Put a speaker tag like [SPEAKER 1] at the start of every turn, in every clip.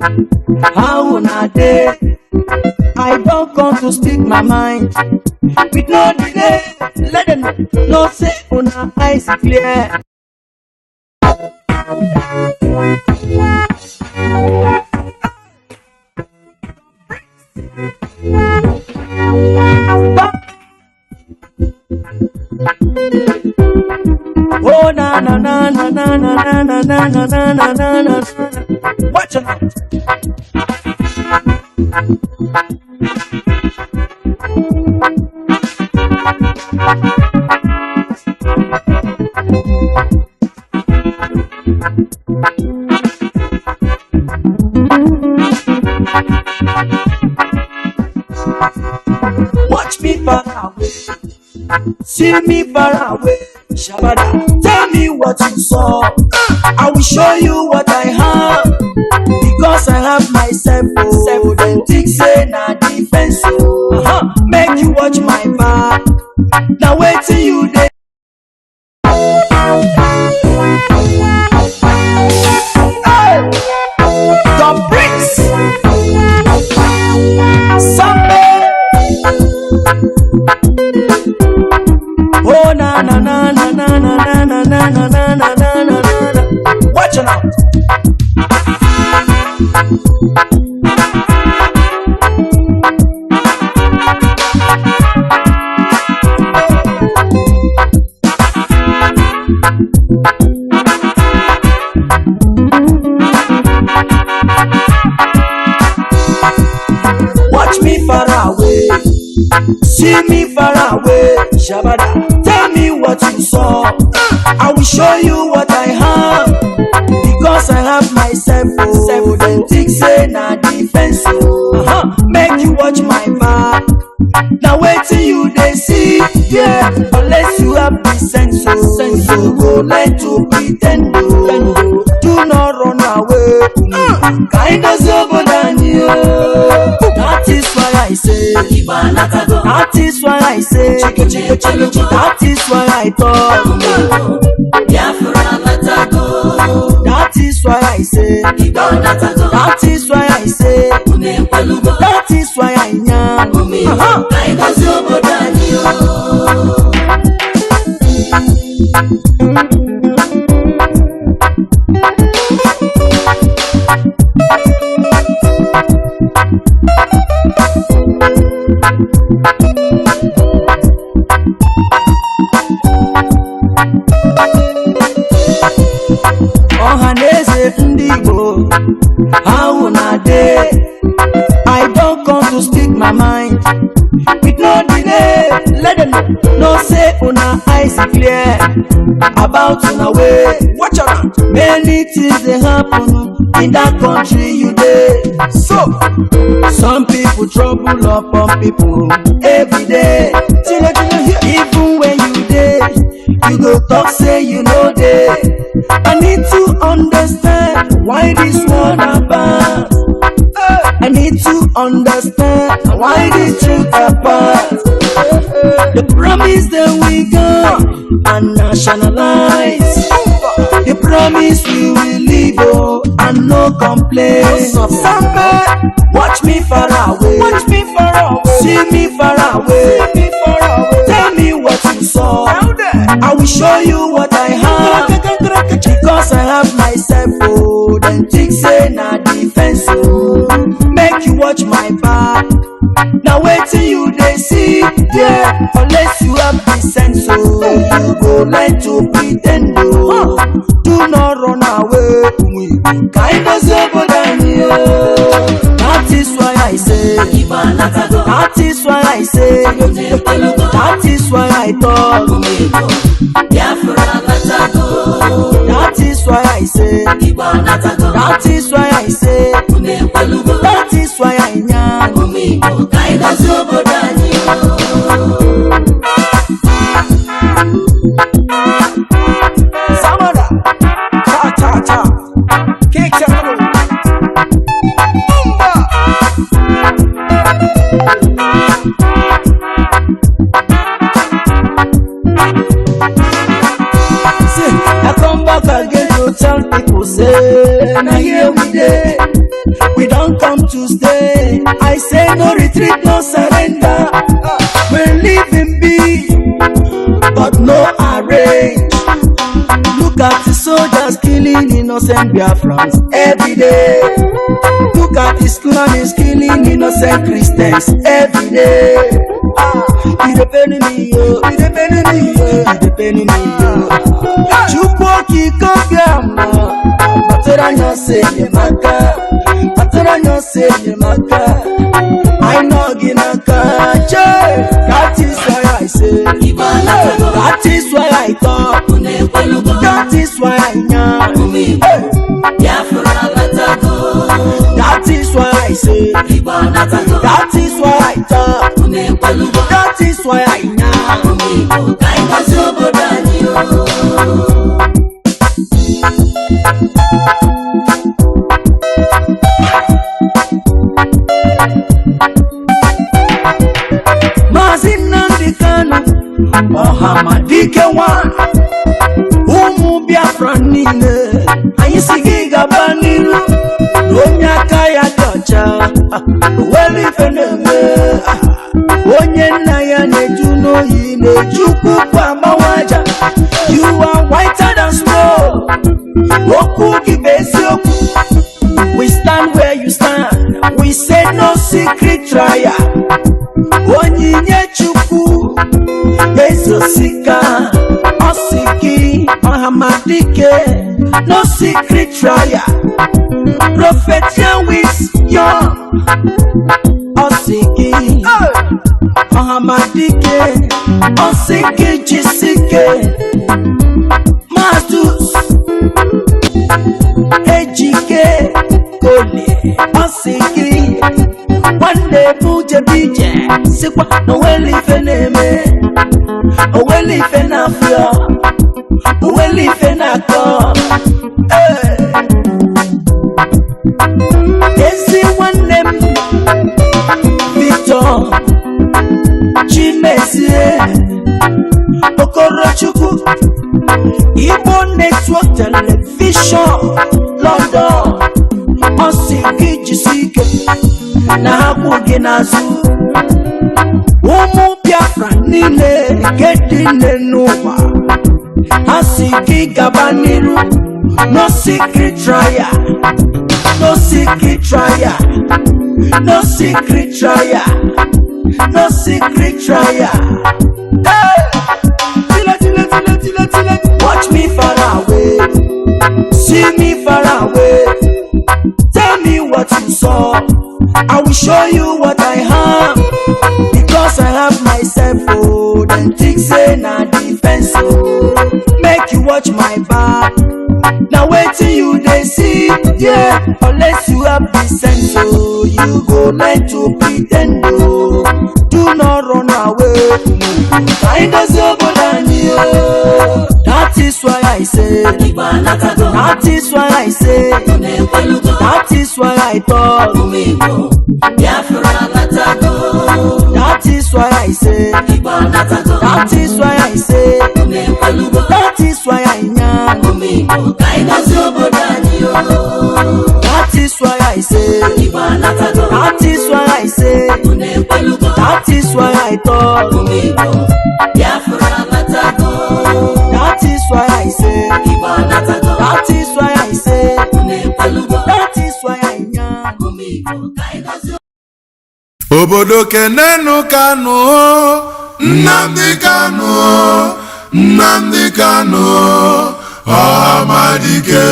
[SPEAKER 1] How una dey? I don't come to speak my mind with no delay. Let them know say una eyes clear. Oh na na na na na na na na na na na na na na. Watch out. Watch me far away, see me far away. Shabada, tell me what you saw. I will show you what I have, because I have myself. Oh, then think say na defense. Make you watch my back. Now wait till you dey. Hey, the bricks. Oh na na na na na na na na na na na na na na. Watch it out. Watch me far away, see me far away. Shabada, tell me what you saw. I will show you what I have, because I have myself. Oh, then think say na defense. Make you watch my back. Now wait till you dey see. Yeah, unless you have the sense. You go like to pretend. Do not run away. Kind of sober than you. That is why I say. That is why I say. That is why I talk. That is why I say. That is why I say. That is why I am. How una dey? I don't come to speak my mind with no delay. Let them know say una eyes clear about una way. Watch out, many things they happen in that country you dey. So some people trouble upon people every day. Even when you dey, you go talk say you know dey. I need to understand why this one about. I need to understand why this truth apart. The promise that we got and nationalize. The promise we will live and no complaints. Somebody watch me far away. Watch me far away. See me far away. See me far away. Tell me what you saw. I will show you what I have, because I have myself. Oh, then think say na defense. Make you watch my back. Now wait till you dey see. Yeah, unless you have the sense. You go like to pretend. Do not run away. Kind of sober than you. That is why I say. That is why I say. That is why I talk. That is why I say. That is why I say. That is why I am. Samada, cha cha cha, kick I come back again to tell people say, now here we dey. come to stay. I say no retreat, no surrender. We're living big, but no arrange. Look at the soldiers killing innocent Biafrans every day. Look at Islamists killing innocent Christians every day. It depends me, yo. It depends me, yo. It depends me, yo. Chukwuoki kobiama, matoranyo se yemaka, matoranyo se yemaka. I know ginaka, that is why I say, that is why I talk, that is why I know, that is why I say, that is why I talk, that is why I know. Mazi Nnamdi Kanu, Dike one, Biafra nile, ayisigi gabaniru, Ronya kaya docha, weli feneme, Onye naya nejuno yine, Chukwu kwa mawaja. You are whiter than snow, Oku kibesioku. We stand where you stand, we say no secret trial. Onyinye Chukwu, Ezosika, Osiki, Mahamadike, no secret trial. Prophet Yahweh's young, Osiki, Mahamadike, Osiki Jisike, Matus, Ejike, Koli, Osiki. One day Buja DJ, Sikwa, no welly feneme, a welly fenafia, a welly fenaco. Esi one name, Victor, Chinedu, Okorochuku, Ipob Network Television, London, Osiki Jisike. Na hakugi nazu Biafra nile Gedine nuwa Asiki gabaniru No secret trial No secret trial No secret trial No secret trial. Hey! Watch me far away, see me far away. Tell me what you saw, I will show you what I have. Because I have myself, oh, then think say na defense, oh. Make you watch my back. Now wait till you they see, yeah. Unless you have the sense, oh, you go learn to pretend, oh. Do not run away. Find us over than you. That is why I say. That is why I say. That is why I talk. That is why I say. That is why I say. That is why I know. That is why I say. That is why I say. That is why I talk. That is why I say. That is why I say. That is why I know.
[SPEAKER 2] Obodo kenenu Kanu, Nnamdi Kanu, Nnamdi Kanu, Amadike.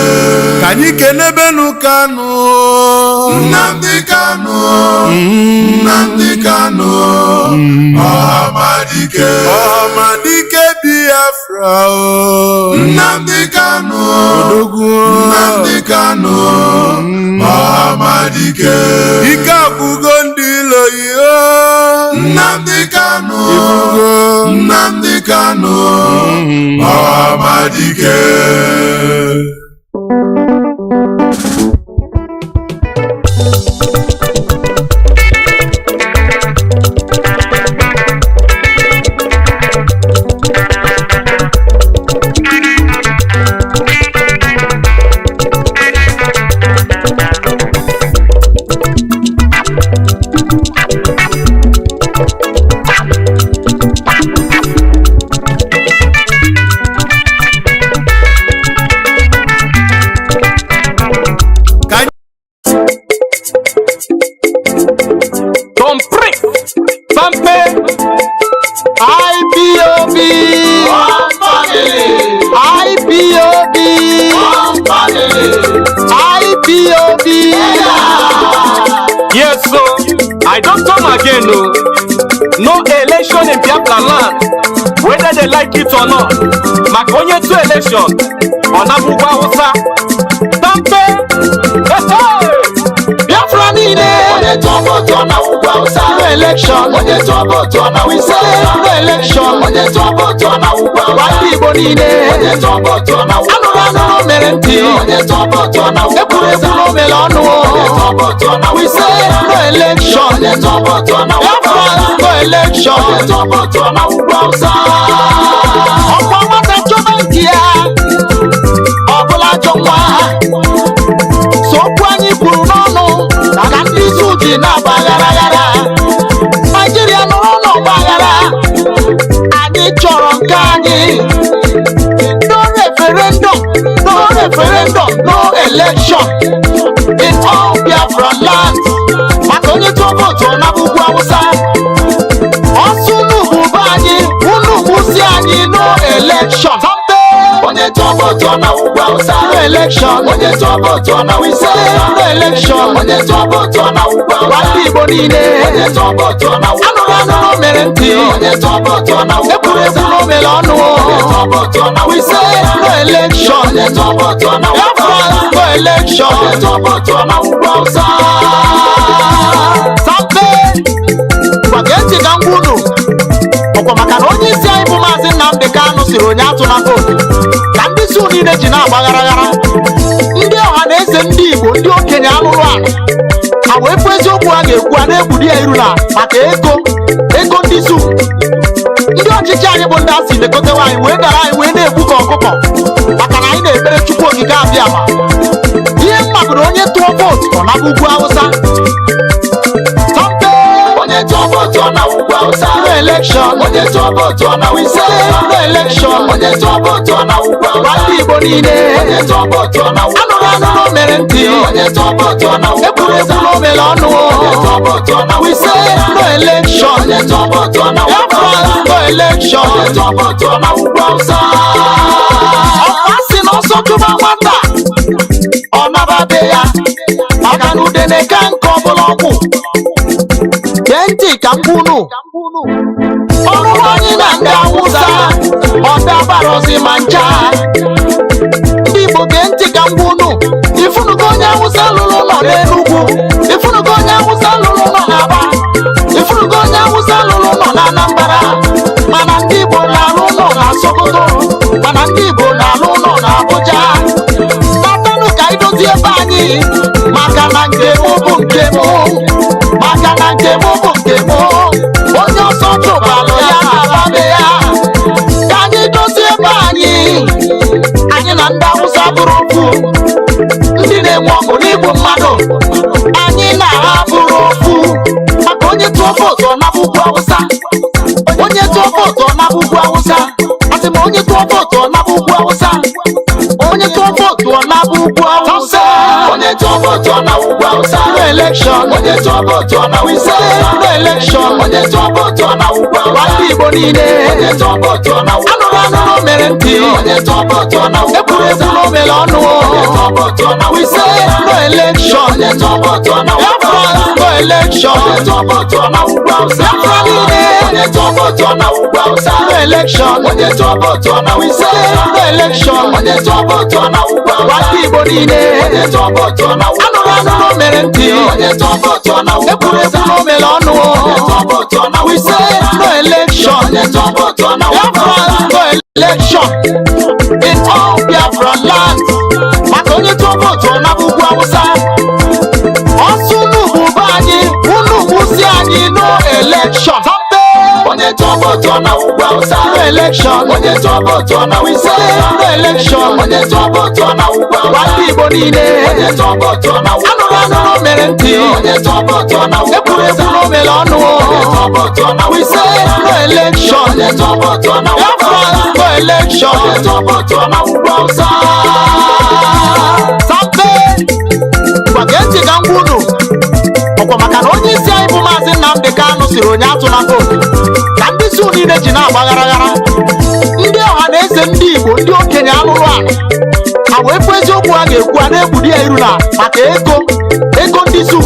[SPEAKER 2] Kanyi kenebenu Kanu, Nnamdi Kanu, Nnamdi Kanu, Amadike. Amadike Biafra, Nnamdi Kanu, Nnamdi Kanu, Amadike. Ikabugondi Nnamdi Kanu, Nnamdi Kanu, Amadike.
[SPEAKER 3] Yes, so I don't come again, no. No election in Biafra land, whether they like it or not. Makonye to election, on Abuja Hausa. Tampe,
[SPEAKER 1] Biafra nine, onye tobo to na Abuja Hausa. No election, onye tobo to na we say. No election, onye tobo to na Abuja Hausa. Wali Igbo nine, onye tobo to na Abuja Hausa. Anụrụ mere ntị, onye tobo to na Abuja Hausa. Ekwuru mere ọnụ, onye tobo to na we say. No election, onye tobo to na Abuja Hausa. No election, onye tobo to na Abuja Hausa. Ọkwa nwata chọba nke ya, ọbụla ajọ nwa. Sokwu anyị kwuru n'ọnụ na ndị izu ji na-agbagharaghara. Nigeria nọrọ n'ọgbaghara. Anyị chọrọ nke anyị. No referendum, no referendum, no election in all Biafra land. Maka onye tụọ vootu na Abuja Hausa. Ọsụ unu bụ anyị, unu bụzi anyị no election. Onye tụọ vootu na Abuja Hausa. No election. Onye tụọ vootu na Wise. No election. Onye tụọ vootu na Abuja Hausa. Wali Igbo niile. Onye tụọ vootu na Abuja Hausa. Anụrụ mere ntị. Onye tụọ vootu na Abuja Hausa. Ekwuru mere ọnụ. Onye tụọ vootu na Wise. No election. Onye tụọ vootu na Abuja Hausa. No election. Onye tụọ vootu na Abuja Hausa. Sampe gwage ntị ka ngwa unu. Ọkwa maka na onye isi anyị bụ Mazi Nnamdi Kanu siri onye atụ na vootu ka ndị isi niile ji na-agbagharaghara. Ndị ọha na eze ndị Igbo, ndị okenye alụrụ ala ha wee fụ eziokwu ha ga-ekwu a na-egbudi ya iru na maka ego ndị zu. Ndị ọchịchị anyị bụ ndị a si lekọtawa anyị wee dara anyị wee na-egbu ka ọkụkọ maka na anyị na-ekpere Chukwu okike abịa ma ihe mmadụ onye tụọ vootu ọ na Abuja Hausa. Onye tụọ vootu na Abuja Hausa. No election. Onye tụọ vootu na Wise. No election. Onye tụọ vootu na Abuja Hausa. Wali Igbo niile. Onye tụọ vootu na Abuja Hausa. Anụrụ mere ntị. Onye tụọ vootu na Abuja Hausa. Ekwuru mere ọnụ. Onye tụọ vootu na Wise. No election. Onye tụọ vootu na Abuja Hausa. No election. Onye tụọ vootu na Abuja Hausa. Ọkwa si n'ọsọ chụba nwata ọ naba be ya maka na udene ka nke ọbụla ọgwụ. Gee ntị ka m kwunu. Ọrụrụ anyị na ndị Awụsa ọbịa gbarozi ma ncha. Ndị Igbo gee ntị ka m kwunu. Ifunugo onye Awụsa lụrụ nọ n'Enugwu. Ifunugo onye Awụsa lụrụ nọ n'Aba. Ifunugo onye Awụsa lụrụ nọ n'Anambra. Mana ndị Igbo na-alụ nọ na Sokoto. Mana ndị Igbo na-alụ nọ n'Abuja. Natanụ ka anyị dozie ebe anyị maka na nke mụ bụ nke mụ. Maka na nke mụ bụ nke mụ. Onye ọsọ chụbalụ ya na-ababe ya. Ka anyị dozie ebe anyị. Anyị na ndị Awụsa bụrụ ofu. Ndị na-enwe ọgụ n'igbu mmadụ. Anyị na ha bụrụ ofu. Maka onye tụọ vootu na Abuja Hausa. Onye tụọ vootu na Abuja Hausa. Asị m onye tụọ vootu na Abuja Hausa. Onye tụọ vootu na Abuja Hausa. Onye tụọ vootu na Abuja Hausa. No election. Onye tụọ vootu na Wise. No election. Onye tụọ vootu na Abuja Hausa. Wali Igbo niile. Onye tụọ vootu na Abuja Hausa. Anụrụ mere ntị. Onye tụọ vootu na Abuja Hausa. Ekwuru mere ọnụ. Onye tụọ vootu na Wise. No election. Onye tụọ vootu na Abuja Hausa. No election. Onye tụọ vootu na Abuja Hausa. Biafra niile. Onye tụọ vootu na Abuja Hausa. No election. Onye tụọ vootu na Wise. No election. Onye tụọ vootu na Abuja Hausa. Wali Igbo niile. Onye tụọ vootu na Abuja Hausa. Anụrụ mere ntị. Onye tụọ vootu na Abuja Hausa. Ekwuru mere ọnụ. Onye tụọ vootu na Wise. No election. Onye tụọ vootu na Abuja Hausa. No election in all Biafra land. Maka onye tụọ vootu na Abuja Hausa. Ọsụ unu bụ anyị, unu bụzi anyị no election. Onye tụọ vootu na Abuja Hausa. No election. Onye tụọ vootu na Wise. No election. Onye tụọ vootu na Abuja Hausa. Wali Igbo niile. Onye tụọ vootu na Abuja Hausa. Anụrụ mere ntị. Onye tụọ vootu na Abuja Hausa. Ekwuru mere ọnụ. Onye tụọ vootu na Wise. No election. Onye tụọ vootu na Abuja Hausa. No election. Onye tụọ vootu na Abuja Hausa. Sampe gwage ntị ka ngwa unu. Ọkwa maka na onye isi anyị bụ Mazi Nnamdi Kanu siri onye atụ na vootu ka ndị isi niile ji na-agbagharaghara. Ndị ọha na eze ndị Igbo, ndị okenye alụrụ ala ha wee fụ eziokwu ha ga-ekwu a na-egbudi ya iru na maka ego ndị zu.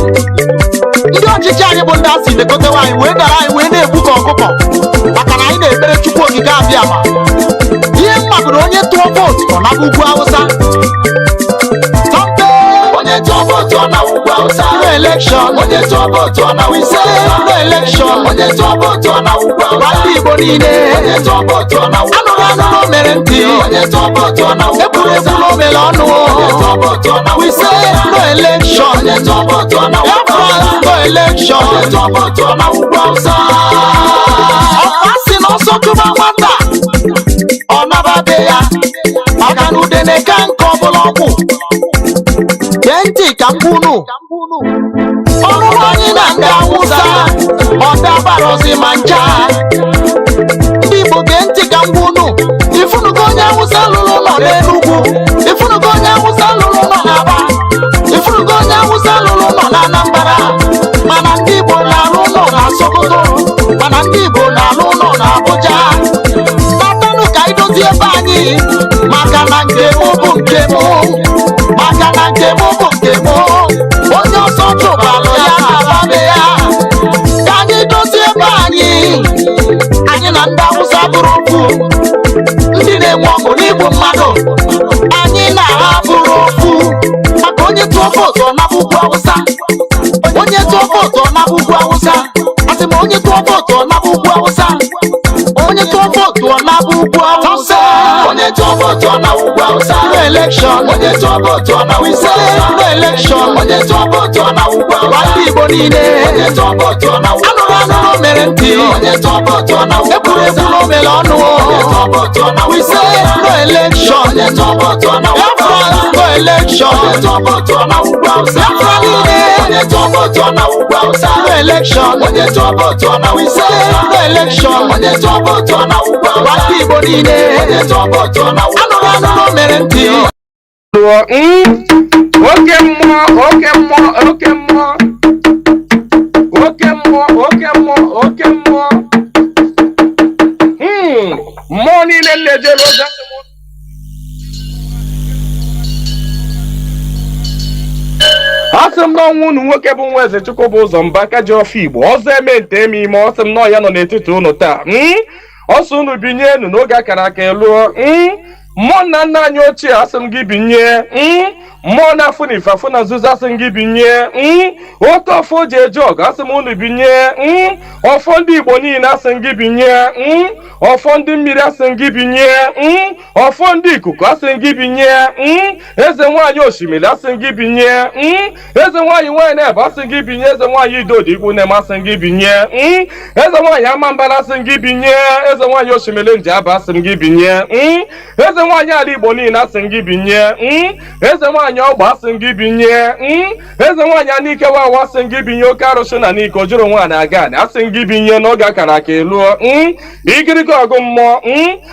[SPEAKER 4] ọchịchị anyị bụ ndị asị lekotewa anyị wee dara anyị wee na-egbu ka ọkụkọ maka na anyị na-ekpere Chukwu okike abịa ma ihe mmadụ onye tụọ vootu ọ na ugwu Hausa onye tụọ vootu ọ na ugwu Hausa no election onye tụọ vootu ọ na wise no election onye tụọ vootu ọ na ugwu Hausa ndị Igbo niile onye tụọ vootu ọ na ugwu anụrụ anụ mere ntị onye tụọ vootu ọ na ugwu ekwuru ekwuru o mere ọnụ onye tụọ vootu ọ na wise no election onye tụọ vootu ọ na ugwu Hausa no election onye tụọ vootu ọ na ugwu Hausa ọkasị na ọsọ chụba nwata ọ nababe ya maka na udene ka nke ọbụla ọgwụ ntị ka mgbunu ọrụrụ anyị na ndị Hausa ọdabarozi ma ncha ndị Igbo gee ntị ka mgbunu ifunugo onye Hausa lụrụ nọ n'Enugu ifunugo onye Hausa lụrụ nọ n'Aba ifunugo onye Hausa lụrụ nọ n'Anambra mana ndị Igbo na-alụ nọ na Sokoto mana ndị Igbo na-alụ nọ na Abuja tatanụ ka idozi ebe anyị maka na nke mụ bụ nke mụ maka na nke mụ bụ nke mụ onye ọsọ chụbalụ ya na-ababe ya ka anyị dozie ebe anyị na ndị Hausa bụrụ okwu ndị na-enwe ọgụ n'igbu mmadụ anyị na ha bụrụ okwu maka onye tụọ vootu ọ naba ugwu Hausa onye tụọ vootu ọ naba ugwu Hausa asị m onye tụọ vootu ọ naba ugwu Hausa onye tụọ vootu ọ naba ugwu Hausa onye tụọ vootu ọ naba ugwu Hausa no election onye tụọ vootu ọ naba wise no election onye tụọ vootu ọ naba ugwu Hausa ndị Igbo niile onye tụọ vootu ọ naba anụrụ anụrụ mere ntị onye tụọ vootu ọ naba ekwuru ekwuru o mere ọnụ onye tụọ vootu ọ naba wise no election onye tụọ vootu ọ naba Biafrans no election onye tụọ vootu ọ naba ugwu Hausa Biafra niile onye tụọ vootu ọ naba ugwu Hausa no election onye tụọ vootu ọ naba wise no election onye tụọ vootu ọ naba ugwu Hausa ndị Igbo niile onye tụọ vootu ọ naba anụrụ anụrụ mere ntị
[SPEAKER 3] oke mmụọ oke mmụọ oke mmụọ oke mmụọ oke mmụọ oke mmụọ mmụọ niile na-ejere ozi asị m n'ọnwa unu nwoke bụ nwa eze Chukwu bụ ụzọ mba aka ji ọfọ Igbo ọzọ eme nte eme ime ọsị m nọ ya nọ n'etiti unu taa ọsọ unu binye enu n'oge akara aka eluo mmụọ nna nna anyị ochie asị m gị binye mmụọ na-afụ na ife afụ na nzuzo asị m gị binye oke ọfọ ji eje ọgụ asị m unu binye ọfọ ndị Igbo niile asị m gị binye ọfọ ndị mmiri asị m gị binye ọfọ ndị ikuku asị m gị binye eze nwaanyị osimiri asị m gị binye eze nwaanyị nwaanyị na-ebe asị m gị binye eze nwaanyị idodi ikwu na-eme asị m gị binye eze nwaanyị amambara asị m gị binye eze nwaanyị osimiri nji aba asị m gị binye eze nwaanyị ala Igbo niile asị m gị binye eze nwaanyị ọgba asị m gị binye eze nwaanyị anike wawa asị m gị binye oke arụsị na n'ike ojuru nwaanyị aga anị asị m gị binye n'oge akara aka eluo igirigi ọgụ mmụọ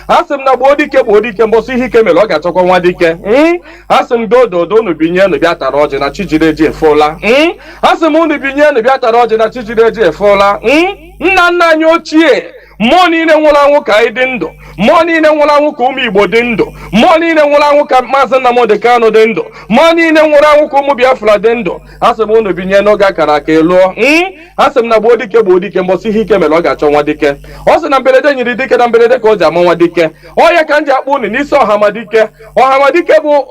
[SPEAKER 3] asị m na gboo dike mbọsị ihe ike mere ọ ga-achọkwa nwa dike asị m dododo unu binye unu bịa tara ọjị na chijiri eji efụla asị m unu binye unu bịa tara ọjị na chijiri eji efụla nna nna anyị ochie mmụọ niile nwụrụ anwụ ka anyị dị ndụ mmụọ niile nwụrụ anwụ ka ụmụ Igbo dị ndụ mmụọ niile nwụrụ anwụ ka Mazi Nnamdi Kanu dị ndụ mmụọ niile nwụrụ anwụ ka ụmụ Biafra dị ndụ asị m unu binye n'oge akara aka eluo asị m na gboo dike mbọsị ihe ike mere ọ ga-achọ nwa dike ọ sị na mberede nyiri dike na mberede ka o ji ama nwa dike ọya ka m ji akpọ unu n'isi ọhamadike bụ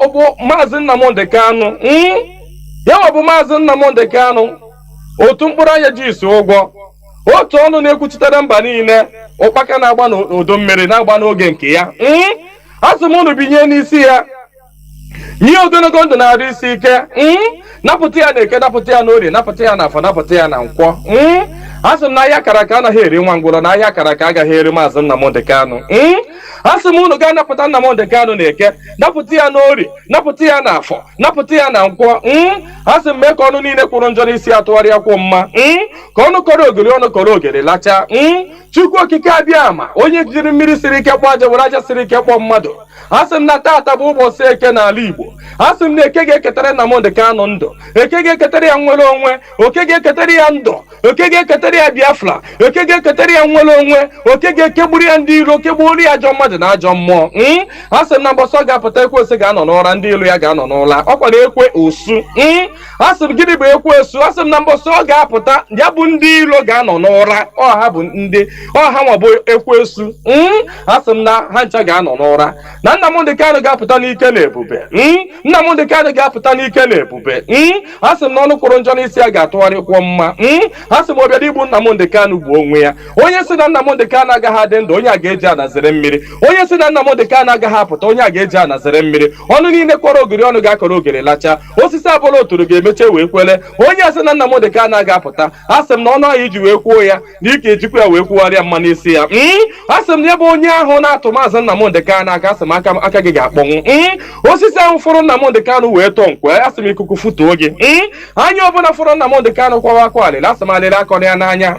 [SPEAKER 3] Mazi Nnamdi Kanu ya ọ bụ Mazi Nnamdi Kanu otu mkpụrụ anya ji isi ụgwọ otu ọnụ na-ekwuchitere mba niile ụkpaka na-agba n'udu mmiri na-agba n'oge nke ya asị m unu binye n'isi ya nye ogologo ndụ na-arụ isi ike napụta ya na eke napụta ya na orie napụta ya na afọ napụta ya na nkwọ asị m na ahịa akara aka anaghị eri nwa ngwụrọ na ahịa akara aka agaghị eri Mazi Nnamdi Kanu asị m unu ga-anapụta Nnamdi Kanu na eke napụta ya na orie napụta ya na afọ napụta ya na nkwọ asị m mee ka ọnụ niile kwụrụ njọ n'isi atụgharịa kwụ mma ka ọnụ kọrọ ogiri ọnụ kọrọ ogiri lachaa Chukwu okike abịa ma onye jiri mmiri siri ike kpọọ aja were aja siri ike kpọọ mmadụ asị m na taata bụ ụbọchị eke n'ala Igbo asị m na eke ga-eketara Nnamdi Kanu ndụ eke ga-eketara ya nwere onwe oke ga-eketara ya ndụ oke ga-eketara ya Biafra oke ga-eketara ya nwere onwe oke ga-ekegburu ya ndị iro kegburu ya ajọ mmadụ na ajọ mmụọ. Asị m na mbọsọ ga-apụta ekwensu ga-anọ n'ụra, ndị ilu ya ga-anọ n'ụla. Ọkwa na ekwe osu. Asị m gịnị bụ ekwensu? Asị m na mbọsọ ga-apụta ya bụ ndị ilo ga-anọ n'ụra. Ọha bụ ndị ọha nwa bụ ekwensu. Asị m na ha ncha ga-anọ n'ụra. Na Nnamdi Kanu ga-apụta n'ike na ebube. Nnamdi Kanu ga-apụta n'ike na ebube. Asị m na ọnụ kwụrụ njọ n'isi ya ga-atụgharịkwọ mma. Asị m ọbịa igbu Nnamdi Kanu bụ onwe ya. Onye si na Nnamdi Kanu agaghị adị ndụ, onye a ga-eji anazere mmiri. Onye si na Nnamdi Kanu agaghị apụta, onye a ga-eji anazere mmiri. Ọnụ niile kwọrọ ogiri ọnụ ga-akọrọ ogiri lacha. Osisi abụla oturu ga-emeche wee kwele. Onye asị na Nnamdi Kanu aga-apụta, asị m na ọnụ ahụ iji wee kwuo ya na ike ejikwa ya wee kwugharịa mma n'isi ya. Asị m na ya bụ onye ahụ na-atụ maazị Nnamdi Kanu aka, asị m aka gị ga-akpọnwụ. Osisi ahụ fụrụ Nnamdi Kanu wee tọọ nkwe, asị m ikuku futuo gị. Anya ọbụla fụrụ Nnamdi Kanu kwawa akwa alịla, asị m alịla akọrọ ya n'anya.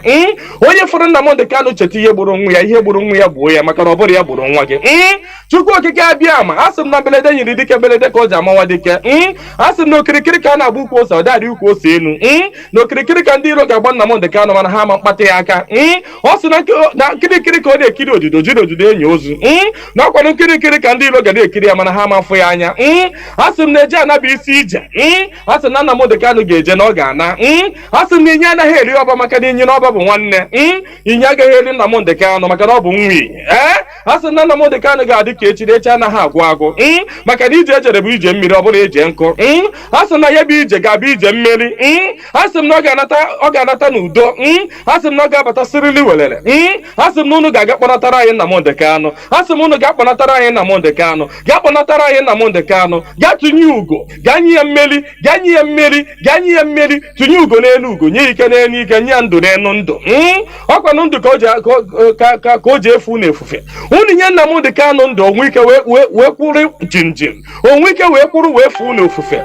[SPEAKER 3] Onye fụrụ Nnamdi Kanu cheta ihe gburu nwa ya, ihe gburu nwa ya gbuo ya, maka na ọ bụrụ ya gburu nwa gị. Chukwu okike abịa ma asị m na belede nyiri dike belede ka o ji amawa dike. Asị m na okirikiri ka a na-agba ukwu ose, ọ dadị ukwu ose enu. Na okirikiri ka ndị iro ga-agba Nnamdi Kanu mana ha ama mkpata ya aka. Ọ sị na nkirikiri ka ọ na-ekiri odido jiri odido enyi ozu. Na ọkwanụ nkirikiri ka ndị iro ga na-ekiri ya mana ha ama afụ ya anya. Asị m na eje anabụ isi ije. Asị na Nnamdi Kanu ga-eje na ọ ga-ana. Asị m na inye anaghị eri ọba maka na inye na ọba bụ nwanne. Inye agaghị eri Nnamdi Kanu maka na ọ bụ nwa iyi. Asị na Nnamdi Kanu ga-adị ka echiri echi anaghị agwụ agwụ. Maka na ije ejere bụ ije mmiri, ọ bụla eje nkụ. Asị na ya bụ ije ga-abụ ije mmeri. Asị m na ọ ga-anata n'udo. Asị m na ọ ga-abata sirili welere. Asị m na unu ga-aga kpọnatara anyị Nnamdi Kanu. Asị m unu ga-akpọnatara anyị Nnamdi Kanu. Ga-akpọnatara anyị Nnamdi Kanu. Ga tụnye ugo, ga nye ya mmeri, ga nye ya mmeri, ga nye ya mmeri. Tụnye ugo n'elu ugo, nye ike n'elu ike, nye ya ndụ n'elu ndụ. Ọkwanụ ndụ ka o ji efu na-efufe. Unu nye Nnamdi Kanu ndụ, onwe ike wee kwụrụ jinjin, onwe ike wee kwụrụ wee fuo n'ofufe.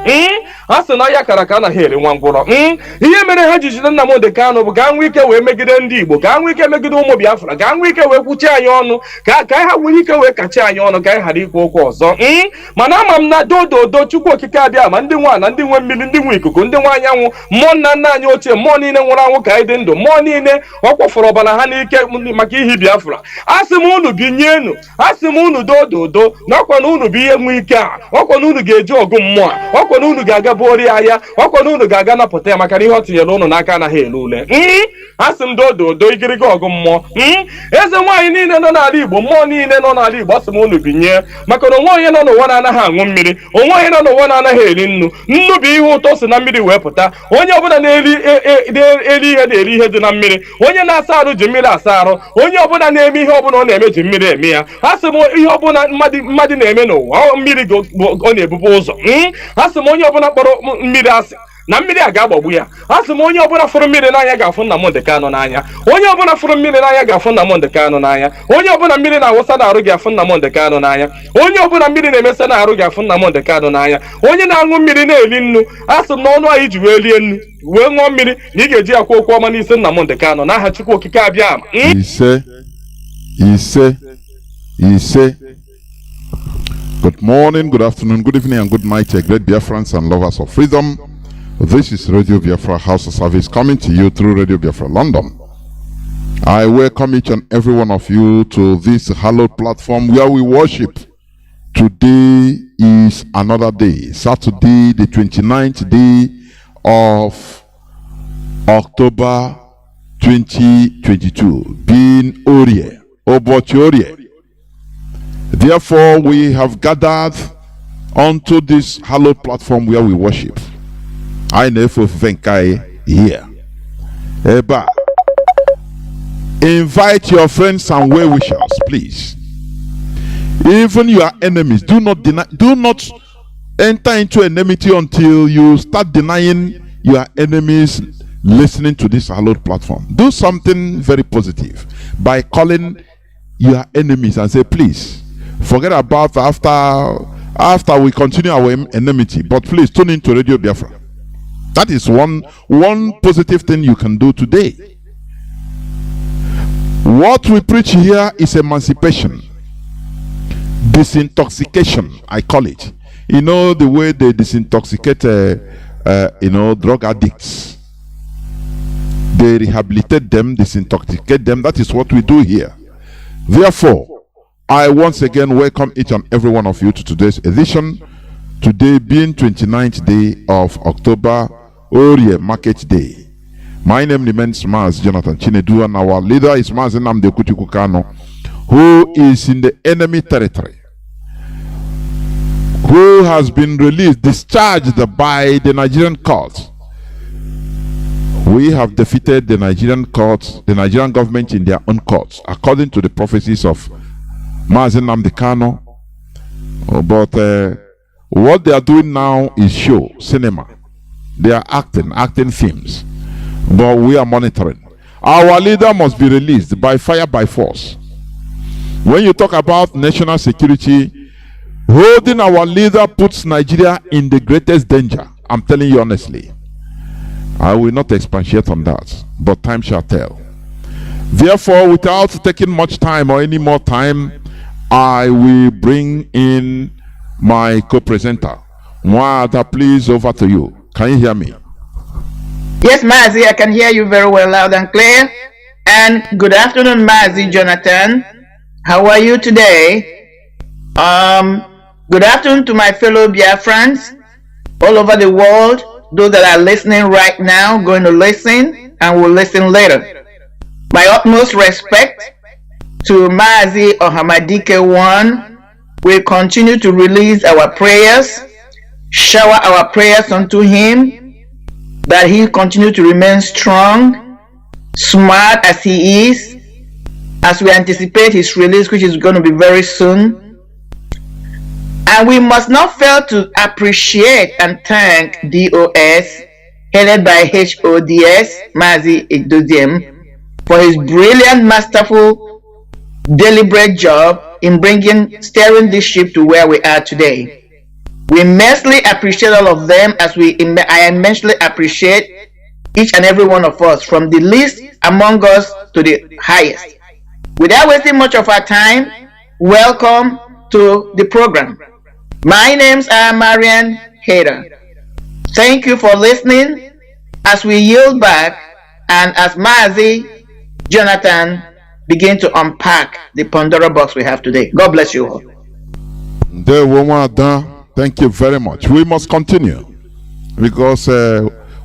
[SPEAKER 3] A sị na ya kara ka anaghị eri nwa ngwụrọ. Ihe mere ha ji jide Nnamdi Kanu bụ ka nwee ike wee megide ndị Igbo, ka nwee ike megide ụmụ Biafra, ka nwee ike wee kwuchi anyị ọnụ, ka ha nwee ike wee kachi anyị ọnụ, ka anyị ghara ikwu okwu ọzọ. Mana ama m na dododo Chukwu okike abịa ma ndị nwa na ndị nwe mmiri, ndị nwe ikuku, ndị nwe anyanwụ, mmụọ nna nna anyị ochie, mmụọ niile nwụrụ anwụ ka anyị dị ndụ, mmụọ niile ọ kwafọrọ ọbara ha n'ike maka ihi Biafra. Asị m unu binyenu, asị m unu dododo na ọkwa na unu bụ ihe nwe ike a, ọkwa na unu ga-eji ọgụ mmụọ a, ọkwa na unu ga-aga buori ahịa, ọkwa na unu ga-aga napụta ya maka na ihe ọ tinyere unu n'aka anaghị ele ule. Asị m dododo igiriga ọgụ mmụọ. Eze nwaanyị niile nọ n'ala Igbo, mmụọ niile nọ n'ala Igbo, asị m unu binye, maka na onwe onye nọ n'ụwa na-anaghị aṅụ mmiri, onwe onye nọ n'ụwa na-anaghị eri nnu. Nnu bụ ihe ụtọ si na mmiri wee pụta. Onye ọbụla na-eri ihe na-eri ihe dị na mmiri. Onye na-asa arụ ji mmiri asa arụ. Onye ọbụla na-eme ihe ọbụla ọ na-eme ji mmiri eme ya. Asị m ihe ọbụla mmadụ na-eme n'ụwa, mmiri ọ na-ebubu ụzọ. Asị m onye ọbụla kpọrọ mmiri asị na mmiri a ga-agbagbu ya. Asị m onye ọbụla fụrụ mmiri n'anya ga-afụ Nnamdi Kanu n'anya. Onye ọbụla fụrụ mmiri n'anya ga-afụ Nnamdi Kanu n'anya. Onye ọbụla mmiri na-awụsa n'arụ ga-afụ Nnamdi Kanu n'anya. Onye ọbụla mmiri na-emesa n'arụ ga-afụ Nnamdi Kanu n'anya. Onye na-aṅụ mmiri na-eli nnu, asị m na ọnụ anyị ji wee lie nnu wee ṅụọ mmiri na ị ga-eji akwa okwu ọma n'isi Nnamdi Kanu n'aha Chukwu okike abịa.
[SPEAKER 2] Ise. Good morning, good afternoon, good evening, and good night, great Biafrans and lovers of freedom. This is Radio Biafra House of Service coming to you through Radio Biafra London. I welcome each and every one of you to this hallowed platform where we worship. Today is another day, Saturday, the 29th day of October 2022, being Orie, Obochi Orie. Therefore, we have gathered onto this hallowed platform where we worship. I know for Venkai here. Eba. Invite your friends and well-wishers, please. Even your enemies, do not enter into enmity until you start denying your enemies listening to this hallowed platform. Do something very positive by calling your enemies and say, please, forget about after we continue our enmity, but please tune into Radio Biafra. That is one positive thing you can do today. What we preach here is emancipation, disintoxication, I call it. You know the way they disintoxicate drug addicts. They rehabilitate them, disintoxicate them. That is what we do here. Therefore, I once again welcome each and every one of you to today's edition. Today being 29th day of October, Orie Market Day. My name remains Mazi Jonathan Chinedu, and our leader is Mazi Nnamdi Kanu, who is in the enemy territory, who has been released, discharged by the Nigerian courts. We have defeated the Nigerian courts, the Nigerian government in their own courts, according to the prophecies of Mazi Nnamdi Kanu. But what they are doing now is show, cinema. They are acting films. But we are monitoring. Our leader must be released by fire, by force. When you talk about national security, holding our leader puts Nigeria in the greatest danger. I'm telling you honestly. I will not expatiate on that, but time shall tell. Therefore, without taking much time or any more time, I will bring in my co-presenter. Mwada, please, over to you. Can you hear me?
[SPEAKER 5] Yes, Mazi, I can hear you very well, loud and clear. And good afternoon, Mazi Jonathan. How are you today? Good afternoon to my fellow Biafrans all over the world. Those that are listening right now, going to listen and will listen later. My utmost respect to Mazi Ohamadike One. We continue to release our prayers, shower our prayers unto him, that he continue to remain strong, smart as he is, as we anticipate his release, which is going to be very soon. And we must not fail to appreciate and thank DOS, headed by HODS, Mazi Idoziem, for his brilliant, masterful, deliberate job in steering this ship to where we are today. We immensely appreciate all of them, as I immensely appreciate each and every one of us, from the least among us to the highest. Without wasting much of our time, welcome to the program. My names are Marien, Haider. Thank you for listening as we yield back and as Mazi Jonathan begin to unpack the Pandora box we have today. God bless you all.
[SPEAKER 2] Thank you very much. We must continue because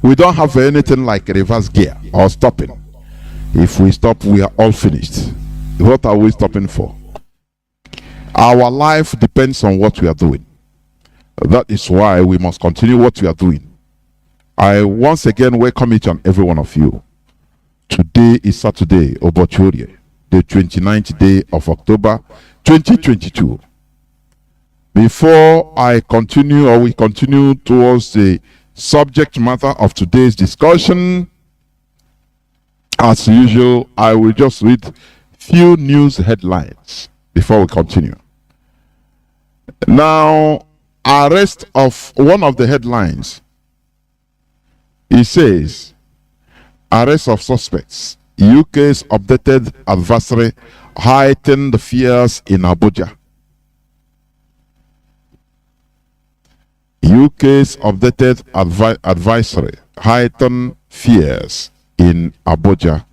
[SPEAKER 2] we don't have anything like reverse gear or stopping. If we stop, we are all finished. What are we stopping for? Our life depends on what we are doing. That is why we must continue what we are doing. I once again welcome each and every one of you. Today is Saturday, Obochorie, the 29th day of October 2022. Before I continue, or we continue towards the subject matter of today's discussion, as usual, I will just read few news headlines before we continue. Now, arrest of one of the headlines. It says, arrest of suspects. UK's updated advisory heightened the fears in Abuja. UK's updated advisory heightened fears in Abuja.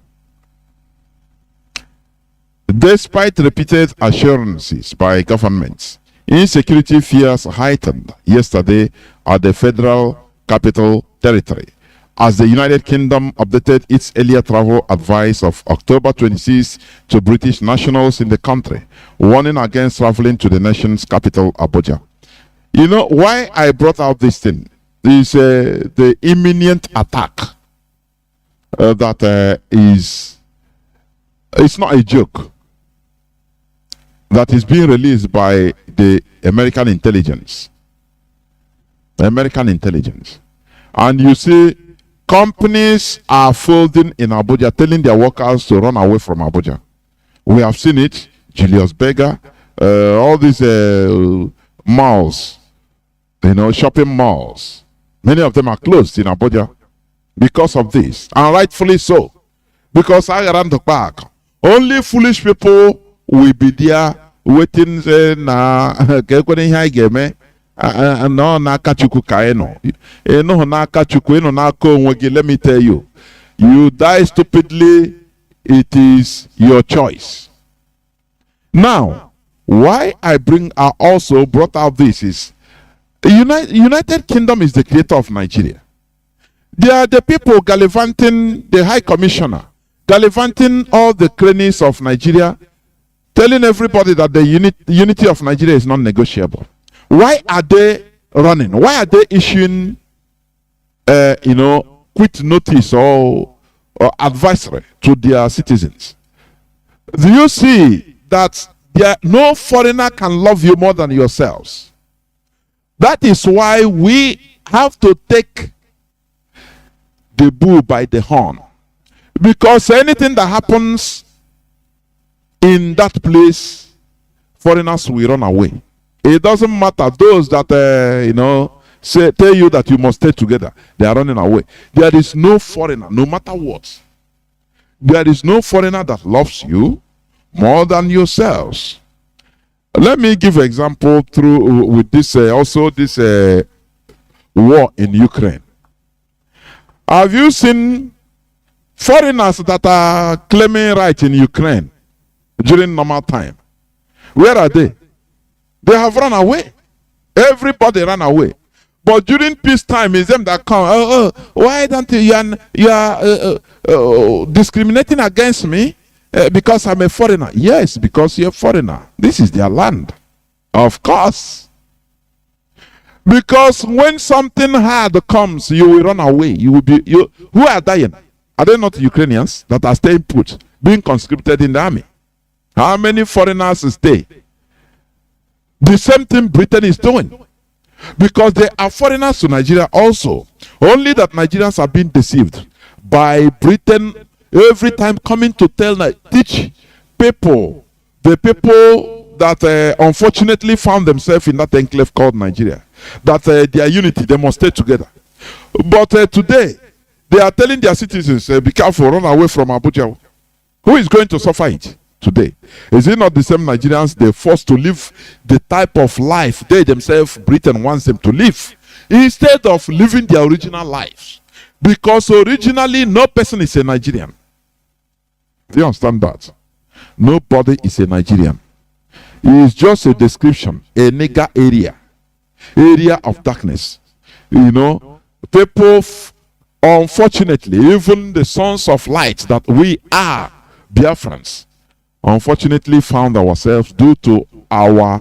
[SPEAKER 2] Despite repeated assurances by governments, insecurity fears heightened yesterday at the Federal Capital Territory as the United Kingdom updated its earlier travel advice of October 26 to British nationals in the country, warning against traveling to the nation's capital, Abuja. You know why I brought out this thing is the imminent attack that is, it's not a joke, that is being released by the American intelligence. And you see, companies are folding in Abuja, telling their workers to run away from Abuja. We have seen it, Julius Berger, all these malls, shopping malls. Many of them are closed in Abuja because of this, and rightfully so. Because I ran the back. Only foolish people will be there waiting. No, let me tell you, you die stupidly, it is your choice. Now, Why I also brought out this is United Kingdom is the creator of Nigeria. They are the people gallivanting, the High Commissioner, gallivanting all the crannies of Nigeria, telling everybody that the unity of Nigeria is non-negotiable. Why are they running? Why are they issuing, quit notice or advisory to their citizens? Do you see that no foreigner can love you more than yourselves? That is why we have to take the bull by the horn, because anything that happens in that place, foreigners will run away. It doesn't matter those that tell you that you must stay together, they are running away. There is no foreigner, no matter what. There is no foreigner that loves you more than yourselves. Let me give an example with this war in Ukraine. Have you seen foreigners that are claiming rights in Ukraine during normal time? Where are they? They have run away. Everybody ran away. But during peacetime, it's them that come. Why don't you are discriminating against me because I'm a foreigner? Yes, because you're a foreigner. This is their land, of course. Because when something hard comes, you will run away. Who are dying? Are they not Ukrainians that are staying put, being conscripted in the army? How many foreigners stay? The same thing Britain is doing. Because they are foreigners to Nigeria also. Only that Nigerians are being deceived by Britain every time coming to teach people, the people that unfortunately found themselves in that enclave called Nigeria, that their unity, they must stay together. But today, they are telling their citizens, be careful, run away from Abuja. Who is going to suffer it today? Is it not the same Nigerians they're forced to live the type of life they themselves, Britain wants them to live, instead of living their original lives? Because originally, no person is a Nigerian. Do you understand that? Nobody is a Nigerian. It is just a description, a nigger area of darkness. People, unfortunately, even the sons of light that we are, Biafrans, unfortunately found ourselves, due to our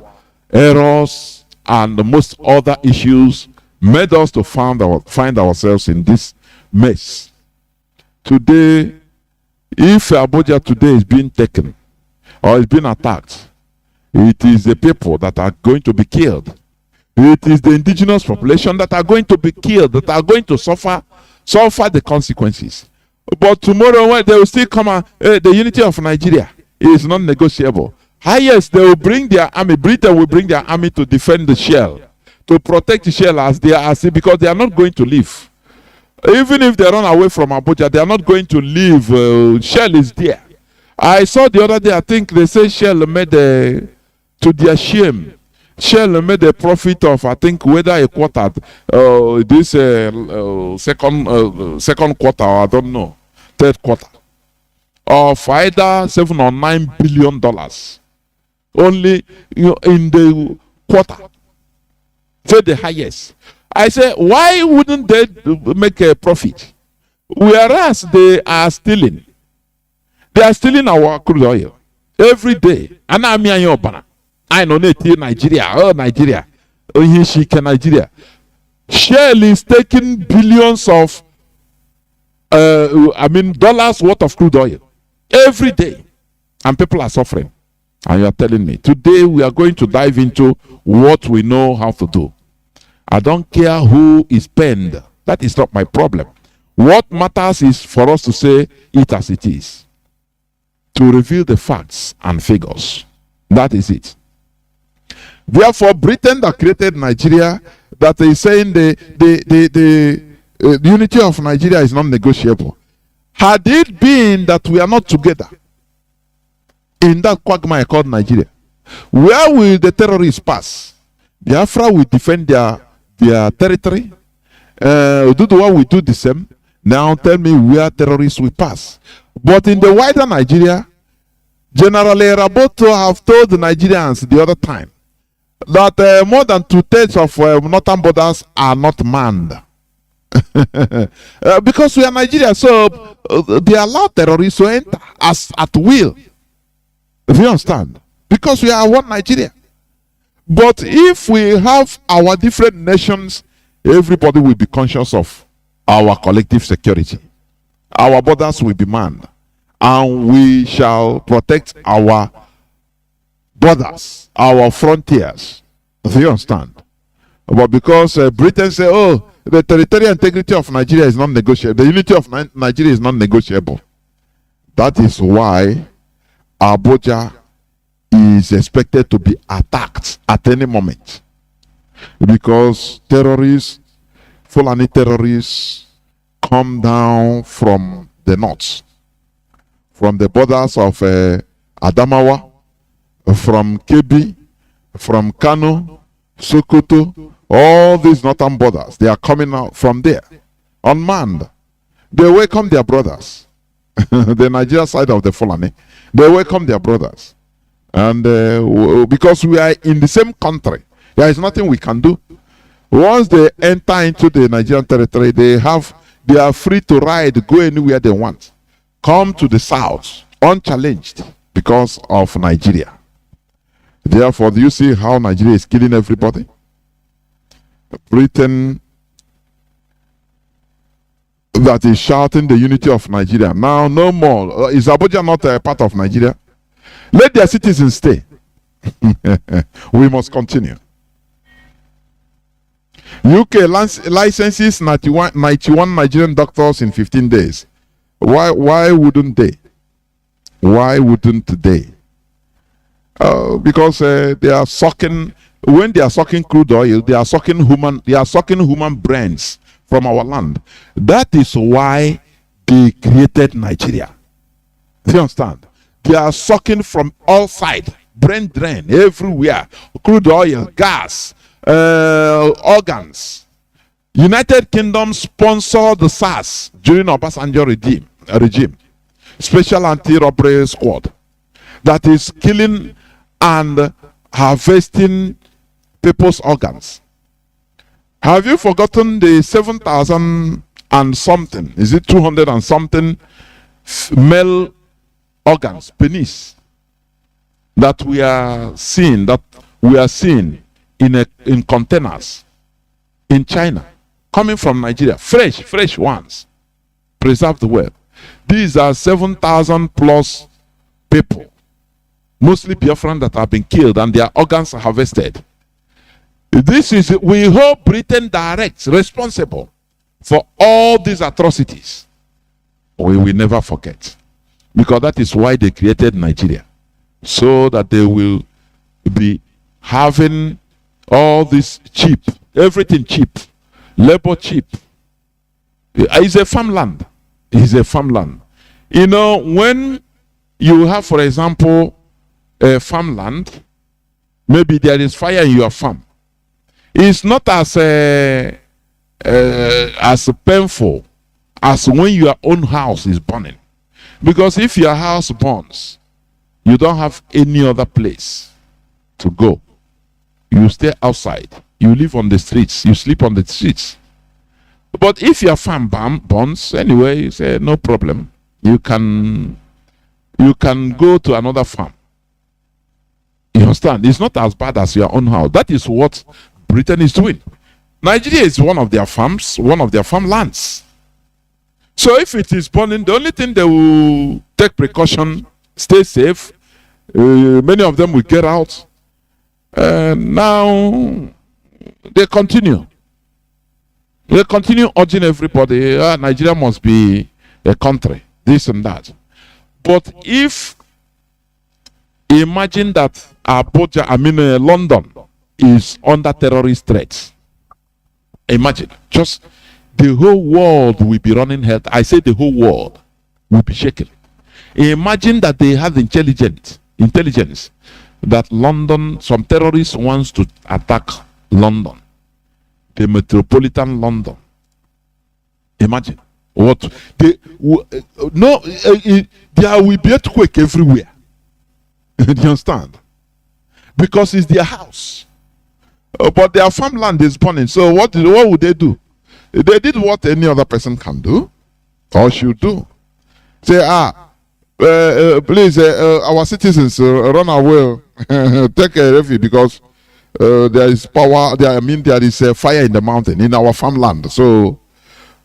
[SPEAKER 2] errors and most other issues, made us to find ourselves in this mess. Today, if Abuja today is being taken or is being attacked, it is the people that are going to be killed. It is the indigenous population that are going to be killed, that are going to suffer the consequences. But tomorrow, when they will still come out, the unity of Nigeria is not negotiable. Yes, they will bring their army. Britain will bring their army to defend the shell, to protect the shell because they are not going to leave. Even if they run away from Abuja, they are not going to leave. Shell is there. I saw the other day, I think they say Shell made to their shame, Shell made a profit of, I think, whether a quarter, this second quarter, I don't know, third quarter, of either $7 or $9 billion only in the quarter. Say the highest. I say, why wouldn't they make a profit? Whereas they are stealing. They are stealing our crude oil every day. And I'm here. I know Nigeria. Oh, Nigeria. Oh, Nigeria. Shell is taking billions of dollars worth of crude oil every day. And people are suffering. And you are telling me, today we are going to dive into what we know how to do. I don't care who is penned. That is not my problem. What matters is for us to say it as it is. To reveal the facts and figures. That is it. Therefore, Britain that created Nigeria, that is saying the unity of Nigeria is non-negotiable. Had it been that we are not together in that quagmire called Nigeria, where will the terrorists pass? Biafra will defend their territory. Oduduwa will do the same. Now tell me where terrorists will pass. But in the wider Nigeria, General Raboto have told the Nigerians the other time that more than 2/3 of northern borders are not manned. Because we are Nigeria, so they allow terrorists to enter as at will. If you understand? Because we are one Nigeria. But if we have our different nations, everybody will be conscious of our collective security. Our borders will be manned, and we shall protect our borders, our frontiers. Do you understand? But because Britain say, oh, the territorial integrity of Nigeria is not negotiable, the unity of Nigeria is not negotiable. That is why Abuja is expected to be attacked at any moment. Because terrorists, Fulani terrorists, come down from the north, from the borders of Adamawa, from Kebbi, from Kanu, Sokoto, all these northern borders, they are coming out from there, unmanned. They welcome their brothers. The Nigeria side of the Fulani, they welcome their brothers. And because we are in the same country, there is nothing we can do. Once they enter into the Nigerian territory, they are free to ride, go anywhere they want. Come to the south, unchallenged, because of Nigeria. Therefore, do you see how Nigeria is killing everybody? Britain that is shouting the unity of Nigeria. Now, no more. Is Abuja not a part of Nigeria? Let their citizens stay. We must continue. UK licenses 91 Nigerian doctors in 15 days. Why wouldn't they? Why wouldn't they? Because they are sucking. When they are sucking crude oil, they are sucking human brains from our land. That is why they created Nigeria. Do you understand? They are sucking from all sides, brain drain everywhere, crude oil, gas, organs. United Kingdom sponsored the SARS during Obasanjo regime, special anti-robbery squad, that is killing and harvesting people's organs. Have you forgotten the 7,000 and something? Is it 200 and something male organs, penis, that we are seeing in containers in China, coming from Nigeria, fresh ones, preserved well. These are 7,000 plus people, mostly Biafrans, that have been killed and their organs are harvested. We hold Britain direct responsible for all these atrocities. We will never forget, because that is why they created Nigeria, so that they will be having all this cheap, everything cheap, labor cheap. It's a farmland. It's a farmland. You know, when you have, for example, a farmland, maybe there is fire in your farm. It's not as painful as when your own house is burning. Because if your house burns, you don't have any other place to go. You stay outside. You live on the streets. You sleep on the streets. But if your farm burns, anyway, you say, no problem. You can go to another farm. You understand? It's not as bad as your own house. That is what Britain is doing. Nigeria is one of their farms, one of their farmlands. So if it is burning, the only thing they will take precaution, stay safe. Many of them will get out. Now they continue. They continue urging everybody, Nigeria must be a country, this and that. But if, imagine that London is under terrorist threats. Imagine, just the whole world will be running hell. I say the whole world will be shaken. Imagine that they have intelligence that London, some terrorists wants to attack London, the metropolitan London. Imagine what there will be earthquake everywhere. Do you understand? Because it's their house. But their farmland is burning. So what would they do? They did what any other person can do or should do. Say, please, our citizens run away, take a refuge because there is power. There is a fire in the mountain in our farmland. So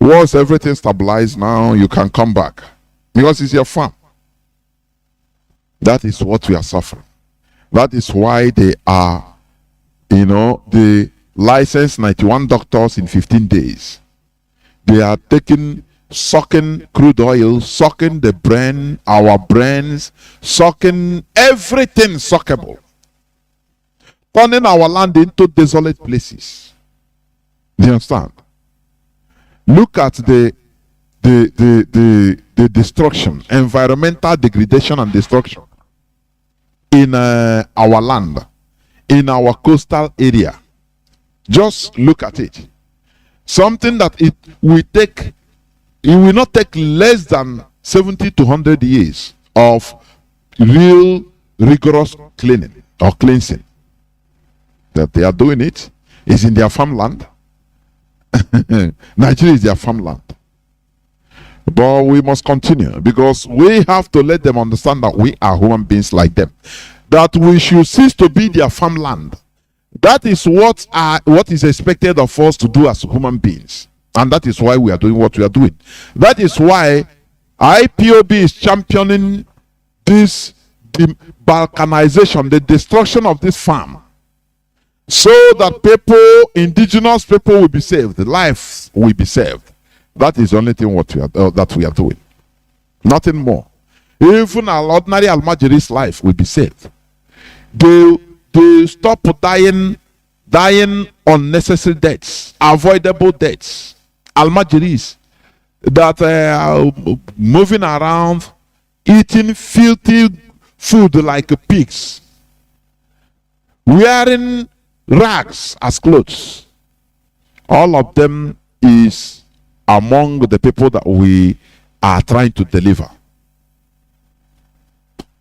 [SPEAKER 2] once everything stabilized, now you can come back because it's your farm. That is what we are suffering. That is why they are, they licensed 91 doctors in 15 days. They are sucking crude oil, sucking the brain, our brains, sucking everything suckable, turning our land into desolate places. Do you understand? Look at the destruction, environmental degradation and destruction in our land, in our coastal area. Just look at it. Something that it will not take less than 70 to 100 years of real rigorous cleaning or cleansing. That they are doing it is in their farmland. Nigeria is their farmland. But we must continue because we have to let them understand that we are human beings like them. That we should cease to be their farmland. That is what is expected of us to do as human beings. And that is why we are doing what we are doing. That is why IPOB is championing this balkanization, the destruction of this farm, so that indigenous people will be saved, lives will be saved. That is the only thing that we are doing. Nothing more. Even our ordinary Almajiri's life will be saved. They stop dying unnecessary deaths, avoidable deaths. Almajiris that are moving around, eating filthy food like pigs, wearing rags as clothes. All of them is among the people that we are trying to deliver.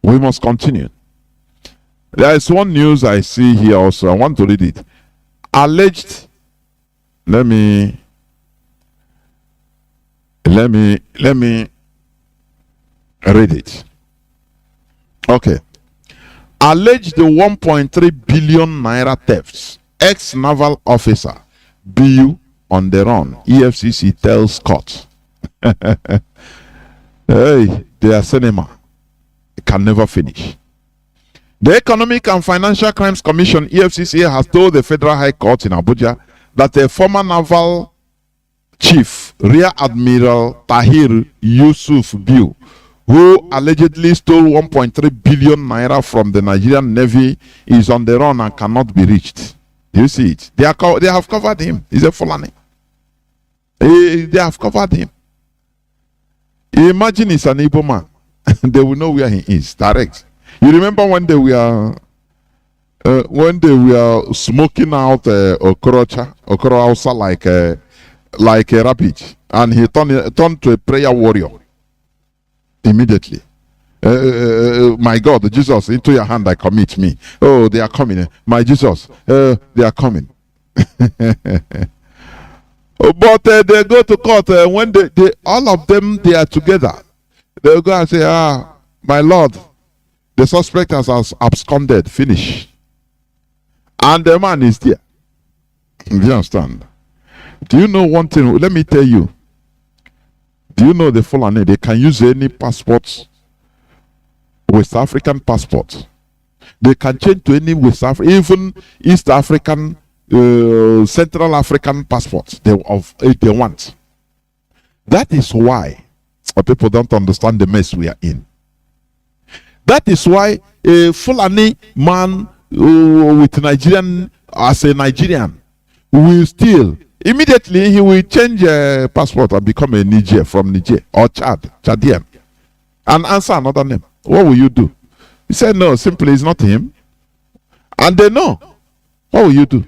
[SPEAKER 2] We must continue. There is one news I see here also. I want to read it. Alleged, let me read it. Okay. Alleged 1.3 billion naira thefts. Ex-naval officer bill on the run. EFCC tells court. Hey, their cinema can never finish. The Economic and Financial Crimes Commission, EFCC, has told the Federal High Court in Abuja that a former naval chief, Rear Admiral Tahir Yusuf Biu, who allegedly stole 1.3 billion naira from the Nigerian Navy, is on the run and cannot be reached. You see it. They have covered him. He's a Fulani. They have covered him. Imagine it's an Igbo man. They will know where he is. Direct. You remember when they were smoking out Okoro Hausa like a rabbit, and he turned to a prayer warrior immediately. My God, Jesus, into your hand I commit me. Oh, they are coming. My Jesus, they are coming. But they go to court when they all of them they are together. They'll go and say, my Lord, the suspect has absconded. Finish. And the man is there. Do you understand? Do you know one thing? Let me tell you. Do you know the Fulani? They can use any passport, West African passport. They can change to any West African, even East African, Central African passports if they want. That is why people don't understand the mess we are in. That is why a Fulani man with Nigerian, as a Nigerian, will still, immediately he will change passport and become a Niger from Niger or Chadian, and answer another name. What will you do? He said, no, simply it's not him. And they know. What will you do?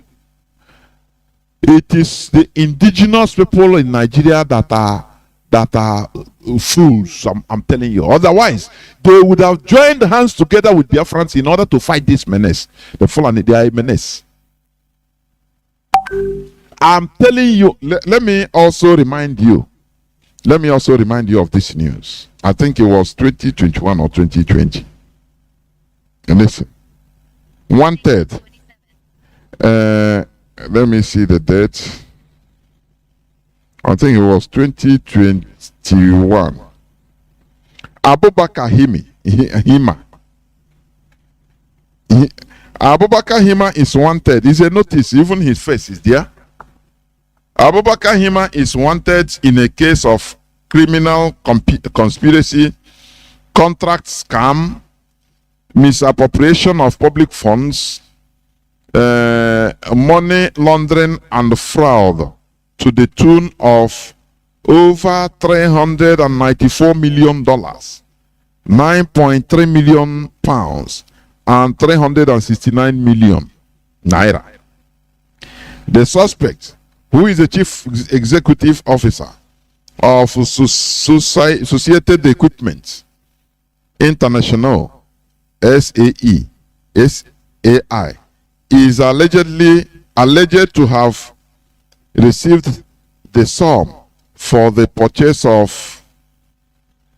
[SPEAKER 2] It is the indigenous people in Nigeria that are that are fools. I'm telling you. Otherwise, they would have joined hands together with Biafrans in order to fight this menace. The Fulani, they are a menace. I'm telling you. Let me also remind you. Let me also remind you of this news. I think it was 2021 or 2020. And listen, 1/3. Let me see the date. I think it was 2021. Abubakar Hima. Abubakar Hima is 1/3. It's a notice. Even his face is there. Abubakar Hima is 1/3 in a case of criminal conspiracy, contract scam, misappropriation of public funds, money laundering and fraud to the tune of over $394 million, 9.3 million pounds, and 369 million naira. The suspect, who is the chief executive officer of Associated Equipment International, SAI, is alleged to have received the sum for the purchase of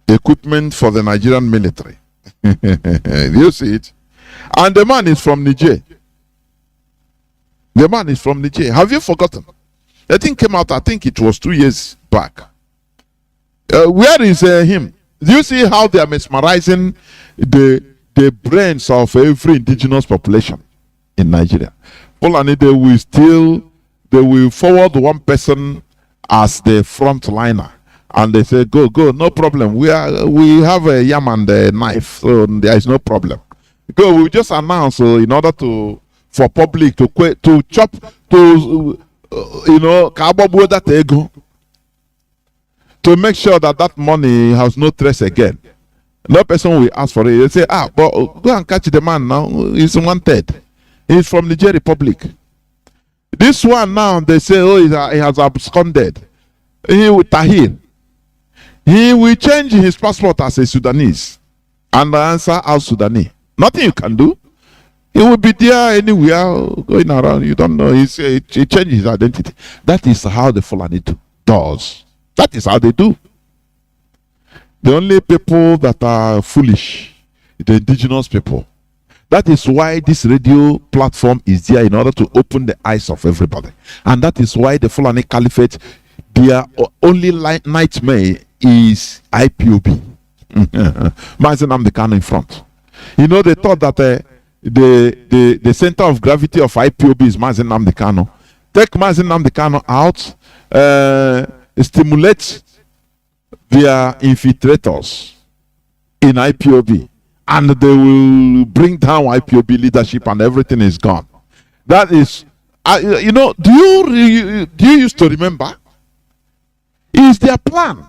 [SPEAKER 2] equipment for the Nigerian military. You see it? And the man is from Niger. The man is from Niger. Have you forgotten? The thing came out, I think it was 2 years back. Where is him? Do you see how they are mesmerizing the brains of every indigenous population in Nigeria? Fulani, they will forward one person as the front liner, and they say, go, no problem. We have a yam and a knife, so there is no problem. Go, we just announce in order for public to chop to that ego, to make sure that money has no trace again. No person will ask for it. They say, but go and catch the man now. He's 1/3. He's from Niger Republic. This one now, they say, he has absconded. He will Tahir. He will change his passport as a Sudanese and answer as Sudanese. Nothing you can do. He will be there anywhere, going around. You don't know. He changed his identity. That is how the Fulani does. That is how they do. The only people that are foolish, the indigenous people. That is why this radio platform is there, in order to open the eyes of everybody. And that is why the Fulani Caliphate, their only nightmare is IPOB. Mazi Nnamdi Kanu in front. They thought that the center of gravity of IPOB is Mazi Nnamdi Kanu. Take Mazi Nnamdi Kanu out, stimulate their infiltrators in IPOB, and they will bring down IPOB leadership, and everything is gone. That is, do you used to remember? Is their plan?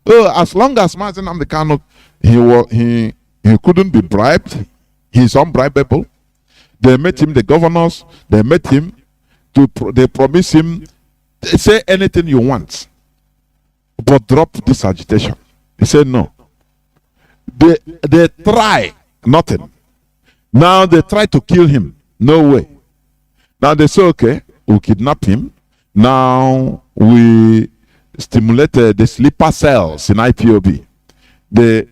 [SPEAKER 2] As long as Mazi Nnamdi Kanu, he couldn't be bribed. He's unbribable. They met him, the governors. They met him. They promise him, say anything you want, but drop this agitation. He said no. They try nothing. Now they try to kill him. No way. Now they say, okay, we'll kidnap him. Now we stimulate the sleeper cells in IPOB. The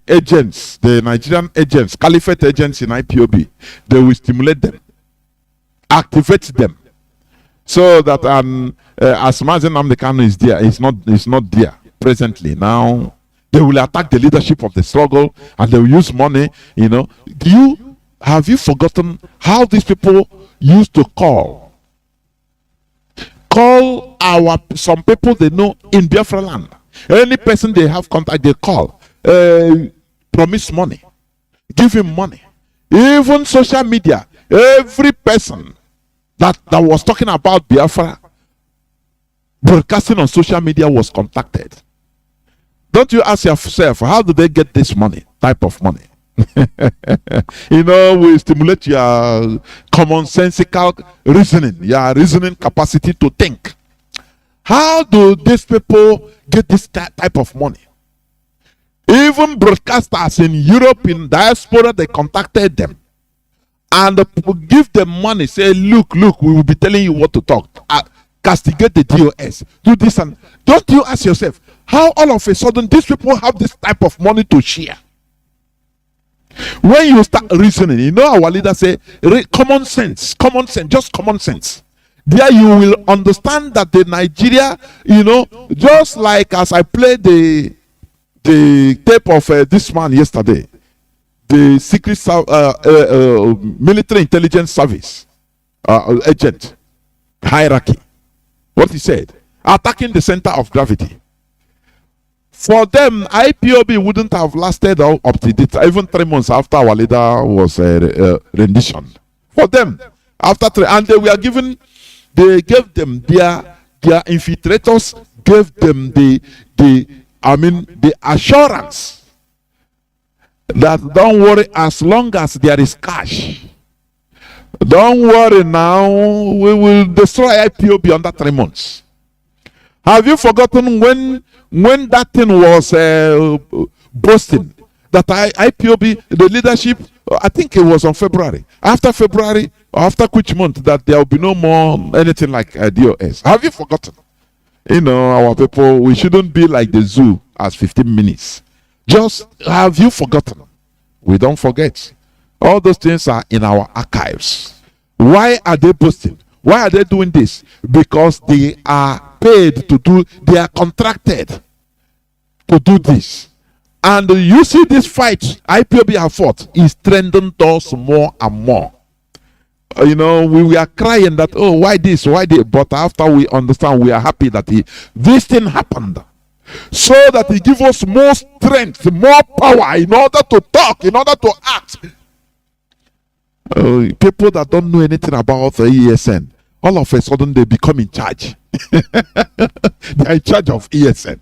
[SPEAKER 2] agents, the Nigerian agents, Caliphate agents in IPOB, they will stimulate them, activate them, so that as Mazi Nnamdi Kanu is there, it's not there presently. Now they will attack the leadership of the struggle, and they will use money. Have you forgotten how these people used to call some people they know in Biafra land? Any person they have contact, they call. Promise money, give him money. Even social media, every person that was talking about Biafra broadcasting on social media was contacted. Don't you ask yourself, how do they get this money, type of money? We stimulate your commonsensical reasoning, your reasoning capacity to think. How do these people get this type of money? Even broadcasters in Europe, in diaspora, they contacted them and give them money. Say, look, we will be telling you what to talk. Castigate the DOS. Do this. And don't you ask yourself, how all of a sudden these people have this type of money to share? When you start reasoning, you know, our leader say, common sense, just common sense. There you will understand that the Nigeria, you know, just like as I played the tape of this man yesterday, the secret military intelligence service agent hierarchy, what he said, attacking the center of gravity. For them, IPOB wouldn't have lasted up to this, even 3 months after our leader was rendition. For them, after 3, and they gave them their infiltrators, gave them the assurance that don't worry, as long as there is cash, don't worry now, we will destroy IPOB under 3 months. Have you forgotten when that thing was boasting that IPOB, the leadership, I think it was on February. After February, or after which month, that there will be no more anything like DOS. Have you forgotten? You know, our people, we shouldn't be like the zoo as 15 minutes. Just, have you forgotten? We don't forget. All those things are in our archives. Why are they boasting? Why are they doing this? Because they are paid to do, they are contracted to do this. And you see this fight IPOB have fought is trending us more and more. You know, we were crying that, oh, why this, why this? But after we understand, we are happy that this thing happened. So that he gives us more strength, more power in order to talk, in order to act. People that don't know anything about the ESN, all of a sudden they become in charge. They are in charge of ESN.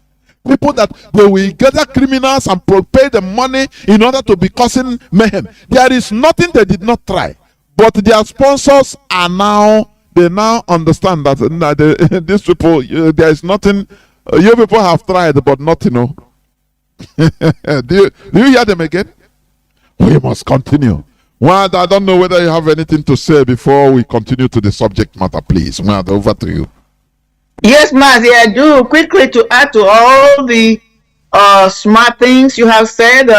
[SPEAKER 2] People that they will gather criminals and pay them money in order to be causing mayhem. There is nothing they did not try. But their sponsors are now, they now understand that these people, there is nothing, you people have tried, but nothing. No. Do you hear them again? We must continue. Well, I don't know whether you have anything to say before we continue to the subject matter, please. Well, over to you.
[SPEAKER 5] Yes, Mazi, I do. Quickly to add to all the smart things you have said.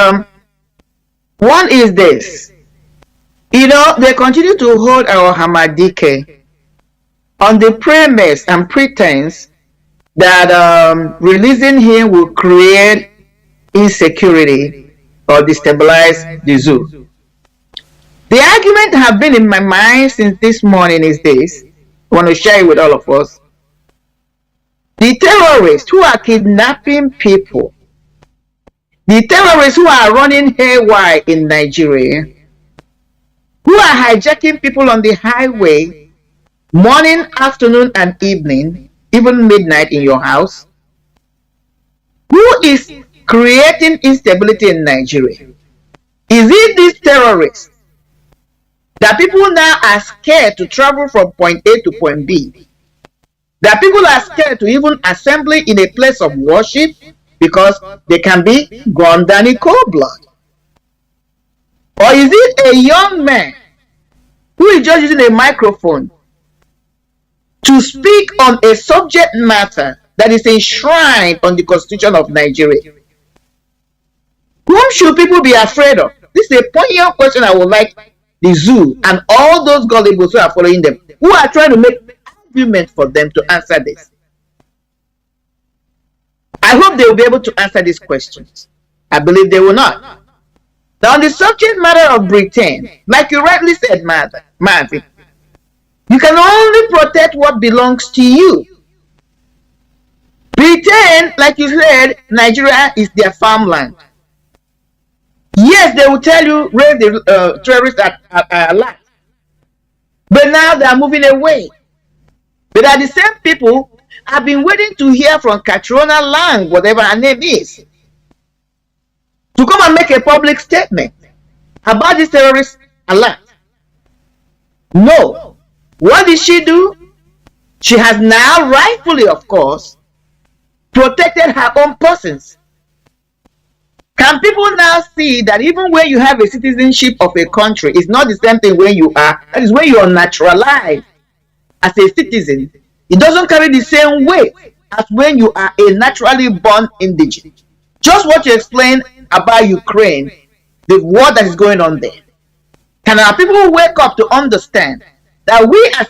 [SPEAKER 5] One is this. You know, they continue to hold our Hamadike on the premise and pretense that releasing him will create insecurity or destabilize the zoo. The argument have been in my mind since this morning is this. I want to share it with all of us. The terrorists who are kidnapping people, the terrorists who are running haywire in Nigeria, who are hijacking people on the highway, morning, afternoon, and evening, even midnight in your house, who is creating instability in Nigeria? Is it these terrorists that people now are scared to travel from point A to point B? That people are scared to even assemble in a place of worship because they can be gunned down in cold blood? Or is it a young man who is just using a microphone to speak on a subject matter that is enshrined on the Constitution of Nigeria? Whom should people be afraid of? This is a poignant question I would like the zoo and all those gullibles who are following them, who are trying to make argument for them to answer this. I hope they will be able to answer these questions. I believe they will not. Now, on the subject matter of Britain, like you rightly said, Mazi, you can only protect what belongs to you. Britain, like you said, Nigeria is their farmland. Yes, they will tell you raise the terrorists are alive. But now they are moving away. But are the same people have been waiting to hear from Catriona Lang, whatever her name is, to come and make a public statement about this terrorist alert. No. What did she do? She has now, rightfully of course, protected her own persons. Can people now see that even when you have a citizenship of a country, it's not the same thing when you are, that is when you are naturalized as a citizen. It doesn't carry the same weight as when you are a naturally born indigent. Just what you explained about Ukraine, the war that is going on there. Can our people wake up to understand that we as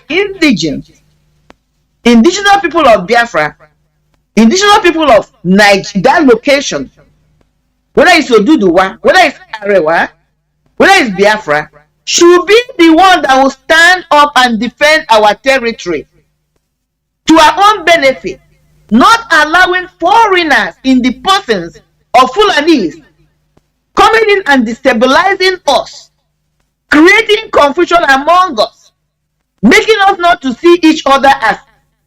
[SPEAKER 5] indigenous people of Biafra, indigenous people of Nigeria, that location, whether it's Oduduwa, whether it's Arewa, whether it's Biafra, should be the one that will stand up and defend our territory to our own benefit, not allowing foreigners in the persons of Fulanis coming in and destabilizing us, creating confusion among us, making us not to see each other as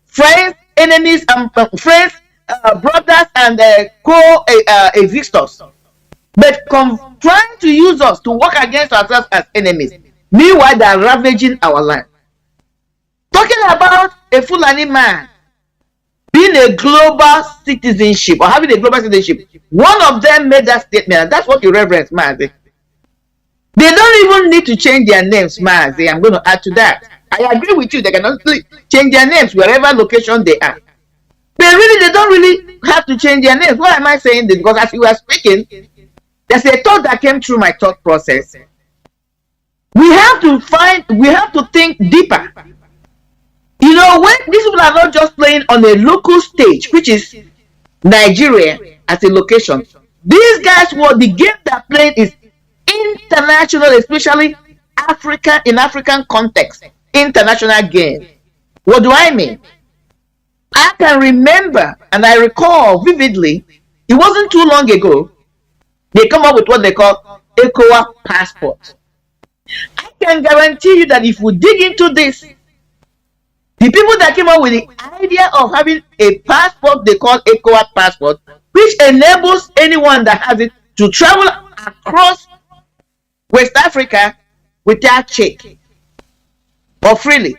[SPEAKER 5] friends, enemies, and friends, brothers, and co-existors, but trying to use us to work against ourselves as enemies. Meanwhile, they are ravaging our land. Talking about a Fulani man being a global citizenship or having a global citizenship, one of them made that statement, and that's what you reference, Mazi. They don't even need to change their names, Mazi. I'm going to add to that. I agree with you. They can honestly change their names wherever location they are. They don't really have to change their names. Why am I saying this? Because as you were speaking, there's a thought that came through my thought process. We have to think deeper. You know, when these people are not just playing on a local stage, which is Nigeria as a location. These guys, what the game they're playing is international, especially Africa, in African context, international game. What do I mean? I can remember and I recall vividly, it wasn't too long ago, they come up with what they call ECOWAS passport. I can guarantee you that if we dig into this, the people that came up with the idea of having a passport they call ECOWAS passport, which enables anyone that has it to travel across West Africa without check or freely.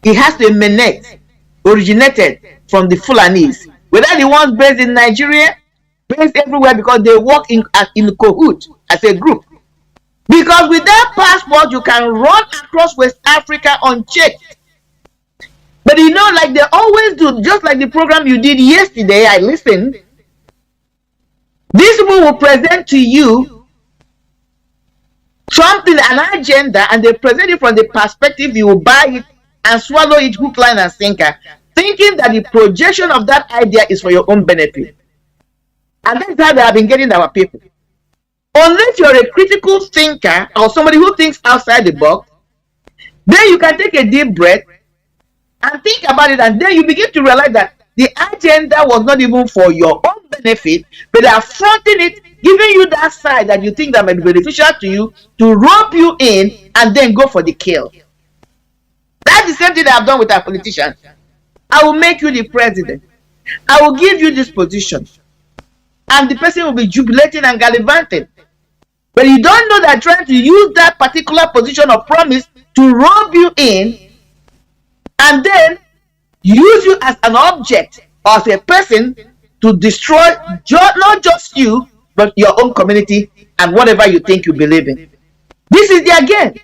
[SPEAKER 5] It has to emanate, originated from the Fulanis, whether the ones based in Nigeria, based everywhere, because they work in cohoot as a group. Because with that passport, you can run across West Africa unchecked. But you know, like they always do, just like the program you did yesterday, I listened. These people will present to you something, an agenda, and they present it from the perspective you will buy it and swallow it hook, line, and sinker, thinking that the projection of that idea is for your own benefit. And that's how they have been getting our people. Unless you're a critical thinker or somebody who thinks outside the box, then you can take a deep breath and think about it, and then you begin to realize that the agenda was not even for your own benefit, but they are fronting it, giving you that side that you think that might be beneficial to you, to rope you in and then go for the kill. That's the same thing that I've done with our politicians. I will make you the president. I will give you this position. And the person will be jubilating and gallivanting. But you don't know that trying to use that particular position of promise to rope you in and then use you as an object or as a person to destroy not just you, but your own community and whatever you think you believe in. This is their game.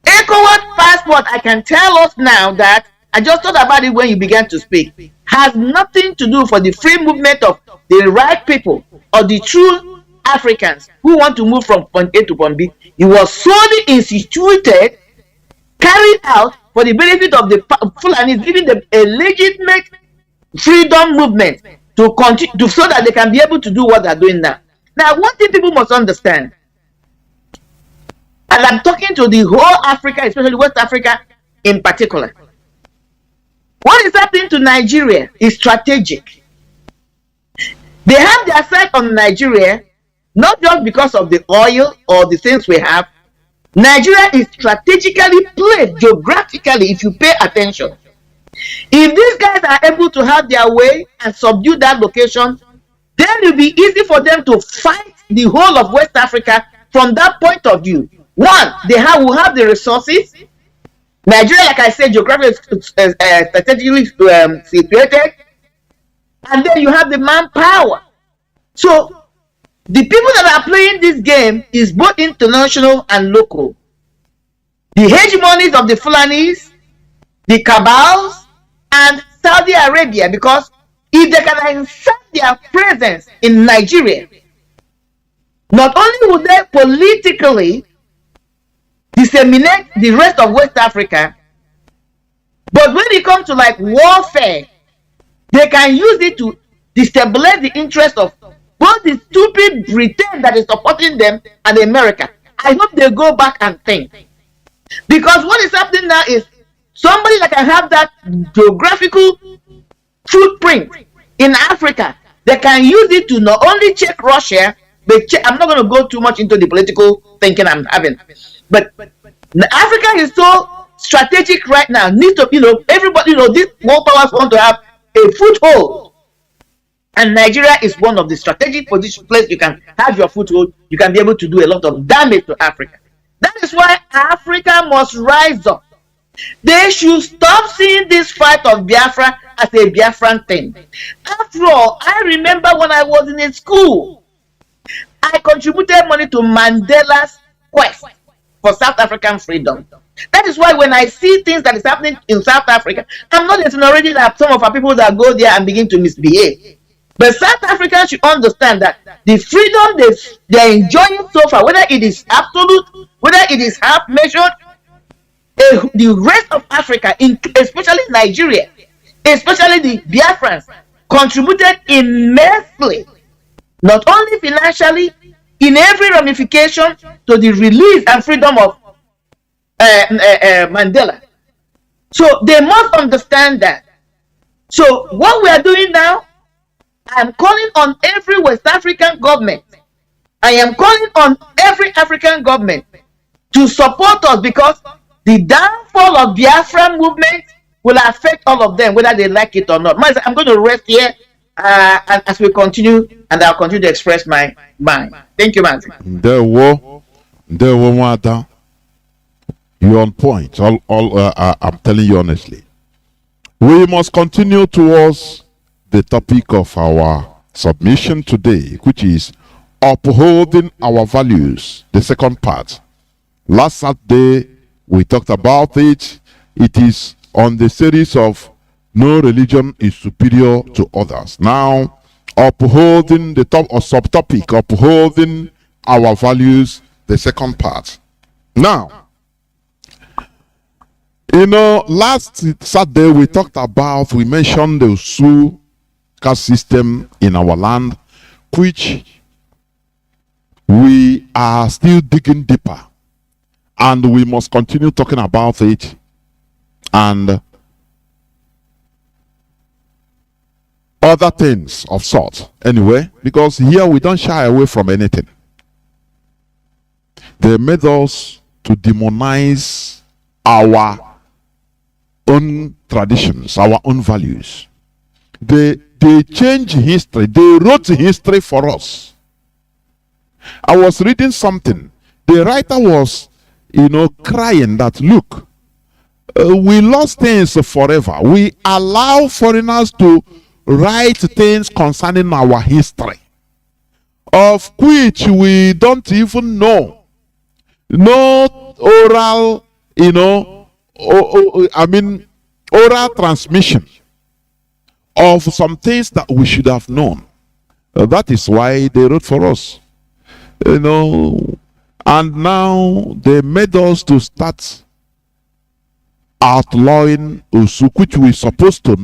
[SPEAKER 5] ECOWAS passport, I can tell us now that, I just thought about it when you began to speak, has nothing to do for the free movement of the right people or the true Africans who want to move from point A to point B. It was solely instituted, carried out for the benefit of the Fulanis, giving them a legitimate freedom movement to continue, so that they can be able to do what they're doing now. Now, one thing people must understand, and I'm talking to the whole Africa, especially West Africa in particular, what is happening to Nigeria is strategic. They have their sight on Nigeria, not just because of the oil or the things we have. Nigeria is strategically placed geographically, if you pay attention. If these guys are able to have their way and subdue that location, then it will be easy for them to fight the whole of West Africa from that point of view. One, will have the resources. Nigeria, like I said, geographically strategically situated, and then you have the manpower. So the people that are playing this game is both international and local. The hegemonies of the Fulanis, the cabals, and Saudi Arabia, because if they can insert their presence in Nigeria, not only would they politically disseminate the rest of West Africa, but when it comes to like warfare, they can use it to destabilize the interest of both the stupid Britain that is supporting them and America. I hope they go back and think. Because what is happening now is somebody that can have that geographical footprint in Africa, they can use it to not only check Russia, but I'm not going to go too much into the political thinking I'm having. But Africa is so strategic right now. Needs to, everybody, these world powers want to have a foothold. And Nigeria is one of the strategic position place you can have your foothold. You can be able to do a lot of damage to Africa. That is why Africa must rise up. They should stop seeing this fight of Biafra as a Biafran thing. After all, I remember when I was in a school, I contributed money to Mandela's quest for South African freedom. That is why when I see things that is happening in South Africa, I'm not exonerating that some of our people that go there and begin to misbehave. But South Africans should understand that the freedom they're enjoying so far, whether it is absolute, whether it is half measured, the rest of Africa, especially Nigeria, especially the Biafrans, contributed immensely, not only financially, in every ramification to the release and freedom of Mandela. So they must understand that. So what we are doing now, I'm calling on every West African government. I am calling on every African government to support us, because the downfall of Biafra movement will affect all of them, whether they like it or not. I'm going to rest here and as we continue, and I'll continue to express my mind. Thank you, Mazi.
[SPEAKER 2] You're on point. I'm telling you honestly. We must continue towards the topic of our submission today, which is upholding our values, the second part. Last Saturday, we talked about it. It is on the series of no religion is superior to others. Now, upholding the top or subtopic, upholding our values, the second part. Now, last Saturday we mentioned the Usu caste system in our land, which we are still digging deeper, and we must continue talking about it and other things of sort. Anyway, because here we don't shy away from anything. They made us to demonize our own traditions, our own values. They changed history. They wrote history for us. I was reading something. The writer was, crying that, look, we lost things forever. We allow foreigners to write things concerning our history, of which we don't even know. No oral, oral transmission of some things that we should have known. That is why they wrote for us. And now they made us to start outlawing Usu, which we're supposed to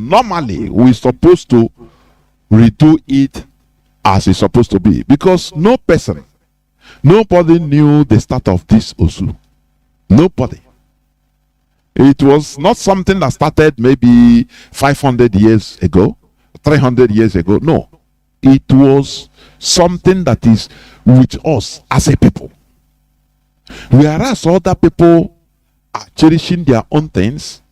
[SPEAKER 2] redo it as it's supposed to be. Because nobody knew the start of this Usu. Nobody. It was not something that started maybe 500 years ago, 300 years ago. No. It was something that is with us as a people. Whereas other people are cherishing their own things,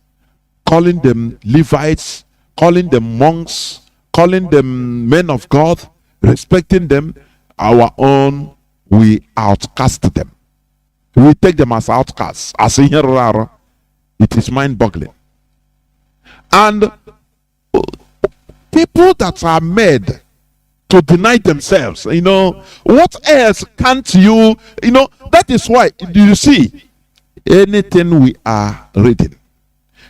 [SPEAKER 2] calling them Levites, calling them monks, calling them men of God, respecting them, our own, we outcast them. We take them as outcasts, as It is mind-boggling. And people that are made to deny themselves, what else can't you, that is why, do you see, anything we are reading,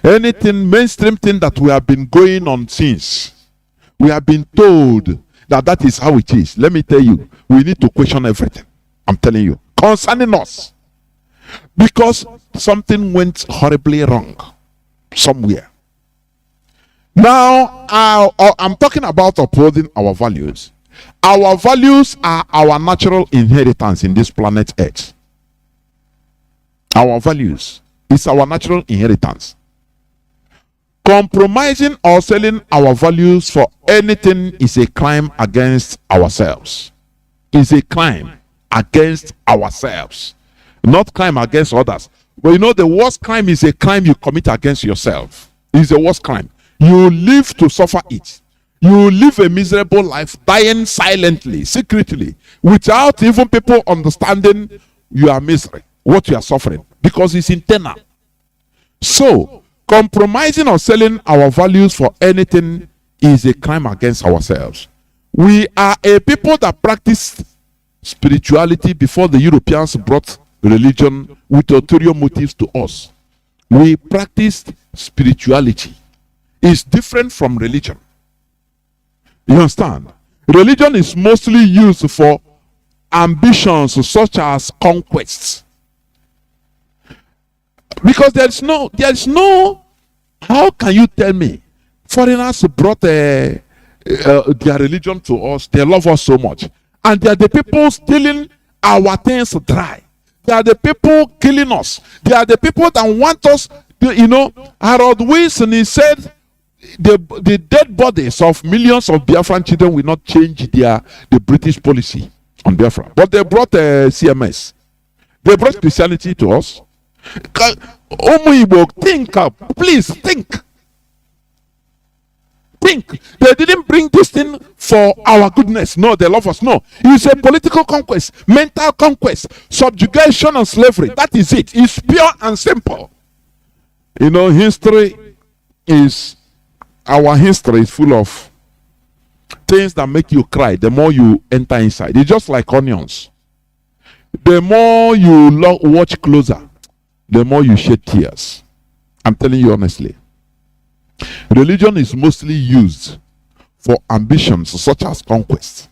[SPEAKER 2] anything mainstream thing that we have been going on since, we have been told that is how it is. Let me tell you, we need to question everything. I'm telling you, concerning us, because something went horribly wrong somewhere. Now, I'm talking about upholding our values. Our values are our natural inheritance in this planet Earth. Our values is our natural inheritance. Compromising or selling our values for anything is a crime against ourselves. Is a crime against ourselves, not crime against others. But the worst crime is a crime you commit against yourself. It's the worst crime. You live to suffer it. You live a miserable life, dying silently, secretly, without even people understanding your misery, what you are suffering, because it's internal. So, compromising or selling our values for anything is a crime against ourselves. We are a people that practice spirituality before the Europeans brought religion with ulterior motives to us. We practiced spirituality. It's different from religion. You understand? Religion is mostly used for ambitions such as conquests. Because there's no, how can you tell me? Foreigners brought their religion to us. They love us so much. And they are the people stealing our things dry. They are the people killing us. They are the people that want us to, Harold Wilson, he said, the dead bodies of millions of Biafran children will not change the British policy on Biafra. But they brought CMS. They brought Christianity to us. Think up. Please think. Think. They didn't bring this thing for our goodness. No, they love us. No. It's a political conquest, mental conquest, subjugation and slavery. That is it. It's pure and simple. Our history is full of things that make you cry the more you enter inside. It's just like onions. The more you watch closer, the more you shed tears. I'm telling you honestly. Religion is mostly used for ambitions such as conquest.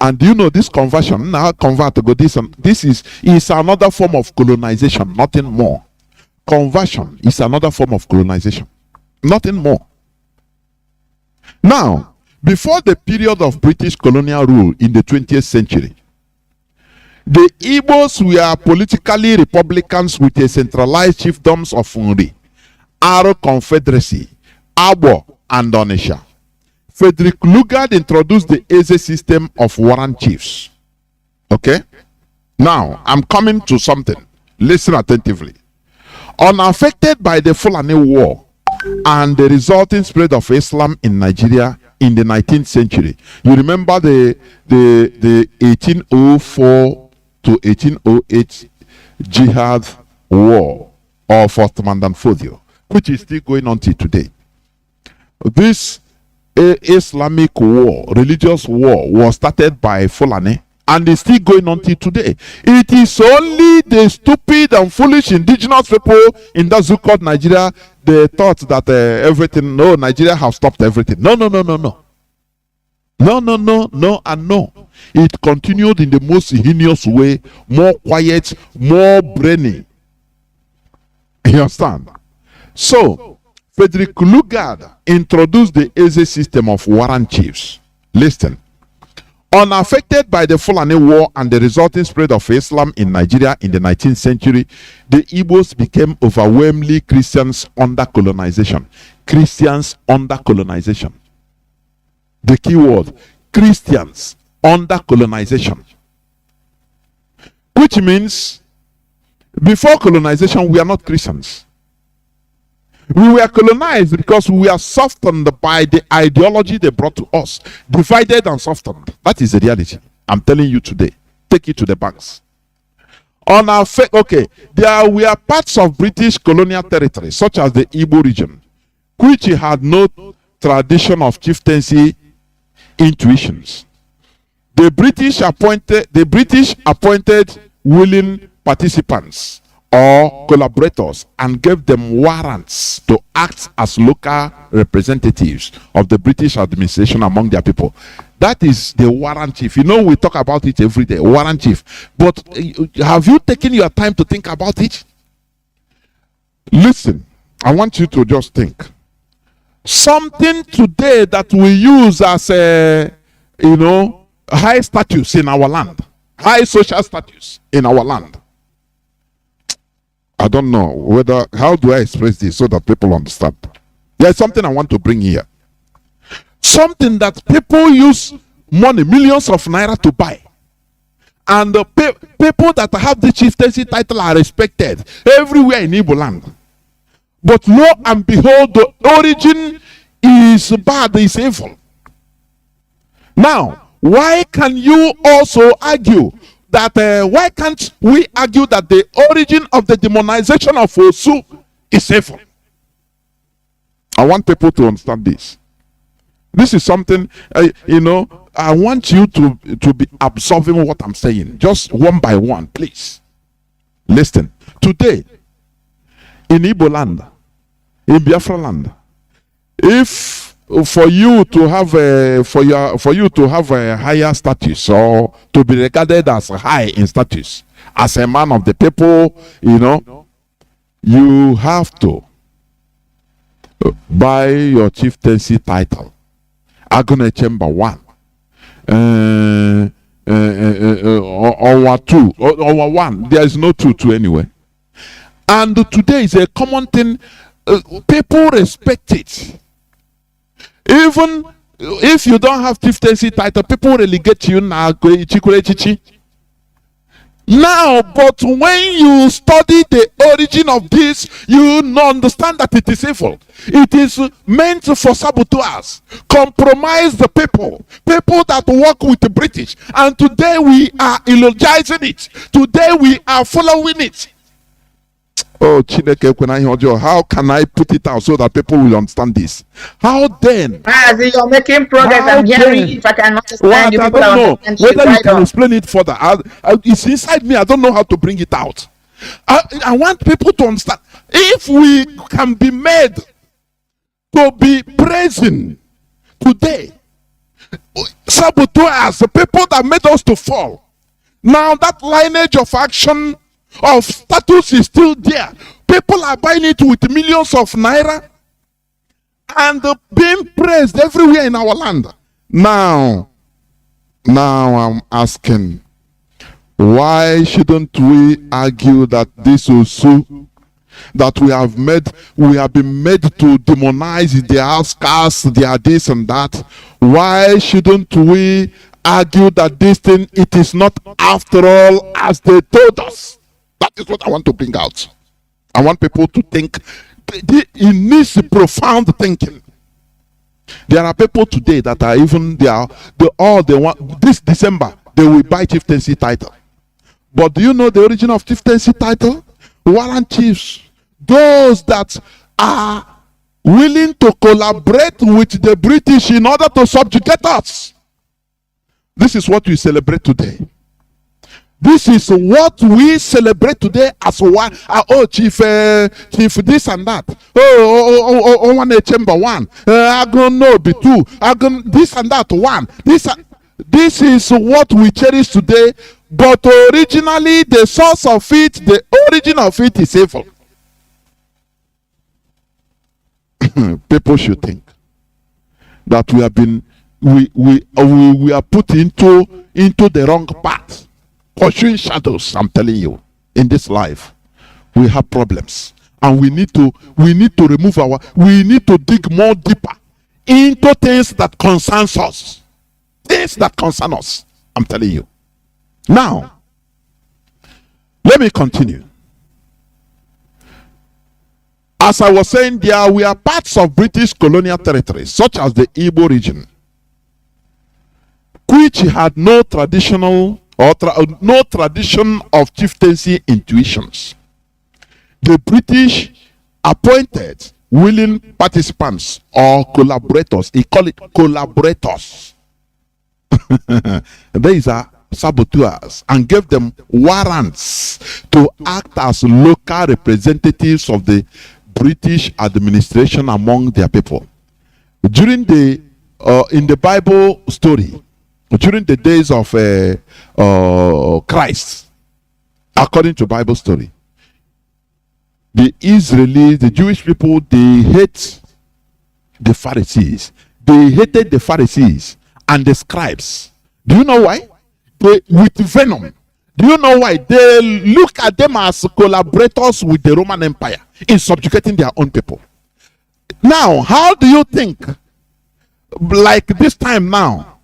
[SPEAKER 2] And this conversion, now convert to go this is another form of colonization, nothing more. Conversion is another form of colonization, nothing more. Now, before the period of British colonial rule in the 20th century, the Igbos were politically republicans with a centralized chiefdoms of Nri, Aro Confederacy, Abo, and Onitsha. Frederick Lugard introduced the Eze system of warrant chiefs. Okay? Now, I'm coming to something. Listen attentively. Unaffected by the Fulani War and the resulting spread of Islam in Nigeria in the 19th century. You remember the 1804 to 1808 Jihad War of Ottoman and Fodio, which is still going on till today. This Islamic war, religious war, was started by Fulani and is still going on till today. It is only the stupid and foolish indigenous people in that so-called Nigeria, they thought that Nigeria have stopped everything. No, and no. It continued in the most heinous way, more quiet, more brainy. You understand? So, Frederick Lugard introduced the Eze system of warrant chiefs. Listen. Unaffected by the Fulani War and the resulting spread of Islam in Nigeria in the 19th century, the Igbos became overwhelmingly Christians under colonization. Christians under colonization. The key word, Christians under colonization. Which means, before colonization, we are not Christians. We were colonized because we were softened by the ideology they brought to us. Divided and softened. That is the reality. I'm telling you today. Take it to the banks. On our okay, there were parts of British colonial territory, such as the Igbo region, which had no tradition of chieftaincy intuitions. The British appointed willing participants or collaborators and gave them warrants to act as local representatives of the British administration among their people. That is the warrant chief. You know, we talk about it every day, warrant chief. But have you taken your time to think about it? Listen, I want you to just think. Something today that we use as a, high status in our land, high social status in our land. I don't know how do I express this so that people understand. There's something I want to bring here. Something that people use money, millions of naira to buy. And the people that have the chieftaincy title are respected everywhere in Igbo land. But lo and behold, the origin is bad, is evil. Now, why can you also argue that, why can't we argue that the origin of the demonization of Osu is evil? I want people to understand this. This is something, I want you to be absorbing what I'm saying, just one by one, please. Listen, today, in Igbo land, in Biafra land, if for you to have a higher status or to be regarded as high in status, as a man of the people, you have to buy your chieftaincy title. Agone Chamber 1. Or 2. Or 1. There is no 2 anyway. And today is a common thing. People respect it. Even if you don't have chieftaincy title, people relegate you now. Now, but when you study the origin of this, you understand that it is evil. It is meant for saboteurs, compromise the people that work with the British. And today we are eulogizing it. Today we are following it. Oh, Chineke, how can I put it out so that people will understand this? How then?
[SPEAKER 5] Mazi, you're making progress. I'm hearing it. If I can understand you,
[SPEAKER 2] I don't know whether you can explain it further. It's inside me. I don't know how to bring it out. I want people to understand. If we can be made to be praising today, saboteurs, the people that made us to fall, now that lineage of action of status is still there. People are buying it with millions of naira and being praised everywhere in our land. Now I'm asking, why shouldn't we argue that this also that we have been made to demonize their outcasts, their this and that? Why shouldn't we argue that this thing, it is not after all as they told us? That is what I want to bring out. I want people to think. It needs profound thinking. There are people today that are even they want this December they will buy chieftaincy title. But do you know the origin of chieftaincy title? Warrant chiefs, those that are willing to collaborate with the British in order to subjugate us. This is what we celebrate today. This is what we celebrate today as one. Chief this and that. One chamber 1. I'm gonna be 2. This and that 1. This is what we cherish today. But originally, the source of it, the origin of it is evil. People should think that we are put into the wrong path. Pursuing shadows, I'm telling you, in this life, we have problems. And we need to dig more deeper into things that concerns us. Things that concern us, I'm telling you. Now, let me continue. As I was saying, there were parts of British colonial territories, such as the Igbo region, which had no traditional or no tradition of chieftaincy intuitions. The British appointed willing participants or collaborators. He call it collaborators. These are saboteurs, and gave them warrants to act as local representatives of the British administration among their people. During the in the Bible story, during the days of Christ, according to Bible story, the Israelis, the Jewish people, they hate the Pharisees. They hated the Pharisees and the scribes. Do you know why? With venom. Do you know why? They look at them as collaborators with the Roman Empire in subjugating their own people. Now, how do you think, like this time now,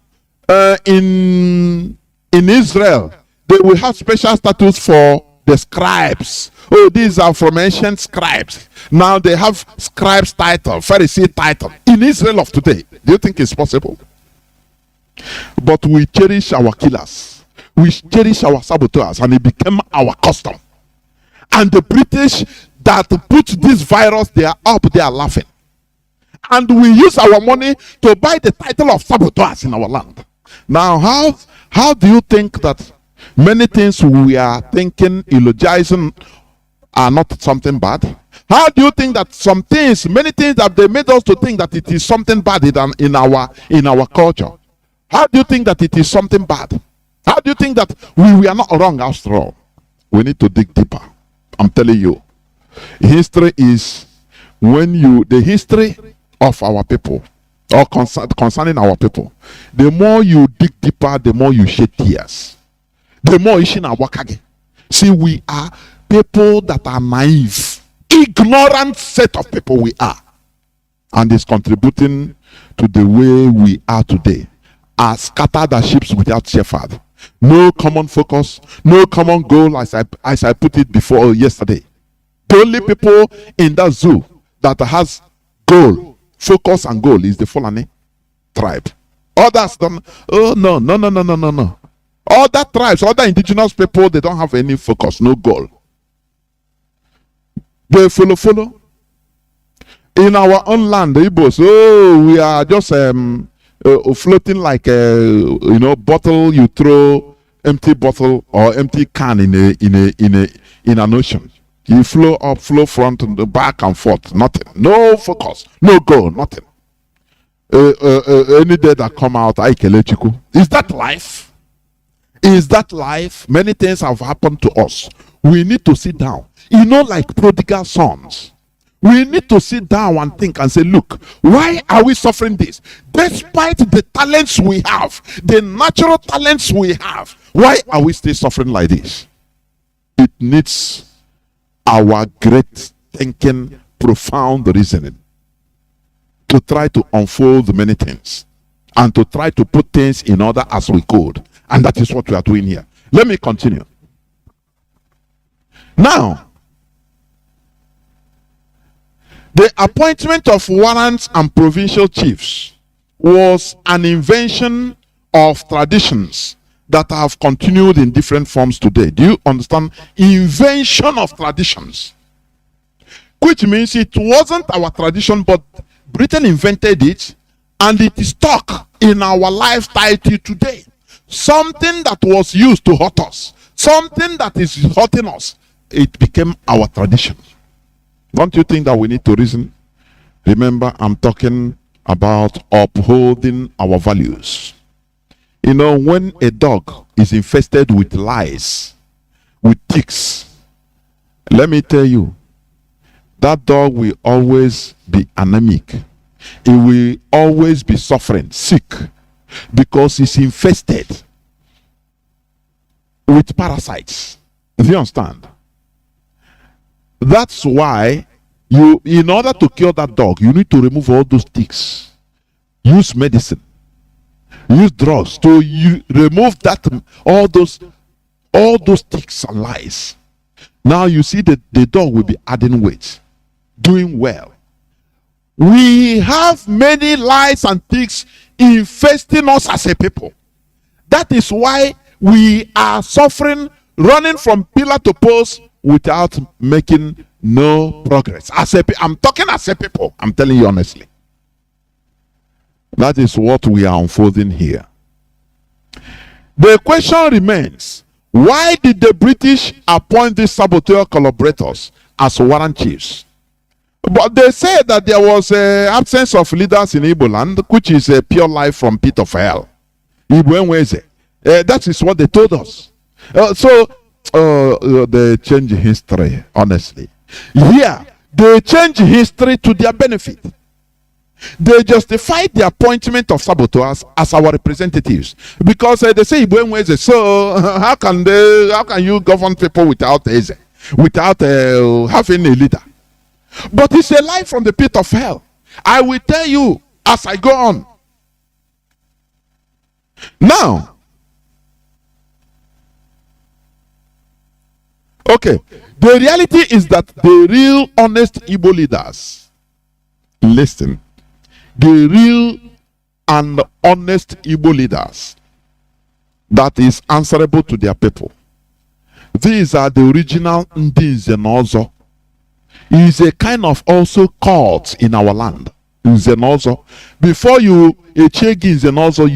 [SPEAKER 2] in Israel, they will have special status for the scribes? Oh, these are from ancient scribes. Now they have scribes title, Pharisee title in Israel of today. Do you think it's possible? But we cherish our killers, we cherish our saboteurs, and it became our custom. And the British that put this virus, they are up, they are laughing. And we use our money to buy the title of saboteurs in our land. Now, how do you think that many things we are thinking, eulogizing, are not something bad? How do you think that some things, many things that they made us to think that it is something bad in our culture? How do you think that it is something bad? How do you think that we are not wrong after all? We need to dig deeper. I'm telling you. History is the history of our people, or concerning our people. The more you dig deeper, the more you shed tears. The more you shine wakage. See, we are people that are naive, ignorant set of people we are. And it's contributing to the way we are today. Are scattered as sheep without shepherd. No common focus, no common goal, as I put it before yesterday. The only people in that zoo that has goal, focus and goal is the Fulani tribe. Others don't. Oh no. Other tribes, other indigenous people, they don't have any focus, no goal. They follow. In our own land, the Igbos, we are just floating like a bottle. You throw empty bottle or empty can in an ocean. You flow up, flow front, and back and forth. Nothing. No focus. No goal. Nothing. Any day that come out, is that life? Is that life? Many things have happened to us. We need to sit down. Like prodigal sons. We need to sit down and think and say, look, why are we suffering this? Despite the talents we have, the natural talents we have, why are we still suffering like this? It needs our great thinking, profound reasoning to try to unfold many things and to try to put things in order as we could. And that is what we are doing here. Let me continue. Now, the appointment of warrants and provincial chiefs was an invention of traditions that have continued in different forms today. Do you understand? Invention of traditions. Which means it wasn't our tradition, but Britain invented it, and it is stuck in our lifestyle till today. Something that was used to hurt us, something that is hurting us, it became our tradition. Don't you think that we need to reason? Remember, I'm talking about upholding our values. When a dog is infested with lice, with ticks, let me tell you, that dog will always be anemic. It will always be suffering, sick, because it's infested with parasites. Do you understand? That's why in order to cure that dog, you need to remove all those ticks. Use medicine. Use drugs to remove all those ticks and lice. Now you see that the dog will be adding weight, doing well. We have many lice and ticks infesting us as a people. That is why we are suffering, running from pillar to post without making no progress. I'm talking as a people. I'm telling you honestly. That is what we are unfolding here. The question remains, why did the British appoint these saboteur collaborators as warrant chiefs? But they say that there was an absence of leaders in Igbo land, which is a pure lie from pit of hell. That is what they told us. They change history, honestly. Here, they change history to their benefit. They justified the appointment of saboteurs as our representatives because they say, so how can you govern people without having a leader? But it's a lie from the pit of hell. I will tell you as I go on. Now, okay, the reality is that the real honest Igbo leaders, listen, the real and honest Igbo leaders that is answerable to their people, these are the original Nnamdi Zenozo. Is a kind of also cult in our land. Zenozo. Before you achieve Zenozo,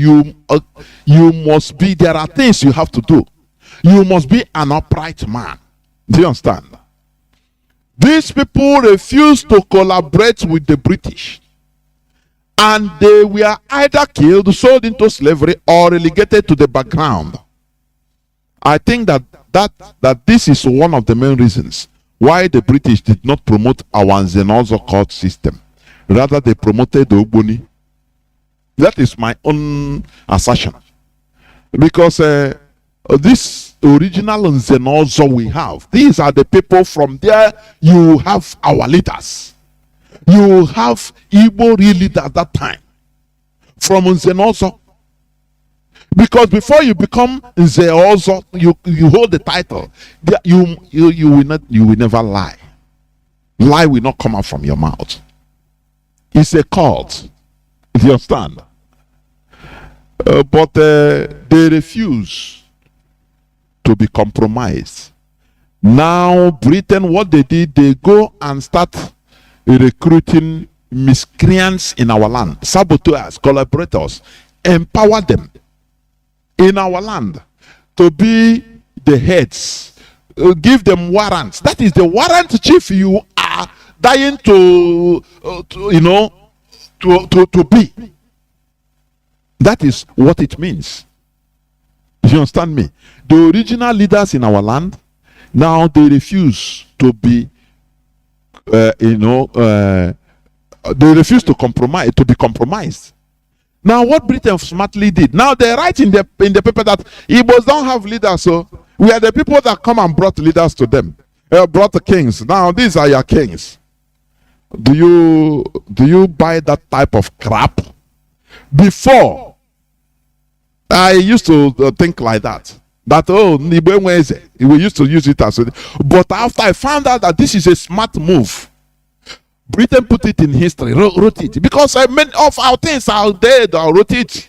[SPEAKER 2] you must be, there are things you have to do. You must be an upright man. Do you understand? These people refused to collaborate with the British. And they were either killed, sold into slavery, or relegated to the background. I think that this is one of the main reasons why the British did not promote our Zenozo court system. Rather, they promoted the Ogboni. That is my own assertion. Because this original Zenozo we have, these are the people from there. You have our leaders. You have Igbo real leader at that time. From Zenozo. Because before you become Zeozo, you hold the title. You will never lie. Lie will not come out from your mouth. It's a cult. Do you understand? But they refuse to be compromised. Now, Britain, what they did, they go and start recruiting miscreants in our land, saboteurs, collaborators, empower them in our land to be the heads, give them warrants. That is the warrant chief you are dying to be. That is what it means. You understand me? The original leaders in our land, now they refuse to be, they refuse to compromise, to be compromised. Now, what Britain smartly did, now they write in the paper that Igbos don't have leaders, so we are the people that come and brought leaders to them, brought the kings. Now, these are your kings. Do you buy that type of crap? Before, I used to think like that. That, we used to use it as, but after I found out that this is a smart move, Britain put it in history, wrote it, because many of our things are dead or wrote it.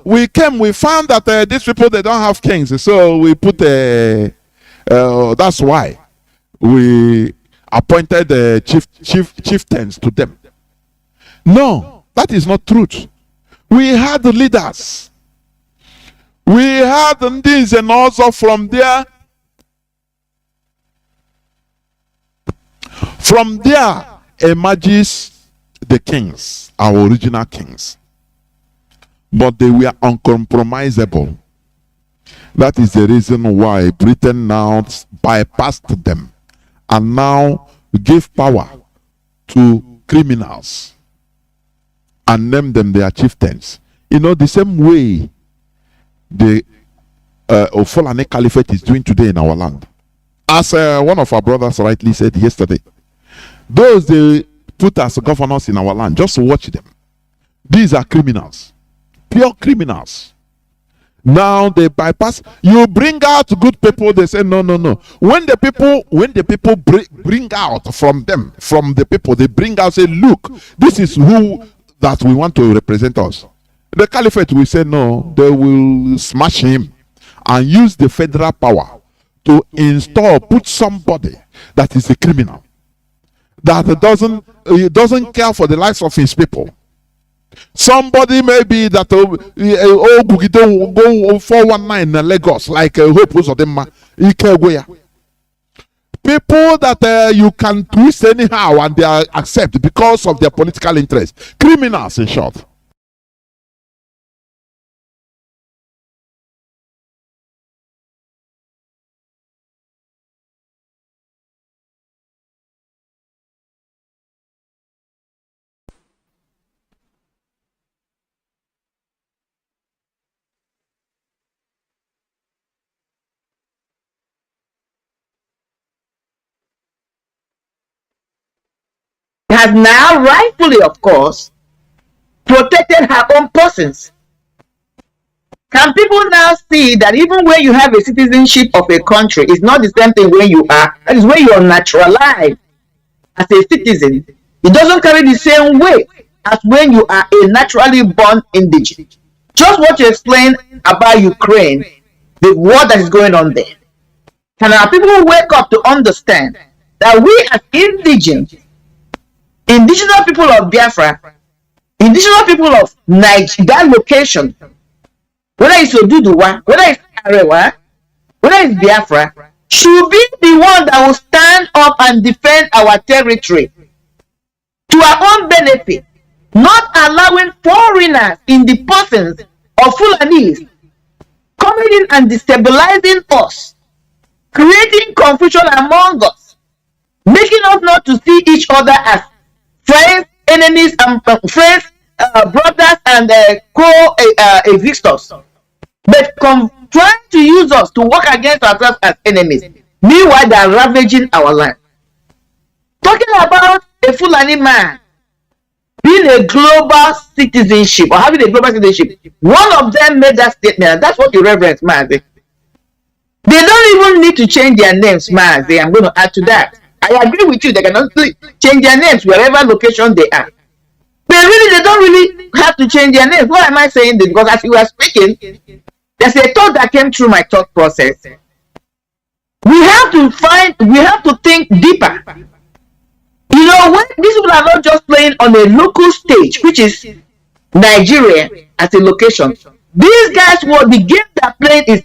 [SPEAKER 2] We found that these people, they don't have kings, so we put that's why we appointed chieftains to them. No, that is not truth. We had the leaders. We had these and also from there. From there emerges the kings, our original kings. But they were uncompromisable. That is the reason why Britain now bypassed them and now give power to criminals and name them their chieftains. You know, the same way the Ofolane Caliphate is doing today in our land. As one of our brothers rightly said yesterday, those they put as governors in our land, just watch them. These are criminals, pure criminals. Now they bypass. You bring out good people, they say no. When the people bring out from them, from the people, they bring out, say, look, this is who that we want to represent us. The caliphate will say no, they will smash him. and use the federal power to install, put somebody that is a criminal, that doesn't care for the lives of his people. Somebody maybe that go 419 in Lagos, like Hope Uzodinma, Ikegweya. People that you can twist anyhow and they accept because of their political interest. Criminals, in short.
[SPEAKER 5] Has now rightfully, of course, protected her own persons. Can people now see that even when you have a citizenship of a country, it's not the same thing when you are, that is when you are naturalized as a citizen. It doesn't carry the same weight as when you are a naturally born indigene. Just what you explained about Ukraine, the war that is going on there. Can our people wake up to understand that we as indigenous people of Biafra, indigenous people of Nigeria, that location, whether it's Oduduwa, whether it's Arewa, whether it's Biafra, should be the one that will stand up and defend our territory to our own benefit, not allowing foreigners in the persons of Fulanis coming in and destabilizing us, creating confusion among us, making us not to see each other as friends, enemies, and friends, brothers, and co-evictors, but trying to use us to work against ourselves as enemies. Meanwhile, they are ravaging our land. Talking about a Fulani man being a global citizenship or having a global citizenship, one of them made that statement, and that's what you reverence, Mazi. They don't even need to change their names, Mazi. I'm going to add to that. I agree with you. They cannot change their names wherever location they are. They don't really have to change their names. Why am I saying this? Because as you were speaking, there's a thought that came through my thought process. We have to think deeper. You know, when these people are not just playing on a local stage, which is Nigeria as a location. These guys, the game they're playing is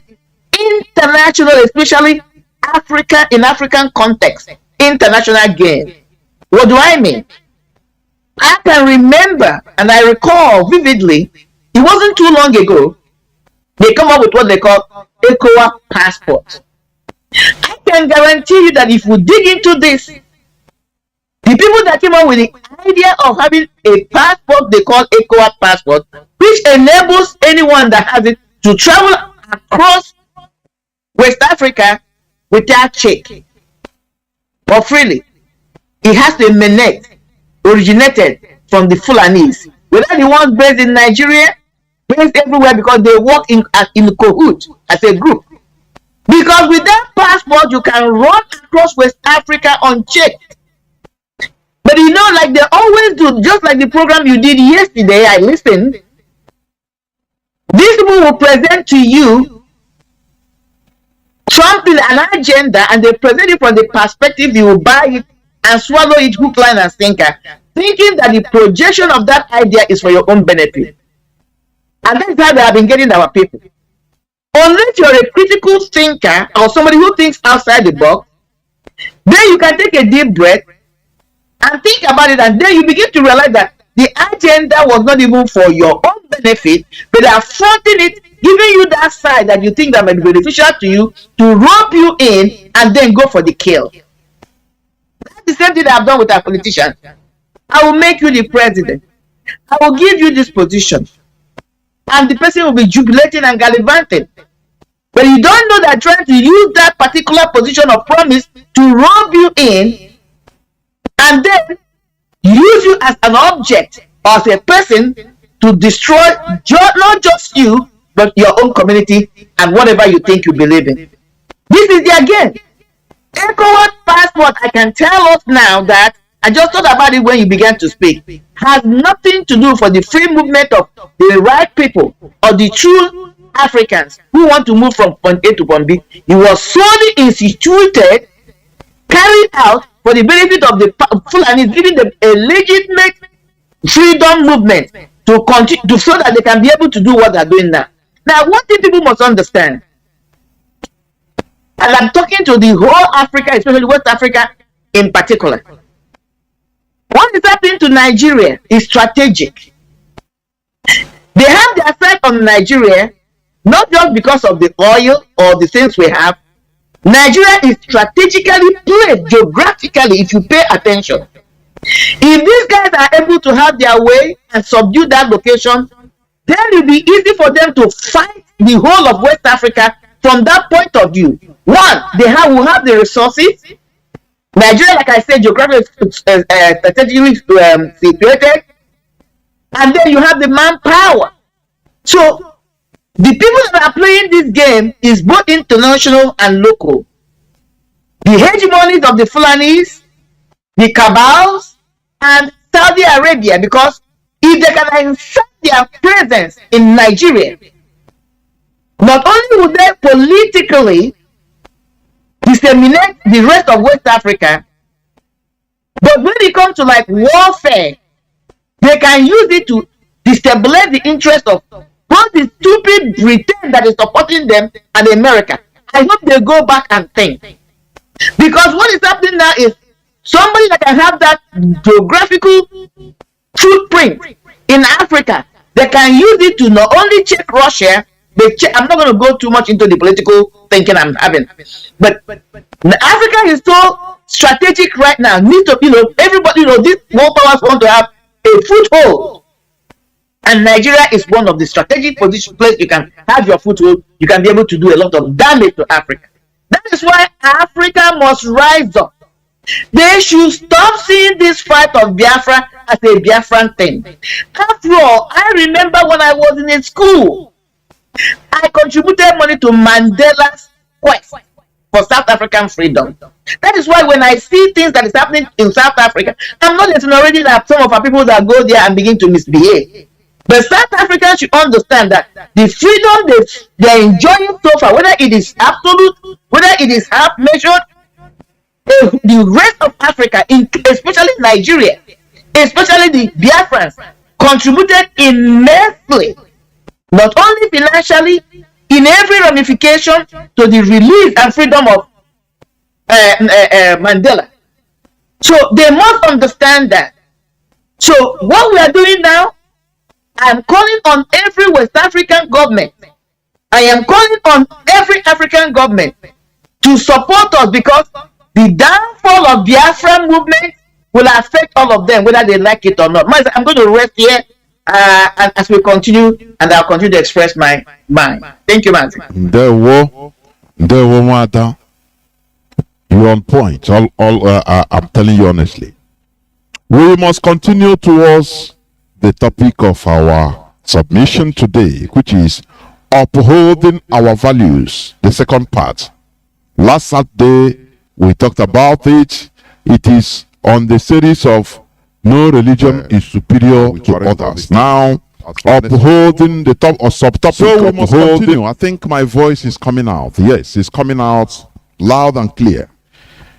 [SPEAKER 5] international, especially Africa, in African context. International game. What do I mean? I can remember and I recall vividly, it wasn't too long ago, they come up with what they call ECOWAS passport. I can guarantee you that if we dig into this, the people that came up with the idea of having a passport they call ECOWAS passport, which enables anyone that has it to travel across West Africa without check or freely. It has to originated from the Fulanis, whether the ones based in Nigeria, based everywhere, because they work in cohoot as a group. Because with that passport, you can run across West Africa unchecked. But you know, like they always do, just like the program you did yesterday, I listened. These people will present to you something, an agenda, and they present it from the perspective you will buy it and swallow it hook, line, and sinker, thinking that the projection of that idea is for your own benefit. And that's how they have been getting our people. Unless you're a critical thinker or somebody who thinks outside the box, then you can take a deep breath and think about it, and then you begin to realize that the agenda was not even for your own benefit, but they are fronting it, giving you that side that you think that might be beneficial to you, to rope you in and then go for the kill. That's the same thing that I've done with our politicians. I will make you the president. I will give you this position. And the person will be jubilating and gallivanting. But you don't know that trying to use that particular position of promise to rope you in and then use you as an object or as a person to destroy not just you, but your own community and whatever you think you believe in. This is the again. ECOWAS passport, I can tell us now that, I just thought about it when you began to speak, has nothing to do for the free movement of the right people or the true Africans who want to move from point A to point B. It was solely instituted, carried out for the benefit of the Fulanis, giving them a legitimate freedom movement to continue, so that they can be able to do what they're doing now. Now, one thing people must understand, and I'm talking to the whole Africa, especially West Africa in particular, what is happening to Nigeria is strategic. They have their sight on Nigeria, not just because of the oil or the things we have. Nigeria is strategically placed geographically, if you pay attention. If these guys are able to have their way and subdue that location, then it will be easy for them to fight the whole of West Africa from that point of view. One, will have the resources. Nigeria, like I said, geographically strategically situated, and then you have the manpower. So the people that are playing this game is both international and local. The hegemonies of the Fulanis, the cabals, and Saudi Arabia, because if they can insert their presence in Nigeria, not only would they politically disseminate the rest of West Africa, but when it comes to like warfare, they can use it to destabilize the interest of both the stupid Britain that is supporting them and America. I hope they go back and think. Because what is happening now is somebody that can have that geographical footprint in Africa, they can use it to not only check Russia, I'm not going to go too much into the political thinking I'm having, but Africa is so strategic right now. Need to, everybody, these world powers want to have a foothold, and Nigeria is one of the strategic place you can have your foothold. You can be able to do a lot of damage to Africa. That is why Africa must rise up. They should stop seeing this fight of Biafra as a Biafran thing. After all, I remember when I was in a school, I contributed money to Mandela's quest for South African freedom. That is why when I see things that is happening in South Africa, I'm not already that some of our people that go there and begin to misbehave. But South Africans should understand that the freedom they're enjoying so far, whether it is absolute, whether it is half measured, the rest of Africa, especially Nigeria, especially the Biafrans, contributed immensely, not only financially, in every ramification to the release and freedom of Mandela. So they must understand that. So what we are doing now, I am calling on every West African government. I am calling on every African government to support us, because the downfall of Biafra movement will affect all of them, whether they like it or not. I'm going to rest here and as we continue, and I'll continue to express my mind. Thank you, Mazi.
[SPEAKER 2] You're on point. I'm telling you honestly. We must continue towards the topic of our submission today, which is upholding our values. The second part. Last Saturday, we talked about it. It is on the series of no religion is superior to others. Now, upholding the top or subtopic. So we must continue. I think my voice is coming out. Yes, it's coming out loud and clear.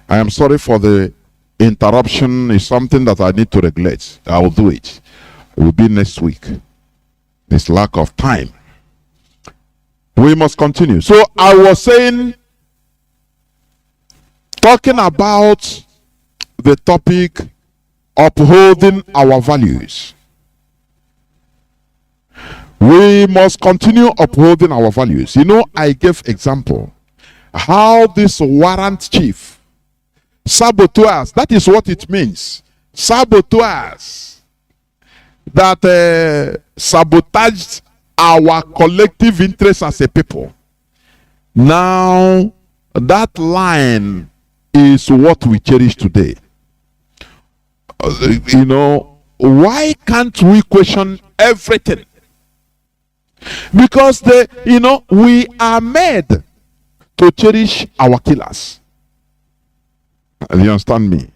[SPEAKER 2] I am sorry for the interruption. It's something that I need to regulate. I will do it. It will be next week. It's lack of time. We must continue. So I was saying, talking about the topic upholding our values. We must continue upholding our values. I gave example how this warrant chief, saboteurs, that is what it means. Saboteurs that sabotaged our collective interests as a people. Now, that line is what we cherish today. Why can't we question everything? Because we are made to cherish our killers. You understand me?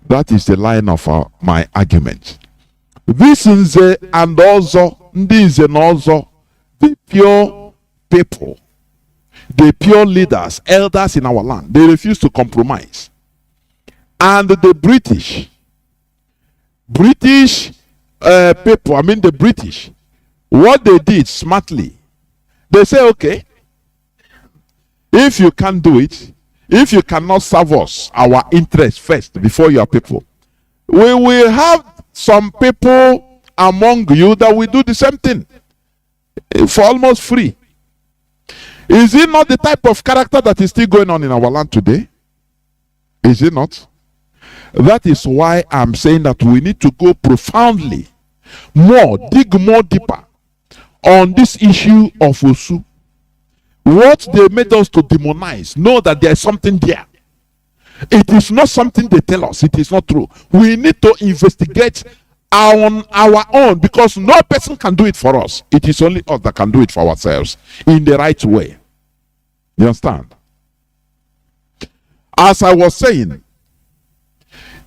[SPEAKER 2] That is the line of my argument. This is and also this and also the pure people, the pure leaders, elders in our land, they refuse to compromise. And the British people, I mean the British, what they did smartly, they say, okay, if you can't do it, if you cannot serve us, our interest first before your people, we will have some people among you that will do the same thing for almost free. Is it not the type of character that is still going on in our land today? Is it not? That is why I'm saying that we need to go profoundly, dig more deeper on this issue of Osu. What they made us to demonize, know that there is something there. It is not something they tell us. It is not true. We need to investigate on our own, because no person can do it for us. It is only us that can do it for ourselves in the right way. You understand? As I was saying,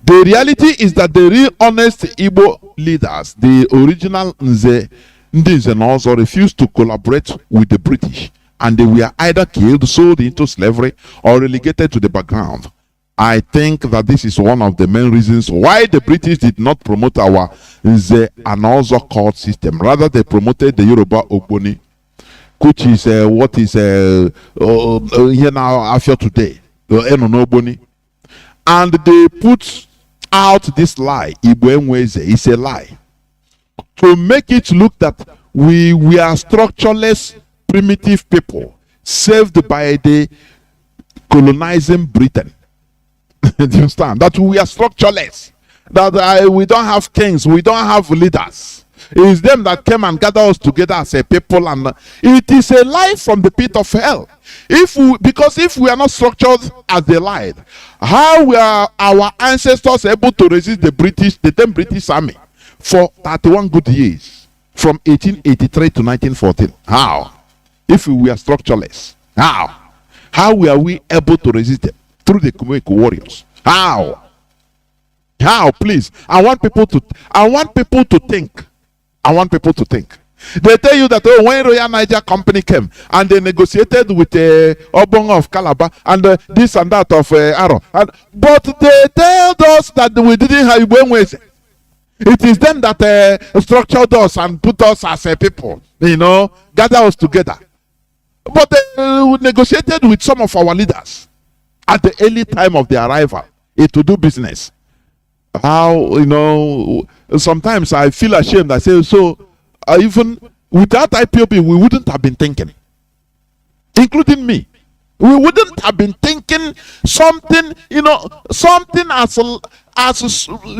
[SPEAKER 2] the reality is that the real honest Igbo leaders, the original Ndis and also, refused to collaborate with the British, and they were either killed, sold into slavery, or relegated to the background. I think that this is one of the main reasons why the British did not promote our Nze and also court system. Rather, they promoted the Yoruba Ogboni, which is what is here now after today, the Ogboni. And they put out this lie, Igbo is a lie, to make it look that we are structureless, primitive people saved by the colonizing Britain. Do you understand? That we are structureless, that we don't have kings, we don't have leaders. It is them that came and gathered us together as a people, and it is a lie from the pit of hell. Because if we are not structured as they lied, how were our ancestors able to resist the then British army for 31 good years, from 1883 to 1914? How? If we were structureless, how were we able to resist them? Through the Kumeko warriors. How? Please. I want people to think. I want people to think. They tell you that when Royal Niger Company came and they negotiated with Obong of Calabar and this and that of Aro, but they told us that we didn't have Ibwenweze. It is them that structured us and put us as a people, gather us together. But they negotiated with some of our leaders at the early time of their arrival to do business. How, sometimes I feel ashamed. I say, even without IPOB, we wouldn't have been thinking, including me. We wouldn't have been thinking something, something as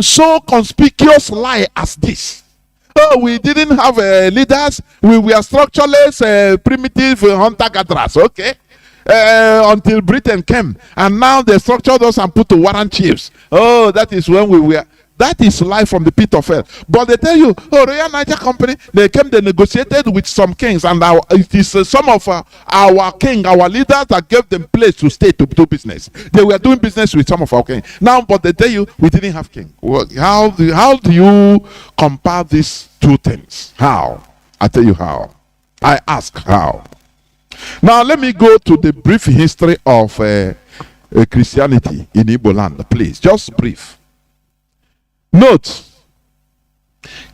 [SPEAKER 2] so conspicuous lie as this. Oh, we didn't have leaders. We were structureless, primitive hunter-gatherers. Okay. Until Britain came, and now they structured us and put to warrant chiefs. Oh, that is when we were. That is life from the pit of hell. But they tell you, Royal Niger Company, they came, they negotiated with some kings, and it is some of our king, our leaders, that gave them place to stay to do business. They were doing business with some of our kings. Now, but they tell you, we didn't have king. Well, how do you compare these two things? How? I tell you how. I ask how. Now, let me go to the brief history of Christianity in Igbo land, please. Just brief. Note,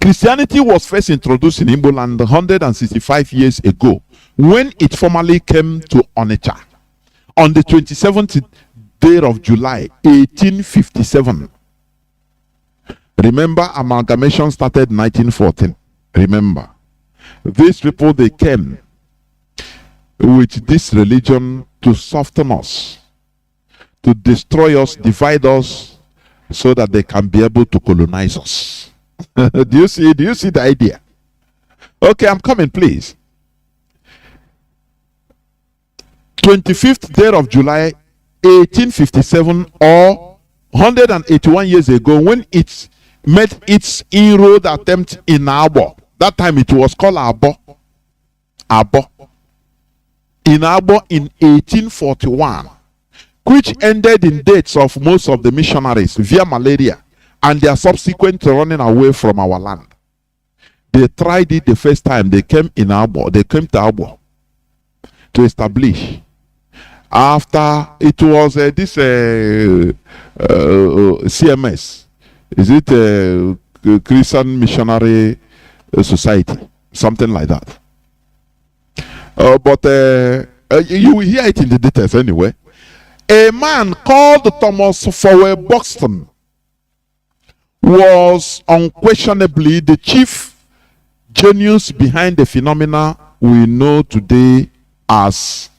[SPEAKER 2] Christianity was first introduced in Igbo land 165 years ago when it formally came to Onitsha on the 27th day of July, 1857. Remember, amalgamation started 1914. Remember, these people, they came with this religion to soften us, to destroy us, divide us, so that they can be able to colonize us. Do you see the idea? Okay, I'm coming, please. 25th day of July 1857, or 181 years ago, when it made its inroad attempt in Abo. That time it was called Abo. In Abo in 1841, which ended in deaths of most of the missionaries via malaria and their subsequent running away from our land. They tried it the first time. They came in Abo. They came to Abo. to establish. After it was this CMS, is it Christian Missionary Society, something like that. But you will hear it in the details anyway. A man called Thomas Fowler Buxton was unquestionably the chief genius behind the phenomena we know today as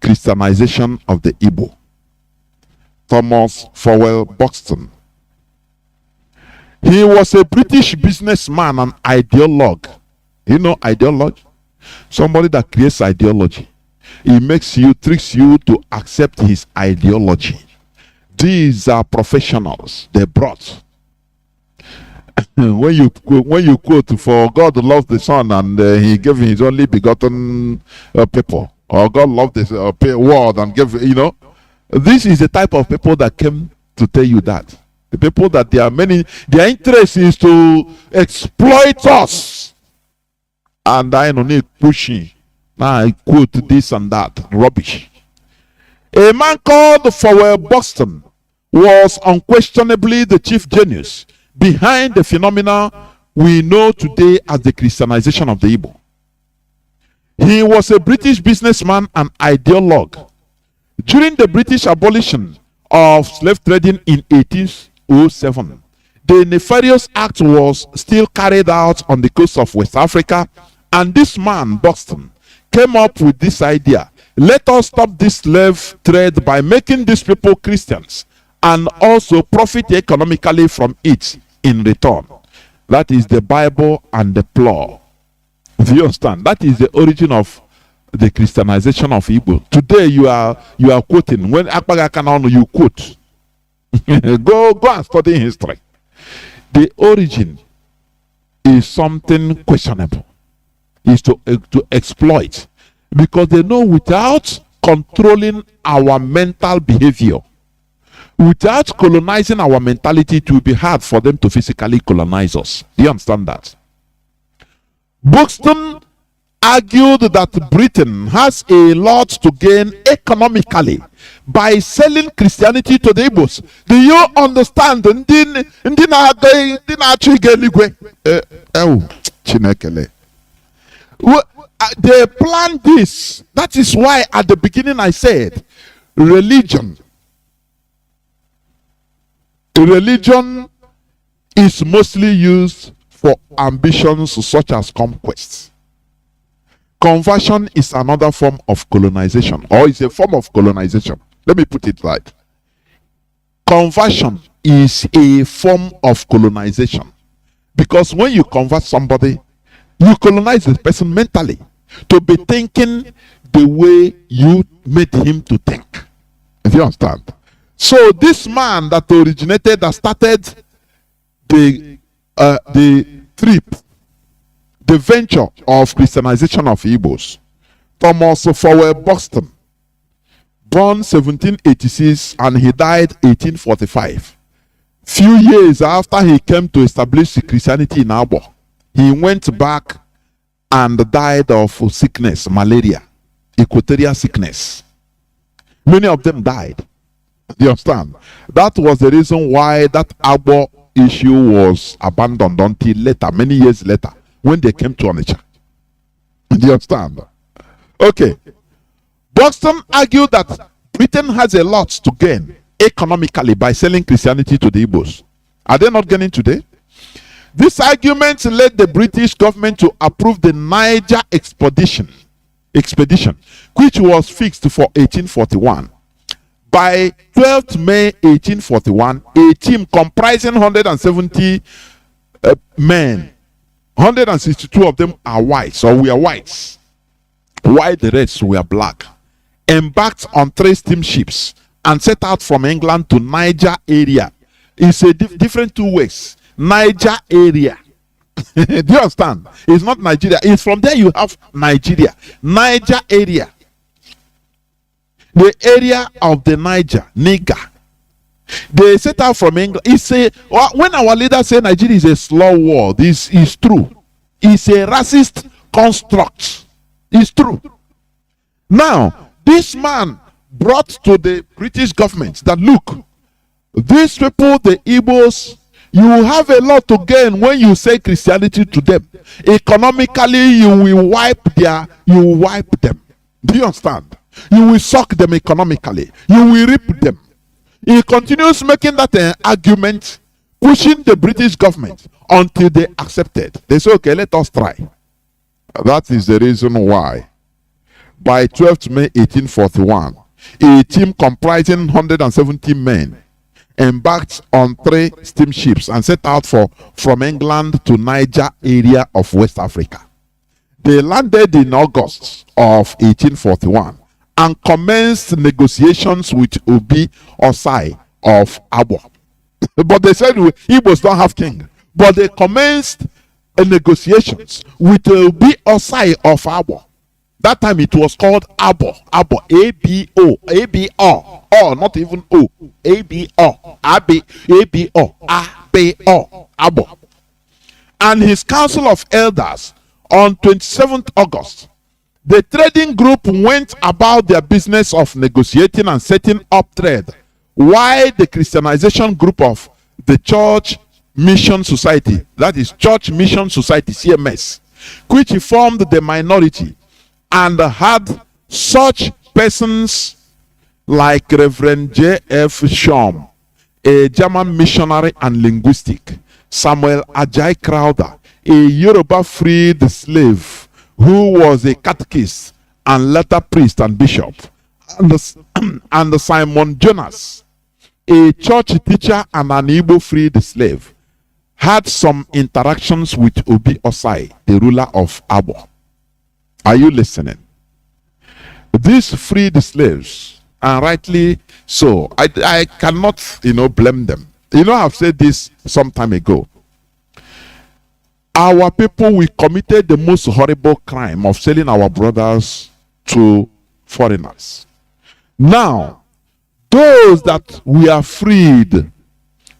[SPEAKER 2] Christianization of the Igbo. Thomas Fowler Buxton. He was a British businessman and ideologue. You know ideologue? Somebody that creates ideology. He makes you, tricks you to accept his ideology. These are professionals. They brought. when you quote, for God loved the Son and he gave his only begotten people, or God loved this world and gave, you know, this is the type of people that came to tell you that. The people that their interest is to exploit us. And I don't need pushing. Now I quote this and that rubbish. A man called Fowler Buxton was unquestionably the chief genius behind the phenomena we know today as the Christianization of the Igbo. He was a British businessman and ideologue. During the British abolition of slave trading in 1807, the nefarious act was still carried out on the coast of West Africa, and this man, Buxton, came up with this idea. Let us stop this slave trade by making these people Christians and also profit economically from it in return. That is the Bible and the plow. Do you understand? That is the origin of the Christianization of Igbo. Today you are quoting. When Akpaga Kanu, you quote. go and study history. The origin is something questionable. Is to exploit, because they know without controlling our mental behavior, without colonizing our mentality, it will be hard for them to physically colonize us. Do you understand that? Buxton argued that Britain has a lot to gain economically by selling Christianity to the Igbos. Do you understand? They planned this. That is why at the beginning I said religion is mostly used for ambitions such as conquest. Conversion is another form of colonization, or is a form of colonization. Let me put it right. Conversion is a form of colonization, because when you convert somebody, you colonize the person mentally to be thinking the way you made him to think. If you understand. So this man that originated, that started the trip, the venture of Christianization of Igbos, Thomas Fowler Buxton, born 1786 and he died 1845. Few years after he came to establish Christianity in Abo, he went back and died of sickness, malaria, equatorial sickness. Many of them died. Do you understand? That was the reason why that Abo issue was abandoned until later, many years later, when they came to Onitsha. Do you understand? Okay. Buxton argued that Britain has a lot to gain economically by selling Christianity to the Igbos. Are they not gaining today? This argument led the British government to approve the Niger expedition, which was fixed for 1841. By 12th May 1841, a team comprising 170 men, 162 of them are whites, or we are whites, while the rest were black, embarked on 3 steamships and set out from England to Niger area. It's a different 2 ways. Niger area. Do you understand? It's not Nigeria. It's from there you have Nigeria. Niger area. The area of the Niger. They set out from England. It's a, when our leaders say Nigeria is a slow world, this is true. It's a racist construct. It's true. Now, this man brought to the British government that, look, these people, the Igbos, you will have a lot to gain when you say Christianity to them. Economically, you will wipe them. Do you understand? You will suck them economically. You will reap them. He continues making that argument, pushing the British government until they accepted. They say, okay, let us try. That is the reason why, by 12th May 1841, a team comprising 170 men embarked on 3 steamships and set out from England to Niger area of West Africa. They landed in August of 1841 and commenced negotiations with Obi Osai of Abo. But they said Igbos don't have king. But they commenced negotiations with Obi Osai of Abo. That time it was called Abo. Abo. A-B-O. A-B-O. Oh, not even O. A-B-O. A-B-O. A-B-O. Abo. And his council of elders on 27th August, the trading group went about their business of negotiating and setting up trade, while the Christianization group of the Church Mission Society, that is Church Mission Society, CMS, which formed the minority and had such persons like Reverend J.F. Shum, a German missionary and linguistic, Samuel Ajay Crowther, a Yoruba freed slave who was a catechist and later priest and bishop, and Simon Jonas, a church teacher and an Igbo freed slave, had some interactions with Obi Osai, the ruler of Abo. Are you listening? These freed slaves, and rightly so, I cannot, blame them. I've said this some time ago. Our people, we committed the most horrible crime of selling our brothers to foreigners. Now, those that we are freed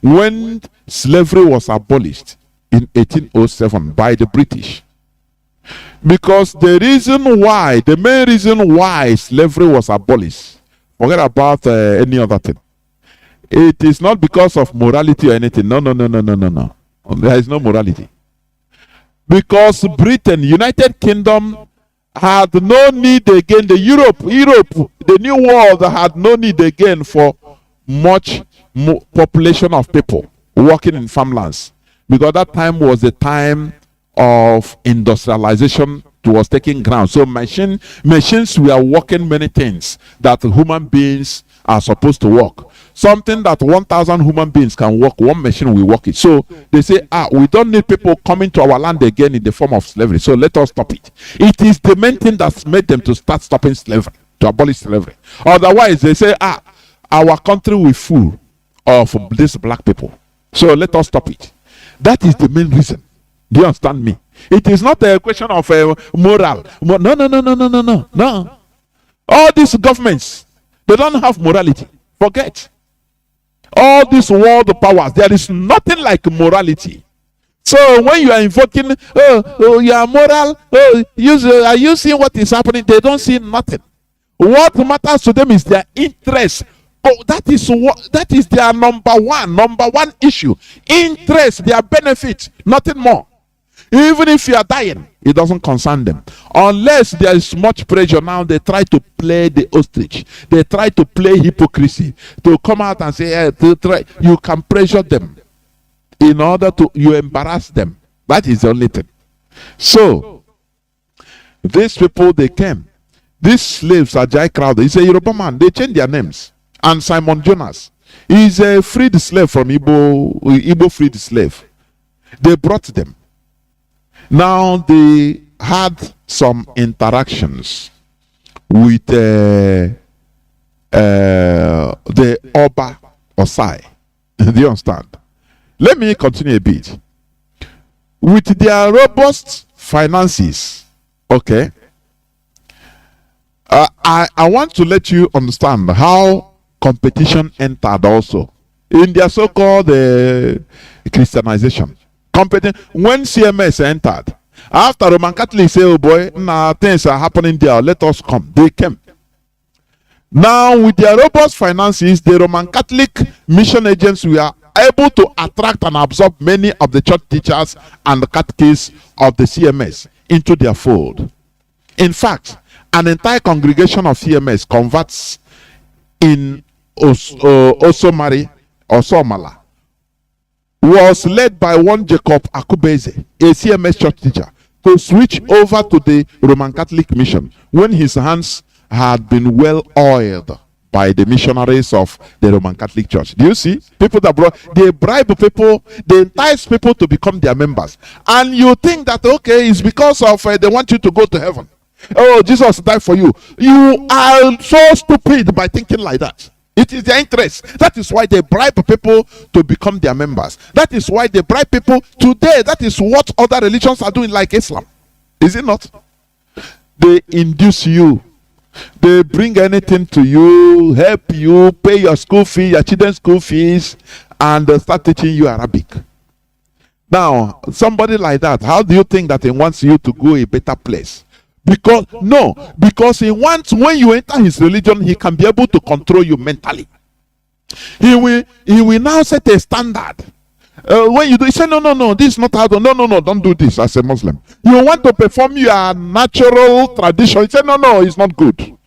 [SPEAKER 2] when slavery was abolished in 1807 by the British, because the main reason why slavery was abolished, forget about any other thing. It is not because of morality or anything. No. There is no morality. Because Britain, United Kingdom, had no need again. Europe, the new world had no need again for much population of people working in farmlands, because that time was the time of industrialization was taking ground. So machines were working many things that human beings are supposed to work. Something that 1,000 human beings can work, one machine will work it. So they say, we don't need people coming to our land again in the form of slavery, so let us stop it. It is the main thing that's made them to start stopping slavery, to abolish slavery. Otherwise, they say, our country will full of these black people, so let us stop it. That is the main reason. Do you understand me? It is not a question of moral. No. All these governments, they don't have morality. Forget. All these world powers, there is nothing like morality. So when you are invoking, you are moral, are you seeing what is happening? They don't see nothing. What matters to them is their interest. That is their number one issue. Interest, their benefit, nothing more. Even if you are dying, it doesn't concern them. Unless there is much pressure now, they try to play the ostrich. They try to play hypocrisy. To come out and say, you can pressure them in order to, you embarrass them. That is the only thing. So, these people, they came. These slaves are Jai Crowder. He's a Yoruba man. They changed their names. And Simon Jonas, he's a freed slave from Igbo freed slave. They brought them. Now they had some interactions with the Oba Osai. Do you understand? Let me continue a bit. With their robust finances, okay, I want to let you understand how competition entered also in their so-called Christianization. When CMS entered, After Roman Catholics say, oh boy, nah, things are happening there, let us come. They came. Now, with their robust finances, the Roman Catholic mission agents were able to attract and absorb many of the church teachers and the catechists of the CMS into their fold. In fact, an entire congregation of CMS converts in Osomari or Somala was led by one Jacob Akubeze, a CMS church teacher, to switch over to the Roman Catholic mission when his hands had been well oiled by the missionaries of the Roman Catholic Church. Do you see? People that they bribe people, they entice people to become their members. And you think that, okay, it's because of they want you to go to heaven. Oh, Jesus died for you. You are so stupid by thinking like that. It is their interest. That is why they bribe people to become their members. That is why they bribe people today. That is what other religions are doing, like Islam. Is it not? They induce you. They bring anything to you, help you, pay your school fee, your children's school fees, and start teaching you Arabic. Now, somebody like that, how do you think that he wants you to go a better place? Because he wants, when you enter his religion, he can be able to control you mentally. He will now set a standard. When you do, he say, no, this is not how to, no, don't do this as a Muslim. You want to perform your natural tradition. He said, no, it's not good.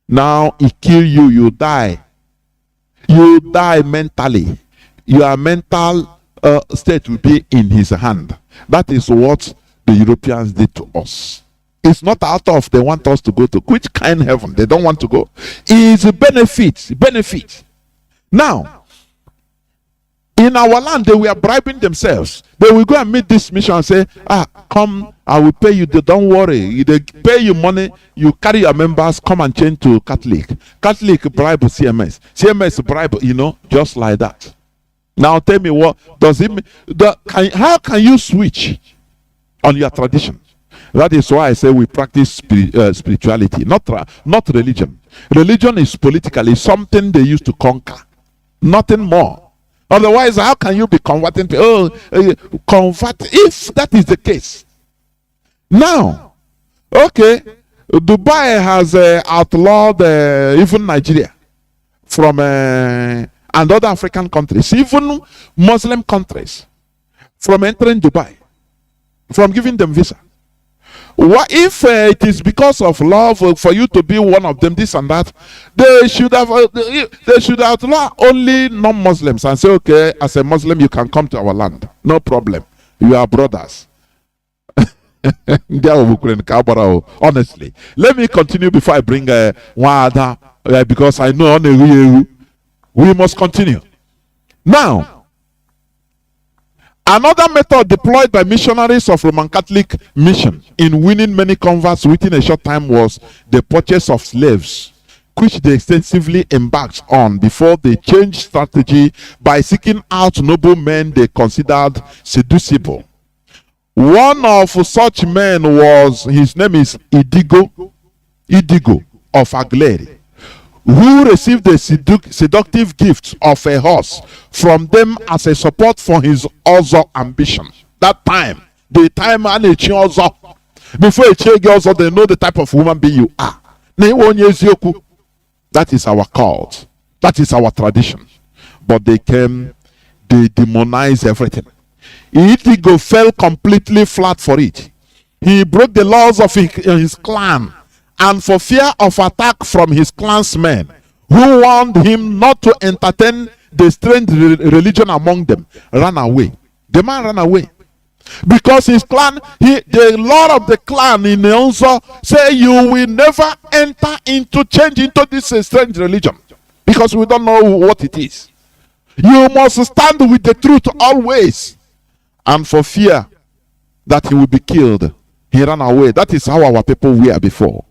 [SPEAKER 2] Now he kill you, you die. You die mentally. Your mental state will be in his hand. That is what the Europeans did to us. It's not out of they want us to go to which kind of heaven they don't want to go. It's a benefit. Now, in our land, they were bribing themselves. They will go and meet this mission and say, come, I will pay you. Don't worry. They pay you money. You carry your members, come and change to Catholic. Catholic bribe CMS. CMS bribe, just like that. Now tell me, what does it mean? How can you switch on your tradition? That is why I say we practice spirituality, not religion. Religion is political. It's something they used to conquer. Nothing more. Otherwise, how can you be converting people? Convert, if that is the case. Now, okay, Dubai has outlawed even Nigeria from and other African countries, even Muslim countries, from entering Dubai, from giving them visa. What if it is because of love for you to be one of them, this and that? They should outlaw only non-Muslims and say, okay, as a Muslim you can come to our land, no problem, you are brothers. Honestly, let me continue before I bring one other, because I know we must continue. Now, another method deployed by missionaries of Roman Catholic mission in winning many converts within a short time was the purchase of slaves, which they extensively embarked on before they changed strategy by seeking out noble men they considered seducible. One of such men was, his name is Idigo of Agleri, who received the seductive gift of a horse from them as a support for his other ambition. That time, the time and also before a child girls, they know the type of woman being you are. That is our cult. That is our tradition. But they came, they demonized everything. Itigo fell completely flat for it. He broke the laws of his clan, and for fear of attack from his clansmen, who warned him not to entertain the strange religion among them, ran away. The man ran away. Because his clan, the lord of the clan in also say, you will never enter into change into this strange religion, because we don't know what it is. You must stand with the truth always. And for fear that he will be killed, he ran away. That is how our people were before.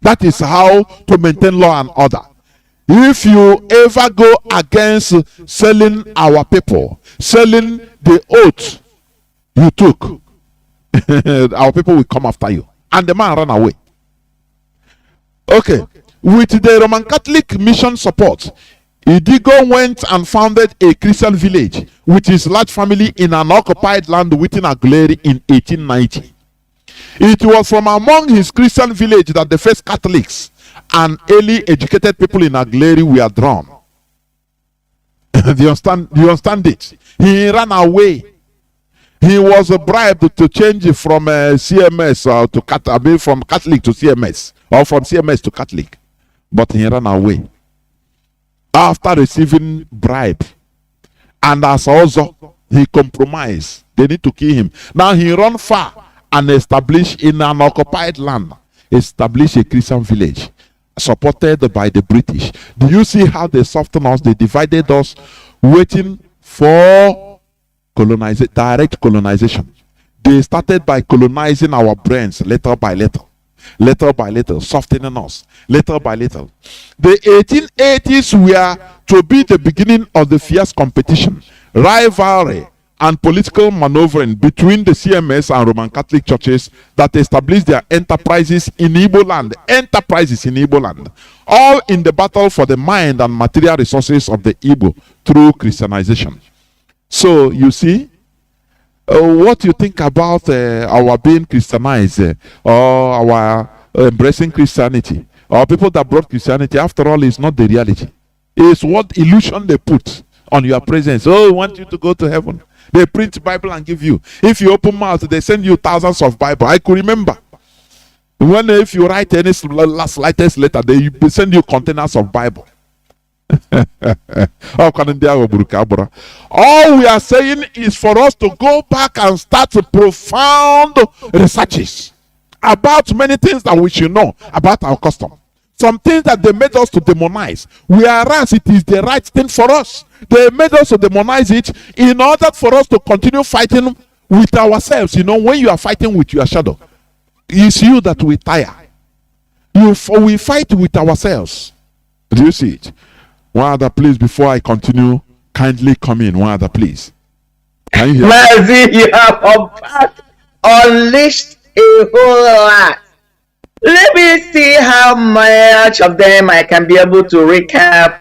[SPEAKER 2] That is how to maintain law and order. If you ever go against selling our people, selling the oath you took, our people will come after you. And the man ran away. Okay. With the Roman Catholic mission support, Idigo went and founded a Christian village with his large family in an occupied land within Aguleri in 1890. It was from among his Christian village that the first Catholics and early educated people in Aguleri were drawn. Do you understand it? He ran away. He was bribed to change from CMS from Catholic to CMS, or from CMS to Catholic, but he ran away after receiving bribe, and as also he compromised. They need to kill him. Now he run far and established in an occupied land, established a Christian village supported by the British. Do you see how they softened us? They divided us, waiting for direct colonization. They started by colonizing our brains little by little. Little by little, softening us, little by little. The 1880s were to be the beginning of the fierce competition, rivalry, and political maneuvering between the CMS and Roman Catholic churches that established their enterprises in Igbo land. All in the battle for the mind and material resources of the Igbo through Christianization. So, you see, what you think about our being Christianized or our embracing Christianity or people that brought Christianity, after all, is not the reality. It's what illusion they put on your presence. Oh, we want you to go to heaven. They print Bible and give you. If you open mouth, they send you thousands of Bible. I could remember when if you write any slightest letter, they send you containers of Bible. All we are saying is for us to go back and start profound researches about many things that we should know about our custom. Some things that they made us to demonize, whereas it is the right thing for us. They made us to demonize it in order for us to continue fighting with ourselves. You know, when you are fighting with your shadow, it's you that we tire. We fight with ourselves. Do you see it? One other, please, before I continue, kindly come in. One other, please. Can you hear?
[SPEAKER 5] Mazi, you have unleashed a whole lot. Let me see how much of them I can be able to recap.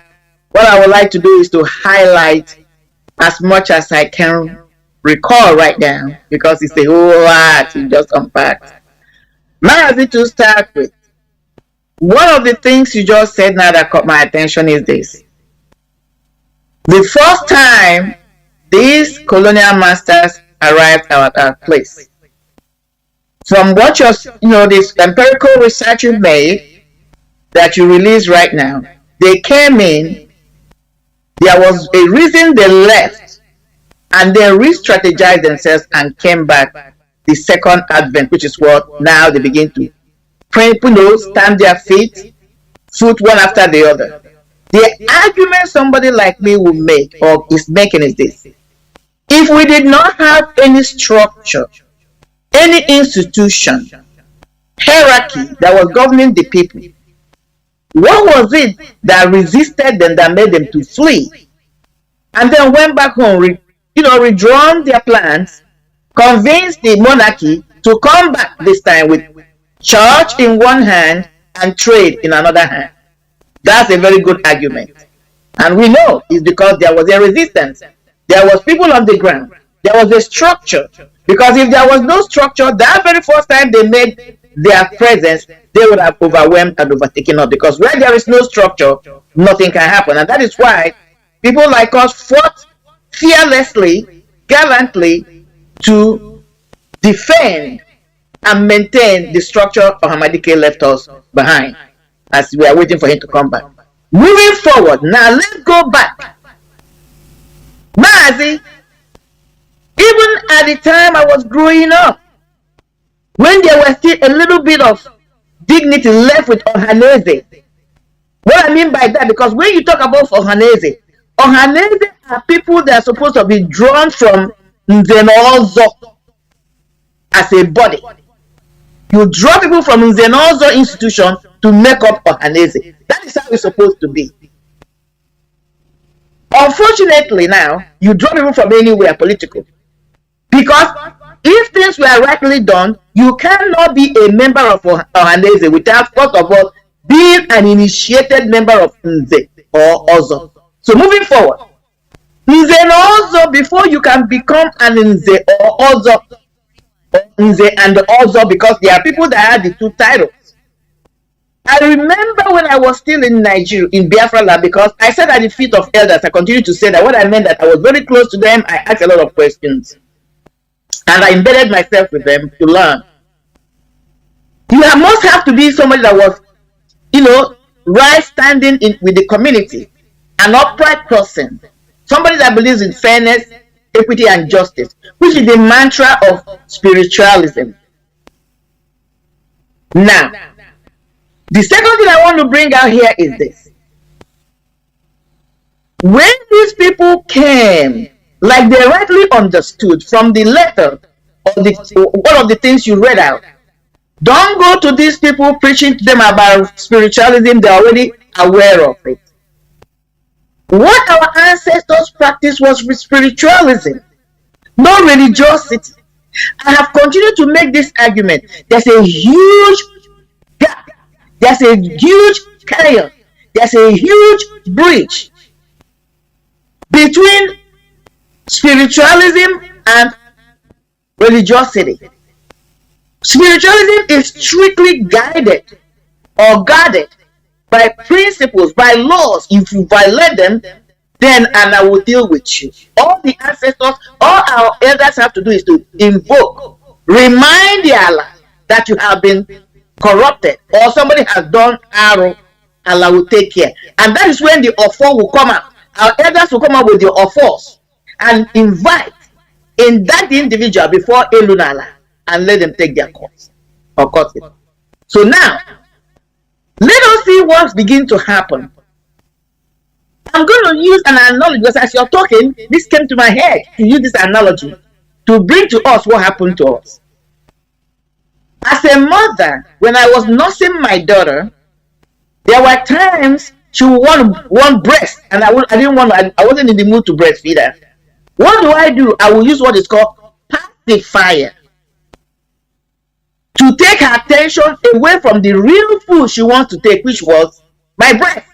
[SPEAKER 5] What I would like to do is to highlight as much as I can recall right now, because it's a whole lot you just unpacked. Mazi, to start with, one of the things you just said now that caught my attention is this. The first time these colonial masters arrived at our place, from what this empirical research you made that you released right now, they came in, there was a reason they left, and they re-strategized themselves and came back the second advent, which is what now they begin to stand their feet, foot one after the other. The argument somebody like me will make or is making is this. If we did not have any structure, any institution, hierarchy that was governing the people, what was it that resisted them, that made them to flee? And then went back home, redrawn their plans, convinced the monarchy to come back this time with church in one hand and trade in another hand. That's a very good argument. And we know it's because there was a resistance. There was people on the ground. There was a structure. Because if there was no structure, that very first time they made their presence, they would have overwhelmed and overtaken us. Because where there is no structure, nothing can happen. And that is why people like us fought fearlessly, gallantly, to defend and maintain the structure Ahamadike left us behind as we are waiting for him to come back. Moving forward, now let's go back. Mazi, even at the time I was growing up, when there was still a little bit of dignity left with Ohaneze. What I mean by that, because when you talk about Ohaneze are people that are supposed to be drawn from Nzenozo as a body. You draw people from Nzenozo institution to make up Ohaneze. That is how it's supposed to be. Unfortunately now, you draw people from anywhere political. Because if things were rightly done, you cannot be a member of Ohaneze without, first of all, being an initiated member of Nze or Ozo. So moving forward, Nze also, before you can become an Nze or Ozo, Nze and Ozo, because there are people that have the two titles. I remember when I was still in Nigeria, in Biafra land, because I sat at the feet of elders. I continue to say that. What I meant that I was very close to them. I asked a lot of questions. And I embedded myself with them to learn. You must have to be somebody that was, right standing with the community, an upright person, somebody that believes in fairness, equity, and justice, which is the mantra of spiritualism. Now, the second thing I want to bring out here is this. When these people came, like they rightly understood from the letter or one of the things you read out, don't go to these people preaching to them about spiritualism. They're already aware of it. What our ancestors practiced was spiritualism, not religiosity. I have continued to make this argument. There's a huge gap. There's a huge chaos. There's a huge breach between spiritualism and religiosity. Spiritualism is strictly guided or guarded by principles, by laws. If you violate them, then I will deal with you. All the ancestors, all our elders have to do is to invoke, remind the Allah that you have been corrupted or somebody has done arrow. Allah will take care. And that is when the offer will come out. Our elders will come out with the offers and invite in that individual before Elunala and let them take their course or cut it. So now, let us see what's beginning to happen. I'm going to use an analogy because as you're talking, this came to my head to use this analogy to bring to us what happened to us. As a mother, when I was nursing my daughter, there were times she would want breast, and I wasn't in the mood to breastfeed her. What do? I will use what is called pacifier to take her attention away from the real food she wants to take, which was my breast.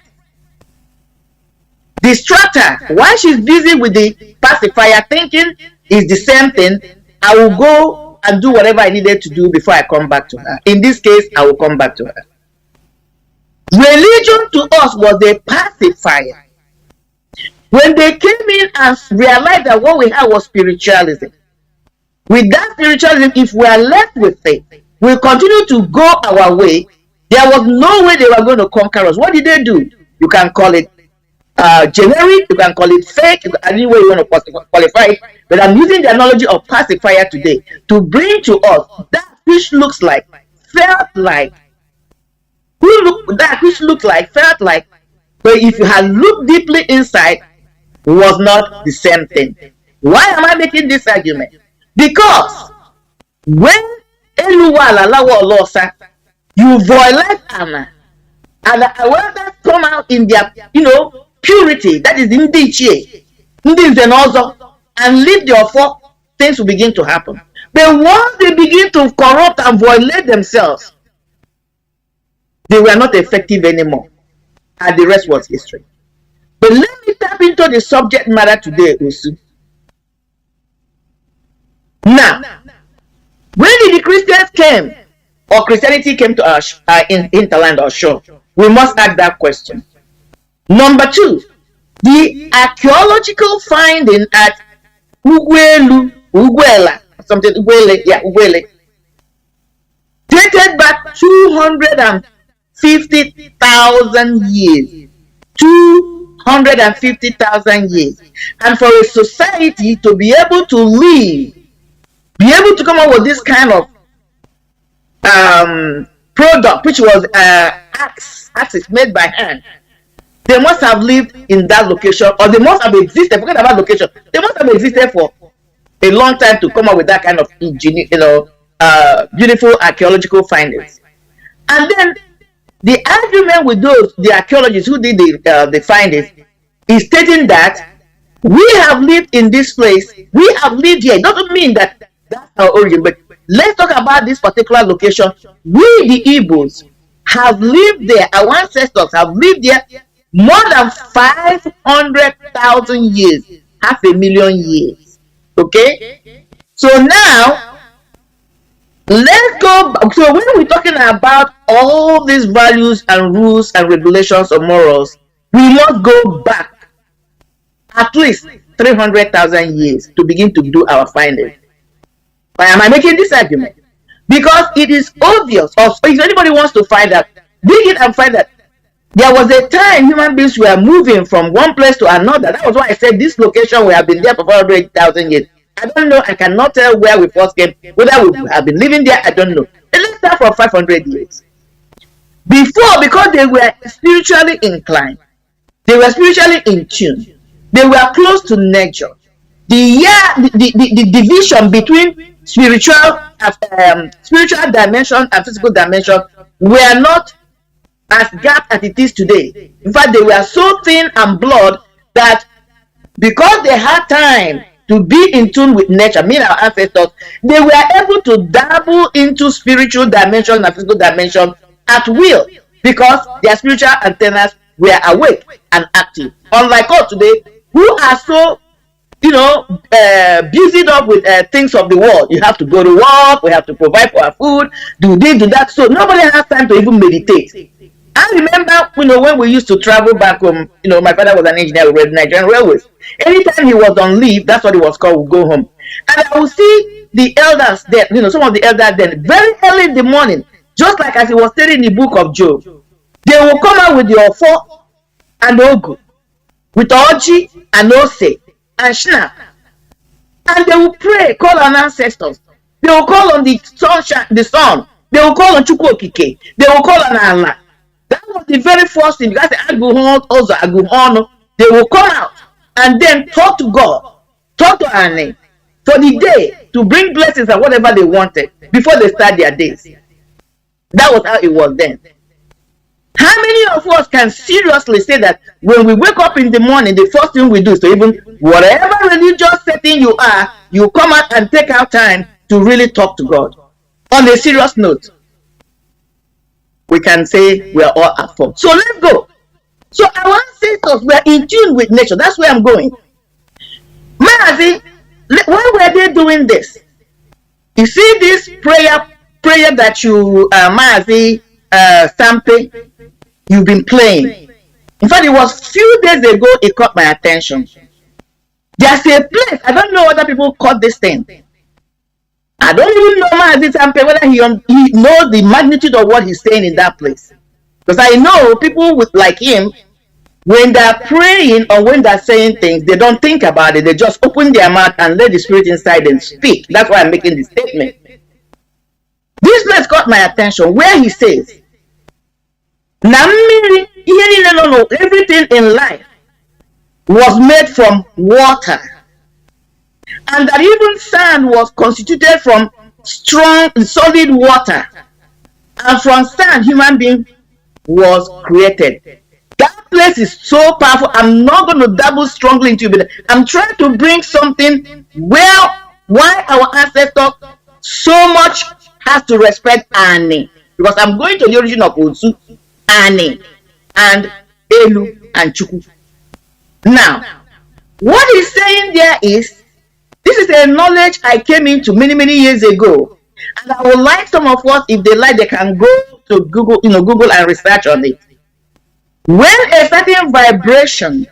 [SPEAKER 5] Distract her while she's busy with the pacifier, thinking is the same thing. I will go and do whatever I needed to do before I come back to her. In this case, I will come back to her. Religion to us was a pacifier. When they came in and realized that what we had was spiritualism, with that spiritualism, if we are left with it, we'll continue to go our way. There was no way they were going to conquer us. What did they do? You can call it generic, you can call it fake, any way you want to qualify it. But I'm using the analogy of pacifier today to bring to us that which looks like, felt like, felt like, but if you had looked deeply inside, was not the same thing. Why am I making this argument? Because when you violate Anna, and awareness come out in their purity, that is indiche, and leave their fault, things will begin to happen. But once they begin to corrupt and violate themselves, they were not effective anymore, and the rest was history. But let me tap into the subject matter today, Usu. Now, when did the Christians came, or Christianity came to our hinterland or shore? We must ask that question. Number two, the archaeological finding at Ugwele, dated back 250,000 years. 250,000 years. And for a society to be able to live, be able to come up with this kind of product, which was axes made by hand, they must have lived in that location, or they must have existed. Forget about location. They must have existed for a long time to come up with that kind of beautiful archaeological findings. And then the argument with the archaeologists who did the findings is stating that we have lived in this place, we have lived here. It doesn't mean that that's our origin, but let's talk about this particular location. We, the Igbos, have lived there. Our ancestors have lived there more than 500,000 years, 500,000 years. Okay, so now let's go back. So when we're talking about all these values and rules and regulations or morals, we must go back at least 300,000 years to begin to do our findings. Why am I making this argument? Because it is obvious, or if anybody wants to find out, dig it and find that there was a time human beings were moving from one place to another. That was why I said this location we have been there for 400,000 years. I don't know. I cannot tell where we first came. Whether we have been living there, I don't know. And let's start from 500 years. Before, because they were spiritually inclined, they were spiritually in tune, they were close to nature. The division between spiritual dimension and physical dimension were not as gap as it is today. In fact, they were so thin and blurred that because they had time to be in tune with nature, meaning our ancestors, they were able to dabble into spiritual dimension and physical dimension at will, because their spiritual antennas were awake and active. Unlike us today, who are so busied up with things of the world. You have to go to work, we have to provide for our food, do this, do that. So nobody has time to even meditate. I remember, when we used to travel back home, my father was an engineer with Nigerian Railways. Anytime he was on leave, that's what it was called, we'd go home. And I would see the elders there, some of the elders then, very early in the morning, just like as he was stating in the book of Job, they will come out with the Ofo and Ogu, with Oji and Ose and Shna, and they will pray, call on ancestors. They will call on the sun. They will call on Chukwokike. They will call on Allah. That was the very first thing. Because they will come out and then talk to God, talk to Anne for the day to bring blessings and whatever they wanted before they start their days. That was how it was then. How many of us can seriously say that when we wake up in the morning, the first thing we do is to even, whatever religious setting you are, you come out and take out time to really talk to God? On a serious note, we can say we are all at fault. So let's go. So our ancestors were in tune with nature. That's where I'm going. Mazi, why were they doing this? You see this prayer that you, Mazi, Sampe, you've been playing. In fact, it was few days ago it caught my attention. There's a place, I don't know whether people caught this thing. I don't even know Mazi Sampe whether he knows the magnitude of what he's saying in that place. Because I know people like him, when they're praying or when they're saying things, they don't think about it. They just open their mouth and let the spirit inside them speak. That's why I'm making this statement. This place caught my attention where he says, everything in life was made from water, and that even sand was constituted from strong, solid water, and from sand human being was created. That place is so powerful. I'm not going to dabble strongly into it, but I'm trying to bring something why our ancestors so much has to respect Ani, because I'm going to the origin of Ozu, Ani, and Elu and Chuku. Now, what he's saying there is, this is a knowledge I came into many years ago, and I would like some of us, if they like, they can go to Google, Google and research on it. When a certain vibration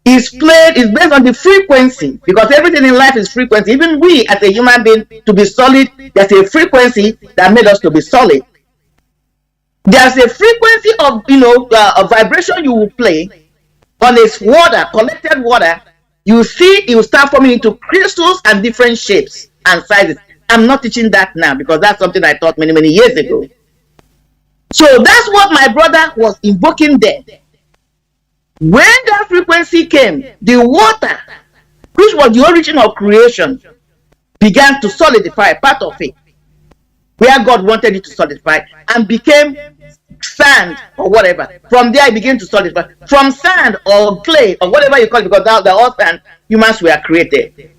[SPEAKER 5] is played, is based on the frequency, because everything in life is frequency. Even we, as a human being, to be solid, there's a frequency that made us to be solid. There's a frequency of, a vibration you will play on this water, collected water. You see, it will start forming into crystals and different shapes and sizes. I'm not teaching that now because that's something I taught many years ago. So that's what my brother was invoking there. When that frequency came, the water, which was the origin of creation, began to solidify part of it, where God wanted it to solidify, and became sand or whatever. From there, it began to solidify. From sand or clay or whatever you call it, because the all sand, humans were created.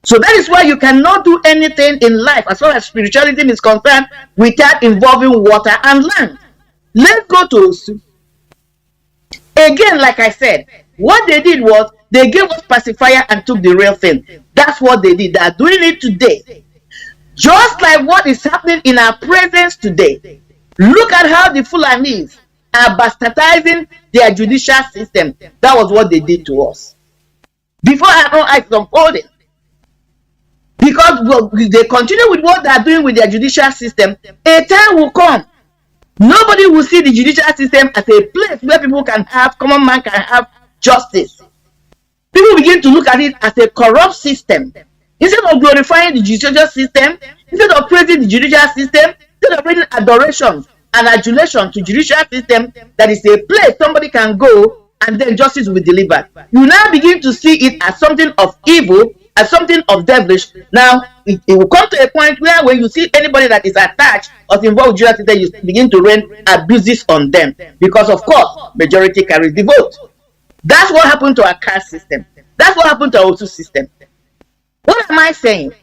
[SPEAKER 5] So that is why you cannot do anything in life, as far as spiritualism is concerned, without involving water and land. Let's go to Osu. Again, like I said, what they did was they gave us pacifier and took the real thing. That's what they did. They are doing it today. Just like what is happening in our presence today. Look at how the Fulanis are bastardizing their judicial system. That was what they did to us. Before our own eyes unfolding. Because they continue with what they are doing with their judicial system, a time will come. Nobody will see the judicial system as a place where people can have, common man can have justice. People begin to look at it as a corrupt system. Instead of glorifying the judicial system, instead of praising the judicial system, instead of bringing adoration and adulation to judicial system, that is a place somebody can go and then justice will be delivered. You now begin to see it as something of evil, as something of devilish. Now, it will come to a point where when you see anybody that is attached or involved with judicial system, you begin to rain abuses on them. Because, of course, majority carries the vote. That's what happened to our caste system. That's what happened to our Osu system. What am I saying?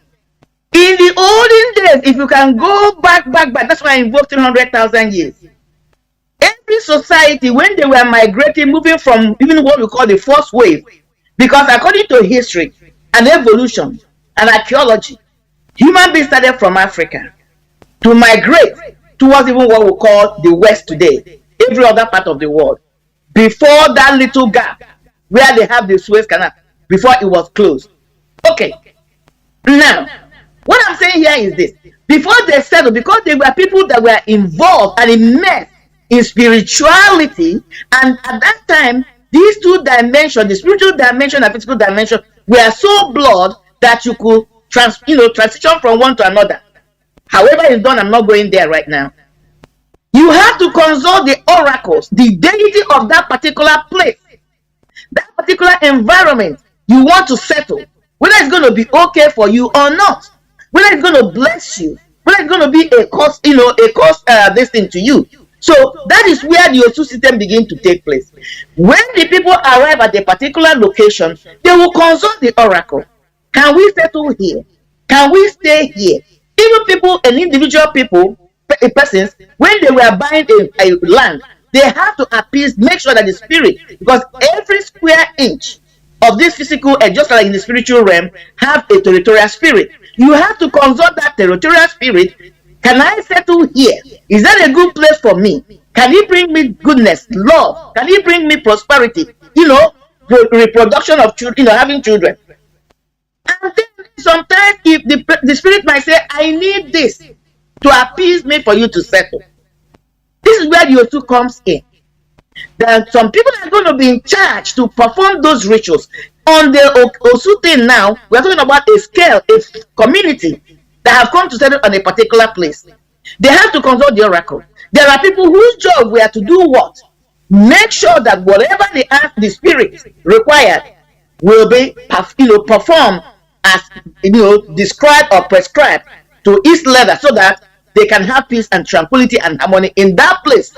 [SPEAKER 5] In the olden days, if you can go back, that's why I invoked 300,000 years. Every society, when they were migrating, moving from even what we call the first wave, because according to history and evolution and archaeology, human beings started from Africa to migrate towards even what we call the West today, every other part of the world. Before that little gap where they have the Suez Canal, before it was closed. Okay. Now, what I'm saying here is this. Before they settled, because they were people that were involved and immersed in spirituality, and at that time, these two dimensions, the spiritual dimension and physical dimension, were so blood that you could transition from one to another. However it's done, I'm not going there right now. You have to consult the oracles, the deity of that particular place, that particular environment you want to settle, whether it's going to be okay for you or not, whether it's going to bless you, whether it's going to be a cost, this thing to you. So that is where the Osu system begins to take place. When the people arrive at a particular location, they will consult the oracle. Can we settle here? Can we stay here? Even people and individual people, persons, when they were buying a land, they have to appease, make sure that the spirit, because every square inch of this physical, and just like in the spiritual realm, have a territorial spirit. You have to consult that territorial spirit. Can I settle here? Is that a good place for me? Can he bring me goodness, love? Can he bring me prosperity? Reproduction of children, having children. And then sometimes if the spirit might say, I need this to appease me for you to settle. This is where the Osu comes in. There are some people that are going to be in charge to perform those rituals. On the Osu thing now, we're talking about a scale, a community that have come to settle on a particular place. They have to consult the oracle. There are people whose job were to do what? Make sure that whatever the spirit required will be performed as described or prescribed to each letter, so that they can have peace and tranquility and harmony in that place.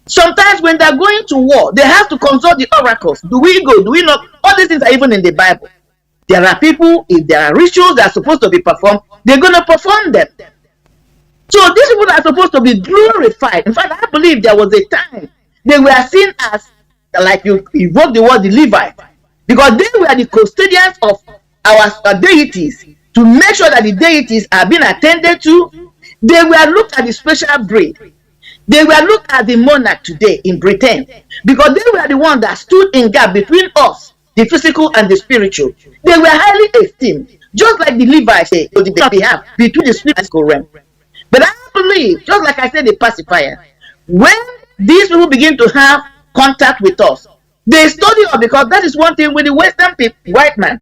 [SPEAKER 5] Sometimes when they're going to war, they have to consult the oracles. Do we go? Do we not? All these things are even in the Bible. There are people, if there are rituals that are supposed to be performed, they're going to perform them. So these people are supposed to be glorified. In fact, I believe there was a time they were seen as, like you evoke the word, the Levite, because they were the custodians of our deities, to make sure that the deities are being attended to. They were looked at the special breed. They were looked at the monarch today in Britain, because they were the ones that stood in gap between us, the physical and the spiritual. They were highly esteemed, just like the Levites say, they have between the spiritual realm. But I believe, just like I said, the pacifier, when these people begin to have contact with us, they study us, because that is one thing with the Western people, white man.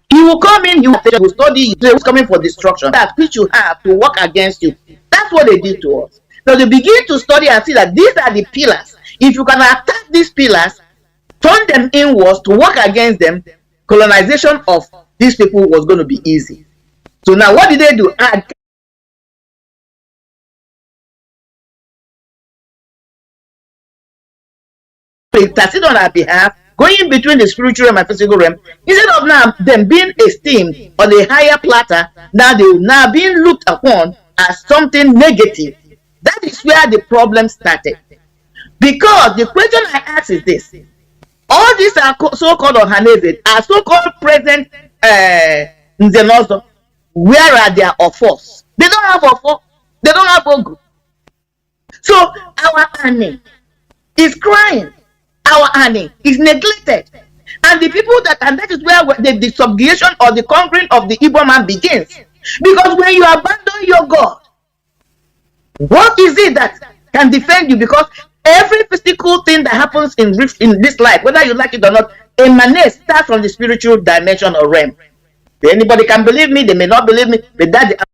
[SPEAKER 5] He will come in, he will study, he was coming for destruction, that which you have to work against you. That's what they did to us. So they begin to study and see that these are the pillars. If you can attack these pillars, turn them inwards to work against them, colonization of these people was going to be easy. So now what did they do? Intercede on our behalf, going between the spiritual realm and physical realm. Instead of now them being esteemed on a higher platter, now they will now being looked upon as something negative, that is where the problem started. Because the question I ask is this: all these are so-called Ohaneze, are so-called present Nzenozo. Where are their offers? They don't have offer. They don't have Ogu. So our army is crying. Our army is neglected. And the people and that is where the subjugation or the conquering of the Igbo man begins. Because when you abandon your God, what is it that can defend you? Because every physical thing that happens in this life, whether you like it or not, emanates, starts from the spiritual dimension or realm. Anybody can believe me, they may not believe me, but that's the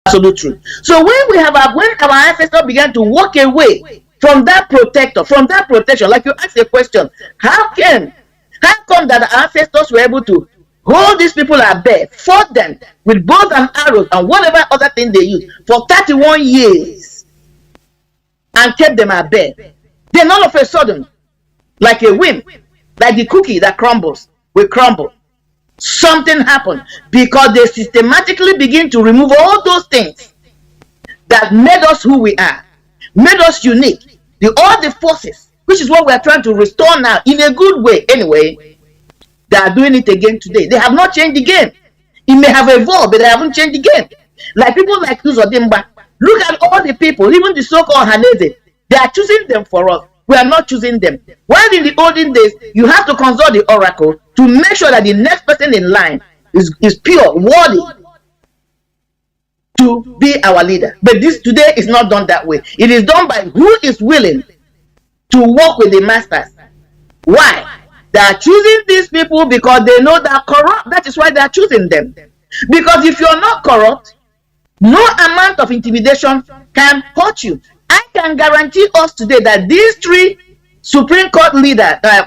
[SPEAKER 5] absolute truth. So when our ancestors began to walk away from that protector, from that protection, like you asked a question, how come that our ancestors were able to hold these people at bay, fought them with bows and arrows and whatever other thing they used for 31 years and kept them at bay? Then all of a sudden, like a whim, like the cookie that crumbles, will crumble. Something happened because they systematically begin to remove all those things that made us who we are, made us unique. All the forces, which is what we are trying to restore now in a good way anyway, they are doing it again today. They have not changed the game. It may have evolved, but they haven't changed the game. Like people like Uzodimba, look at all the people, even the so-called Haneze, they are choosing them for us. We are not choosing them. While in the olden days, you have to consult the oracle to make sure that the next person in line is pure, worthy to be our leader. But this today is not done that way. It is done by who is willing to work with the masters. Why? They are choosing these people because they know they are corrupt. That is why they are choosing them. Because if you are not corrupt, no amount of intimidation can hurt you. I can guarantee us today that these 3 Supreme Court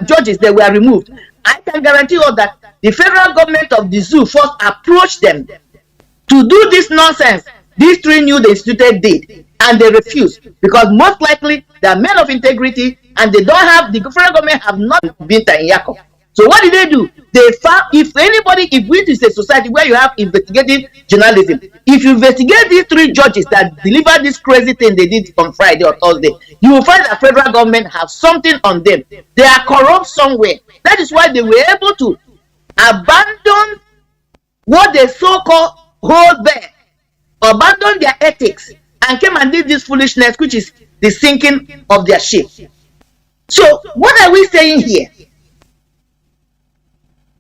[SPEAKER 5] judges that were removed, I can guarantee us that the federal government of the zoo first approached them to do this nonsense. These 3 new the instituted did, and they refused because most likely they are men of integrity and they don't have, the federal government have not been in Yako. So what did they do? They found, if we is a society where you have investigative journalism, if you investigate these 3 judges that delivered this crazy thing they did on Friday or Thursday, you will find that federal government have something on them. They are corrupt somewhere. That is why they were able to abandon what they so-called hold there, abandon their ethics, and came and did this foolishness, which is the sinking of their ship. So what are we saying here?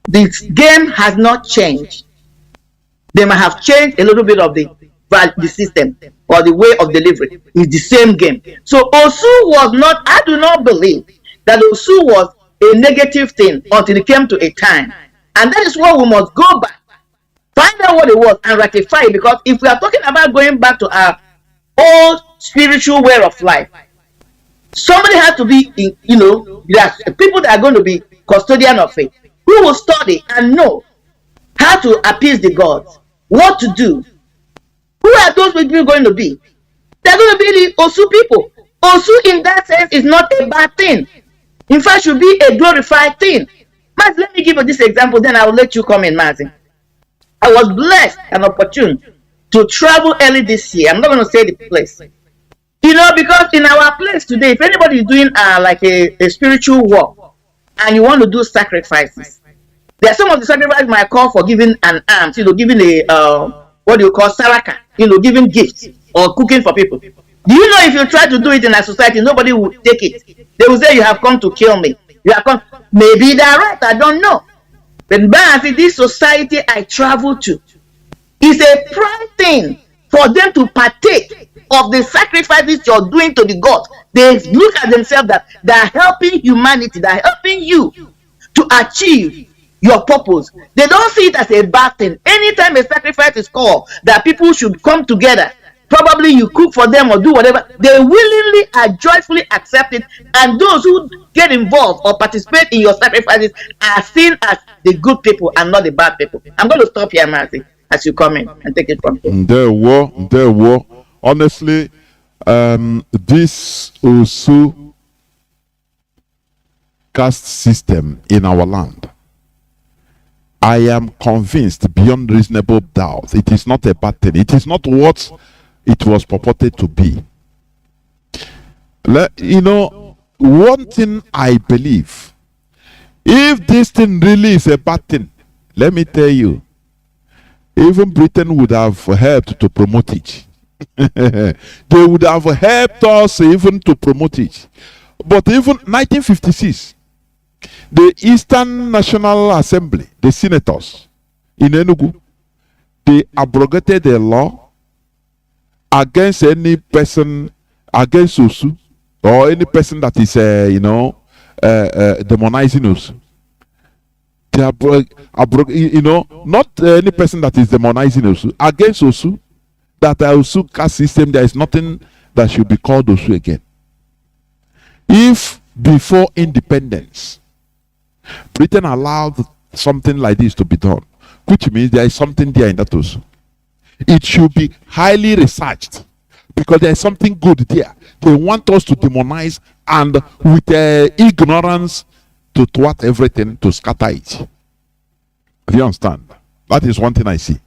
[SPEAKER 5] This game has not changed. They might have changed a little bit of the system or the way of delivery. It's the same game. So Osu was not, I do not believe that Osu was a negative thing until it came to a time. And that is why we must go back, find out what it was and rectify it. Because if we are talking about going back to our old spiritual way of life, somebody has to be, there are people that are going to be custodian of faith, who will study and know how to appease the gods, what to do. Who are those people going to be? They're going to be the Osu people. Osu in that sense is not a bad thing. In fact, should be a glorified thing. Mazi, let me give you this example, then I will let you come in, Mazi. I was blessed and opportune to travel early this year. I'm not going to say the place. Because in our place today, if anybody is doing like a spiritual work and you want to do sacrifices, there are some of the sacrifices might call for giving an alms, giving a what do you call saraka, giving gifts or cooking for people. Do you know if you try to do it in a society, nobody will take it. They will say you have come to kill me. You have come. Maybe they're right. I don't know. But Mazi, this society I travel to is a prime thing for them to partake of the sacrifices you're doing to the gods. They look at themselves that they are helping humanity, they are helping you to achieve your purpose. They don't see it as a bad thing. Anytime a sacrifice is called, that people should come together, probably you cook for them or do whatever, they willingly and joyfully accept it. And those who get involved or participate in your sacrifices are seen as the good people and not the bad people. I'm going to stop here, Mazi. as you come in and take it from here.
[SPEAKER 2] There were. Honestly, this Osu caste system in our land, I am convinced beyond reasonable doubt, it is not a bad thing. It is not what it was purported to be. You know, one thing I believe, if this thing really is a bad thing, let me tell you, even Britain would have helped to promote it. They would have helped us even to promote it. But even 1956, the Eastern National Assembly, the senators in Enugu, they abrogated a law against any person, against Osu, or any person that is, demonizing Osu. They not any person that is demonizing Osu, against Osu, that Osu caste system, there is nothing that should be called Osu again. If before independence, Britain allowed something like this to be done, which means there is something there in that Osu. It should be highly researched, because there is something good there. They want us to demonize and with ignorance to thwart everything, to scatter it. Do you understand? That is one thing I see.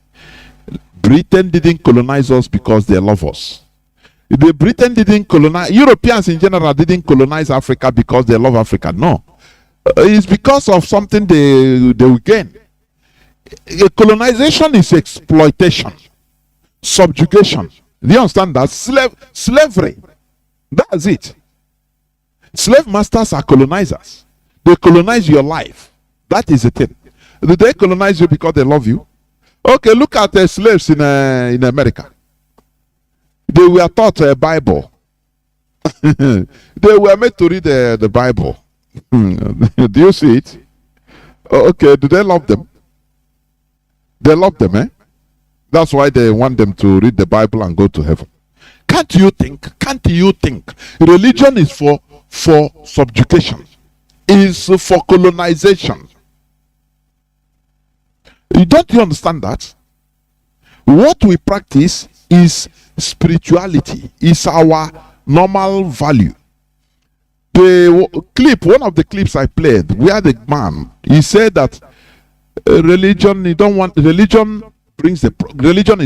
[SPEAKER 2] Britain didn't colonize us because they love us. The Britain didn't colonize, Europeans in general didn't colonize Africa because they love Africa. No. It's because of something they will gain. Colonization is exploitation, subjugation. Do you understand that? Slavery. That's it. Slave masters are colonizers. They colonize your life. That is the thing. Do they colonize you because they love you? Okay, look at the slaves in America. They were taught a Bible. They were made to read the Bible. Do you see it? Okay, do they love them? They love them, eh? That's why they want them to read the Bible and go to heaven. Can't you think? Religion is for subjugation. Is for colonization. Don't you understand that? What we practice is spirituality, is our normal value. One of the clips I played, where the man, he said that religion is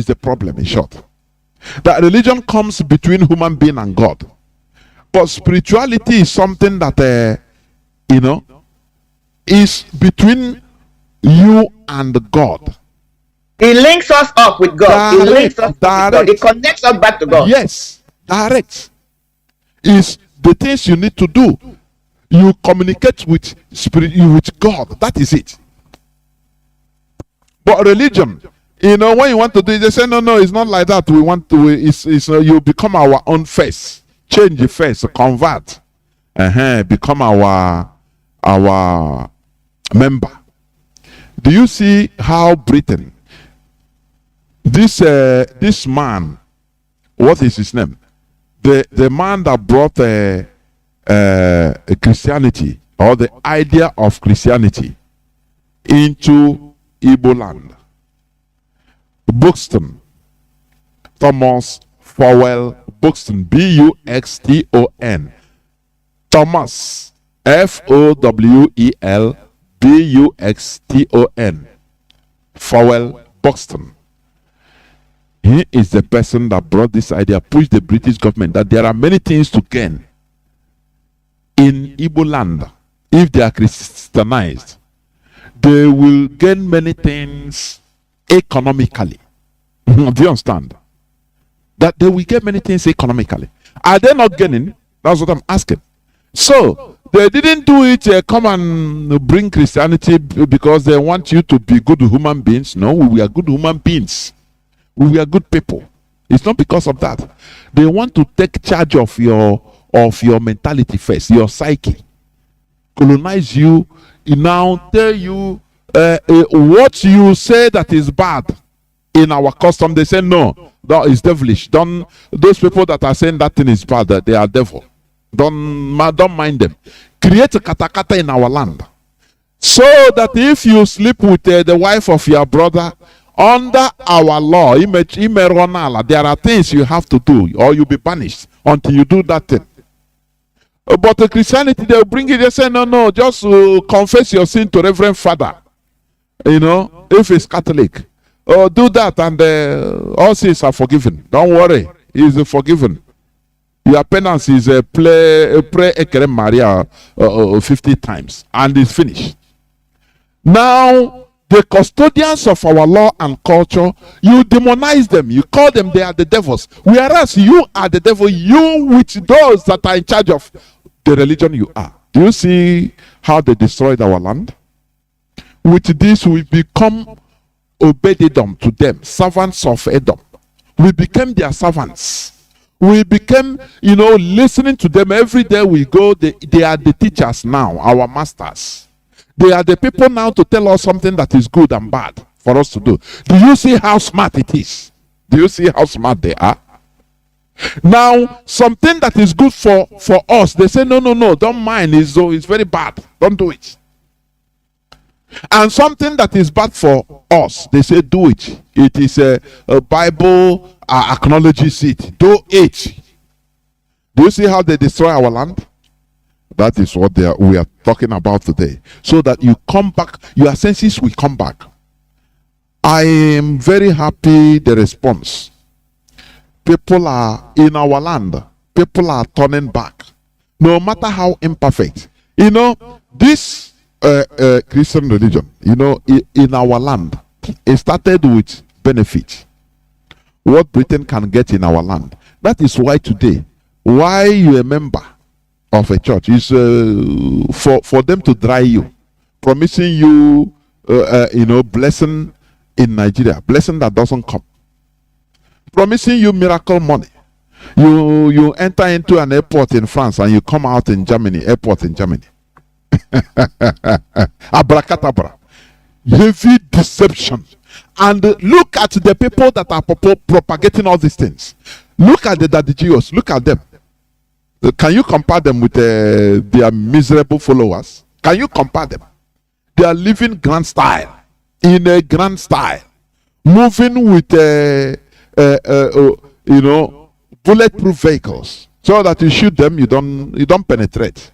[SPEAKER 2] the problem, in short. That religion comes between human being and God. But spirituality is something that, is between you and God.
[SPEAKER 5] It links us up with God. It links us up with God. It connects us back to God.
[SPEAKER 2] Yes, direct. Is the things you need to do. You communicate with with God. That is it. But religion, when you want to do it, they say, no, it's not like that. We want to, you become our own face. Change the face, convert. Become our member. Do you see how Britain, this man, what is his name? The man that brought Christianity, or the idea of Christianity into Igbo land. Buxton, Thomas Fowell Buxton, Buxton, Thomas, Fowel Buxton, Fowell Buxton. He is the person that brought this idea, pushed the British government that there are many things to gain in Igbo land. If they are Christianized, they will gain many things economically. Do you understand? That they will get many things economically. Are they not gaining? That's what I'm asking. So they didn't do it come and bring Christianity because they want you to be good human beings. No, we are good human beings. We are good people. It's not because of that. They want to take charge of your mentality first, your psyche. Colonize you, now tell you what you say that is bad in our custom. They say no, that is devilish. Those people that are saying that thing is bad, that they are devil. Don't mind them. Create a katakata in our land, so that if you sleep with the wife of your brother Under our law, there are things you have to do, or you'll be punished until you do that thing. But the Christianity, they'll bring it, they say, no, just confess your sin to Reverend Father. You know, if it's Catholic. Do that and all sins are forgiven. Don't worry, he's forgiven. Your penance is pray Ekerem Maria 50 times and it's finished. Now, the custodians of our law and culture, you demonize them. You call them, they are the devils. Whereas you are the devil, you with those that are in charge of the religion you are. Do you see how they destroyed our land? With this, we become Obed-Edom to them, servants of Edom. We became their servants. We became, listening to them every day we go. They are the teachers now, our masters. They are the people now to tell us something that is good and bad for us to do. Do you see how smart it is? Do you see how smart they are? Now, something that is good for us, they say, no, don't mind. It's very bad. Don't do it. And something that is bad for us, they say, do it. It is a Bible acknowledges it. Do it. Do you see how they destroy our land? That is what we are talking about today. So that you come back, your senses will come back. I am very happy the response. People are in our land. People are turning back. No matter how imperfect. This Christian religion, in our land, it started with benefit. What Britain can get in our land. That is why today, why you a member of a church is for them to dry you, promising you, blessing in Nigeria, blessing that doesn't come, promising you miracle money. You enter into an airport in France and you come out in Germany, airport in Germany. Abracadabra. Heavy deception. And look at the people that are propagating all these things. Look at the Dadigios. Look at them. Can you compare them with their miserable followers? Can you compare them? They are living grand style. In a grand style. Moving with, bulletproof vehicles. So that you shoot them, you don't penetrate.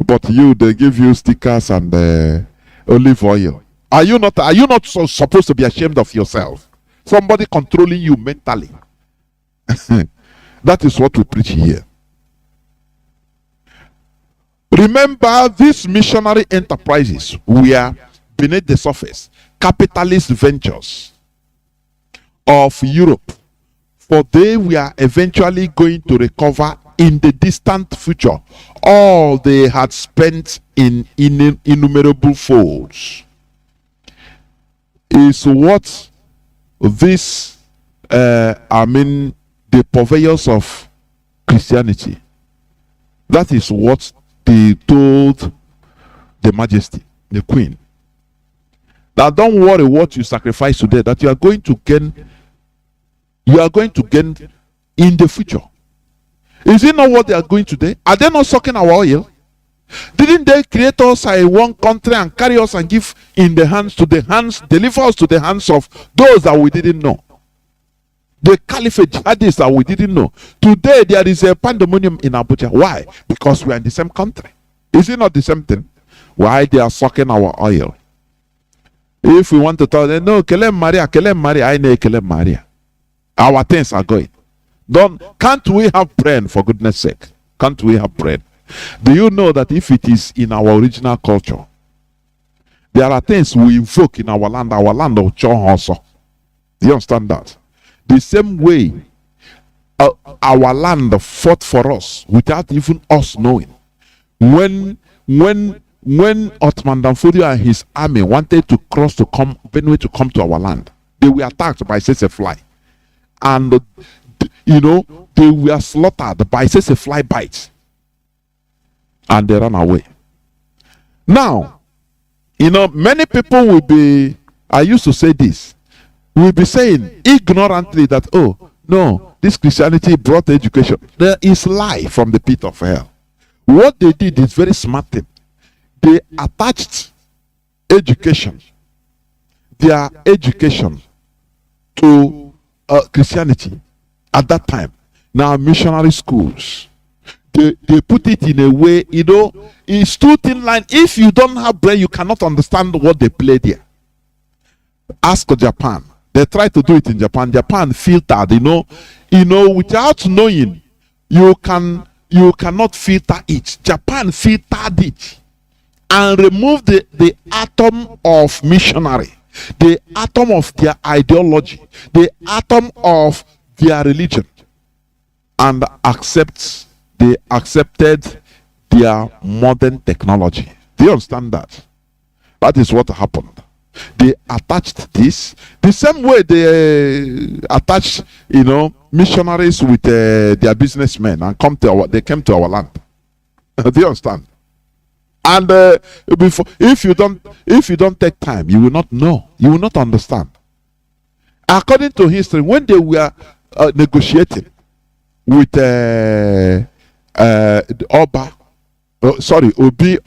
[SPEAKER 2] But they give you stickers and olive oil. Are you not supposed to be ashamed of yourself? Somebody controlling you mentally. That is what we preach here. Remember, these missionary enterprises were beneath the surface, capitalist ventures of Europe, for they were eventually going to recover in the distant future all they had spent in innumerable folds. Is what this, the purveyors of Christianity, that is what they told the Majesty, the Queen, that don't worry what you sacrifice today, that you are going to gain in the future. Is it not what they are going today? Are they not sucking our oil? Didn't they create us in one country and carry us and give deliver us to the hands of those that we didn't know? The caliphate jihadists that we didn't know. Today there is a pandemonium in Abuja. Why? Because we are in the same country. Is it not the same thing? Why they are sucking our oil? If we want to tell them, no, Kelem Maria, I know Kelem Maria. Our things are going. Can't we have prayer, for goodness sake? Can't we have prayer? Do you know that if it is in our original culture, there are things we invoke in our land of Chon also. Do you understand that? The same way our land fought for us without even us knowing. When Ottoman Danfodio and his army wanted to cross to come Benue to come to our land, they were attacked by Sesefly. And they were slaughtered by Sesefly bites. And they ran away. Now, many people will be, I used to say this, will be saying ignorantly that, oh, no, this Christianity brought education. There is lie from the pit of hell. What they did is very smart thing. They attached education. their education to Christianity at that time. Now missionary schools, they put it in a way, you know, it's too thin line. If you don't have brain, you cannot understand what they play there. Ask Japan. They try to do it in Japan. Japan filtered, you know, without knowing, you cannot filter it. Japan filtered it and removed the atom of missionary, the atom of their ideology, the atom of their religion, and they accepted their modern technology. Do you understand that? That is what happened. They attached this the same way they attached, you know, missionaries with their businessmen and they came to our land. Do you understand? And before, if you don't take time, you will not know. You will not understand. According to history, when they were negotiating with Oba, Obi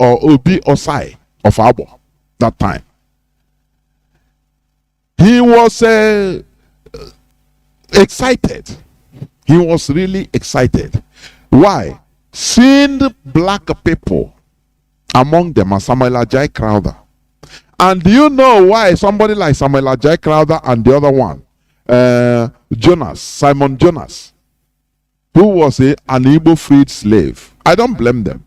[SPEAKER 2] Osai of Abo that time, he was excited. He was really excited. Why? Seeing the black people, among them are Samuel Ajay Crowther. And do you know why somebody like Samuel Ajay Crowther and the other one, Simon Jonas, who was an Igbo freed slave? I don't blame them.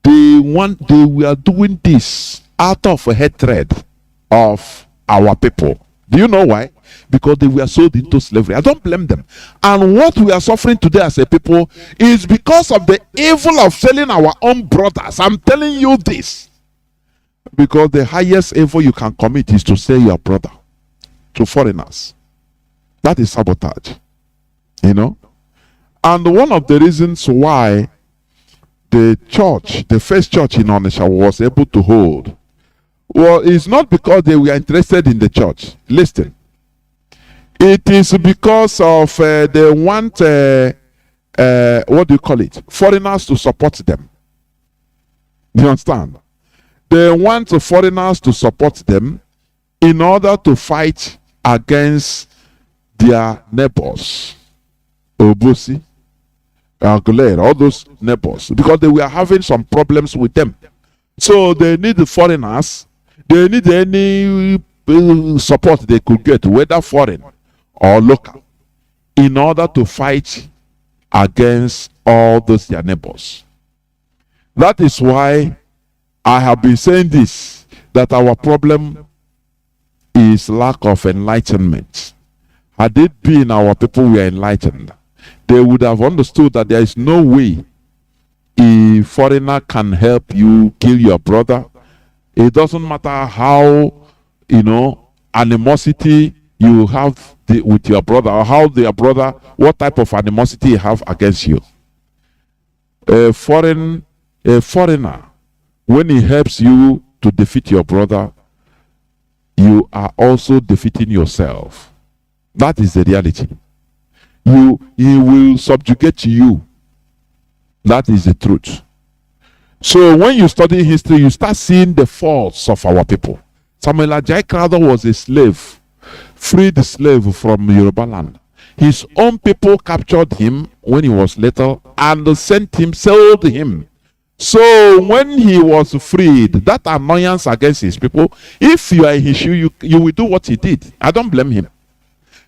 [SPEAKER 2] They were doing this out of a hatred of our people. Do you know why? Because they were sold into slavery. I don't blame them. And what we are suffering today as a people is because of the evil of selling our own brothers. I'm telling you this. Because the highest evil you can commit is to sell your brother to foreigners. That is sabotage. You know? And one of the reasons why the first church in Onitsha was able to hold, well, it's not because they were interested in the church. Listen. It is because of they want, what do you call it? Foreigners to support them. Do you understand? They want the foreigners to support them in order to fight against their neighbors. Obosi, Agulere, all those neighbors. Because they were having some problems with them. So they need the foreigners. They need any support they could get, whether foreign or local, in order to fight against all those their neighbors. That is why I have been saying this, that our problem is lack of enlightenment. Had it been our people were enlightened, they would have understood that there is no way a foreigner can help you kill your brother. It doesn't matter how, you know, animosity you have with your brother, or how their brother, what type of animosity you have against you. A foreigner, when he helps you to defeat your brother, you are also defeating yourself. That is the reality. He will subjugate you. That is the truth. So when you study history, you start seeing the faults of our people. Samuel Ajay Crowther was a slave, freed slave from Yoruba land. His own people captured him when he was little and sent him, sold him. So when he was freed, that annoyance against his people, if you are in his shoe, you will do what he did. I don't blame him.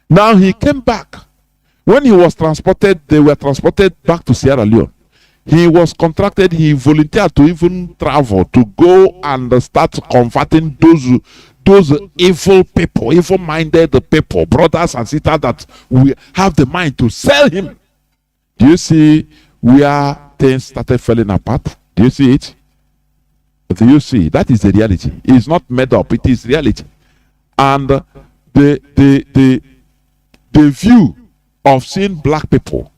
[SPEAKER 2] Now he came back. When he was transported, they were transported back to Sierra Leone. He was contracted, he volunteered to even travel to go and start converting those evil people, evil-minded people, brothers and sisters that we have the mind to sell him. Do you see where things started falling apart? Do you see it? Do you see? That is the reality. It's not made up, it is reality. And the view of seeing black people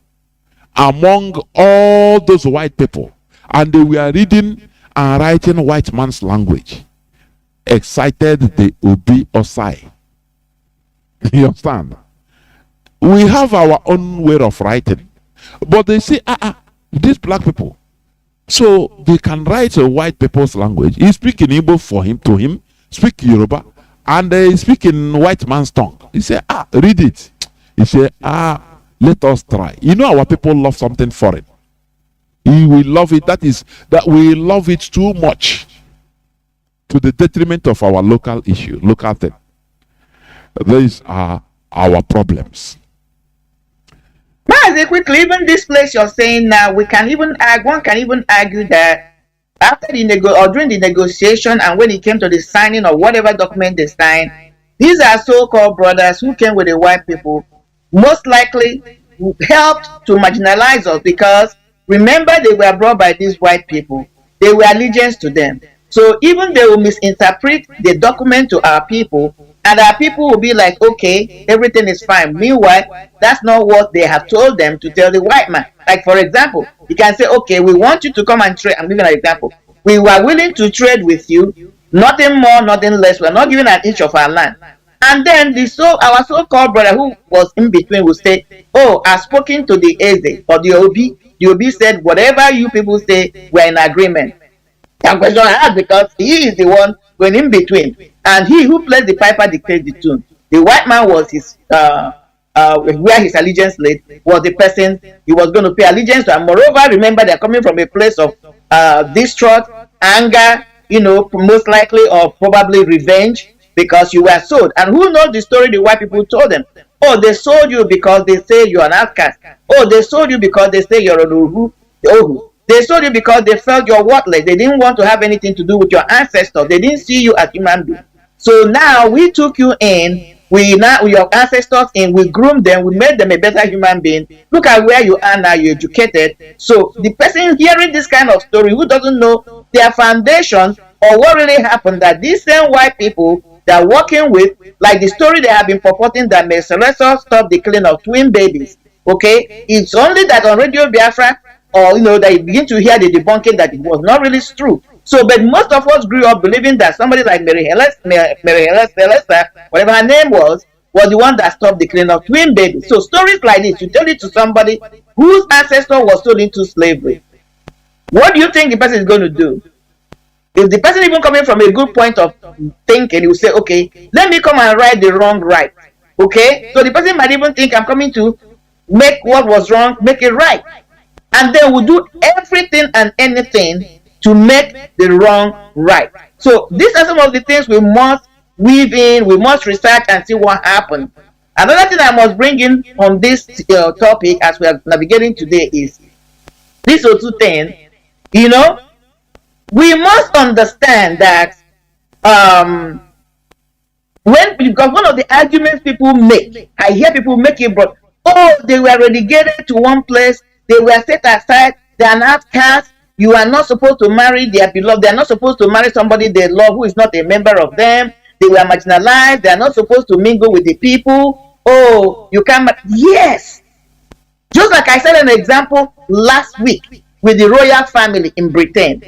[SPEAKER 2] among all those white people, and they were reading and writing white man's language, excited the Obi Osai. You understand? We have our own way of writing, but they say, these black people, so they can write a white people's language. He speak in Igbo for him, to him, speak Yoruba, and they speak in white man's tongue. He said, read it. He said, let us try. You know, our people love something foreign. We love it. That we love it too much to the detriment of our local issue, local thing. These are our problems.
[SPEAKER 5] Mazi, quickly, even this place you're saying now, one can even argue that after during the negotiation and when it came to the signing of whatever document they signed, these are so-called brothers who came with the white people, most likely helped to marginalize us, because remember, they were brought by these white people. They were allegiance to them. So even they will misinterpret the document to our people, and our people will be like, okay, everything is fine. Meanwhile, that's not what they have told them to tell the white man. Like, for example, you can say, okay, we want you to come and trade. I'm giving an example. We were willing to trade with you, nothing more, nothing less. We're not giving an inch of our land. And then our so-called brother who was in between will say, oh, I've spoken to the Eze or the OB. The OB said, whatever you people say, we're in agreement. And question I ask, because he is the one going in between, and he who plays the piper dictates the tune. The white man was his where his allegiance lay, was the person he was going to pay allegiance to. And moreover, remember, they're coming from a place of distraught, anger, most likely, or probably revenge, because you were sold. And who knows the story the white people told them? Oh, they sold you because they say you're an outcast. Oh, they sold you because they say you're an Ohu. They sold you because they felt you're worthless. They didn't want to have anything to do with your ancestors. They didn't see you as human beings. So now we took you in. Your ancestors in. We groomed them. We made them a better human being. Look at where you are now. You're educated. So the person hearing this kind of story, who doesn't know their foundation or what really happened, that these same white people they're working with, like the story they have been purporting that Mercedes stopped the killing of twin babies. Okay, it's only that on Radio Biafra, or that you begin to hear the debunking that it was not really true. So, but most of us grew up believing that somebody like Mary Helesta, whatever her name was the one that stopped the killing of twin babies. So stories like this, you tell it to somebody whose ancestor was sold into slavery. What do you think the person is going to do? If the person even coming from a good point of thinking, he will say, okay, let me come and right the wrong right. Okay? So the person might even think I'm coming to make what was wrong, make it right. And they will do everything and anything to make the wrong right. So these are some of the things we must weave in, we must research and see what happened. Another thing I must bring in on this topic as we are navigating today is this also thing, we must understand that because one of the arguments people make, I hear people make it, but they were relegated to one place, they were set aside, they are not cast, you are not supposed to marry their beloved, they are not supposed to marry somebody they love who is not a member of them, they were marginalized, they are not supposed to mingle with the people. Oh, you can't. Yes, just like I said an example last week with the royal family in Britain.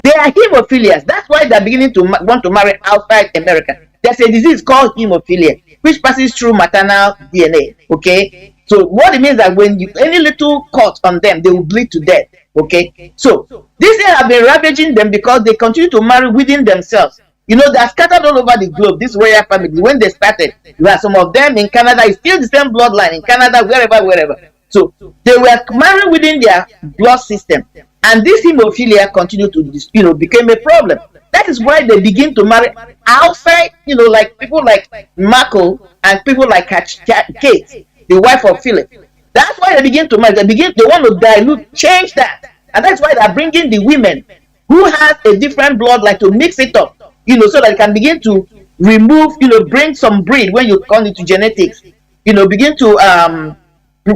[SPEAKER 5] They are hemophilias. That's why they're beginning to want to marry outside America. There's a disease called hemophilia, which passes through maternal DNA. Okay, so what it means that when any little cut on them, they will bleed to death. Okay, so these things have been ravaging them because they continue to marry within themselves. They're scattered all over the globe. This royal family, when they started, you have some of them in Canada. It's still the same bloodline in Canada, wherever. So they were married within their blood system. And this hemophilia continued to, became a problem. That is why they begin to marry outside, like people like Marco and people like Kate, the wife of Philip. That's why they begin to marry. They want to dilute, change that. And that's why they're bringing the women who has a different bloodline to mix it up, so that they can begin to remove, bring some breed when you come into genetics, begin to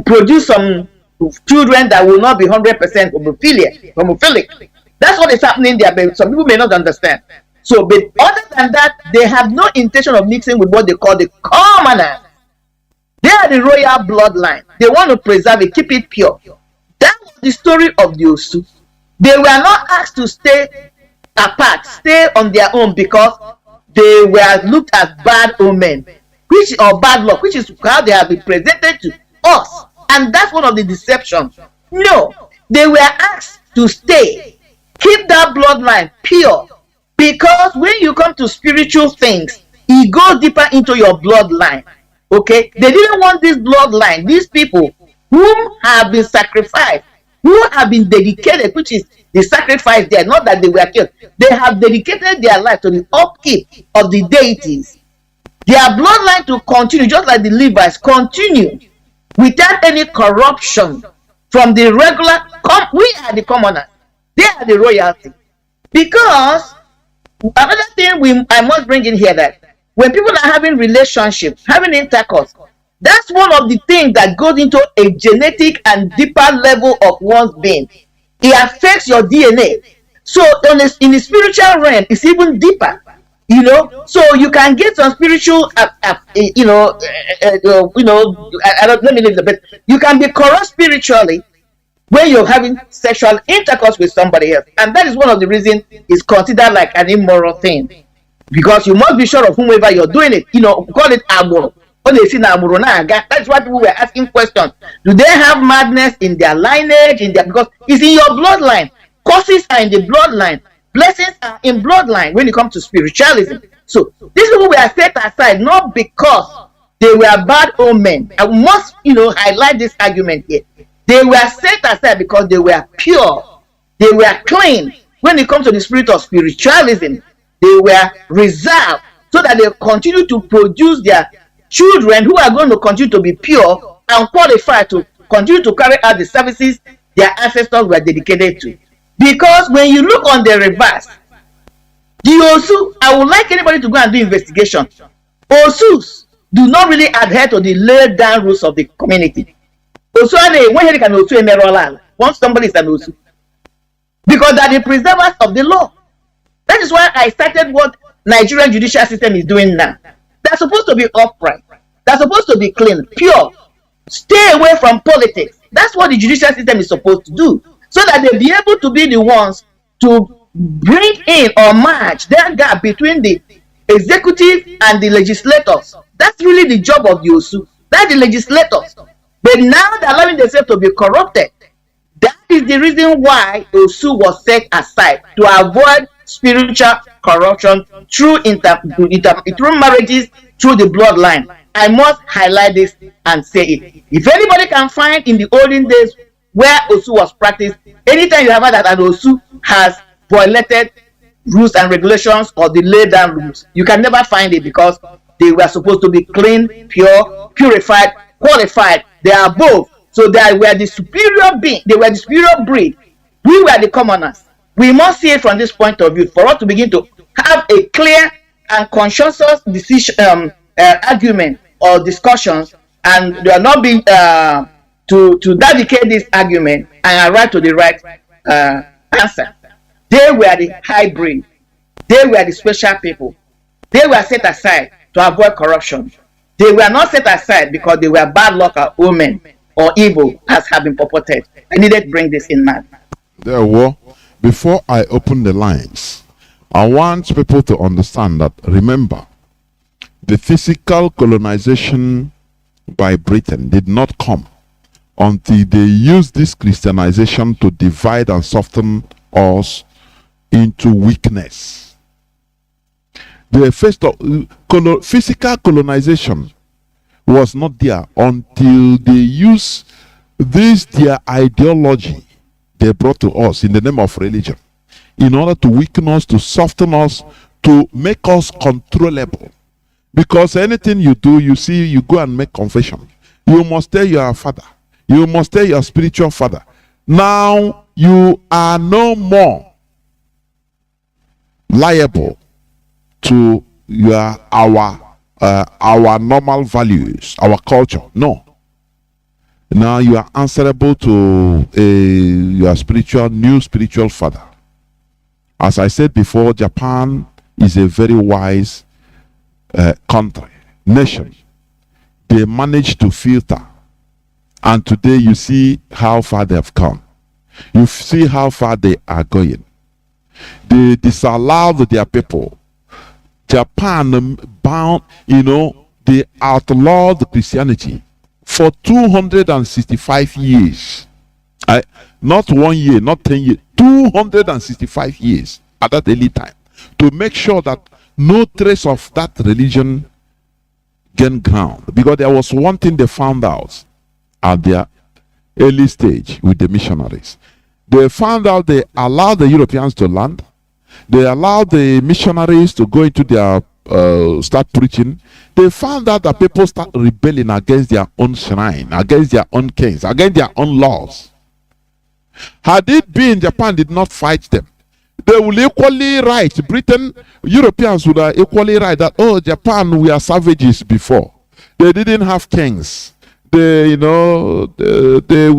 [SPEAKER 5] produce some children that will not be 100% homophilic. That's what is happening there, but some people may not understand. So, but other than that, they have no intention of mixing with what they call the commoners. They are the royal bloodline. They want to preserve it, keep it pure. That was the story of the Osu. They were not asked to stay apart, stay on their own, because they were looked as bad omen, or bad luck, which is how they have been presented to us. And that's one of the deceptions. No, they were asked to stay, keep that bloodline pure, because when you come to spiritual things, it goes deeper into your bloodline. Okay, they didn't want this bloodline, these people whom have been sacrificed, who have been dedicated, which is the sacrifice there, not that they were killed. They have dedicated their life to the upkeep of the deities. Their bloodline to continue, just like the Levites, continue without any corruption from the regular. We are the commoners, they are the royalty. Because another thing I must bring in here, that when people are having relationships, having intercourse, that's one of the things that goes into a genetic and deeper level of one's being. It affects your DNA. So in the spiritual realm, it's even deeper. You know, so you can get some spiritual, let me leave it a bit. You can be corrupt spiritually when you're having sexual intercourse with somebody else, and that is one of the reasons it's considered like an immoral thing, because you must be sure of whomever you're doing it. You know, call it amuro. That's why people were asking questions. Do they have madness in their lineage? Because it's in your bloodline. Curses are in the bloodline. Blessings are in bloodline when it comes to spiritualism. So these people were set aside not because they were bad omen. I must, highlight this argument here. They were set aside because they were pure. They were clean. When it comes to the spirit of spiritualism, they were reserved so that they continue to produce their children who are going to continue to be pure and qualified to continue to carry out the services their ancestors were dedicated to. Because when you look on the reverse, the Osu, I would like anybody to go and do investigation. Osus do not really adhere to the laid down rules of the community. Osu, when can Osu emerald once somebody is an Osu, because they are the preservers of the law. That is why I started what Nigerian judicial system is doing now. They're supposed to be upright. They're supposed to be clean, pure. Stay away from politics. That's what the judicial system is supposed to do, so that they'll be able to be the ones to bring in or match that gap between the executive and the legislators. That's really the job of the Osu. That's the legislators. But now they're allowing themselves to be corrupted. That is the reason why Osu was set aside, to avoid spiritual corruption through marriages, through the bloodline. I must highlight this and say it. If anybody can find in the olden days where Osu was practiced, anytime you have heard that an Osu has violated rules and regulations or the laid down rules, you can never find it, because they were supposed to be clean, pure, purified, qualified. They are both. So they were the superior being. They were the superior breed. We were the commoners. We must see it from this point of view for us to begin to have a clear and conscious decision, argument or discussions, and they are not being to dedicate this argument and arrive to the right answer. They were the hybrid. They were the special people. They were set aside to avoid corruption. They were not set aside because they were bad luck or omen or evil, as have been purported. I needed to bring this in mind.
[SPEAKER 2] There were, before I open the lines, I want people to understand that, remember, the physical colonization by Britain did not come until they used this Christianization to divide and soften us into weakness. The first physical colonization was not there until they used this their ideology they brought to us in the name of religion, in order to weaken us, to soften us, to make us controllable. Because anything you do, you see, you go and make confession. You must tell your father. You must tell your spiritual father. Now you are no more liable to our normal values, our culture. No. Now you are answerable to your new spiritual father. As I said before, Japan is a very wise nation. They managed to filter, and today you see how far they have come. You see how far they are going. They disallowed their people. Japan bound, they outlawed Christianity for 265 years. Not 1 year, not 10 years, 265 years at that early time, to make sure that no trace of that religion gained ground, because there was one thing they found out at their early stage with the missionaries. They found out they allowed the Europeans to land. They allowed the missionaries to go into their start preaching. They found out that people start rebelling against their own shrine, against their own kings, against their own laws. Had it been Japan did not fight them, they will equally right. Britain, Europeans would have equally right that, oh, Japan, we are savages before. They didn't have kings. They, we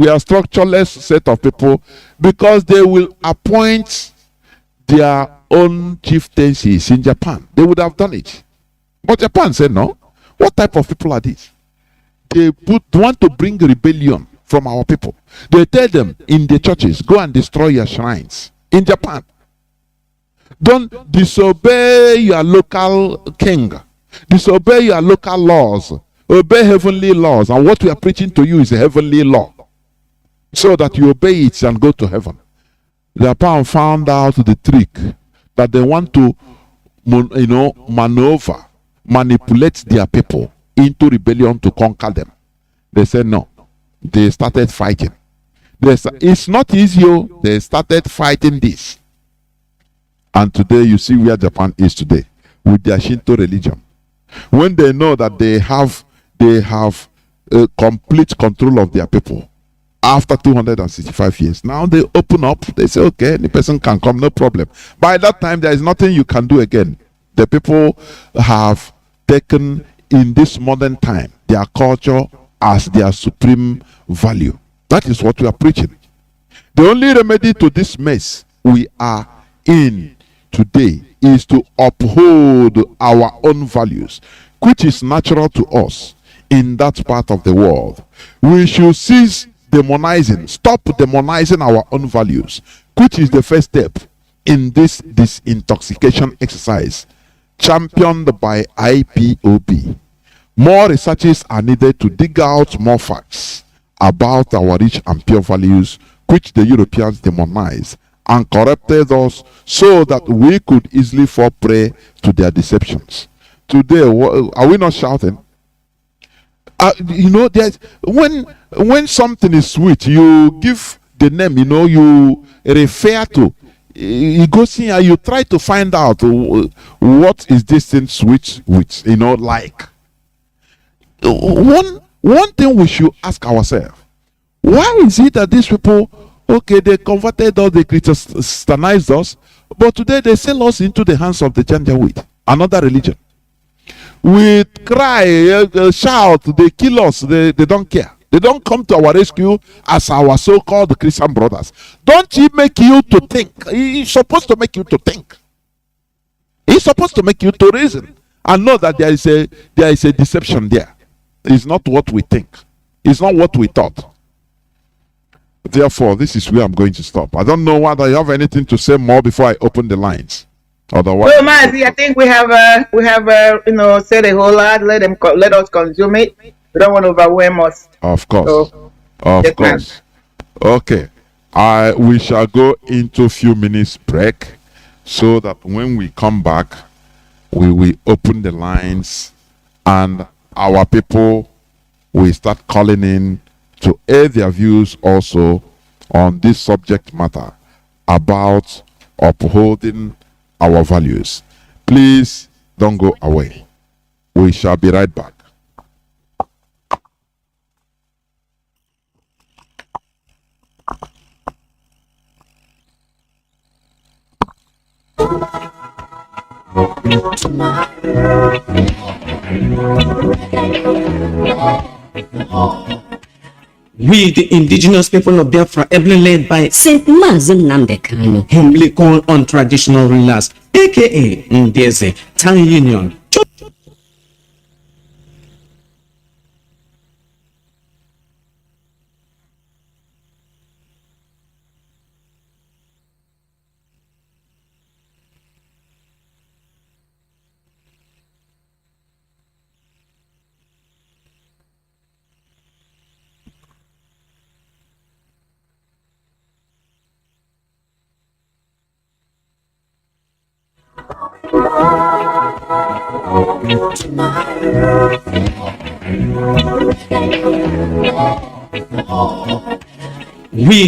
[SPEAKER 2] are structureless set of people, because they will appoint their own chieftaincies in Japan. They would have done it. But Japan said no. What type of people are these? They want to bring rebellion from our people. They tell them in the churches, go and destroy your shrines. In Japan, don't disobey your local king. Disobey your local laws. Obey heavenly laws. And what we are preaching to you is a heavenly law, so that you obey it and go to heaven. Japan found out the trick that they want to, manipulate their people into rebellion to conquer them. They said no. They started fighting. It's not easy. They started fighting this. And today you see where Japan is today with their Shinto religion. When they know that they have complete control of their people after 265 years, now they open up. They say, okay, the person can come, no problem. By that time, there is nothing you can do again. The people have taken, in this modern time, their culture as their supreme value. That is what we are preaching. The only remedy to this mess we are in today is to uphold our own values, which is natural to us in that part of the world. We should cease demonizing, stop demonizing our own values, which is the first step in this disintoxication exercise championed by IPOB. More researches are needed to dig out more facts about our rich and pure values, which the Europeans demonized and corrupted us so that we could easily fall prey to their deceptions. Today, are we not shouting? There's when something is sweet, you give the name, you refer to. You go see and you try to find out what is this thing sweet with, like. One thing we should ask ourselves: why is it that these people, okay, they converted us, they Christianized us, but today they sell us into the hands of the Janjaweed, another religion? We cry, shout, they kill us, they don't care. They don't come to our rescue as our so-called Christian brothers. Don't he make you to think? He's supposed to make you to think. He's supposed to make you to reason and know that there is a deception there. It's not what we think. It's not what we thought. Therefore, this is where I'm going to stop. I don't know whether you have anything to say more before I open the lines. Otherwise,
[SPEAKER 5] well, Mazi, I think we have said a whole lot. Let us consume it. We don't want to overwhelm us.
[SPEAKER 2] Of course.
[SPEAKER 5] So,
[SPEAKER 2] Of course. Okay. We shall go into a few minutes break so that when we come back, we will open the lines and our people will start calling in to air their views also on this subject matter about upholding our values. Please don't go away. We shall be right back.
[SPEAKER 6] We, the indigenous people of Biafra, ably led by
[SPEAKER 7] Saint Mazi Nnamdi Kanu,
[SPEAKER 6] humbly called on traditional rulers, aka Ndeze, Town Union, We,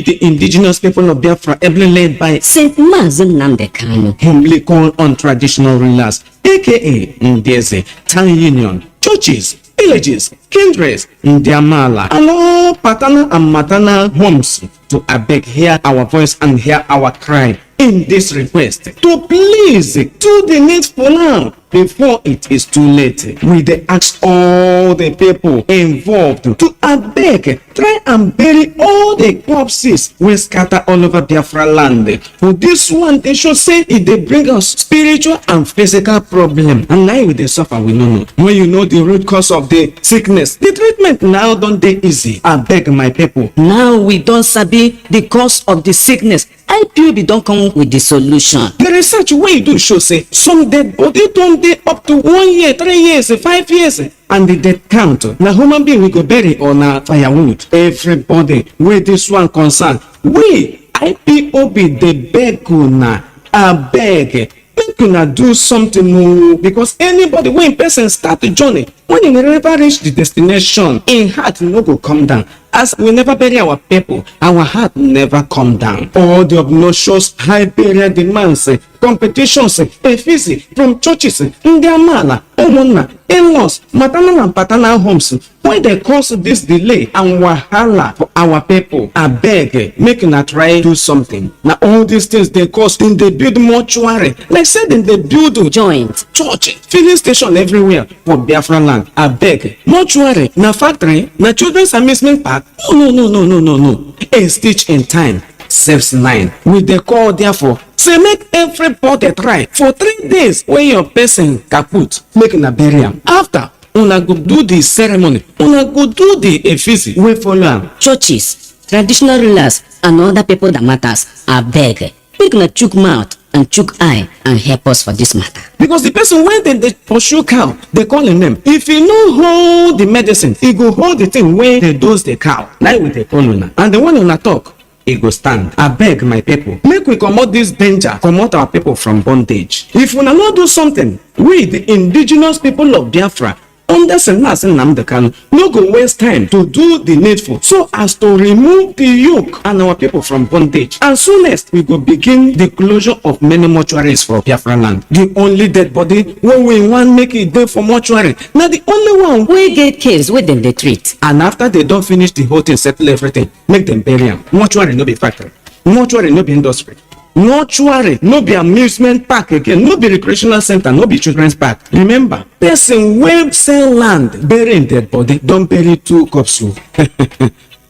[SPEAKER 6] the indigenous people of Biafra, ably led by
[SPEAKER 7] Saint Mazi Nnamdi Kanu,
[SPEAKER 6] humbly call on traditional rulers, aka Ndeze, town union, churches, villages, kindreds, Ndiamala, and all paternal and maternal homes to abeg hear our voice and hear our cry in this request to please do the needful now before it is too late. We dey ask all the people involved to abeg try and bury all the corpses wey scatter all over Biafra land. For this one, they should say it dey bring us spiritual and physical problem, and now we dey suffer we no know. When you know the root cause of the sickness, the treatment now don dey easy. Abeg my people,
[SPEAKER 7] now we don sabi the cause of the sickness. IPOB don come with the solution.
[SPEAKER 6] the research wey you do show say some dead body don dey up to 1 year, 3 years, 5 years, and the death count na human being we go bury or na firewood. Everybody wey this one concern, we IPOB dey beg una abeg make una do something o, because anybody wey in person start the journey, when e never reach the destination, im heart no go come down. As we never bury our people, our heart never come down. All the obnoxious high burial demands, competitions, effigy from churches, Ndiamala, Omona, in-laws, maternal and paternal homes, why they cause this delay and wahala for our people. Abeg, make una try do something. Now all these things they cause, then they build mortuary, like say then they build
[SPEAKER 7] Joint,
[SPEAKER 6] church, filling station everywhere for Biafra land. Abeg, mortuary, na factory, na children's amusement park. Oh, no. A stitch in time saves 9. We dey call therefore say make everybody try for 3 days when your person kaput, make una bury am. After una go do the ceremony, una go do the effigy wey follow am.
[SPEAKER 7] churches, traditional rulers, and other people that matters. Abeg, make una chook mouth and chook eye and help us for this matter.
[SPEAKER 6] Because the person when they pursue cow, they call him name. If he no hold the medicine, he go hold the thing where they dose the cow. Now we dey call una, and the one una talk, he go stand. Abeg my people, make we comot this danger, comot our people from bondage. If una no do something, we the indigenous people of Biafra, under Nnamdi Kanu, no go waste time to do the needful so as to remove the yoke and our people from bondage. And soonest we go begin the closure of many mortuaries for Biafra land. The only dead body when we want make it dey for mortuary, na the only one.
[SPEAKER 7] We get case wey dem dey treat.
[SPEAKER 6] And after they don finish the whole thing, settle everything, make them bury am. Mortuary no be factory, mortuary no be industry, mortuary no be amusement park again, no be recreational center, no be children's park. Remember, person wey sell land bury im dead body don bury 2 corpse o.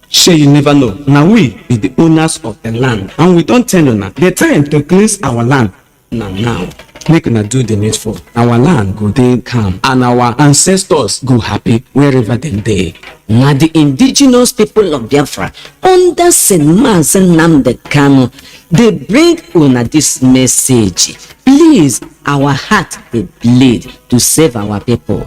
[SPEAKER 6] Shey you never know. Na we be the owners of the land, and we don tell una the time to cleanse our land na now. Make una do the needful. Our land go dey calm and our ancestors go happy wherever dem dey.
[SPEAKER 7] Na the indigenous people of Biafra under Saint Mazi Nnamdi Kanu dey bring una this message. Please, our heart dey bleed to save our people.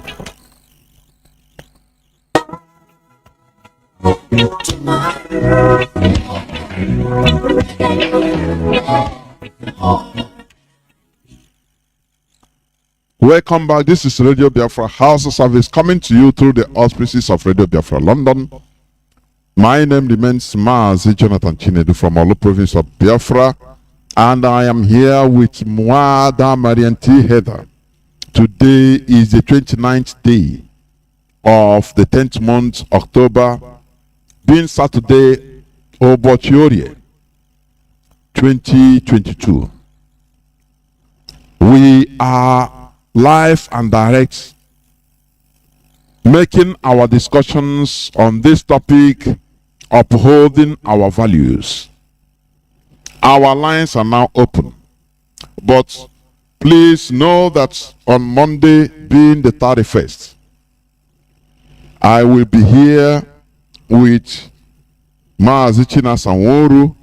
[SPEAKER 2] Welcome back. This is Radio Biafra House of Service coming to you through the auspices of Radio Biafra London. My name remains Mazi Jonathan Chinedu from Olu province of Biafra, and I am here with Marien Haider. Today is the 29th day of the 10th month, October, being Saturday, Obochiorie, 2022. We are live and direct, making our discussions on this topic, upholding our values. Our lines are now open, but please know that on Monday, being the 31st, I will be here with Mazi Sanworu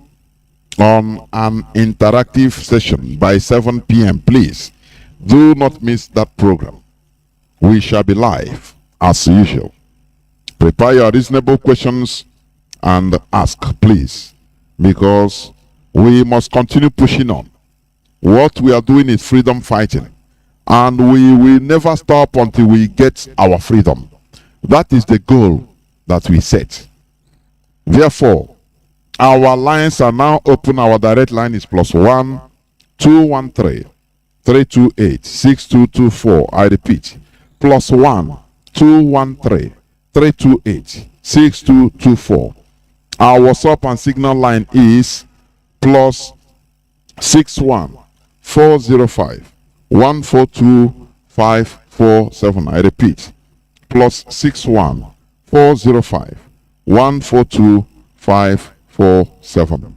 [SPEAKER 2] on an interactive session by 7 p.m. Please do not miss that program. We shall be live as usual. Prepare your reasonable questions and ask, please, because we must continue pushing on. What we are doing is freedom fighting, and we will never stop until we get our freedom. That is the goal that we set. Therefore, our lines are now open. Our direct line is +1 213 328 6224. I repeat, +1 213 328 6224. Our WhatsApp and Signal line is +61 405 142 547. I repeat, +61 405 142 547.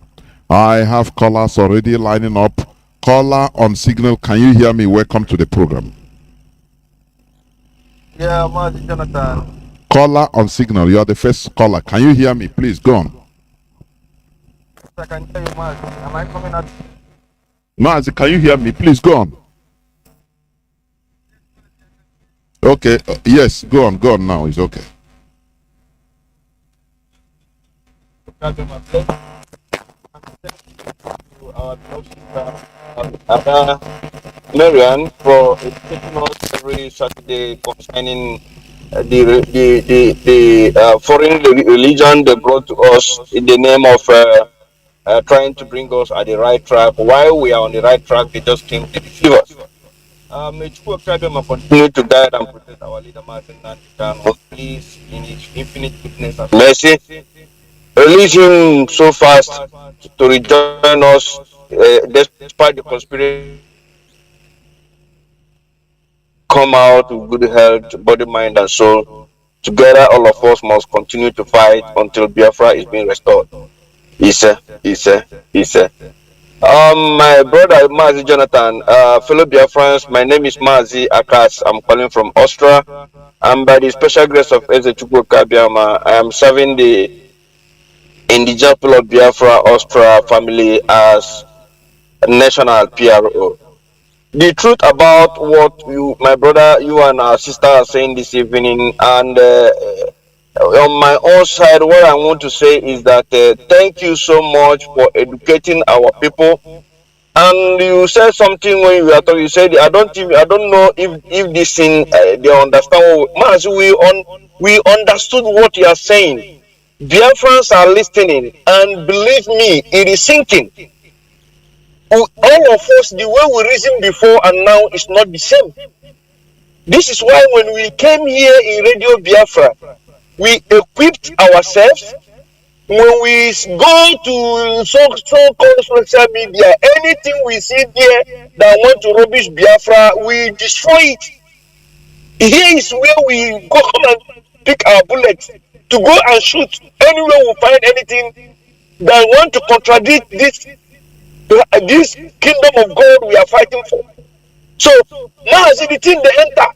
[SPEAKER 2] I have callers already lining up. Caller on Signal, can you hear me? Welcome to the program.
[SPEAKER 8] Yeah, Mazi Jonathan.
[SPEAKER 2] Caller on Signal, you are the first caller. Can you hear me? Please go on.
[SPEAKER 8] I can hear you, Mazi. Am I coming out?
[SPEAKER 2] Mazi, can you hear me? Please go on. Okay, yes, go on now. It's okay.
[SPEAKER 8] Our Marien for taking us every Saturday concerning the foreign religion they brought to us in the name of trying to bring us at the right track. While we are on the right track, they just came to deceive us. May Chukwu continue to guide and protect our leader, Martin Nnamdi, please, in his infinite goodness and mercy, release him so fast to rejoin us, despite the conspiracy. Come out with good health, body, mind, and soul. Together, all of us must continue to fight until Biafra is being restored. My brother Mazi Jonathan, fellow Biafrans, my name is Mazi Akas. I'm calling from Austria. And by the special grace of Eze Chukwu Kabiama, I am serving the indigenous people of Biafra Austria family as national PRO. The truth about what you, my brother, you and our sister are saying this evening, and on my own side, what I want to say is that thank you so much for educating our people. And you said something when you were talking. You said, I don't know if this thing they understand. We understood what you are saying. Biafrans are listening, and believe me, it is sinking. All of us, the way we reasoned before and now is not the same. This is why when we came here in Radio Biafra, we equipped ourselves. When we go to so-called social media, anything we see there that want to rubbish Biafra, we destroy it. Here is where we go and pick our bullets to go and shoot anywhere we find anything that want to contradict this kingdom of God we are fighting for. So now as the thing they enter,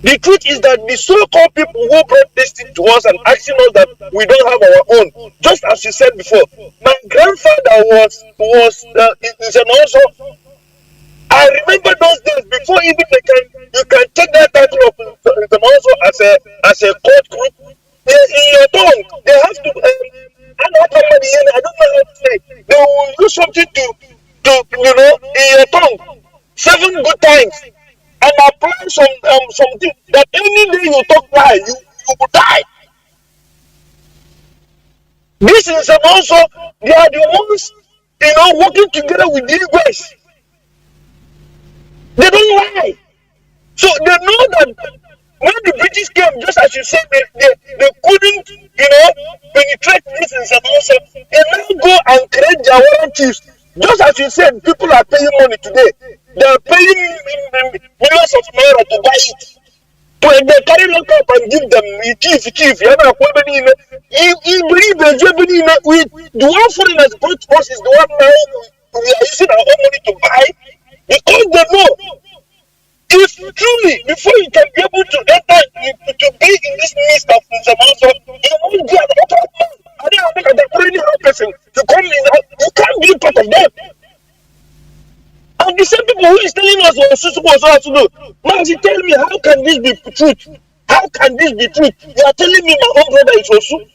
[SPEAKER 8] the truth is that the so-called people who brought this thing to us and asking us that we don't have our own, just as you said before, my grandfather was an also. I remember those days before even you can take that title of also as a court group. In your tongue, they have to. I don't know how to say. They will use something to in your tongue 7 good times and apply something that any day you talk lie, you will die. This is also they are the ones working together with these guys. They don't lie, so they know that when the British came, just as you said, they couldn't penetrate this and also they now go and create their own chiefs. Just as you said, people are paying money today. They are paying millions of naira to buy it. So they carry lock up and give them chief. The one foreigners brought us is the one now we are using our own money to buy, because they know if truly before you can be able to enter to be in this midst of Nzamaso, you won't be an author. I don't think that any person to come in, you can't be part of them. And the same people who is telling us what to do. Mazi, tell me, how can this be truth? How can this be truth? You are telling me my own brother is Osu.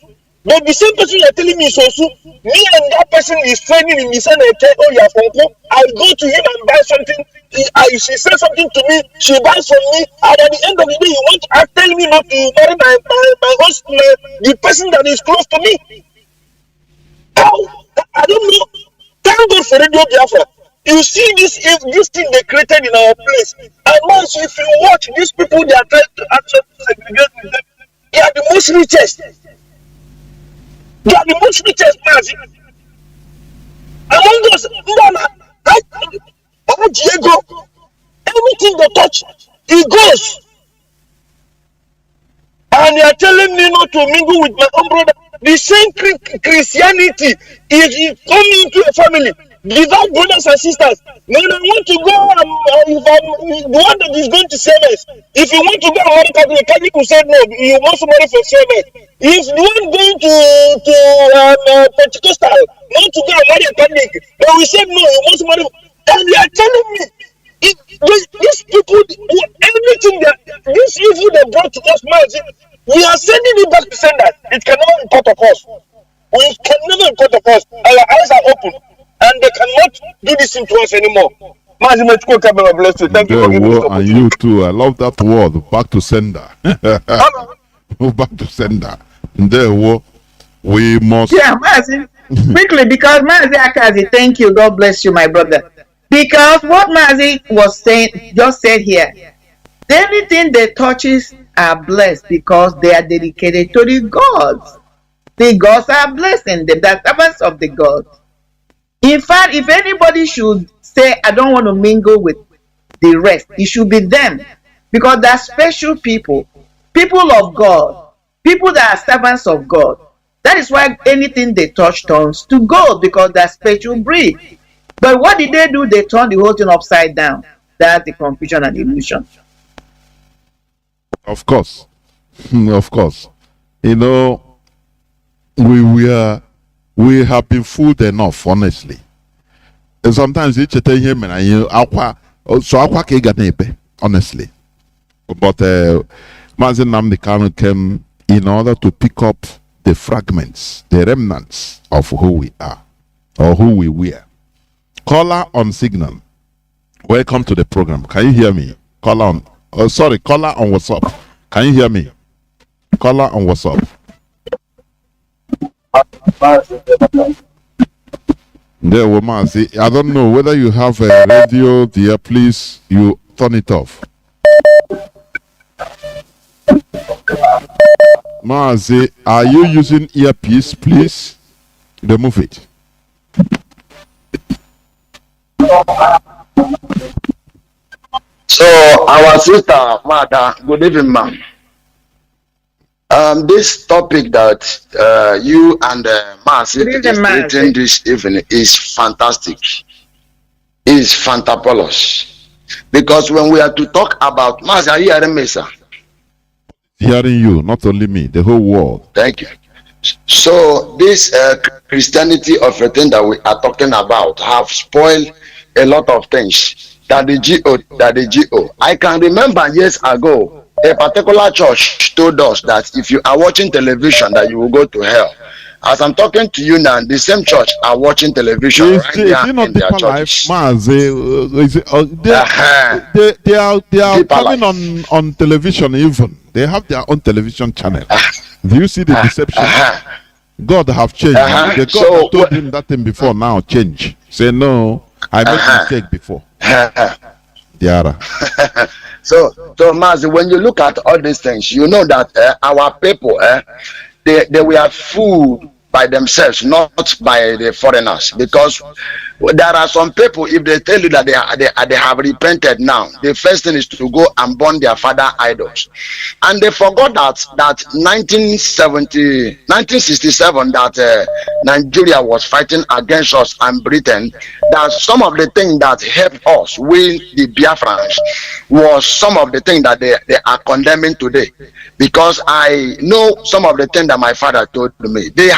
[SPEAKER 8] But the same person you are telling me is Osu, me and that person is training in Nisan and oh, you are from Ko. I go to him and buy something
[SPEAKER 9] she says something to me, she buys from me, and at the end of the day, you want to tell me not to marry my husband, the person that is close to me. How? I don't know. Thank God for Radio Biafra. You see this thing they created in our place. And once if you watch these people, they are trying to actually segregate with them. They are the most richest. They are the most richest, Mazi. Among us, Diego, everything they touch, it goes. And they are telling me not to mingle with my own brother. The same Christianity, if you come into a family, devout brothers and sisters, when I want to go, if I'm the one that is going to CMS, if you want to go and marry Catholic, Catholic will say no, you want to marry for CMS. If the one going to Pentecostal want to go and marry a Catholic, they will say no, you want to marry. And they are telling me, these people, everything that this evil they brought to us, Mazi, we are sending it back to sender. It cannot import of us. We can never import of us. Our eyes are open, and they cannot do this thing to us anymore. Mazi, bless you. Thank you for giving me this opportunity.
[SPEAKER 2] And you too. I love that word. Back to sender. Back to sender. There, we must.
[SPEAKER 5] Yeah, Mazi. Quickly, because Mazi Akazi, thank you. God bless you, my brother. Because what Mazi was saying, just said here, anything they touches are blessed because they are dedicated to the gods. The gods are blessing them, the servants of the gods. In fact, if anybody should say, I don't want to mingle with the rest, it should be them. Because they're special people, people of God, people that are servants of God. That is why anything they touch turns to gold, because they're special breed. But what did they do? They turned the whole thing upside down. That's the confusion and illusion.
[SPEAKER 2] Of course. Of course. You know, we have been fooled enough, honestly. And sometimes it's a him and you honestly. But Mazi Nnamdi Kanu came in order to pick up the fragments, the remnants of who we are or who we were. Caller on signal. Welcome to the program. Can you hear me? Caller on. Oh, sorry, caller on WhatsApp. Can you hear me? Caller on WhatsApp. There, Mazi. I don't know whether you have a radio there. Please, you turn it off. Mazi, are you using earpiece? Please remove it.
[SPEAKER 10] So our sister Mada, good evening, ma'am. This topic that you and Mazi is creating this evening is fantastic. Is fantabulous. Because when we are to talk about Mazi, are you hearing me, sir?
[SPEAKER 2] Hearing you, not only me, the whole world.
[SPEAKER 10] Thank you. So this Christianity of a thing that we are talking about have spoiled a lot of things. That the GO. I can remember years ago, a particular church told us that if you are watching television, that you will go to hell. As I'm talking to you now, the same church are watching television right there in their churches.
[SPEAKER 2] They are coming on television even. They have their own television channel. Do you see the deception? God have changed. The God told him that thing before, now change. Say no, I made mistake before. Diara.
[SPEAKER 10] So Mazi, when you look at all these things, you know that our people, they were fooled by themselves, not by the foreigners. Because there are some people, if they tell you that they have repented now, the first thing is to go and burn their father idols. And they forgot that 1967, that Nigeria was fighting against us and Britain, that some of the things that helped us win the Biafrans was some of the things that they are condemning today. Because I know some of the things that my father told me. They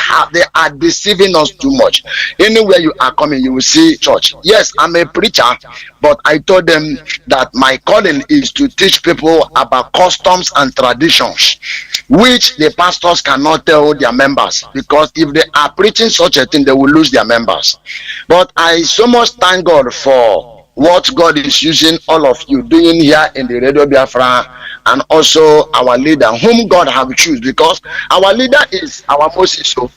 [SPEAKER 10] are deceiving us too much. Anywhere you are coming, you will see church. Yes, I'm a preacher, but I told them that my calling is to teach people about customs and traditions, which the pastors cannot tell their members, because if they are preaching such a thing, they will lose their members. But I so much thank God for what God is using all of you doing here in the Radio Biafra, and also our leader, whom God have choose, because our leader is our Moses. So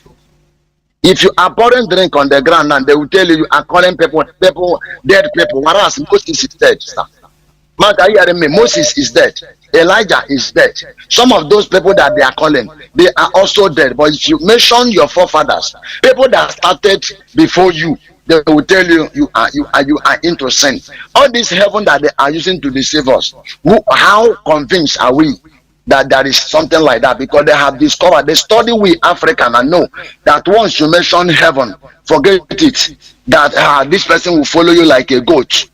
[SPEAKER 10] if you are pouring drink on the ground and they will tell you are calling people, dead people, whereas Moses is dead, sir. Are you hearing me? Moses is dead. Elijah is dead. Some of those people that they are calling, they are also dead. But if you mention your forefathers, people that started before you, they will tell you you are into sin. All this heaven that they are using to deceive us. How convinced are we that there is something like that? Because they have discovered, they study we African and know that once you mention heaven, forget it. That this person will follow you like a goat.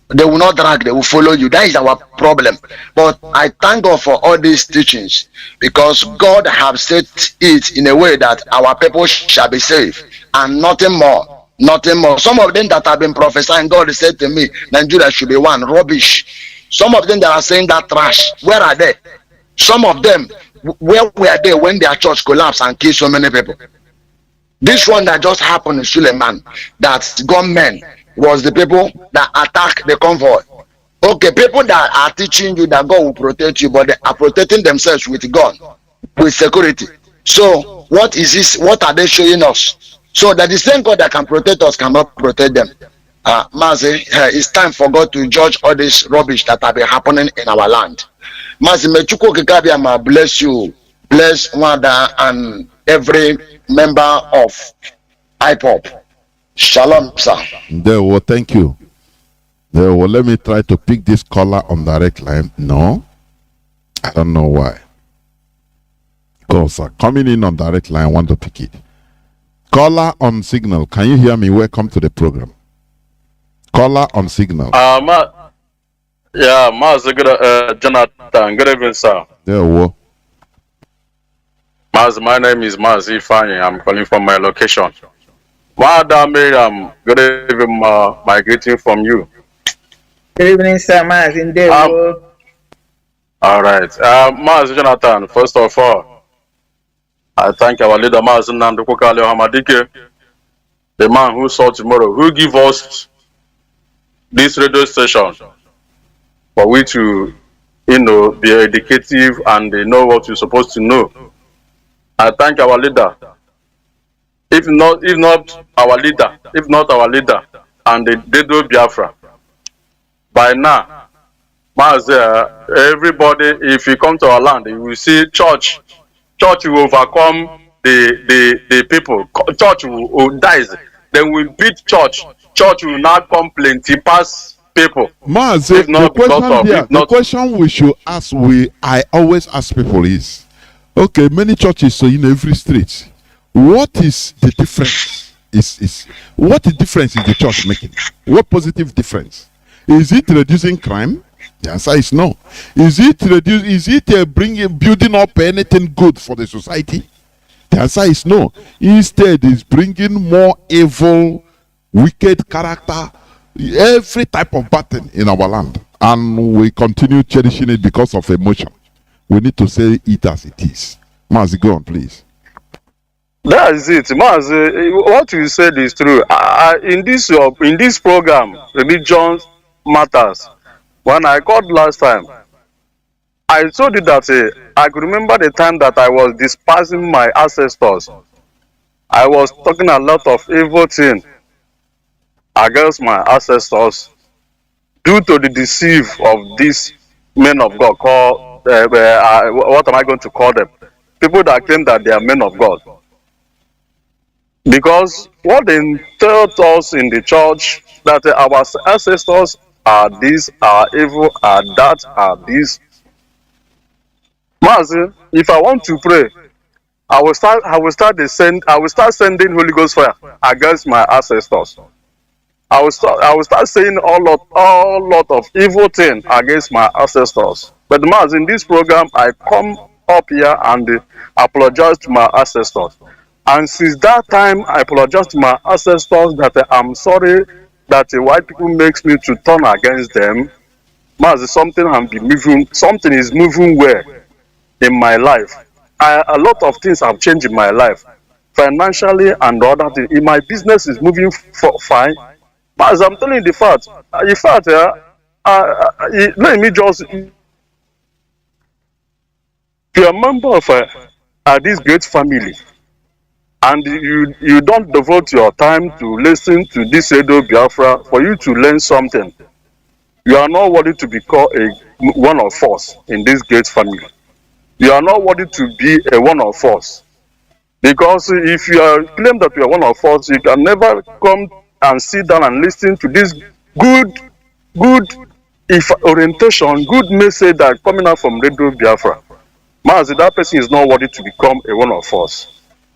[SPEAKER 10] They will not drag, they will follow you. That is our problem. But I thank God for all these teachings, because God has said it in a way that our people shall be saved, and nothing more. Nothing more. Some of them that have been prophesying, God said to me, Nigeria should be one. Rubbish. Some of them that are saying that trash, where are they? Some of them, where were they when their church collapsed and killed so many people? This one that just happened in Suleiman, that gunmen was the people that attack the convoy. Okay, people that are teaching you that God will protect you, but they are protecting themselves with gun, with security. So what is this? What are they showing us? So that the same God that can protect us cannot protect them. Mazi, it's time for God to judge all this rubbish that have been happening in our land. Mazi, may Chukwu Kikabiama bless you, bless Wanda and every member of Ipob. Shalom, sir.
[SPEAKER 2] There, well, thank you. There, well, let me try to pick this caller on direct line. No, I don't know why. Go, sir. Coming in on direct line, I want to pick it. Caller on signal. Can you hear me? Welcome to the program. Caller on signal.
[SPEAKER 11] Mazi, Jonathan. Good evening, sir.
[SPEAKER 2] There, well.
[SPEAKER 11] Mazi, my name is Mazi Fanny. I'm calling from my location. Madam, good evening, my greeting from you.
[SPEAKER 5] Good evening, sir. Mazi.
[SPEAKER 11] All right. Mazi Jonathan, first of all, I thank our leader, Mazi Nnamdi, the man who saw tomorrow, who give us this radio station for we to, be educative and they know what you're supposed to know. I thank our leader. If not our leader, and the Dedo Biafra, by now, everybody, if you come to our land, you will see church will overcome the people. Church will dies. Then we beat church. Church will not come plenty past people.
[SPEAKER 2] Mazi, the question we should ask, I always ask people is, okay, many churches are in every street. What is the difference? What the difference is the church making? What positive difference? Is it reducing crime? The answer is no. Is it building up anything good for the society? The answer is no. Instead, it's bringing more evil, wicked character, every type of bad in our land, and we continue cherishing it because of emotion. We need to say it as it is. Mazi, go on, please.
[SPEAKER 11] That is it, Mazi. What you said is true. In this program, religion matters. When I called last time, I told you that I could remember the time that I was despising my ancestors. I was talking a lot of evil thing against my ancestors due to the deceive of these men of God called, what am I going to call them? People that claim that they are men of God. Because what they taught us in the church, that our ancestors are this, are evil, are that, are this. Mazi, if I want to pray, I will start sending Holy Ghost fire against my ancestors. I will start saying all lot of evil things against my ancestors. But Mazi, in this program, I come up here and apologize to my ancestors. And since that time, I apologize to my ancestors that I'm sorry that white people makes me to turn against them. Mazi, something is moving well in my life. A lot of things have changed in my life, financially and other things. In my business is moving fine. But I'm telling you the fact. In fact, let me just. If you're a member of this great family, and you don't devote your time to listen to this Edo Biafra for you to learn something, you are not worthy to be called one of us in this great family. You are not worthy to be a one of us. Because if you claim that you are one of us, you can never come and sit down and listen to this good orientation, good message that coming out from Radio Biafra. Mazi, that person is not worthy to become a one of us.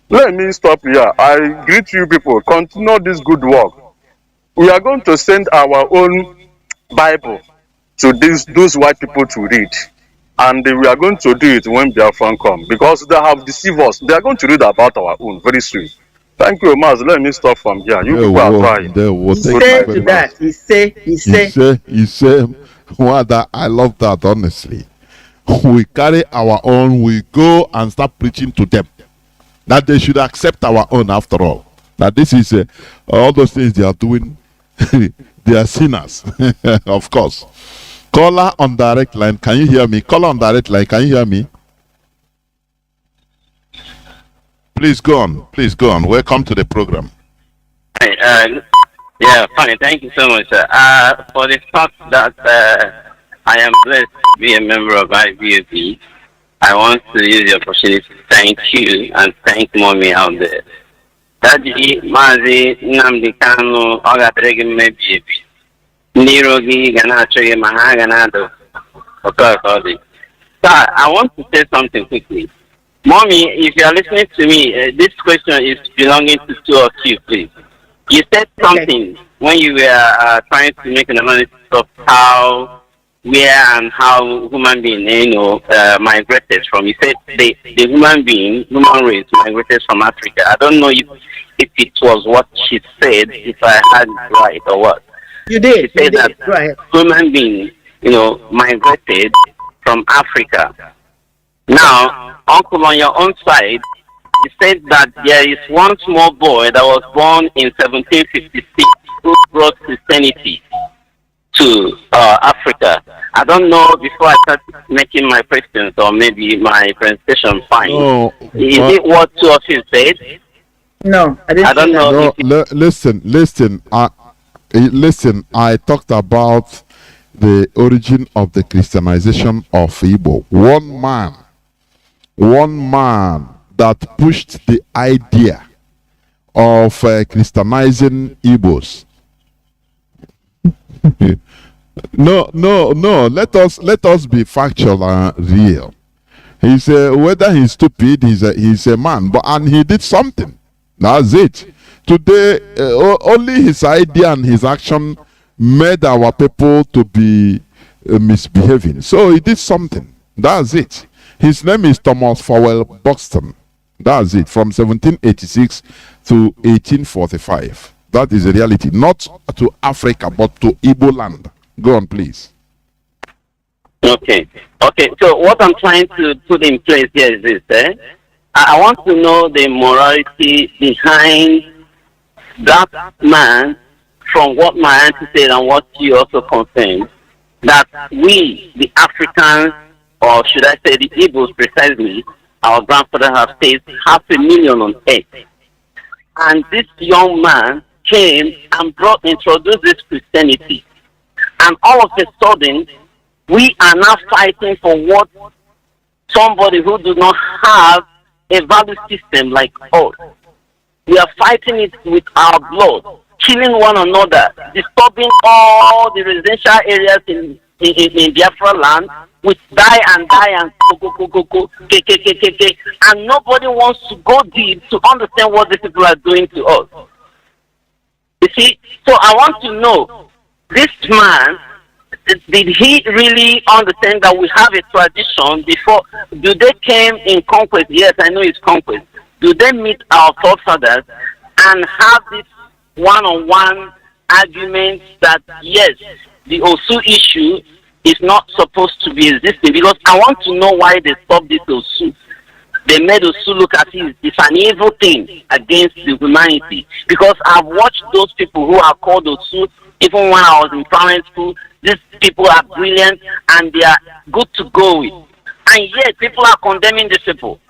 [SPEAKER 11] Let me stop here. I greet you people. Continue this good work. We are going to send our own Bible to those white people to read. And we are going to do it when Biafran come. Because they have deceived us. They are going to read about our own very soon. Thank you, Maz. Let me stop from here. You people are trying.
[SPEAKER 5] He say to that. He say.
[SPEAKER 2] Well, I love that, honestly. We carry our own, we go and start preaching to them. That they should accept our own after all. That this is all those things they are doing, they are sinners, of course. Caller on direct line, can you hear me? Caller on direct line, can you hear me? Please go on. Please go on. Welcome to the program.
[SPEAKER 12] Yeah, fine. Thank you so much, sir. For the fact that I am blessed to be a member of IBOB, I want to use the opportunity to thank you and thank Mommy out there. Daddy, Mazi, Nnamdi, Kanu, Ogatregi, maybe. Nirogi, Ganacho, Mahaganado. Okay. Sir, I want to say something quickly. Mommy, if you are listening to me, this question is belonging to two of you, please. You said something when you were trying to make an analysis of how, where, and how human being, migrated from. You said the human race migrated from Africa. I don't know if it was what she said, if I had it right or what.
[SPEAKER 5] You did.
[SPEAKER 12] She said that human beings, migrated from Africa. Now, Uncle, on your own side, you said that there is one small boy that was born in 1756 who brought Christianity to Africa. I don't know, before I start making my questions or maybe my presentation fine.
[SPEAKER 2] No,
[SPEAKER 12] is it what two of you said?
[SPEAKER 5] No, I don't
[SPEAKER 2] know. No, listen, I talked about the origin of the Christianization of Igbo. One man that pushed the idea of Christianizing Igbos. No. Let us be factual and real. He's whether he's stupid, he's a man, and he did something. That's it. Today, only his idea and his action made our people to be misbehaving. So he did something. That's it. His name is Thomas Fowell Buxton. That's it. From 1786 to 1845. That is the reality. Not to Africa, but to Igbo land. Go on, please.
[SPEAKER 12] Okay. So what I'm trying to put in place here is this. I want to know the morality behind that man, from what my auntie said and what you also confirmed, that we, the Africans, or should I say the Igbos precisely, our grandfather have faced 500,000 on earth. And this young man came and introduced this Christianity. And all of a sudden, we are now fighting for what somebody who do not have a value system like us. We are fighting it with our blood, killing one another, disturbing all the residential areas in Biafra land, with die and go, and nobody wants to go deep to understand what these people are doing to us. You see, so I want to know, this man, did he really understand that we have a tradition before? Do they came in conquest? Yes, I know it's conquest. Do they meet our forefathers and have this one-on-one argument that, yes, the Osu issue is not supposed to be existing? Because I want to know why they stopped this Osu. they made us to look at it. It's an evil thing against the humanity. Because I've watched those people who are called Osu, even when I was in primary school. These people are brilliant and they are good to go with. And yet people are condemning these people.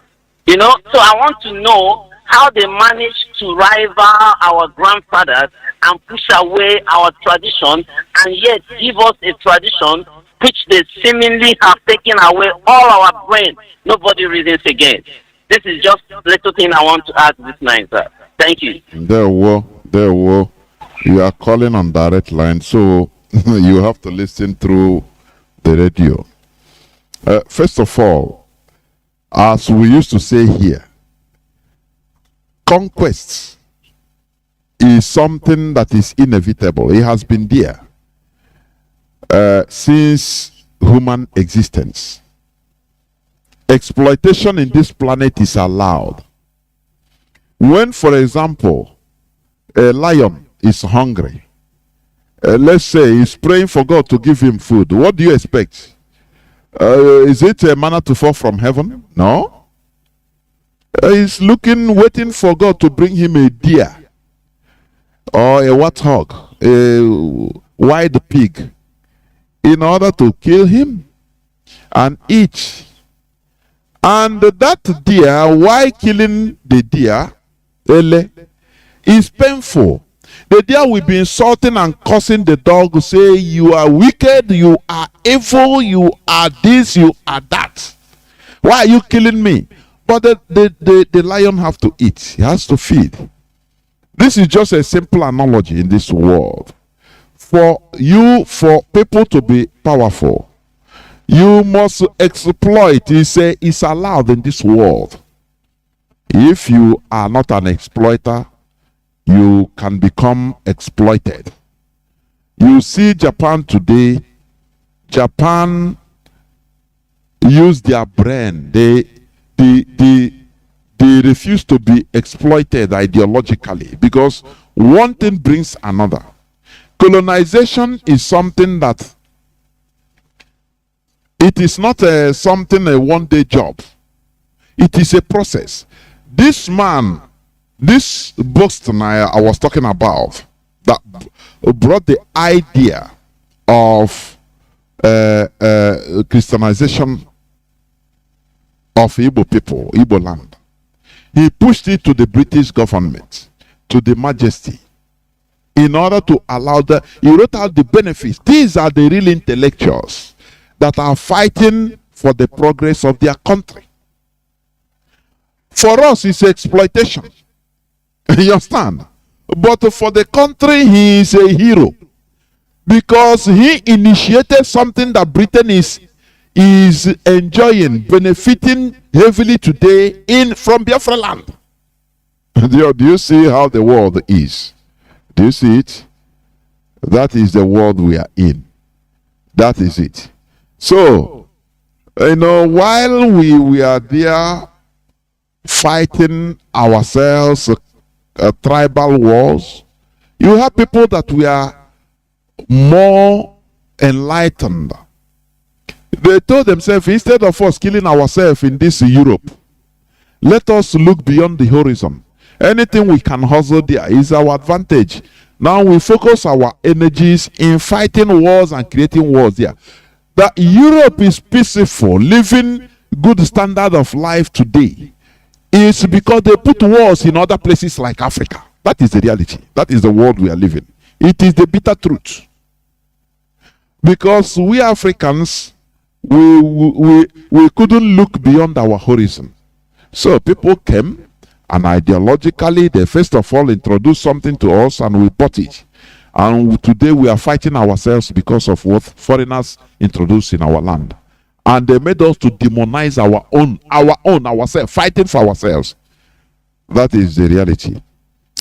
[SPEAKER 12] You know, so I want to know how they managed to rival our grandfathers and push away our tradition, and yet give us a tradition which they seemingly have taken away all our brain. Nobody reasons again. This is just a little thing I want to add this night, sir. Thank you.
[SPEAKER 2] There were. You are calling on direct line, so you have to listen through the radio. First of all, as we used to say here, conquest is something that is inevitable. It has been there since human existence. Exploitation in this planet is allowed. When, for example, a lion is hungry, let's say he's praying for God to give him food, what do you expect? Is it a manna to fall from heaven? No. He's waiting for God to bring him a deer or a warthog, a wild pig, in order to kill him and eat. And that deer, while killing the deer, is painful. The deer will be insulting and cursing the dog, say, you are wicked, you are evil, you are this, you are that. Why are you killing me? But the lion have to eat. He has to feed. This is just a simple analogy in this world. For people to be powerful, you must exploit. It's allowed in this world. If you are not an exploiter, you can become exploited. You see Japan today. Japan use their brain. They refuse to be exploited ideologically, because one thing brings another. Colonization is something that it is not a one-day job. It is a process. This man, this Boston I was talking about, that brought the idea of Christianization of Igbo people, Igbo land. He pushed it to the British government, to the Majesty, in order to allow he wrote out the benefits. These are the real intellectuals that are fighting for the progress of their country. For us, it's exploitation. You understand? But for the country, he is a hero, because he initiated something that Britain is enjoying, benefiting heavily today from Biafra land. Do you see how the world is? Do you see it? That is the world we are in. That is it. So, while we are there fighting ourselves, tribal wars, you have people that we are more enlightened. They told themselves, instead of us killing ourselves in this Europe, let us look beyond the horizon. Anything we can hustle there is our advantage. Now we focus our energies in fighting wars and creating wars there. That Europe is peaceful, living good standard of life today, is because they put wars in other places like Africa. That is the reality. That is the world we are living. It is the bitter truth. Because we Africans, we couldn't look beyond our horizon. So people came, and ideologically they first of all introduced something to us, and we bought it. And today we are fighting ourselves because of what foreigners introduced in our land. And they made us to demonize ourselves, fighting for ourselves. That is the reality.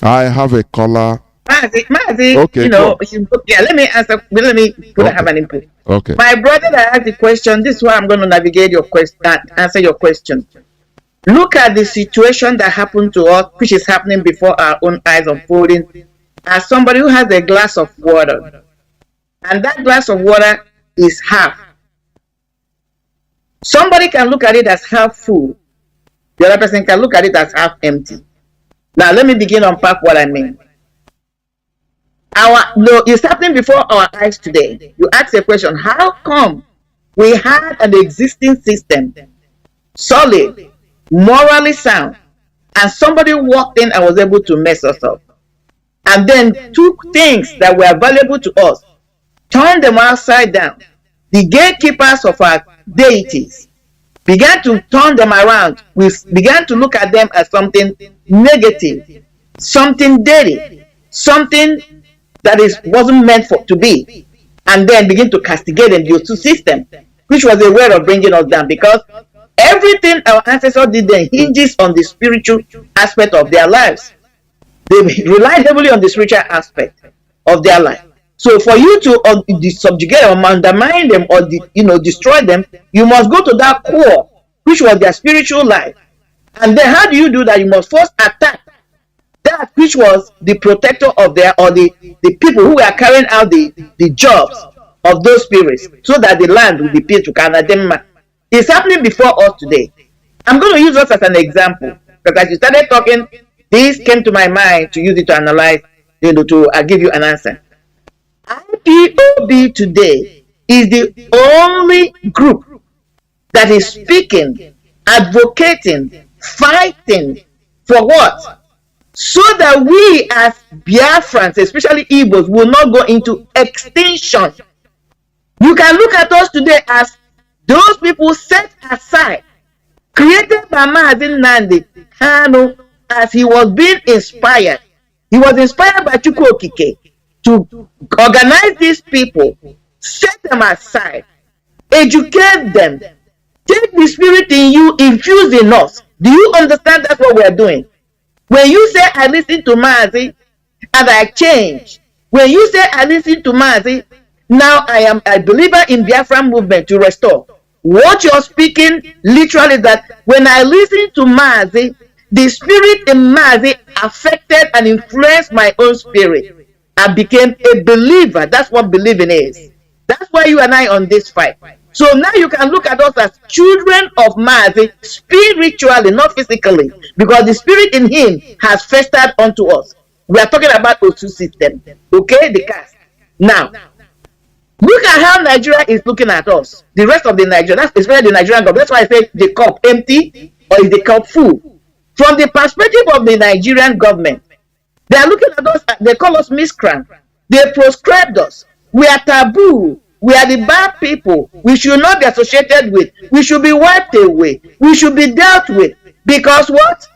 [SPEAKER 2] I have a caller.
[SPEAKER 5] Mazi,
[SPEAKER 2] okay,
[SPEAKER 5] let me answer. Let me have an input.
[SPEAKER 2] Okay.
[SPEAKER 5] My brother that asked the question, this is why I'm going to navigate your question, answer your question. Look at the situation that happened to us, which is happening before our own eyes unfolding, as somebody who has a glass of water, and that glass of water is half. Somebody can look at it as half full, The other person can look at it as half empty. Now, let me begin to unpack what I mean. It's happening before our eyes today. You ask a question, how come we had an existing system, solid, morally sound, and somebody walked in and was able to mess us up, and then took things that were valuable to us, turned them upside down? The gatekeepers of our deities began to turn them around. We began to look at them as something negative, something dirty, something that wasn't meant to be, and then begin to castigate them due to system, which was a way of bringing us down, because everything our ancestors did then hinges on the spiritual aspect of their lives. They relied heavily on the spiritual aspect of their life. So for you to subjugate them, undermine them, or destroy them, you must go to that core, which was their spiritual life. And then how do you do that? You must first attack that which was the protector of the people who were carrying out the jobs of those spirits, so that the land will be paid to Canada. It's happening before us today. I'm going to use us as an example, because as you started talking, this came to my mind to use it to analyze, to give you an answer. Ipob today is the only group that is speaking, advocating, fighting for what? So that we as Biafrans, especially Igbos, will not go into extinction. You can look at us today as those people set aside, created by Mazi Nnamdi Kanu, as he was being inspired. He was inspired by Chukwu Okike to organize these people, set them aside, educate them, take the spirit in you, infuse in us. Do you understand that's what we're doing? When you say, I listen to Mazi and I change. When you say, I listen to Mazi, now I am a believer in Biafran movement to restore. What you're speaking literally is that when I listen to Mazi, the spirit in Mazi affected and influenced my own spirit. I became a believer. That's what believing is. That's why you and I on this fight. So now you can look at us as children of Mazi, spiritually, not physically, because the spirit in him has festered onto us. We are talking about Osu system, okay, the caste. Now, look at how Nigeria is looking at us. The rest of the Nigeria, that's especially the Nigerian government. That's why I say the cup empty or is the cup full. From the perspective of the Nigerian government, they are looking at us, they call us miscreant. They proscribed us. We are taboo. We are the bad people. We should not be associated with. We should be wiped away. We should be dealt with. Because what?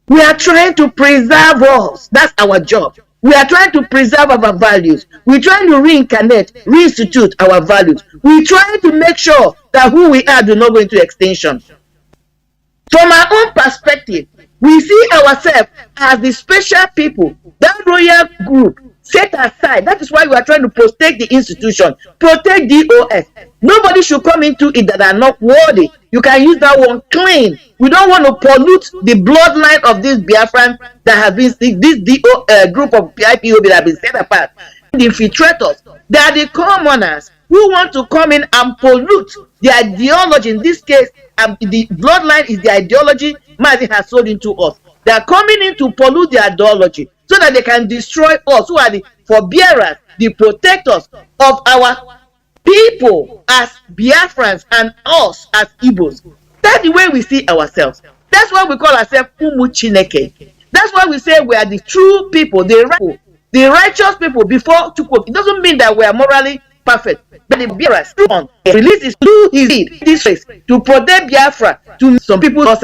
[SPEAKER 5] We are trying to preserve us. That's our job. We are trying to preserve our values. We're trying to reincarnate, reinstitute our values. We're trying to make sure that who we are do not go into extinction. From our own perspective, we see ourselves as the special people, that royal group set aside. That is why we are trying to protect the institution, protect DOS. Nobody should come into it that are not worthy. You can use that one clean. We don't want to pollute the bloodline of this Biafran that has been this group of Ipob that have been set apart. The infiltrators, they are the commoners who want to come in and pollute the ideology. In this case, the bloodline is the ideology Mazi has sold into us. They are coming in to pollute the ideology so that they can destroy us, who are the forbearers, the protectors of our people as Biafrans and us as Igbos. That's the way we see ourselves. That's why we call ourselves Umu Chineke. That's why we say we are the true people, the righteous people before Chukwu. It doesn't mean that we are morally perfect. But the Biafra releases to his deed this race to protect Biafra to some people as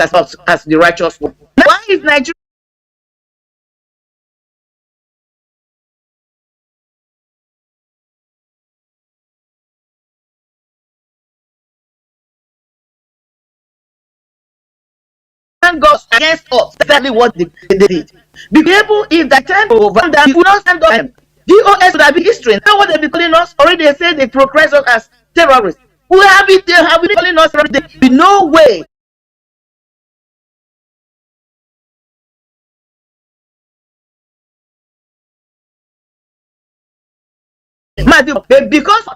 [SPEAKER 5] the righteous one. Now, why is Nigeria goes against us? Exactly what they did. Be able, if the time over, that we will not stand up them. DOS would have been history. Now what they be calling us already, they say they progress us as terrorists. Who have been calling us terrorists? There be no way. Because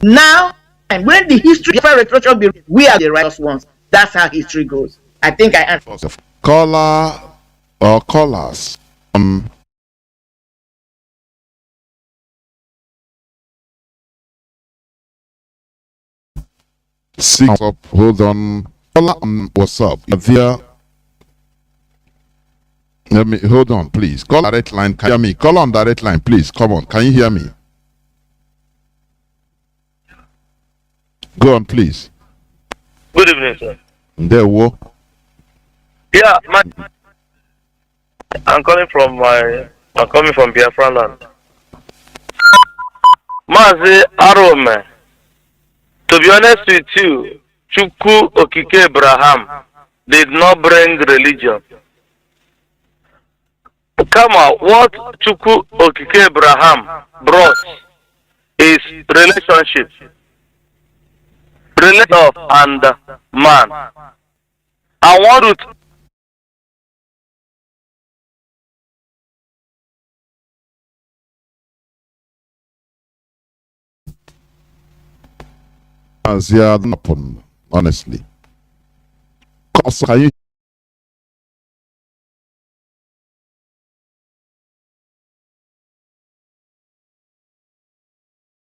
[SPEAKER 5] now, and when the history of retrospect, we are the righteous ones. That's how history goes. I think I answered.
[SPEAKER 2] Caller or callers. 6 up. Hold on. Caller, what's up? You're there. Let me hold on, please. Call direct line. Can you hear me? Call on direct line, please. Come on. Can you hear me? Go on, please.
[SPEAKER 9] Good evening, sir.
[SPEAKER 2] There, wo.
[SPEAKER 9] Yeah, I'm coming from Biafran land. Mazi Arome. To be honest with you, Chukwu Okike Abraham did not bring religion. Come on, what Chukwu Okike Abraham brought is relationship. Relation and man. I want to
[SPEAKER 2] As happen, honestly. Cause can you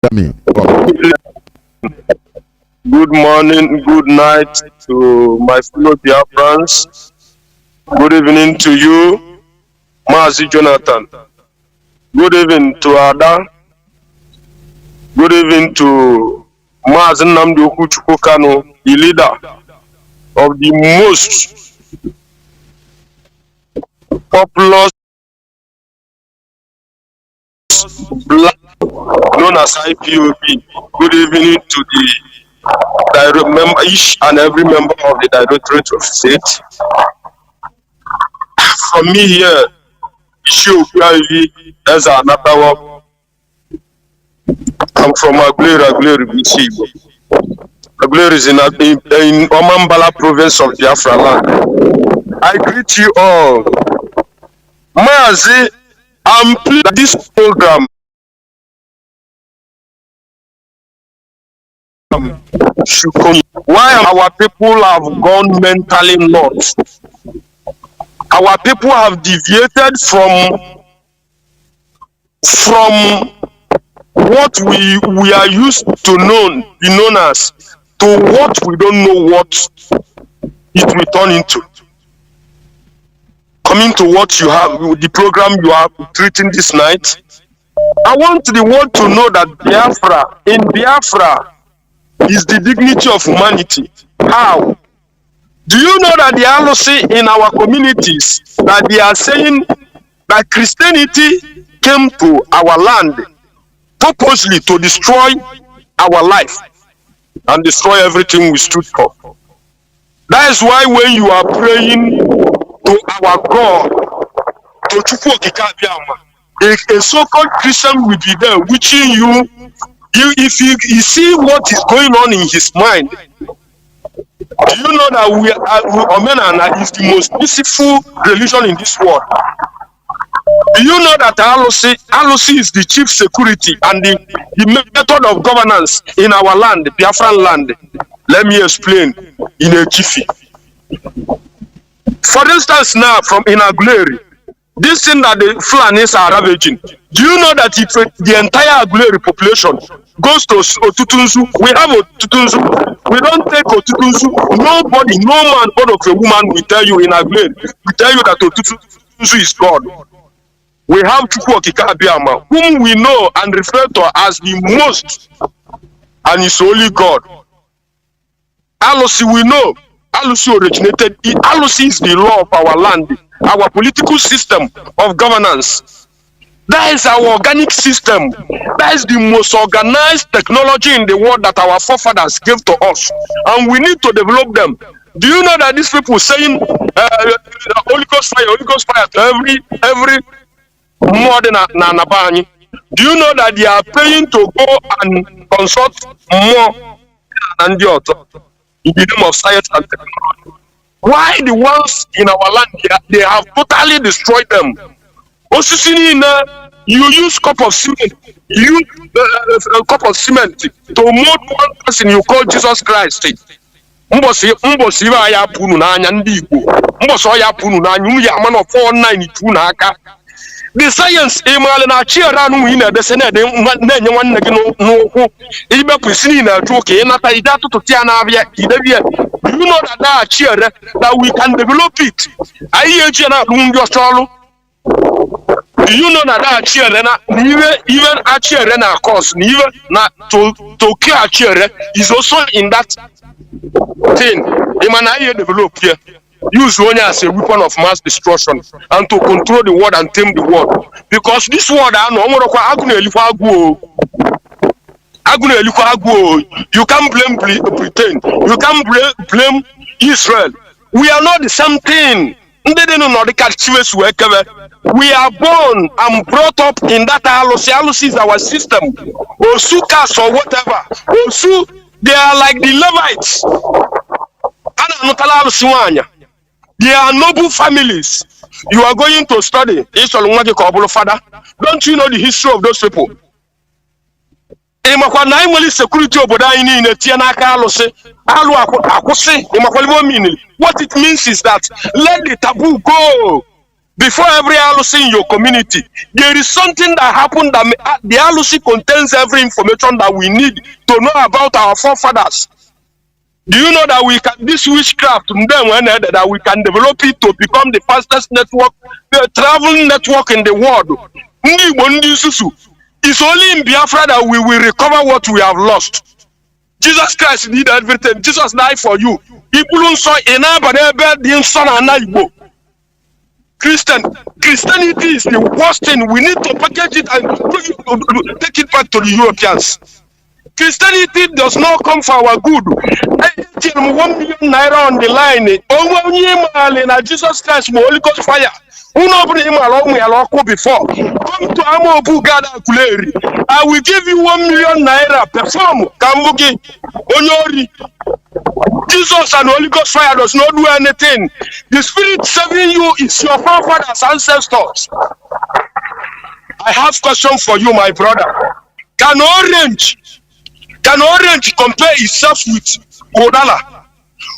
[SPEAKER 2] hear me?
[SPEAKER 9] good morning, good night to my fellow Biafrans. Good evening to you, Mazi Jonathan. Good evening to Ada. Good evening to Mazi Nnamdi Kanu, the leader of the most populous black known as IPOB. Good evening to the member, each and every member of the Directorate of State. From me here, as another one. I'm from Abuja, BC. Abuja is in Omambala province of Biafra land. I greet you all. Mazi, I'm pleased that this program should come. Why our people have gone mentally nuts? Our people have deviated from what we are used to be known as, to what we don't know what it will turn into. Coming to what you have, the program you are treating this night, I want the world to know that in Biafra is the dignity of humanity. How? Do you know that the LOC in our communities, that they are saying that Christianity came to our land purposely to destroy our life and destroy everything we stood for? That is why when you are praying to our God, to Chukwu Okike Abiama, a so-called Christian will be there witching you. If you see what is going on in his mind, do you know that Omenana is the most peaceful religion in this world? Do you know that LOC is the chief security and the method of governance in our land, Biafran land? Let me explain in a jiffy. For instance, now from Aguleri, this thing that the Fulanis are ravaging, do you know that if the entire Aguleri population goes to Otutunzu, we have Otutunzu, we don't take Otutunzu, nobody, no man born of a woman will tell you in Aguleri, we tell you that Otutunzu is God. We have Chukwu Okike Abiama, whom we know and refer to as the most and his only God. LOC, we know LOC originated, LOC is the law of our land, our political system of governance. That is our organic system. That is the most organized technology in the world that our forefathers gave to us, and we need to develop them. Do you know that these people saying Holy Ghost fire to every more than Nabani? Do you know that they are paying to go and consult more than the author in the name of science and technology? Why the ones in our land, they have totally destroyed them? You use cup of cement, you use a cup of cement to mold one person you call Jesus Christ. Mbosi ibe ya punu n'anya ndị Igbo. Mbosi ọ ya punu n'anya ya man of 492 n'aka. The science email na chiara nu wi na de na enye nwanne gị n'ụkwụ ibe kwesịrị na ajụ ka ịnata ide atụtụ tia na abịa idebie. You know that chiara that we can develop it. Anyị eji na alụ ndị ọcha ọrụ. Do you know that chiara na even a chiara na cause even na to kill chiara is also in that thing. Imana anyị develop here. Use one as a weapon of mass destruction and to control the world and tame the world. Because this world, you can't pretend. You can't blame Israel. We are not the same thing. We are born and brought up in that Alusi. Alusi is our system. Osukas or whatever. Osu, they are like the Levites. They are noble families. You are going to study. Father, don't you know the history of those people? Security what it means is that let the taboo go before every alusi in your community. There is something that happened that the alusi contains every information that we need to know about our forefathers. Do you know that we can, this witchcraft, that we can develop it to become the fastest network, the traveling network in the world? It's only in Biafra that we will recover what we have lost. Jesus Christ did everything. Jesus died for you. Christianity is the worst thing. We need to package it and take it back to the Europeans. Christianity does not come for our good. 1 million naira on the line. Jesus Christ, Holy Ghost fire. Before. Come to Amobu Gada Kuleri. I will give you 1 million naira. Perform. Kambuki. Onyori. Jesus and Holy Ghost fire does not do anything. The spirit serving you is your forefathers, ancestors. I have question for you, my brother. Can orange compare itself with Odala?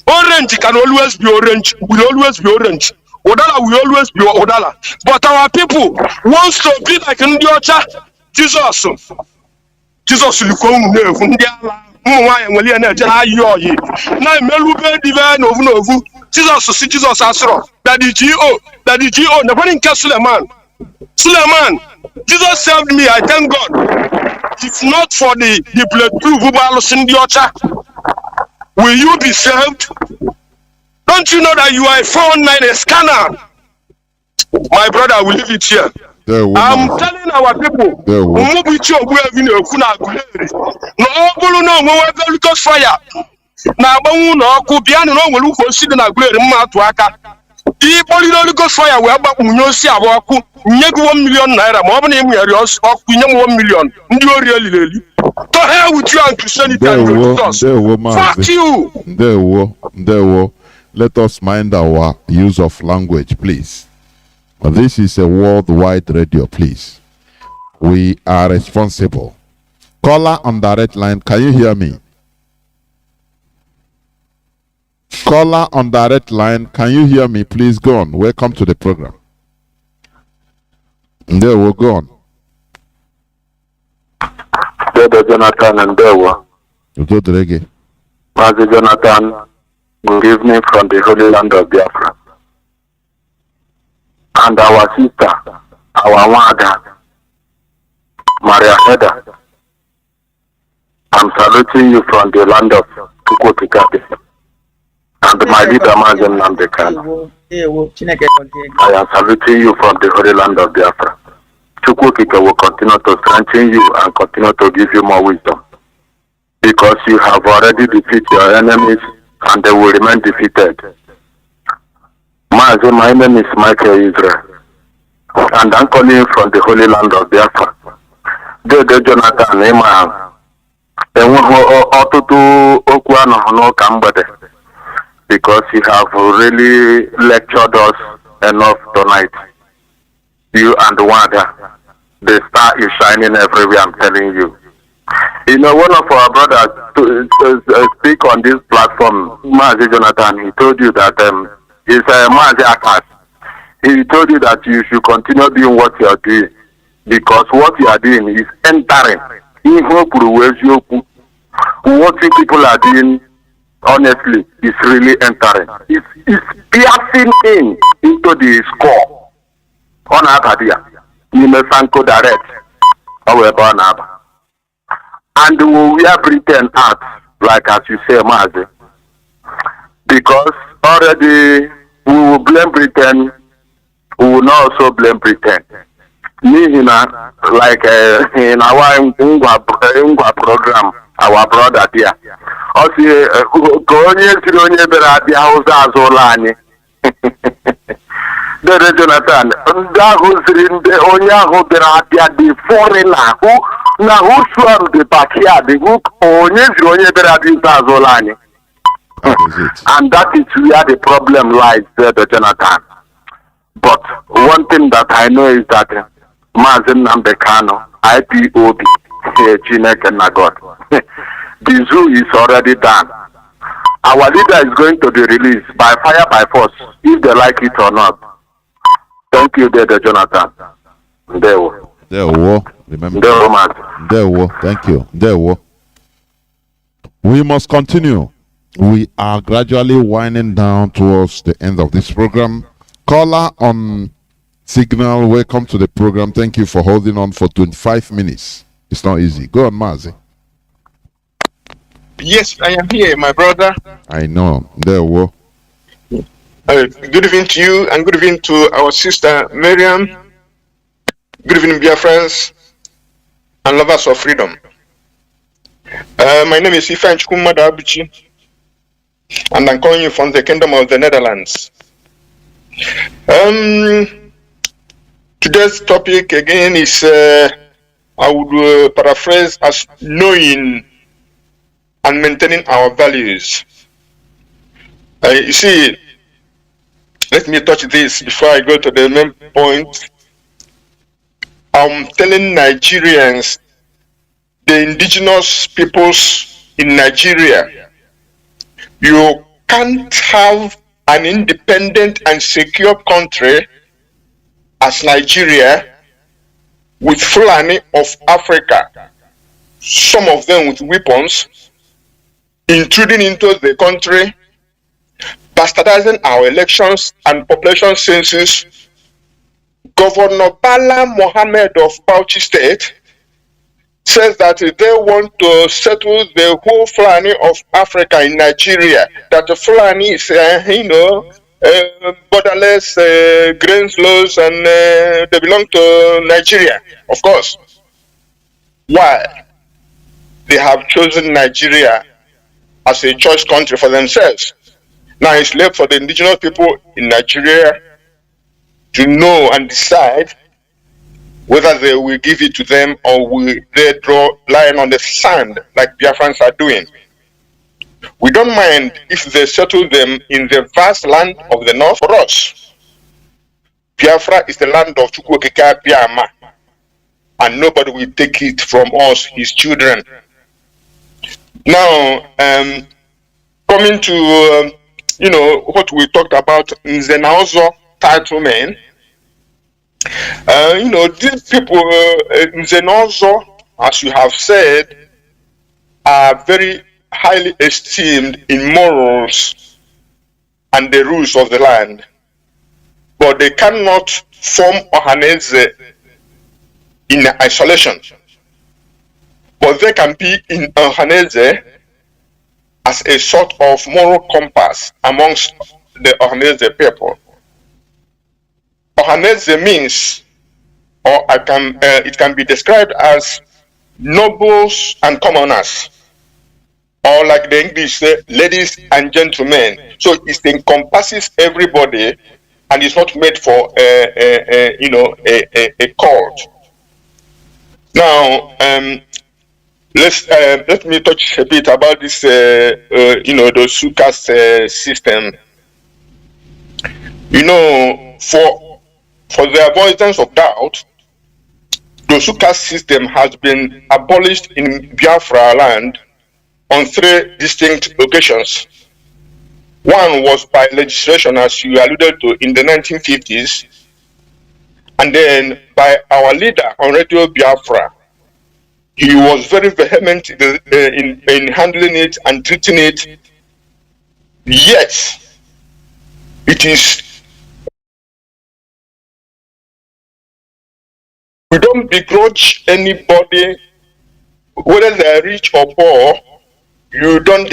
[SPEAKER 9] Orange can always be orange, will always be orange. Odala will always be Odala. But our people wants to be like Ndiocha. Jesus will come Jesus Asro. That the GO, nobody can Suleiman. Jesus saved me, I thank God. If not for the bulletproof will you be saved? Don't you know that you are a 419 scanner? My brother, I will leave it here. I'm telling our people, fire. Fire we aba munyosi aboku nyegu 1 million naira mo bana emu yari oku nyemu 1 million ndi ori elileli to hell with you and Christianity and Jesus. Fuck you.
[SPEAKER 2] There let us mind our use of language, please. This is a worldwide radio, please. We are responsible. Caller on direct line, can you hear me? Caller on direct line, can you hear me? Please go on. Welcome to the program. There we go on.
[SPEAKER 13] Jonathan and Dewa. Mazi Jonathan, good evening from the Holy Land of Biafra. And our sister, our mother, Haider. I'm saluting you from the land of Tukwotikabe. And my leader, Nnamdi Kanu. I am saluting you from the Holy Land of Biafra. Chukwukika will continue to strengthen you and continue to give you more wisdom. Because you have already defeated your enemies and they will remain defeated. Mazi, my name is Michael Israel. And I'm calling from the Holy Land of Biafra. Dede Jonathan, Amen. Because you have really lectured us enough tonight. You and Wanda, the star is shining everywhere, I'm telling you. You know, one of our brothers to speak on this platform, Mazi Jonathan, he told you that he's Mazi Akas. He told you that you should continue doing what you are doing because what you are doing is entering. What you people are doing, honestly, is really entering. It's piercing into the score. On Abadia, you may Sanko direct. And we are Britain out, like as you say, Mazi, because already we will blame Britain, we will not also blame Britain. Like in our Ngwa program, our brother there. Also, the Jonathan, the foreigner who swam the backyard, and that is where the problem lies there, the Jonathan. But one thing that I know is that Mazi Nnamdi Kanu, Ipob, Chineke na God. The zoo is already done. Our leader is going to be released by fire, by force, if they like it or not. Thank you, Dede Jonathan. Remember.
[SPEAKER 2] Thank you. We must continue. We are gradually winding down towards the end of this program. Caller on signal, welcome to the program. Thank you for holding on for 25 minutes. It's not easy. Go on, Mazi.
[SPEAKER 9] Yes, I am here, my brother.
[SPEAKER 2] I know. Good
[SPEAKER 9] evening to you and good evening to our sister Marien. Good evening, Biafrans and lovers of freedom. My name is Abuja, and I'm calling you from the Kingdom of the Netherlands. Today's topic again is, I would paraphrase as knowing and maintaining our values. You see, let me touch this before I go to the main point. I'm telling Nigerians, the indigenous peoples in Nigeria, you can't have an independent and secure country as Nigeria with Fulani of Africa, some of them with weapons, intruding into the country, bastardizing our elections and population census. Governor Bala Mohammed of Bauchi State says that they want to settle the whole Fulani of Africa in Nigeria, that the Fulani is, borderless, grains laws, and they belong to Nigeria, of course. Why? They have chosen Nigeria as a choice country for themselves. Now it's left for the indigenous people in Nigeria to know and decide whether they will give it to them or will they draw line on the sand like Biafrans are doing. We don't mind if they settle them in the vast land of the north for us. Biafra is the land of Chukwokika Biama, and nobody will take it from us, his children. Now, coming to what we talked about in the Naozo titlement, these people in the Naozo, as you have said, are very highly esteemed in morals and the rules of the land, but they cannot form Ohaneze in isolation. But they can be in Ohaneze as a sort of moral compass amongst the Ohaneze people. Ohaneze means, or it can be described as nobles and commoners, or like the English say, ladies and gentlemen. So it encompasses everybody, and it's not made for a cult. Now, let me touch a bit about this, the Sukas system. For the avoidance of doubt, the Sukas system has been abolished in Biafra land on 3 distinct occasions. One was by legislation, as you alluded to, in the 1950s, and then by our leader on Radio Biafra. He was very vehement in handling it and treating it. Yet, it is, we don't begrudge anybody, whether they are rich or poor. You don't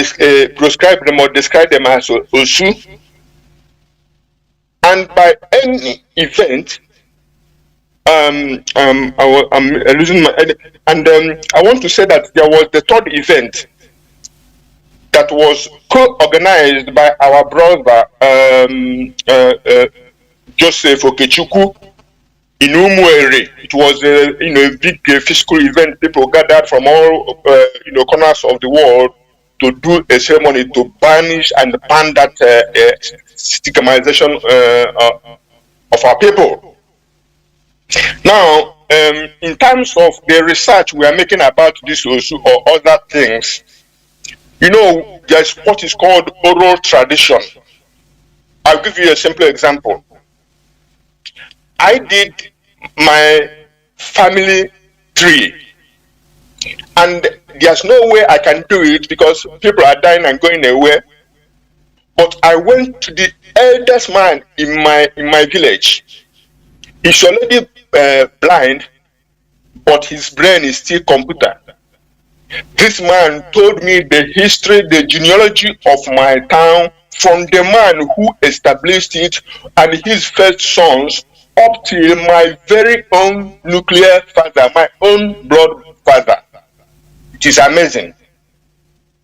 [SPEAKER 9] prescribe them or describe them as Osu. And by any event, I'm losing my head. And I want to say that there was the 3rd event that was co-organized by our brother Joseph Okechukwu in Umuere. It was a big physical event. People gathered from all corners of the world to do a ceremony to banish and ban that stigmatization of our people. Now, in terms of the research we are making about this Osu or other things, there's what is called oral tradition. I'll give you a simple example. I did my family tree, and there's no way I can do it because people are dying and going away. But I went to the eldest man in my village. He's already blind, but his brain is still computer. This man told me the history, the genealogy of my town, from the man who established it and his first sons up till my very own nuclear father, my own blood father. It is amazing.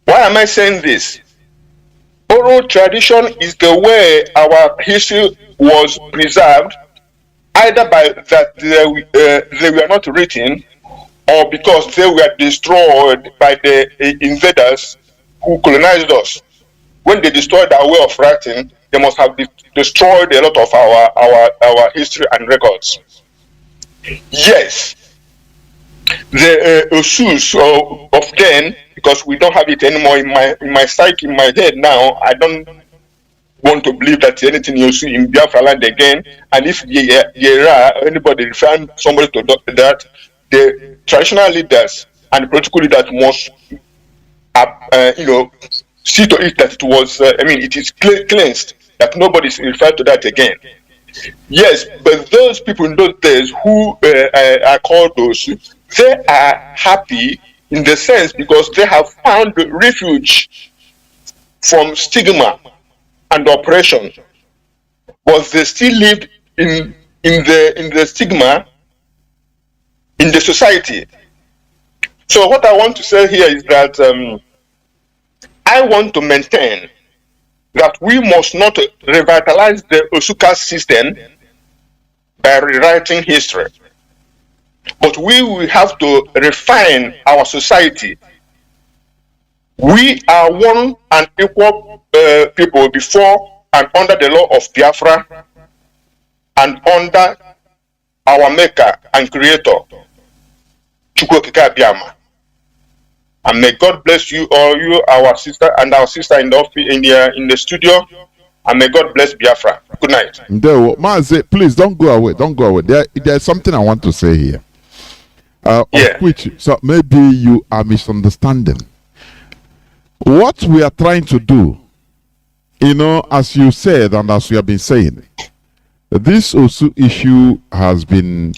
[SPEAKER 9] Why am I saying this? Oral tradition is the way our history was preserved, either by that they were not written, or because they were destroyed by the invaders who colonized us. When they destroyed our way of writing, they must have destroyed a lot of our history and records. Yes, the Osus of then, because we don't have it anymore in my psyche, in my head now, I don't want to believe that anything you see in Biafra land again. And if anybody found somebody to do that, the traditional leaders and political leaders must, see to it that it was, it is cleansed, that nobody is referred to that again. Yes, but those people in those days who are called those, they are happy in the sense because they have found refuge from stigma and oppression, but they still lived in the stigma in the society. So what I want to say here is that I want to maintain that we must not revitalize the Osuka system by rewriting history, but we will have to refine our society. We are one and equal people before and under the law of Biafra and under our maker and creator, Chukwokika Biama. And may God bless you all, you, our sister, and our sister in the studio. And may God bless Biafra. Good night.
[SPEAKER 2] Mazi, please don't go away. Don't go away. There's something I want to say here. Of which, so maybe you are misunderstanding. What we are trying to do, as you said and as we have been saying, this Osu issue has been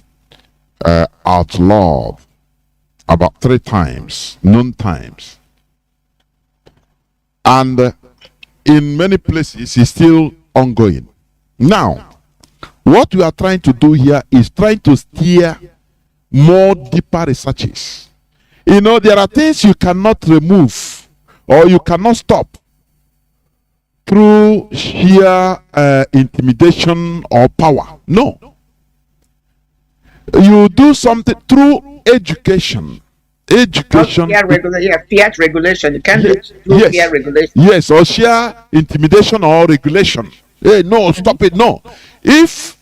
[SPEAKER 2] outlawed about 3 times, known times. And in many places, it's still ongoing. Now, what we are trying to do here is trying to steer more deeper researches. There are things you cannot remove or you cannot stop through sheer intimidation or power. No. You do something through education. Education.
[SPEAKER 5] Fiat regulation. You can't do fiat regulation.
[SPEAKER 2] Yes, or sheer intimidation or regulation. Hey, no, stop it. No. If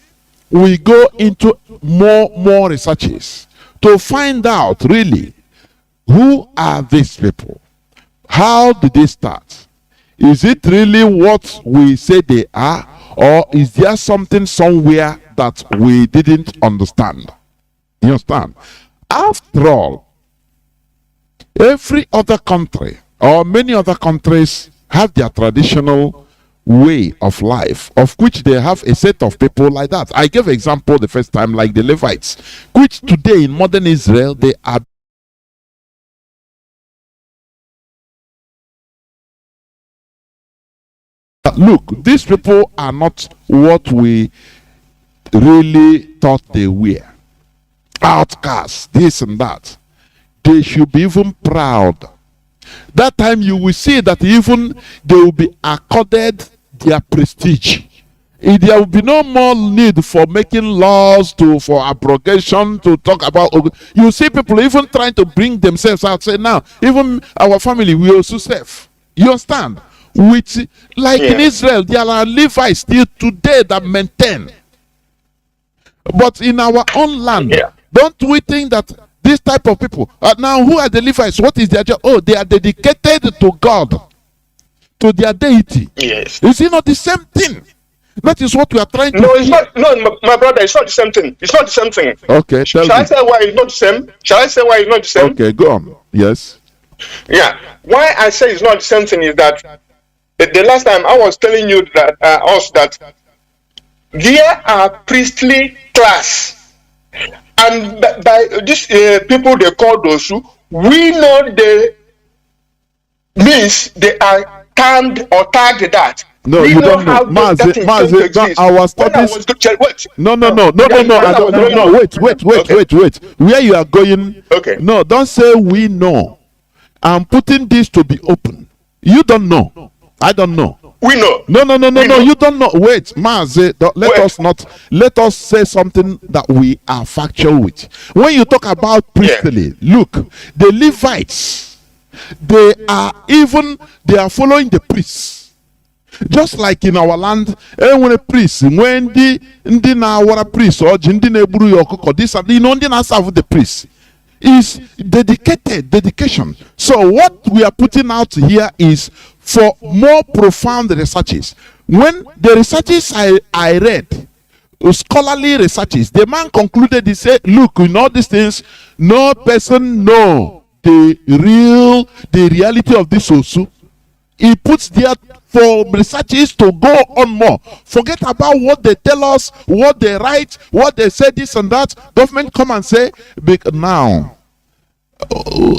[SPEAKER 2] we go into more researches to find out really who are these people, How did they start? Is it really what we say they are, or is there something somewhere that we didn't understand? You understand? After all, every other country or many other countries have their traditional way of life, of which they have a set of people like that. I gave example the first time, like the Levites, which today in modern Israel, they are look, these people are not what we really thought they were. Outcasts, this and that. They should be even proud. That time you will see that even they will be accorded their prestige. There will be no more need for making laws for abrogation, to talk about. You see people even trying to bring themselves out, say now, even our family, we also serve. You understand? With, like in Israel, there are Levites still today that maintain. But in our own land, don't we think that this type of people, now who are the Levites? What is their job? Oh, they are dedicated to God, to their deity.
[SPEAKER 9] Yes.
[SPEAKER 2] Is it not the same thing? That is what we are trying to
[SPEAKER 9] No,
[SPEAKER 2] do.
[SPEAKER 9] it's not. No, my brother, it's not the same thing. It's not the same thing.
[SPEAKER 2] Okay,
[SPEAKER 9] Shall I say why it's not the same? Shall I say why it's not the same?
[SPEAKER 2] Okay, go on. Yes.
[SPEAKER 9] Yeah. Why I say it's not the same thing is that the last time I was telling you that that there are priestly class, and by these people they call those who we know they means they are termed or tagged that.
[SPEAKER 2] No,
[SPEAKER 9] we
[SPEAKER 2] you
[SPEAKER 9] know
[SPEAKER 2] don't know.
[SPEAKER 9] how
[SPEAKER 2] Mazi, our studies. No, I don't know. Wait. Where you are going?
[SPEAKER 9] Okay.
[SPEAKER 2] No, don't say we know. I'm putting this to be open. You don't know. I don't know.
[SPEAKER 9] We know.
[SPEAKER 2] No. You don't know. Wait, Mazi, let us say something that we are factual with. When you talk about priestly, look, the Levites, they are following the priests. Just like in our land, when a priest, when the na priest or jindine yoko, this and the serve the priest is dedication. So what we are putting out here is for more profound researches. When the researches I read, scholarly researches, the man concluded, he said, look, in all these things, no person know the reality of this also. He puts there for researchers to go on more. Forget about what they tell us, what they write, what they say, this and that. Government come and say, now,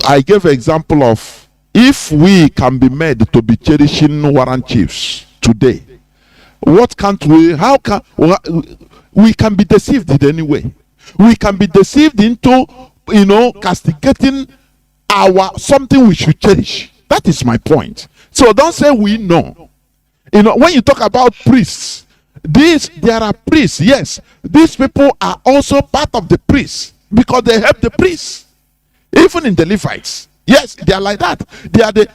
[SPEAKER 2] I gave an example of if we can be made to be cherishing warrant chiefs today, what can't we, how can, we can be deceived in any way. We can be deceived into, castigating something we should cherish. That is my point. So don't say we know. When you talk about priests, there are priests. Yes, these people are also part of the priests because they help the priests. Even in the Levites, yes, they are like that. They are the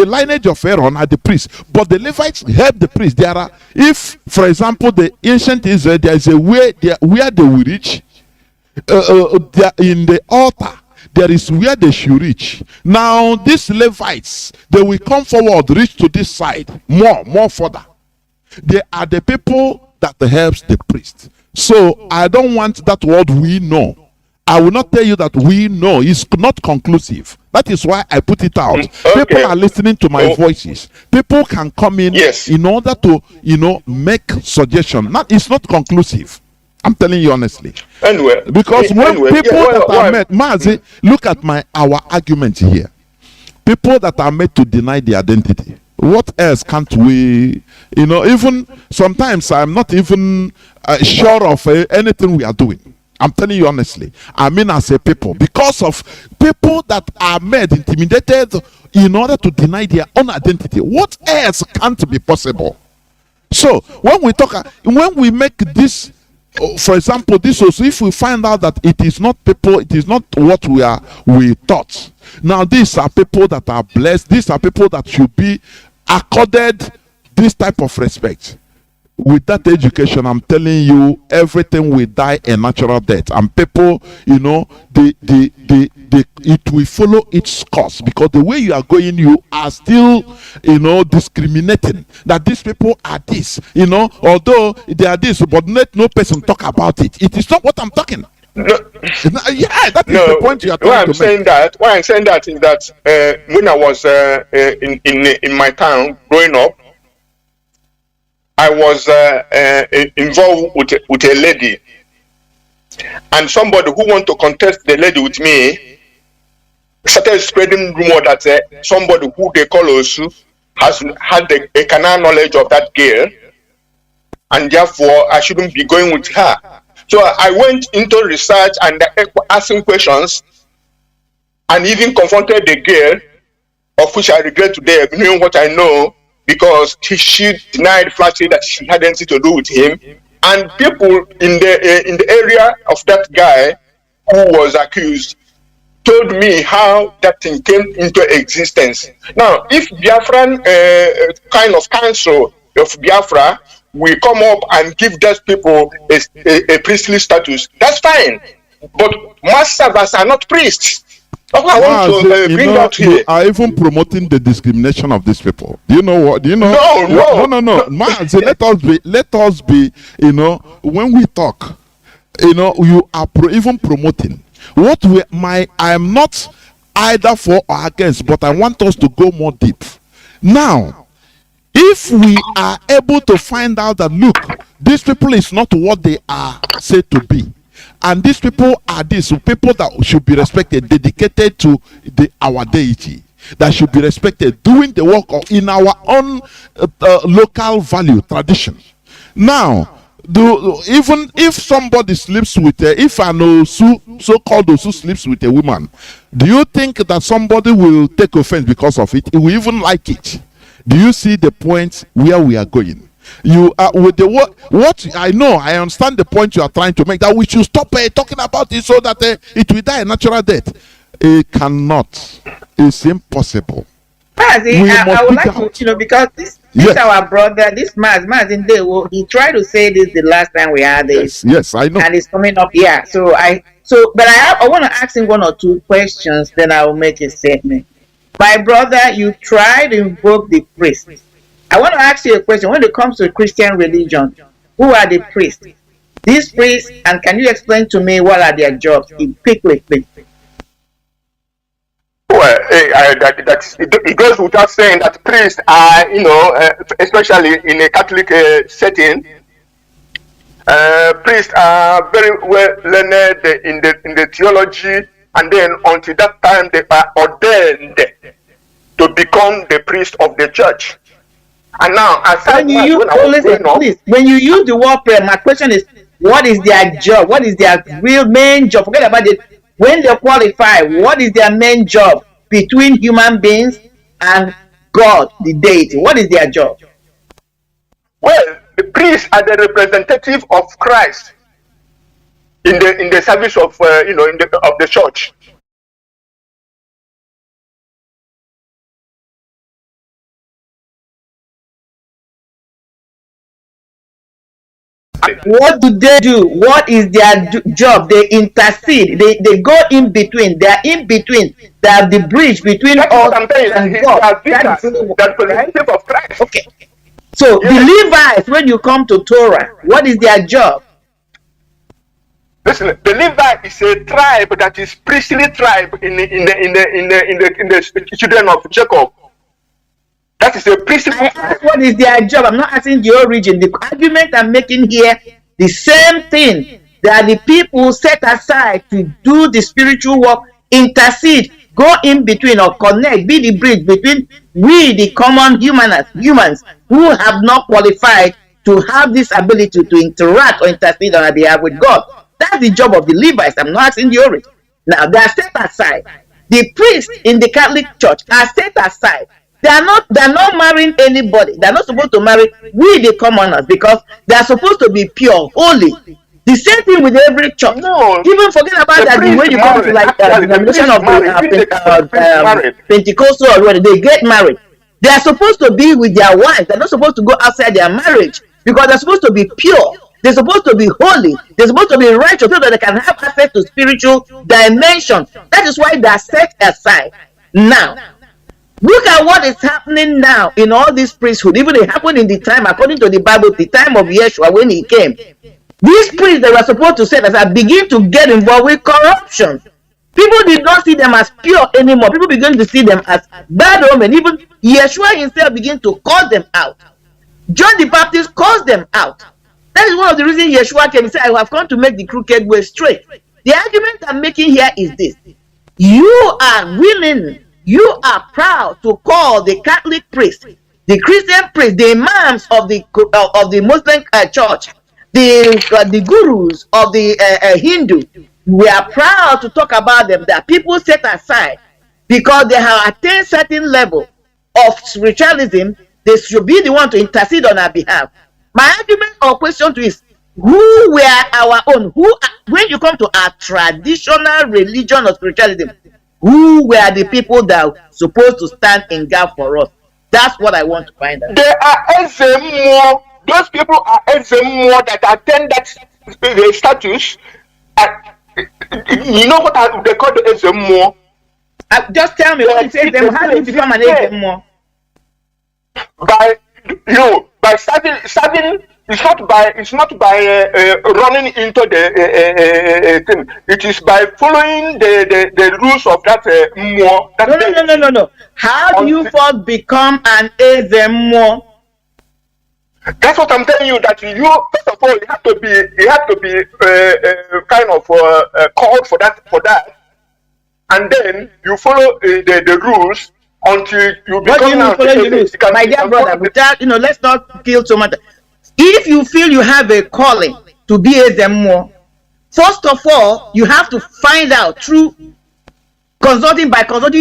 [SPEAKER 2] lineage of Aaron are the priests, but the Levites help the priests. There are, if for example, the ancient Israel, there is a way where they will reach in the altar. There is where they should reach. Now these Levites, they will come forward, reach to this side, more further. They are the people that helps the priest. So I don't want that word we know. I will not tell you that we know. It's not conclusive. That is why I put it out. Okay. People are listening to my voices. People can come in in order to, make suggestion. It's not conclusive. I'm telling you honestly.
[SPEAKER 9] Anyway,
[SPEAKER 2] because when people that are met, Mazi, look at our argument here. People that are made to deny the identity. What else can't we? Even sometimes I'm not even sure of anything we are doing. I'm telling you honestly. I mean, as a people, because of people that are made intimidated in order to deny their own identity. What else can't be possible? So when we make this. For example, this also, if we find out that it is not people, it is not what we thought. Now, these are people that are blessed. These are people that should be accorded this type of respect. With that education, I'm telling you, everything will die a natural death. And people, it will we follow its course, because the way you are going, you are still, discriminating that these people are this, although they are this, but let no person talk about it. It is not what I'm talking.
[SPEAKER 9] No.
[SPEAKER 2] Yeah, that is the point you are trying to make.
[SPEAKER 9] Why I'm saying that is that when I was in my town growing up, I was involved with a lady, and somebody who want to contest the lady with me started spreading rumor that somebody who they call Osu has had a canal knowledge of that girl, and therefore I shouldn't be going with her. So I went into research and asking questions, and even confronted the girl, of which I regret today, knowing what I know, because she denied flatly that she had anything to do with him. And people in the area of that guy who was accused told me how that thing came into existence. Now, if Biafran kind of council of Biafra will come up and give those people a priestly status, that's fine. But mass servers are not priests. I want to bring out here.
[SPEAKER 2] You are even promoting the discrimination of these people. Do you know what? Do you know? No. Mazi, let us be. When we talk, you are even promoting what I am not either for or against, but I want us to go more deep. Now, if we are able to find out that, look, these people is not what they are said to be, and these people are people that should be respected, dedicated to our deity, that should be respected, doing the work in our own local value, tradition. Now, even if somebody sleeps with if an Osu, so-called Osu, sleeps with a woman, do you think that somebody will take offense because of it? He will even like it. Do you see the point where we are going? You are with the what I know. I understand the point you are trying to make, that we should stop talking about it so that it will die a natural death. It cannot. It's impossible.
[SPEAKER 5] Mazi, I would like to, because this our brother, this Mazi, he tried to say this the last time we had this.
[SPEAKER 2] Yes, I know.
[SPEAKER 5] And it's coming up here. But I want to ask him one or two questions, then I will make a statement. My brother, you try to invoke the priest. I want to ask you a question. When it comes to Christian religion, who are the priests? These priests, and can you explain to me what are their jobs? Quickly, please.
[SPEAKER 9] Well, it goes without saying that priests are, especially in a Catholic setting, priests are very well learned in the theology, and then until that time they are ordained to become the priest of the church. And now, when you use the word prayer, my question is, what is their job? What is their real main job? Forget about it. When they qualify, what is their main job between human beings and God, the deity? What is their job?
[SPEAKER 14] Well, the priests are the representative of Christ in the service of of the church.
[SPEAKER 5] What do they do? What is their job? They intercede. They go in between. They are in between. They are the bridge between us and God. That is representative of Christ. Okay. So yes. The Levites, when you come to Torah, what is their job?
[SPEAKER 14] Listen, the Levite is a tribe that is priestly tribe in the children of Jacob. That is a priestly tribe.
[SPEAKER 5] What is their job? I'm not asking the origin. The argument I'm making here, the same thing. They are the people set aside to do the spiritual work, intercede, go in between or connect, be the bridge between we, the common humans who have not qualified to have this ability to interact or intercede on our behalf with God. That's the job of the Levites. I'm not asking the origin. Now, they are set aside. The priests in the Catholic Church are set aside. They're not marrying anybody. They're not supposed to marry we, the commoners, because they're supposed to be pure, holy. The same thing with every church. No, even forget about that. When you come to like the denomination of Pentecostal or whatever, they get married. They are supposed to be with their wives. They're not supposed to go outside their marriage because they're supposed to be pure. They're supposed to be holy. They're supposed to be righteous so that they can have access to spiritual dimension. That is why they are set aside. Now, look at what is happening now in all this priesthood. Even it happened in the time, according to the Bible, the time of Yeshua when he came. These priests that were supposed to set aside begin to get involved with corruption. People did not see them as pure anymore. People began to see them as bad omen. Even Yeshua himself began to call them out. John the Baptist calls them out. That is one of the reasons Yeshua came and said, I have come to make the crooked way straight. The argument I'm making here is this. You are willing, you are proud to call the Catholic priest, the Christian priest, the imams of the Muslim church, the gurus of the Hindu. We are proud to talk about them, that people set aside because they have attained certain level of spiritualism. They should be the one to intercede on our behalf. My argument or question to is, who were our own? When you come to our traditional religion or spiritualism, who were the people that are supposed to stand in gap for us? That's what I want to find out.
[SPEAKER 14] They are more. Those people are more that attend that status. You know what they call the more?
[SPEAKER 5] Just tell me what it says. Them how do you become an more?
[SPEAKER 14] By starting. It's not by running into the thing. It is by following the rules of that more.
[SPEAKER 5] No. How do you first become an more?
[SPEAKER 14] That's what I'm telling you. That you first of all you have to be kind of called for that, and then you follow the rules until you become.
[SPEAKER 5] What do you mean follow the rules, my dear brother? Without let's not kill so much. If you feel you have a calling to be a more, first of all you have to find out through consulting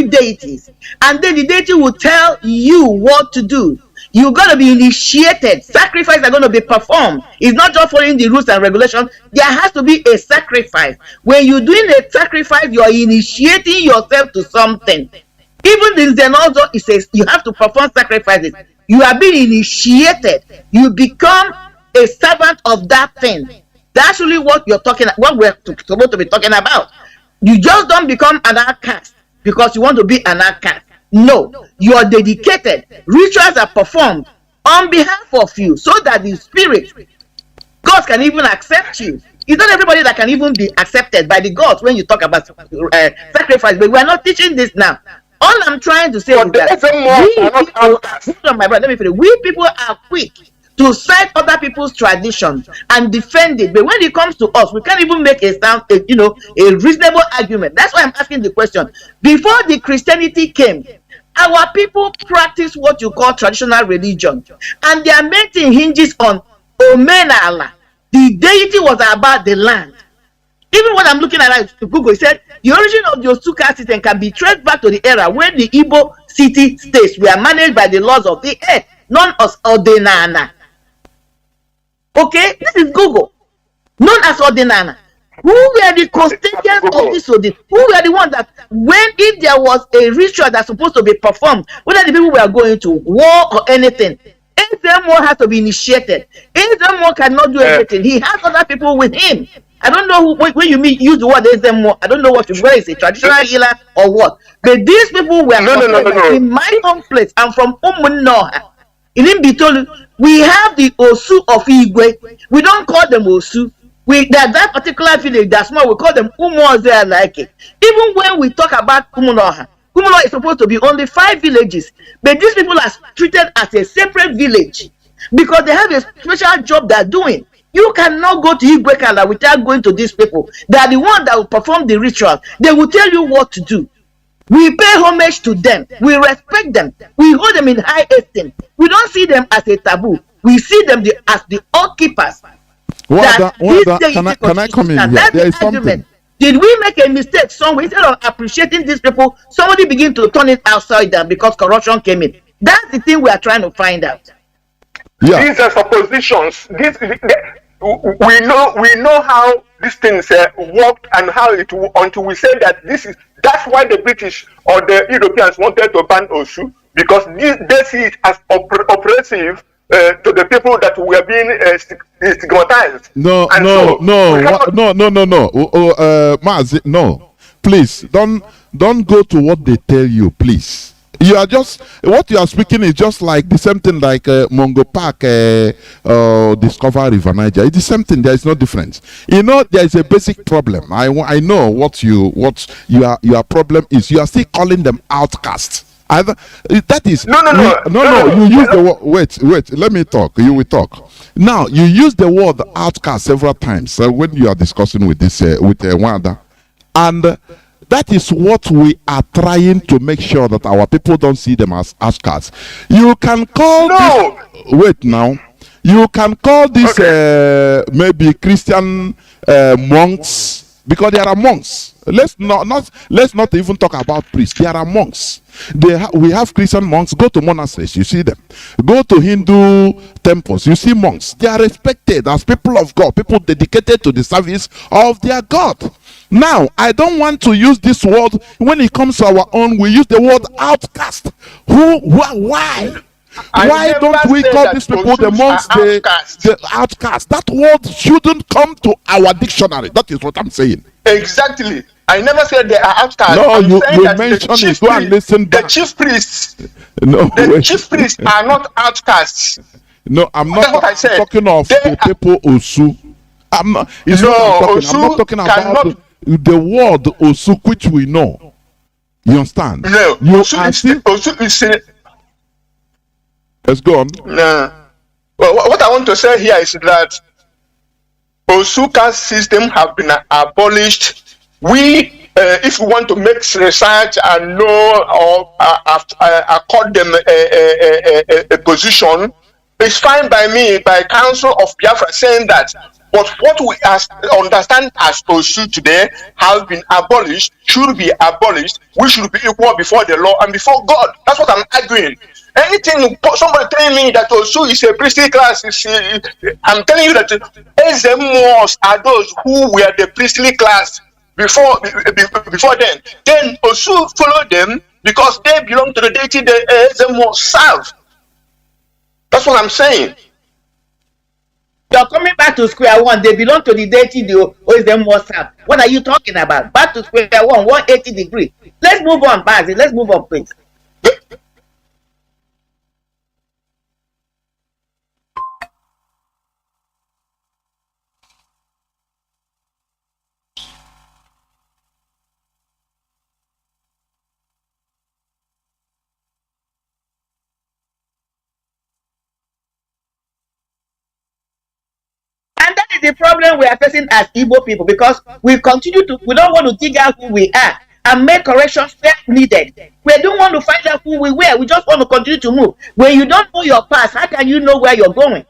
[SPEAKER 5] deities, and then the deity will tell you what to do. You're going to be initiated. Sacrifices are going to be performed. It's not just following the rules and regulations. There has to be a sacrifice. When you're doing a sacrifice, you're initiating yourself to something. Even in Zen also, it says you have to perform sacrifices. You are being initiated. You become a servant of that thing. That's really what we're supposed to be talking about. You just don't become an outcast because you want to be an outcast. No, you are dedicated. Rituals are performed on behalf of you so that the spirit, God can even accept you. It's not everybody that can even be accepted by the gods when you talk about sacrifice, but we are not teaching this now. All I'm trying to say is that we people are quick to cite other people's traditions and defend it, but when it comes to us, we can't even make a reasonable argument. That's why I'm asking the question. Before the Christianity came, our people practice what you call traditional religion, and their main thing hinges on Omenala. The deity was about the land. Even when I'm looking at Google, it said the origin of the Osuka system can be traced back to the era when the Igbo city states were managed by the laws of the earth, known as Ordinana. Okay, this is Google, known as Ordinana. Who were the custodians of this? Who were the ones that, if there was a ritual that's supposed to be performed, whether the people were going to war or anything, Ezemo has to be initiated. Ezemo cannot do everything. He has other people with him. I don't know when you use the word Ezemo. I don't know what you is a traditional healer or what. But these people were in my own place. I'm from Umunoha. In Mbitolu, we have the Osu of Igwe. We don't call them Osu. That particular village, that's small, we call them Umuoze like it. Even when we talk about Umunoha, Umunoha is supposed to be only 5 villages, but these people are treated as a separate village because they have a special job they're doing. You cannot go to Igwekala without going to these people. They are the ones that will perform the ritual. They will tell you what to do. We pay homage to them. We respect them. We hold them in high esteem. We don't see them as a taboo. We see them as the all-keepers.
[SPEAKER 2] Can I come in here? There is something.
[SPEAKER 5] Did we make a mistake somewhere? Instead of appreciating these people, somebody begin to turn it upside down because corruption came in. That's the thing we are trying to find out.
[SPEAKER 2] Yeah.
[SPEAKER 14] These are suppositions. We know how these things worked and how it until we say that that's why the British or the Europeans wanted to ban Osu, because they see it as oppressive to the people that were being stigmatized.
[SPEAKER 2] No,
[SPEAKER 14] And
[SPEAKER 2] no,
[SPEAKER 14] so
[SPEAKER 2] no,
[SPEAKER 14] we cannot-
[SPEAKER 2] no. Mazi, no. Please don't go to what they tell you, please. You are just what you are speaking is just like the same thing like Mongo Park Discover River Niger. It's the same thing. There is no difference. You know there is a basic problem. I know what your problem is. You are still calling them outcasts. Either that is
[SPEAKER 14] No.
[SPEAKER 2] You use the word. Wait. Let me talk. You will talk. Now you use the word outcast several times when you are discussing with this with Wanda, and that is what we are trying to make sure that our people don't see them as outcasts. You can call this, wait now. You can call this maybe Christian monks, because there are monks. Let's not even talk about priests. There are monks. We have Christian monks. Go to monasteries, you see them. Go to Hindu temples, you see monks. They are respected as people of God, people dedicated to the service of their God. Now, I don't want to use this word when it comes to our own. We use the word outcast. Why? Why don't we call these people the monks, the outcast? That word shouldn't come to our dictionary. That is what I'm saying.
[SPEAKER 14] Exactly. I never said they are outcasts.
[SPEAKER 2] No,
[SPEAKER 14] I'm
[SPEAKER 2] you
[SPEAKER 14] saying that
[SPEAKER 2] mentioned it. Go and listen back.
[SPEAKER 14] The chief priests.
[SPEAKER 2] No,
[SPEAKER 14] the chief priests are not outcasts.
[SPEAKER 2] No, I'm not.
[SPEAKER 14] That's what I said.
[SPEAKER 2] Talking of the people Osu. I'm not. It's
[SPEAKER 14] No,
[SPEAKER 2] what I'm
[SPEAKER 14] Osu
[SPEAKER 2] talking about. I'm not talking
[SPEAKER 14] cannot-
[SPEAKER 2] about the word Osu, which we know. You understand?
[SPEAKER 14] No,
[SPEAKER 2] You
[SPEAKER 14] Osu
[SPEAKER 2] are
[SPEAKER 14] is,
[SPEAKER 2] still.
[SPEAKER 14] Osu is
[SPEAKER 2] Let's go on.
[SPEAKER 14] no. Well, what I want to say here is that Osuka's system have been abolished. We, if we want to make research and know or accord them a position, it's fine by me, by Council of Biafra, saying that. But what we understand as Osu today has been abolished, should be abolished. We should be equal before the law and before God. That's what I'm arguing. Anything somebody telling me that Osu is a priestly class, I'm telling you that SMOs are those who were the priestly class before them. Then Osu follow them because they belong to the deity the SMOs serve. That's what I'm saying.
[SPEAKER 5] You're coming back to square one. They belong to the deity, the OSM WhatsApp. What are you talking about? Back to square one, 180 degrees. Let's move on, Mazi. Let's move on, please. And that is the problem we are facing as Igbo people, because we don't want to dig out who we are and make corrections where needed. We don't want to find out who we were. We just want to continue to move. When you don't know your past, how can you know where you're going?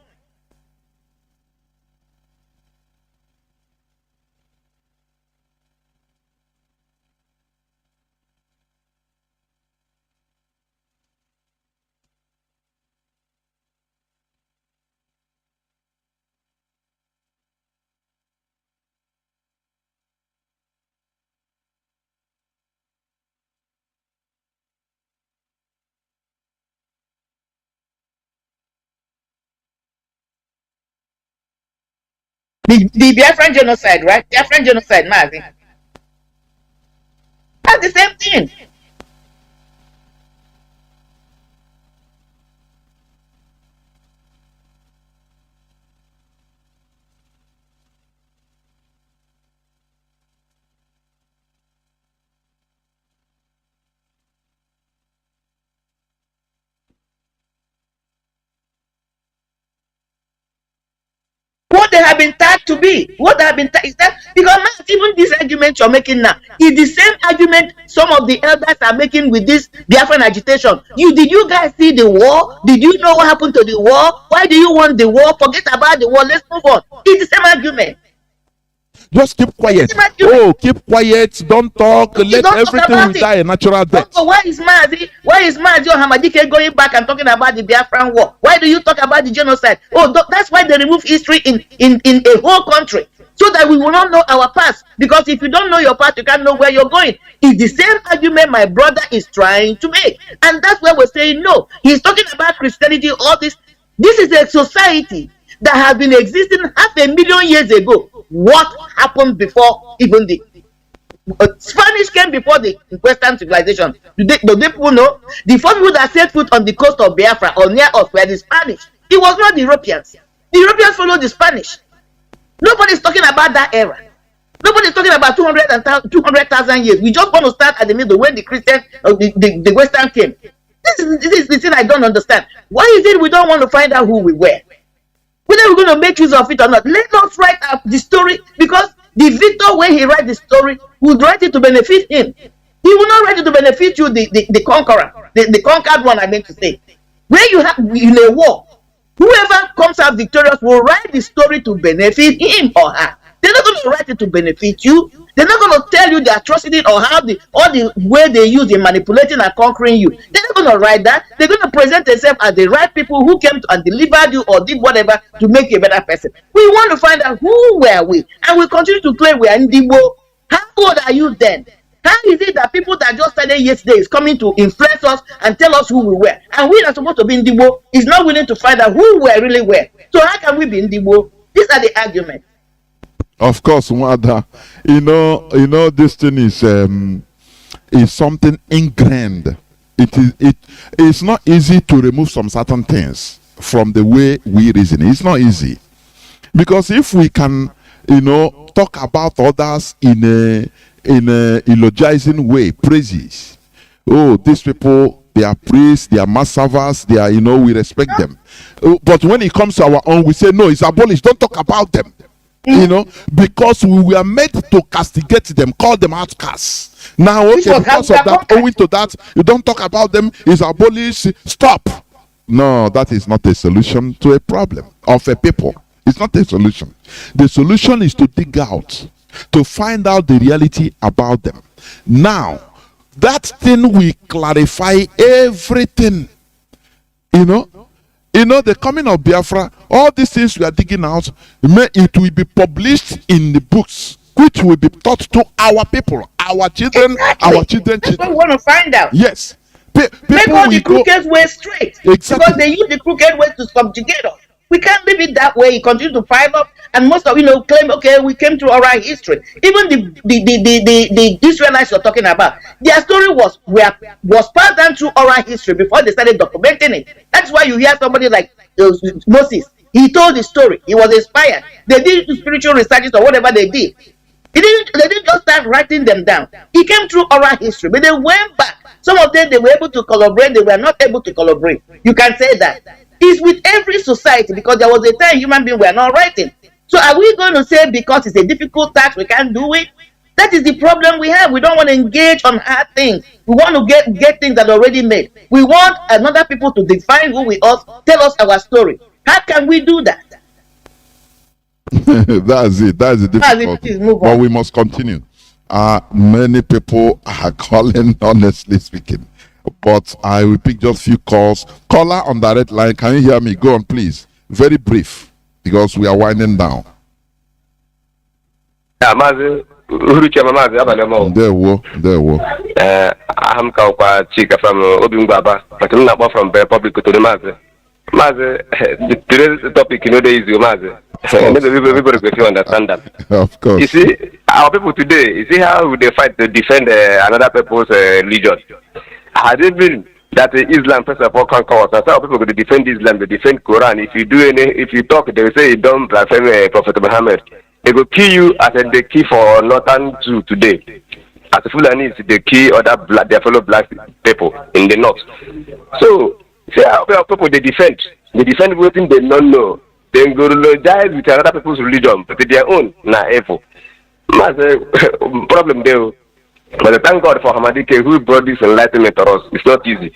[SPEAKER 5] The Biafran genocide, right? Biafran genocide, Mazi. That's the same thing. What they have been tagged to be, what they have been tagged is that, because man, even this argument you're making now is the same argument some of the elders are making with this Biafran agitation. Did you guys see the war? Did you know what happened to the war? Why do you want the war? Forget about the war. Let's move on. It's the same argument.
[SPEAKER 2] Just keep quiet. Oh, keep quiet. Don't talk. Let everything die a natural death.
[SPEAKER 5] So why is Mazi or Hamadike going back and talking about the Biafran war? Why do you talk about the genocide? Oh, that's why they remove history in a whole country, so that we will not know our past. Because if you don't know your past, you can't know where you're going. It's the same argument my brother is trying to make, and that's why we're saying no. He's talking about Christianity, all this. This is a society that has been existing 500,000 years ago. What happened before even the Spanish came before the Western civilization? Do they people know? The first people that set foot on the coast of Biafra or near us were the Spanish. It was not the Europeans. The Europeans followed the Spanish. Nobody's talking about that era. Nobody's talking about 200,000 years. We just want to start at the middle when the Christian or the Western came. This is the thing I don't understand. Why is it we don't want to find out who we were? Whether we're going to make use of it or not, let us write up the story, because the victor, when he writes the story, would write it to benefit him. He will not write it to benefit you, the conqueror, the conquered one, I meant to say. When you have in a war, whoever comes out victorious will write the story to benefit him or her. They're not going to write it to benefit you. They're not going to tell you the atrocity or how the way they use in manipulating and conquering you. They're not going to write that. They're going to present themselves as the right people who came to and delivered you or did whatever to make you a better person. We want to find out who were we, and we continue to claim we are Ndibo. How old are you then? How is it that people that just started yesterday is coming to influence us and tell us who we were, and we are supposed to be Ndibo is not willing to find out who we really were? So how can we be Ndibo? These are the arguments.
[SPEAKER 2] Of course, Wada, you know, this thing is something ingrained. It's not easy to remove some certain things from the way we reason. It's not easy, because if we can, talk about others in a eulogizing way, praises. Oh, these people, they are priests, they are mass servers, they are, we respect them. But when it comes to our own, we say no, it's abolished. Don't talk about them. Because we were made to castigate them, call them outcasts. Now, okay, because of that, owing to that, you don't talk about them, is abolished, stop. No, that is not a solution to a problem of a people. It's not a solution. The solution is to dig out, to find out the reality about them. Now, that thing will clarify everything. The coming of Biafra, all these things we are digging out, it will be published in the books, which will be taught to our people, our children, our children.
[SPEAKER 5] That's what we want to find out.
[SPEAKER 2] Yes.
[SPEAKER 5] Make all the crooked ways straight.
[SPEAKER 2] Exactly.
[SPEAKER 5] Because they use the crooked ways to subjugate us. We can't leave it that way. You continue to pile up, and most of claim, okay, we came through oral history. Even the Israelites you're talking about, their story was passed down through oral history before they started documenting it. That's why you hear somebody like Moses. He told the story. He was inspired. They did spiritual researches or whatever they did. They didn't just start writing them down. He came through oral history, but they went back. Some of them, they were able to collaborate. They were not able to collaborate. You can say that. It's with every society, because there was a time human beings were not writing. So are we going to say because it's a difficult task we can't do it? That is the problem we have. We don't want to engage on hard things. We want to get things that are already made. We want another people to define who we are, tell us our story. How can we do that?
[SPEAKER 2] That's it. That's the difficulty. But we must continue. Many people are calling, honestly speaking. But I will pick just few calls. Caller on direct line, can you hear me? Go on, please. Very brief, because we are winding down.
[SPEAKER 15] Yeah, Mazi, Mazi,
[SPEAKER 2] there were.
[SPEAKER 15] I'm Chika from Obimbaba, but I'm not from the public to the Mazi. Mazi, today's topic, is you, Mazi. Everybody will understand that.
[SPEAKER 2] Of course.
[SPEAKER 15] You see, our people today, you see how they fight to defend another people's religion. Had it been that Islam first of all conquer us, that's how people going to defend Islam, they defend Quran. If you talk, they will say you don't blaspheme Prophet Muhammad. They will kill you as the key for Northern Jew today. As Fulani, they kill their fellow black people in the north. So, see how people they defend everything they don't know. They go eulogize with another people's religion, but their own, evil. Problem there. But thank God for Hamadike who brought this enlightenment to us. It's not easy.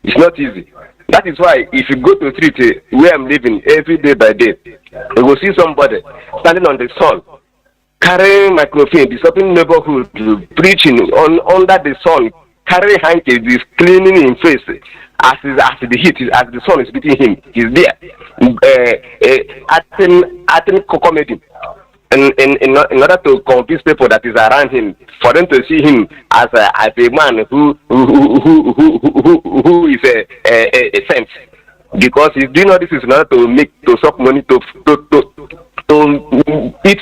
[SPEAKER 15] It's not easy. That is why if you go to a street where I'm living every day by day, you will see somebody standing on the sun, carrying microphone, disturbing neighborhood, preaching under the sun, carrying handkerchief, cleaning his face as the heat, as the sun is beating him. He's there, acting comedy. In order to convince people that is around him, for them to see him as a man who is a saint. because he's doing all this is in order to suck money to eat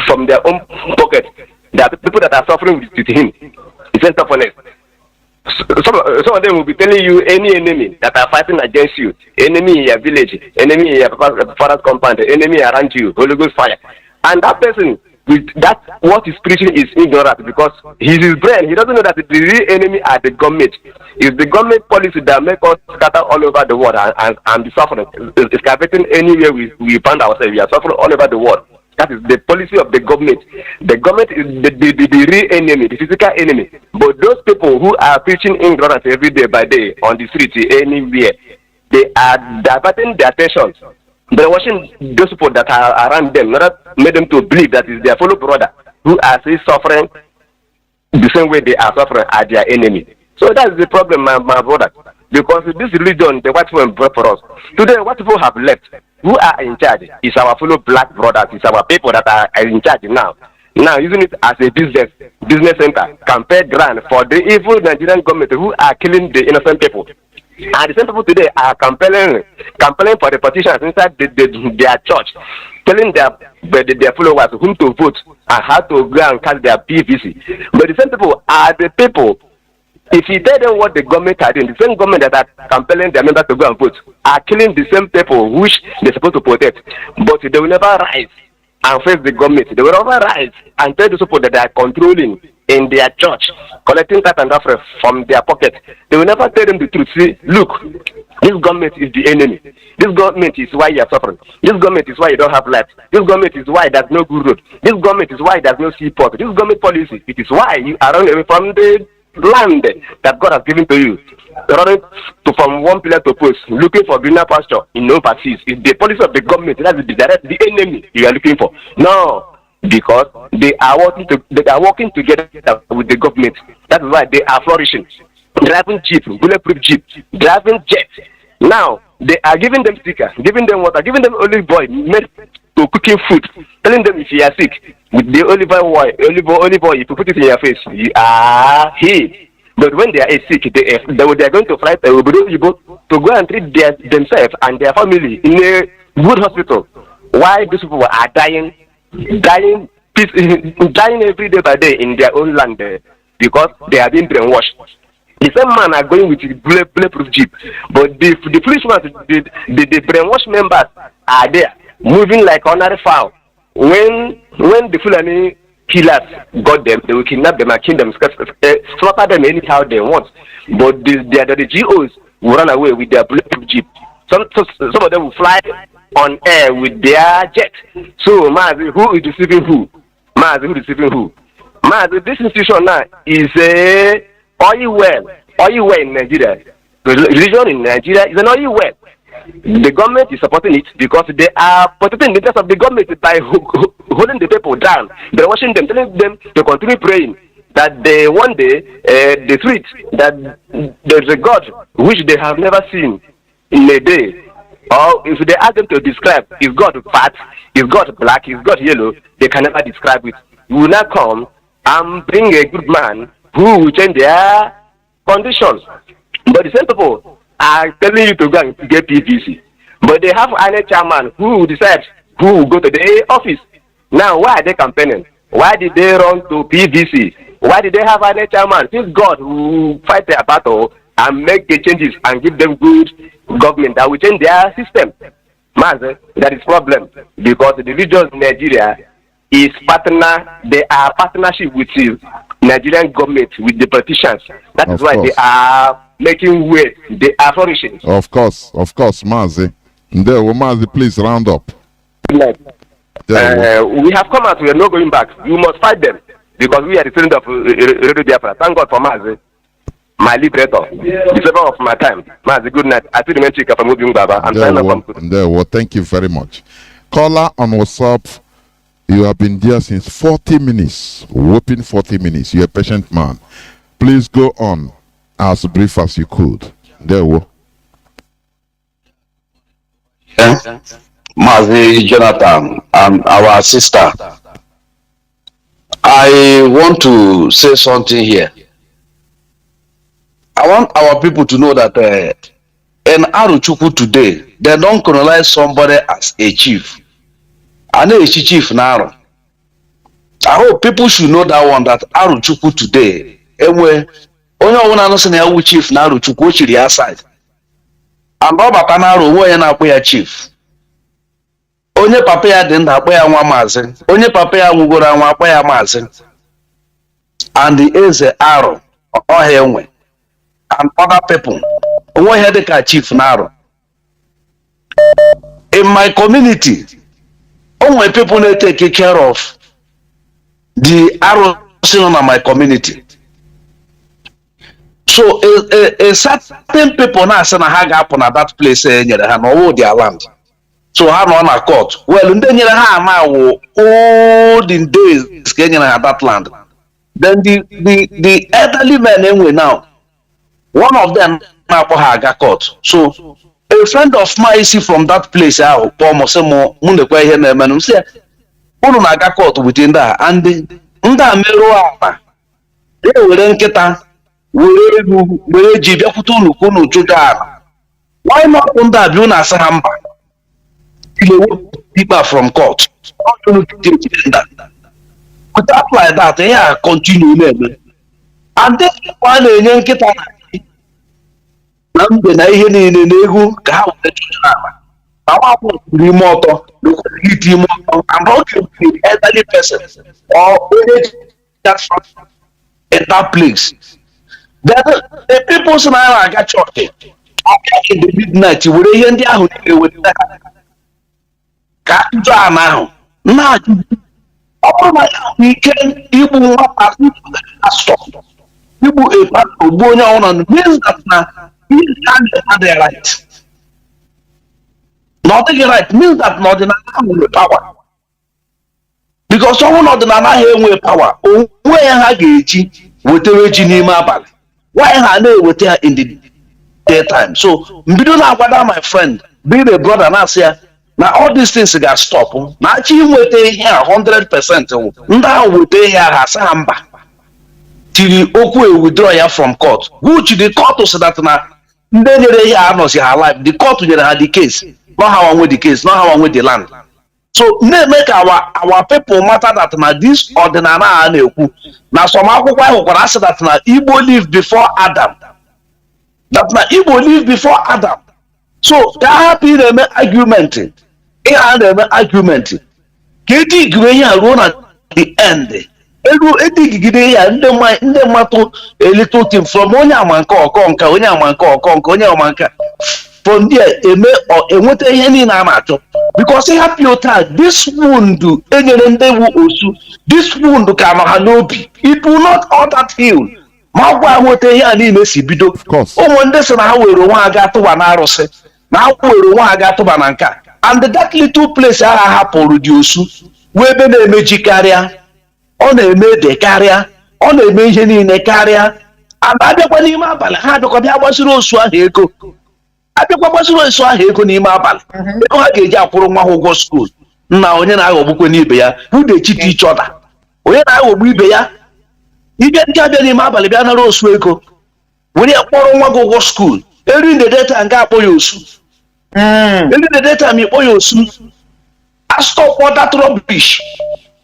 [SPEAKER 15] from their own pocket. There are people that are suffering with him. He says stubbornness. Some of them will be telling you any enemy that are fighting against you, enemy in your village, enemy in your father's compound, enemy around you, Holy Ghost fire. And that person, with that, what he's preaching is ignorant because his brain, he doesn't know that the real enemy are the government. It's the government policy that make us scatter all over the world and be suffering. It's capturing anywhere we find ourselves. We are suffering all over the world. That is the policy of the government. The government is the real enemy, the physical enemy. But those people who are preaching ignorance every day by day on the streets, anywhere, they are diverting their attention. They're watching those people that are around them, not made them to believe that is their fellow brother who are still suffering the same way they are suffering as their enemy. So that's the problem, my brother. Because this religion, the white people brought for us. Today, what people have left, who are in charge, is our fellow black brothers, is our people that are in charge now. Now, using it as a business center, campaign ground for the evil Nigerian government who are killing the innocent people. And the same people today are campaigning for the politicians inside their church, telling their followers whom to vote and how to go and cast their PVC. But the same people are the people. If you tell them what the government are doing, the same government that are compelling their members to go and vote are killing the same people which they're supposed to protect. But they will never rise and face the government. They will never rise and tell the people that they are controlling in their church, collecting tax and offering from their pocket. They will never tell them the truth. See, look, this government is the enemy. This government is why you are suffering. This government is why you don't have life. This government is why there's no good road. This government is why there's no seaport. This government policy, it is why you are running away from the land that God has given to you, running from one pillar to post, looking for greener pasture in no overseas. It's the policy of the government. That is the enemy you are looking for. No, because they are working together with the government. That is why they are flourishing, driving jeep, bulletproof jeep, driving jets. Now they are giving them sticker, giving them water, giving them olive oil made to cooking food, telling them if you are sick with the olive oil, if you put it in your face, you are healed. But when they are sick, they are going to fly to go and treat themselves and their family in a good hospital. Why these people are dying every day by day in their own land? Because they are being brainwashed. The same man are going with bulletproof jeep, but the police ones, the brainwashed members are there, moving like ordinary fowl. When the Fulani killers got them, they will kidnap them and kill them, slaughter them anyhow they want. But the GOs will run away with their bulletproof jeep. Some of them will fly on air with their jet. So, Mazi, who is deceiving who? Mazi, this institution now is a oil well in Nigeria. The religion in Nigeria is an oil well. The government is supporting it because they are protecting the interest of the government by holding the people down. They're watching them, telling them to continue praying that one day the truth that there's a God which they have never seen in a day. Or if they ask them to describe, is God fat, is God black, is God yellow, they can never describe it. You will not come and bring a good man who will change their conditions. But the same people are telling you to go and get PVC. But they have an chairman who decides who will go to the office. Now, why are they campaigning? Why did they run to PVC? Why did they have an chairman? Since God will fight their battle and make the changes and give them good government that will change their system. Mazi, that is problem because the religion in Nigeria is they are partnership with the Nigerian government, with the politicians. That is why they are making way. They are flourishing.
[SPEAKER 2] Of course, Mazi. There, Mazi, please round up.
[SPEAKER 15] We have come out. We are not going back. You must fight them because we are the students of Radio Biafra. Thank God for Mazi, my liberator, the servant of my time. Mazi, good night. I feel the mention from Moving Baba. I'm signing off from
[SPEAKER 2] thank you very much. Caller on WhatsApp. You have been there since 40 minutes, whopping 40 minutes. You're a patient man. Please go on as brief as you could. There we
[SPEAKER 16] Mazi Jonathan and our sister. I want to say something here. I want our people to know that in Aruchukwu today, they don't colonize somebody as a chief. I know a chief now. I hope people should know that one, that Aruchukwu today, anyway, only one knows na chief na Aruchukwu chiri aside. And Baba Kanaro, who na chief. Onye papa ya dị ndụ akpọ ya nwa Mazi, onye papa ya nwugoro anwụ akpọ ya Mazi, and the eze Aro ọhịa enwe and other people onwe ihe dịka chief na Aro. In my community, onwe people na take care of the Aro sitting on my community. So a certain people na asị na ha ga-apụ na that place nyere ha na ọwụ their land. So ha nọ na court. Well, ndị nyere ha na olden days ka enyere ha that land. Then the elderly men anyway now, one of them na-akpọ ha aga court. So a friend of mine see from that place ahụ kpọọ m sị mụ nekwa ihe na-eme m sị unu na-aga court within that, and ndị a merụọ ala were nkịta were egwu were ji bịakwute unu ka unu jụga ala. Why not ndị a bịa unu asị ha mba people from court? Without like that, yeah, continue. And then one in Kita Nnamdi na ihe niile na-egwu ka ha were chụchara ala. I want to be more I'm talking to the elderly person or that's in that place. The people say I got church in the midnight. You will hear the with that. Ka now. Now we can even stop. People a part of going on means that now he can't have their right. Not the right means that not in with power. Because someone not in a with power. Where ha geji with the regime abal. Why ha they with her in the daytime? So Mbidona my friend, being a brother and I say now all these things got stop. Now actually with here 100%. Now with here has hamba. Till you okwe withdraw ya from court. Which the court to say that now then they are not her life. The court to had the case. Not how I with the case, not how I with the land. So make our people matter that now this ordinary now some people say that now Igbo lived before Adam. That now Igbo lived before Adam. So they happy they make argument. They make argument. Keti gwe run at the end. A little thing from Onyamanka. From there, because they have this wound, this wound it will not all that heal. Of
[SPEAKER 2] course.
[SPEAKER 16] And that little place I have reduce where the magic carrier on a made carrier on a major in a carrier. And I don't want him up. I had to come was also I think what was so I go ni mabal. They don't have a job for who go school. Now when I will book who they cheat each other. When I will be there, you get any mabal, Biana Rose Wako. When you go school, every the data and gap for you. Every the data me for you. I stop what that rubbish.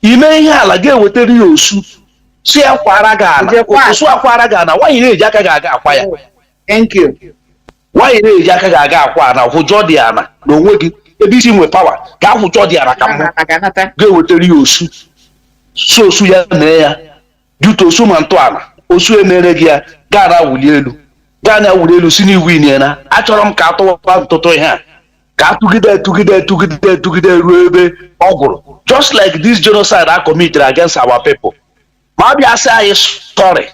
[SPEAKER 16] You may have again with the real suit. See a Faragana. Why you need Jackaga?
[SPEAKER 5] Thank you.
[SPEAKER 16] Why is Jackaga now for Jordiana? No working a busy with power. Go for Jordiana, go with the real suit. So Suya Nea, due to Sumantuana, Osu Meregia, Gana Wulielu, Gana Wulielu, Sini Winiana, Atoram Kato, Totoya, got together, Rebe, Ogro. Just like this genocide I committed against our people. Maybe I say a story.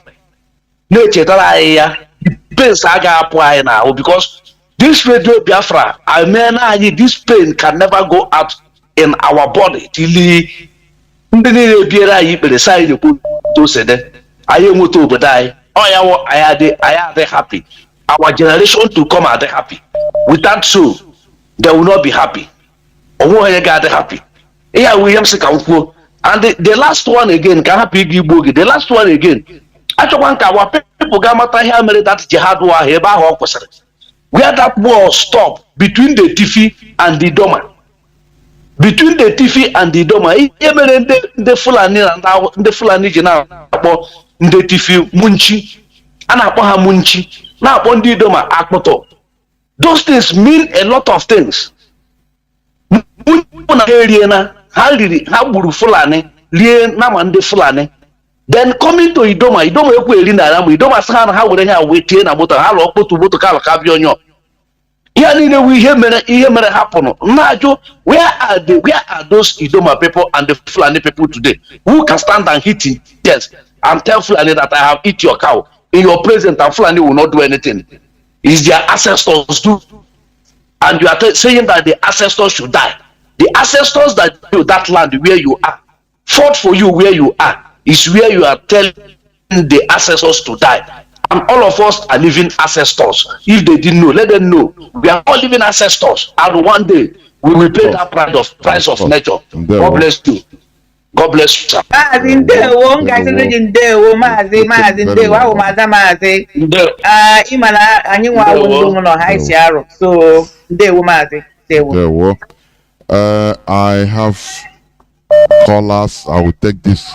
[SPEAKER 16] Nature that pains I got apply now because this radio Biafra, I mean, this pain can never go out in our body till the side to say that I am to die. Oh, I are happy. Our generation to come are happy. Without so, they will not be happy. Or I got happy. Yeah, William Sekampo. And the last one again, can happy Gibogi. The last one again. I don't want our people gamata here that jihad war heba ho kwesịrị where that war stop between the Tifi and the Doma. Between the Tifi and the Doma, the Fulani and the Fulani Jina the Tifi Munchi, and Apaha Munchi, now upon the Doma Akmoto. Those things mean a lot of things. Then coming to Idoma Idoma San how would I wait in about a hallow put to Cabionyo. Here we hear happen. Najo, where are those Idoma people and the Fulani people today? Who can stand and hit it? Yes, and tell Fulani that I have eat your cow in your presence and Fulani will not do anything. Is their ancestors do? And you are saying that the ancestors should die. The ancestors that built that land where you are, fought for you where you are, is where you are telling the ancestors to die. And all of us are living ancestors. If they didn't know, let them know. We are all living ancestors. And one day, we will pay that price of nature. God bless you. God bless you, sir.
[SPEAKER 5] Mazi ndewo ngasịrị ndewo mazi ndewo ahụ maza mazi ịmana anyị nwa awụ ndị nọ ha isi arụ so ndewo mazi ndewo.
[SPEAKER 2] I have callers. I will take this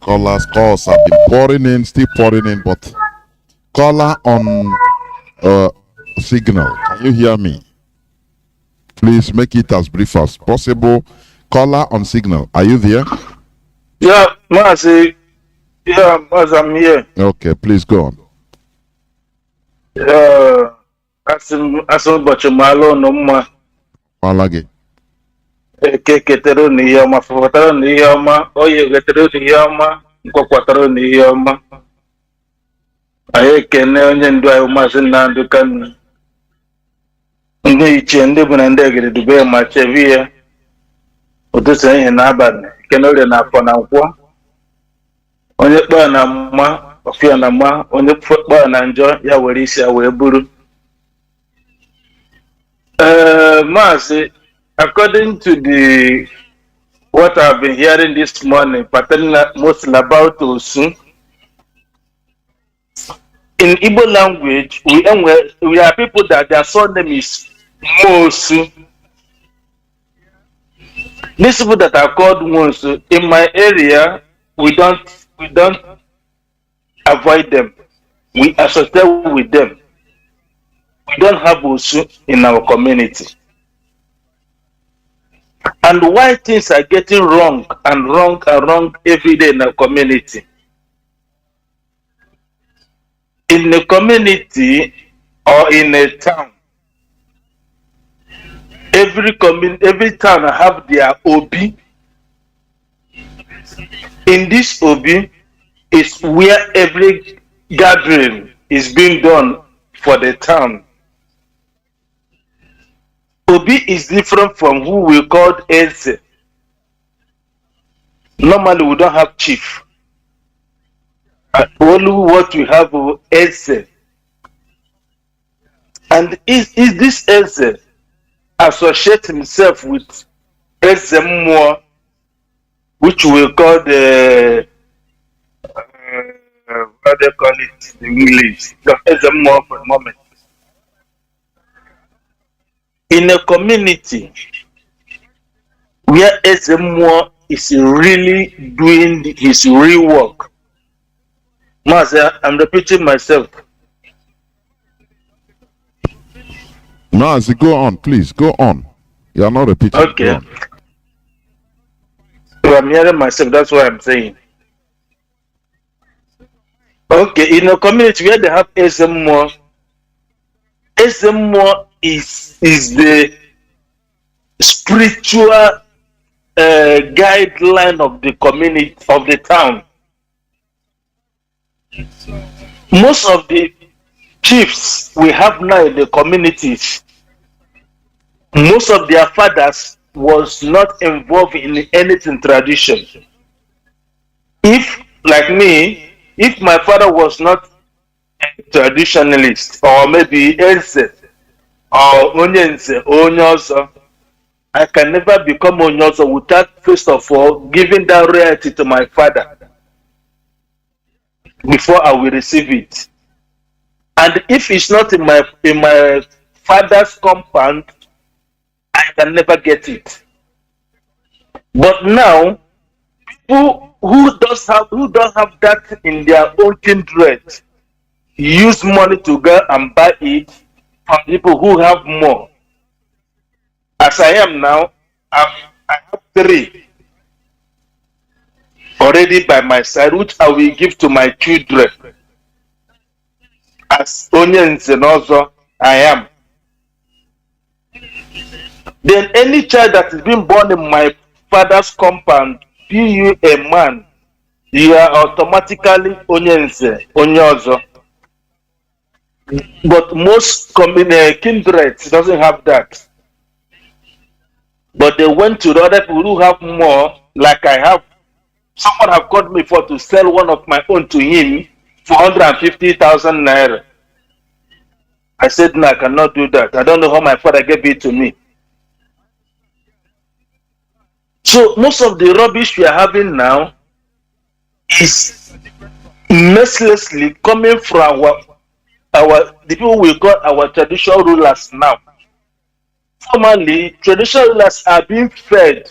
[SPEAKER 2] calls have been pouring in, still pouring in, but caller on signal, can you hear me? Please make it as brief as possible. Caller on signal, are you there?
[SPEAKER 17] Yeah, Mazi. Yeah, Mazi, I'm here.
[SPEAKER 2] Okay, please go on.
[SPEAKER 17] Asim bachumalo no ma.
[SPEAKER 2] Malagi.
[SPEAKER 17] Ketero ni yama, fataro ni yama, oye ketero ni yama, kwakwataro ni yama. Aye kene onye ndu ayo Mazi Nnamdi Kanu. Ndị ichie ndị bụ na ndị egede dube ma chevie. Ụtụtụ ihe n'abalị kene ore na afọ na nkwọ. Onye kpọọ na mma, ọfịa na mma, onye kpọọ na njọ ya were isi ya wee buru. Mazi, according to what I've been hearing this morning, particularly mostly about Osun, in Igbo language, we are people that their surname is Mosu. These people that are called Mosu, in my area, we don't avoid them. We associate with them. We don't have Osu in our community. And why things are getting wrong and wrong and wrong every day in our community? In a community or in a town, every town have their Obi. In this Obi is where every gathering is being done for the town. Obi is different from who we call Eze. Normally we don't have chief. Only what we have is Eze. And is this Eze associate himself with Eze more, which we call the what they call it in English, the Eze more for the moment. In a community where Eze more is really doing his real work, Mazi, I'm repeating myself.
[SPEAKER 2] Mazi, go on, please, go on. You are not repeating.
[SPEAKER 17] Okay. So I'm hearing myself, that's what I'm saying. Okay, in a community where they have Ezemo is the spiritual guideline of the community, of the town. Most of the chiefs we have now in the communities, most of their fathers was not involved in anything tradition. If, like me, if my father was not a traditionalist, or maybe Eze, or Onyenze, or Onyozo, I can never become Onyozo without, first of all, giving that royalty to my father before I will receive it. And if it's not in my father's compound, I can never get it. But now, people who don't have that in their own kindred use money to go and buy it from people who have more. As I am now, I have 3 already by my side, which I will give to my children. As onions and also I am. Then any child that is being born in my father's compound, be you a man, you are automatically onions, onyozo. But most kindreds doesn't have that. But they went to the other people who have more, like I have. Someone have called me for to sell one of my own to him for 150,000 naira. I said, no, I cannot do that. I don't know how my father gave it to me. So most of the rubbish we are having now is mercilessly coming from the people we call our traditional rulers now. Formerly, traditional rulers are being fed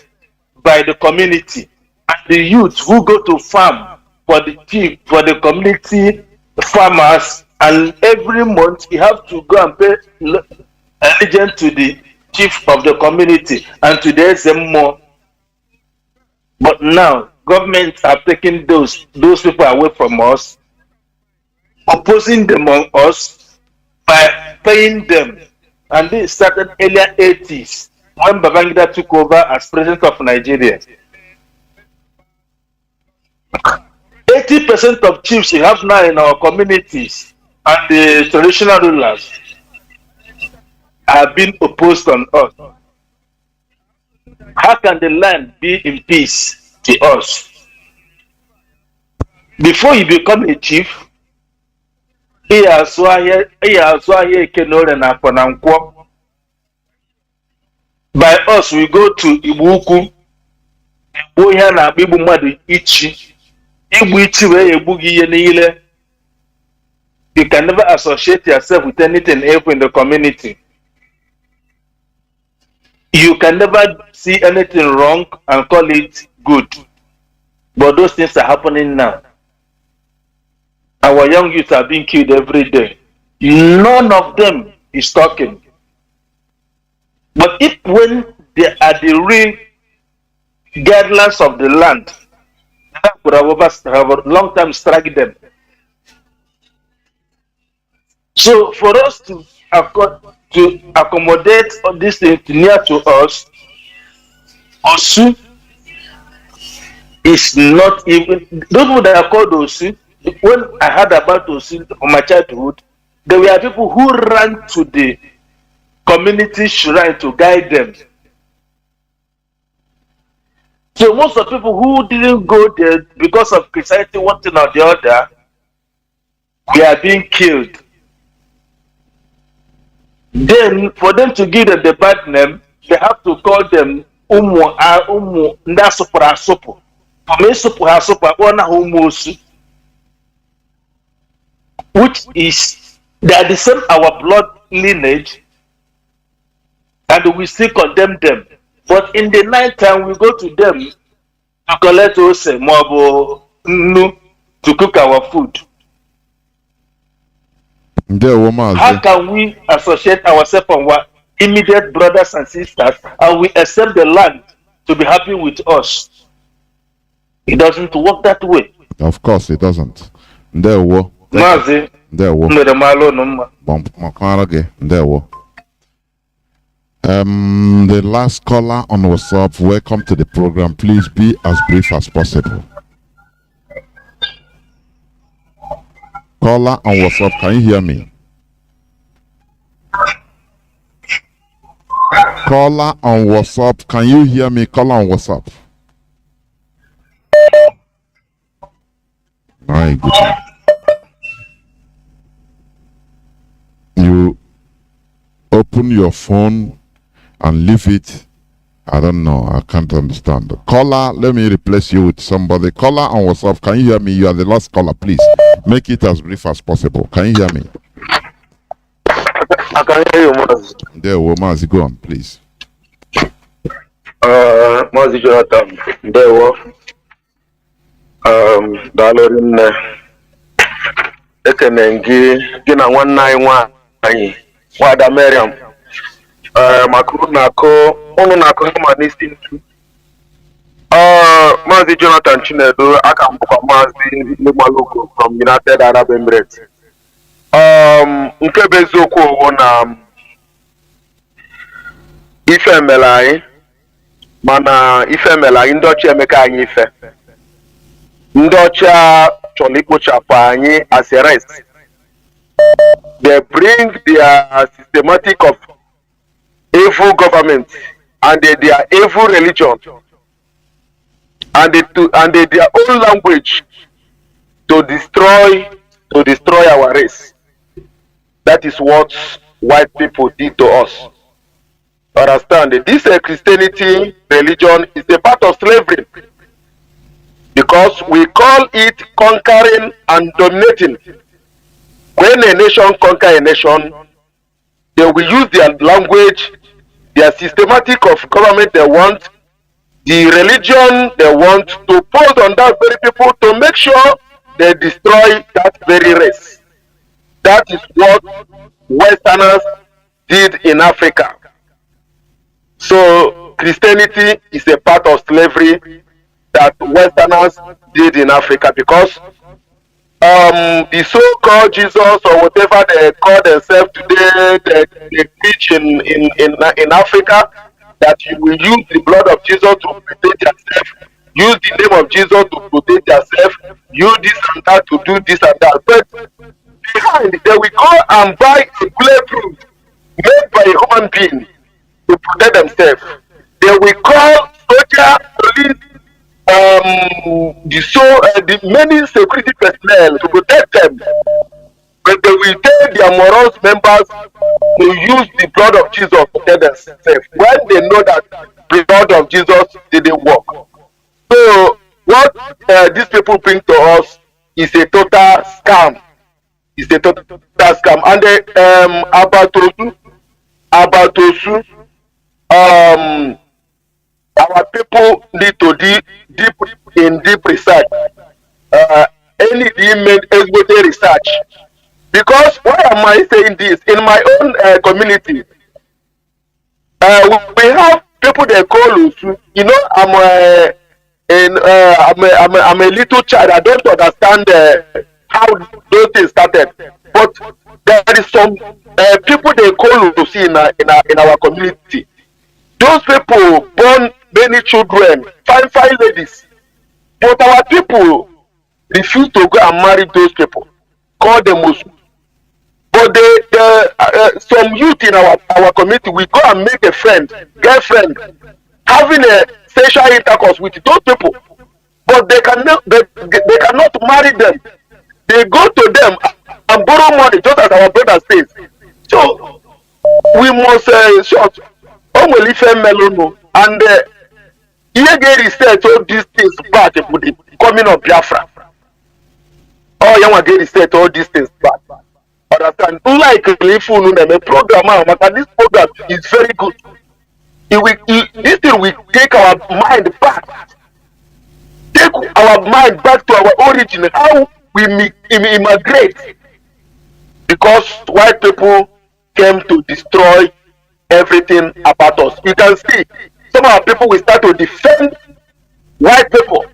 [SPEAKER 17] by the community and the youth who go to farm for the community farmers, and every month you have to go and pay allegiance to the chief of the community and to the SMO. But now governments are taking those people away from us, opposing them on us by paying them. And this started earlier 80s when Babangida took over as president of Nigeria. 80% of chiefs we have now in our communities and the traditional rulers are being opposed on us. How can the land be in peace to us? Before you become a chief, by us we go to Ibuku, you can never associate yourself with anything else in the community. You can never see anything wrong and call it good. But those things are happening now. Our young youth are being killed every day. None of them is talking. But if when they are the real guidelines of the land, that would have a long time strike them. So for us to accommodate all these things near to us, Osu is not even, those people that are called Osu, when I heard about Osu on my childhood, there were people who ran to the community shrine to guide them. So most of the people who didn't go there because of Christianity, one thing or the other, we are being killed. Then for them to give them the bad name, they have to call them Umu Ndasupra Sopo. Which is, they are the same our blood lineage, and we still condemn them. But in the night time, we go to them to collect ose, mobo, nu, to cook our food. How can we associate ourselves on our immediate brothers and sisters, and we accept the land to be happy with us? It doesn't work that way.
[SPEAKER 2] Of course it doesn't.
[SPEAKER 17] Mazi,
[SPEAKER 2] the last caller on WhatsApp, welcome to the program. Please be as brief as possible. Caller on WhatsApp, can you hear me? Caller on WhatsApp, can you hear me? Caller on WhatsApp. My goodness. You open your phone and leave it. I don't know. I can't understand. Caller, let me replace you with somebody. Caller on WhatsApp, can you hear me? You are the last caller. Please make it as brief as possible. Can you hear me?
[SPEAKER 14] I can hear you, Mazi.
[SPEAKER 2] There, well, Mazi, go on, please.
[SPEAKER 14] Mazi Jonathan, there were Dalorin Ekenengi, Gina 191, Wada Mariam, Makunako, Onunako Humanistic. Mazi Jonathan Chinedu, I can book a Mazi Lumaluko from United Arab Emirates. Nkebezoko wona ife melai mana ife melai ndochi emeka anyị ife ndocha choliko chapani as a rest. They bring their systematic of evil government and their evil religion and their own language to destroy our race. That is what white people did to us. Understand? This Christianity religion is a part of slavery because we call it conquering and dominating. When a nation conquer a nation, they will use their language, their systematic of government they want, the religion they want to pose on that very people to make sure they destroy that very race. That is what Westerners did in Africa. So Christianity is a part of slavery that Westerners did in Africa because the so-called Jesus or whatever they call themselves today, they preach in Africa that you will use the blood of Jesus to protect yourself, use the name of Jesus to protect yourself, use this and that to do this and that. But behind, they will go and buy a bulletproof made by a human being to protect themselves. They will call soldier, police, the many security personnel to protect them. But they will tell their morals members to use the blood of Jesus to protect themselves when they know that the blood of Jesus didn't work. So what these people bring to us is a total scam. It's a total scam. And Abatosu, our people need to deep research. Any executive research. Because why am I saying this? In my own community, we have people they call Usu. You know, I'm a little child. I don't understand how those things started. But there is some people they call Usu in our community. Those people born many children, fine ladies. But our people refuse to go and marry those people. Call them Usu. But some youth in our community, we go and make a girlfriend, having a sexual intercourse with those people. But they cannot marry them. They go to them and borrow money, just as our brother says. So we must short. And here get research all these things back with the coming of Biafra. Oh, you want to get research all these things back. Understand? Unlike the program, this program is very good. This thing will take our mind back. Take our mind back to our origin, how we immigrate. Because white people came to destroy everything about us. You can see some of our people will start to defend white people.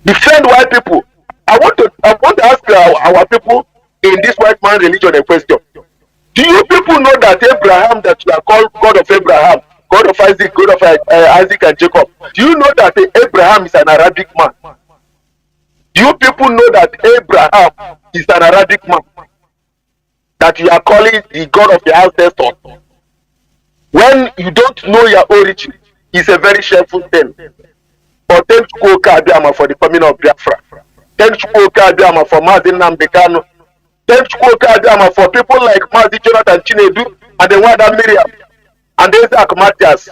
[SPEAKER 14] Defend white people. I want to ask our people in this white man religion a question. Do you people know that Abraham, that you are called God of Abraham, God of Isaac, God of Isaac and Jacob? Do you know that Abraham is an Arabic man? Do you people know that Abraham is an Arabic man? That you are calling the God of the ancestors? When you don't know your origin, it's a very shameful thing. But thank you for the coming of Biafra. Thank you for Mazi Nnamdi Kanu. Thank you for people like Mazi Jonathan Chinedu and the Wada Miriam and Isaac Matthias.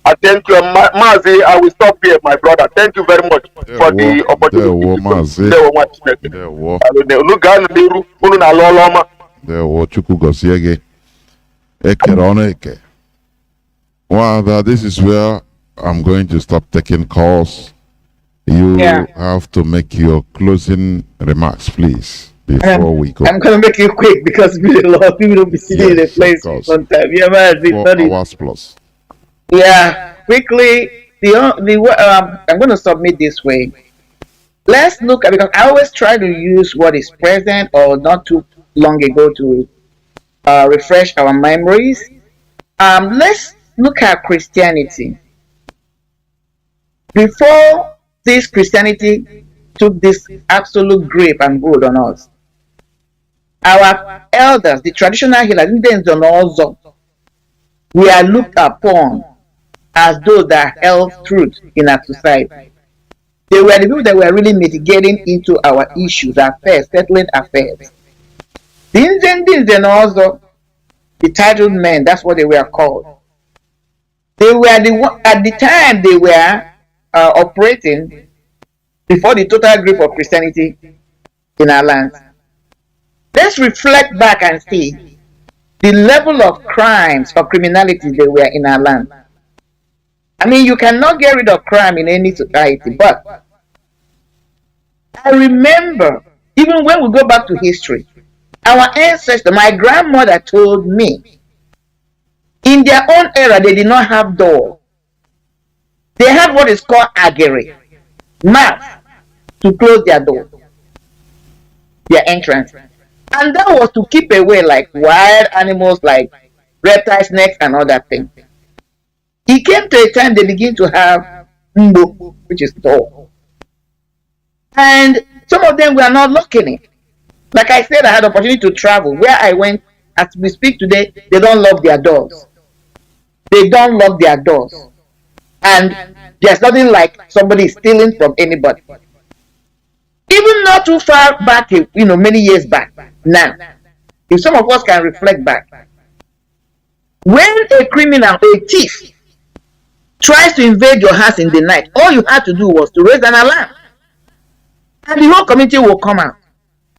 [SPEAKER 14] I thank you, Mazi. I will stop here, my brother. Thank you very much for the opportunity.
[SPEAKER 2] Ekeroneke. Well, this is where I'm going to stop taking calls. You have to make your closing remarks, please, before we go.
[SPEAKER 5] I'm going to make it quick because a lot of people will be sitting in the place for some time. Yeah, Mazi,
[SPEAKER 2] 4 hours plus.
[SPEAKER 5] Yeah, quickly. I'm going to submit this way. Let's look at, because I always try to use what is present or not too long ago to refresh our memories. Let's look at Christianity. Before this Christianity took this absolute grip and hold on us, our elders, the traditional healers, we are looked upon as those that held truth in our society. They were the people that were really mitigating into our issues, affairs, settling affairs. The titled men, that's what they were called. They were at the time they were operating before the total grip of Christianity in our land. Let's reflect back and see the level of crimes or criminality they were in our land. I mean, you cannot get rid of crime in any society, but I remember, even when we go back to history, our ancestors, my grandmother told me, in their own era, they did not have door. They had what is called agere, mat, to close their door, their entrance. And that was to keep away like wild animals like reptiles, snakes, and other things. It came to a time they begin to have mbo, which is door. And some of them were not locking it. Like I said, I had opportunity to travel. Where I went, as we speak today, they don't lock their doors. They don't lock their doors. And there's nothing like somebody stealing from anybody. Even not too far back, many years back. Now, if some of us can reflect back, when a criminal, a thief, tries to invade your house in the night, all you had to do was to raise an alarm. And the whole community will come out.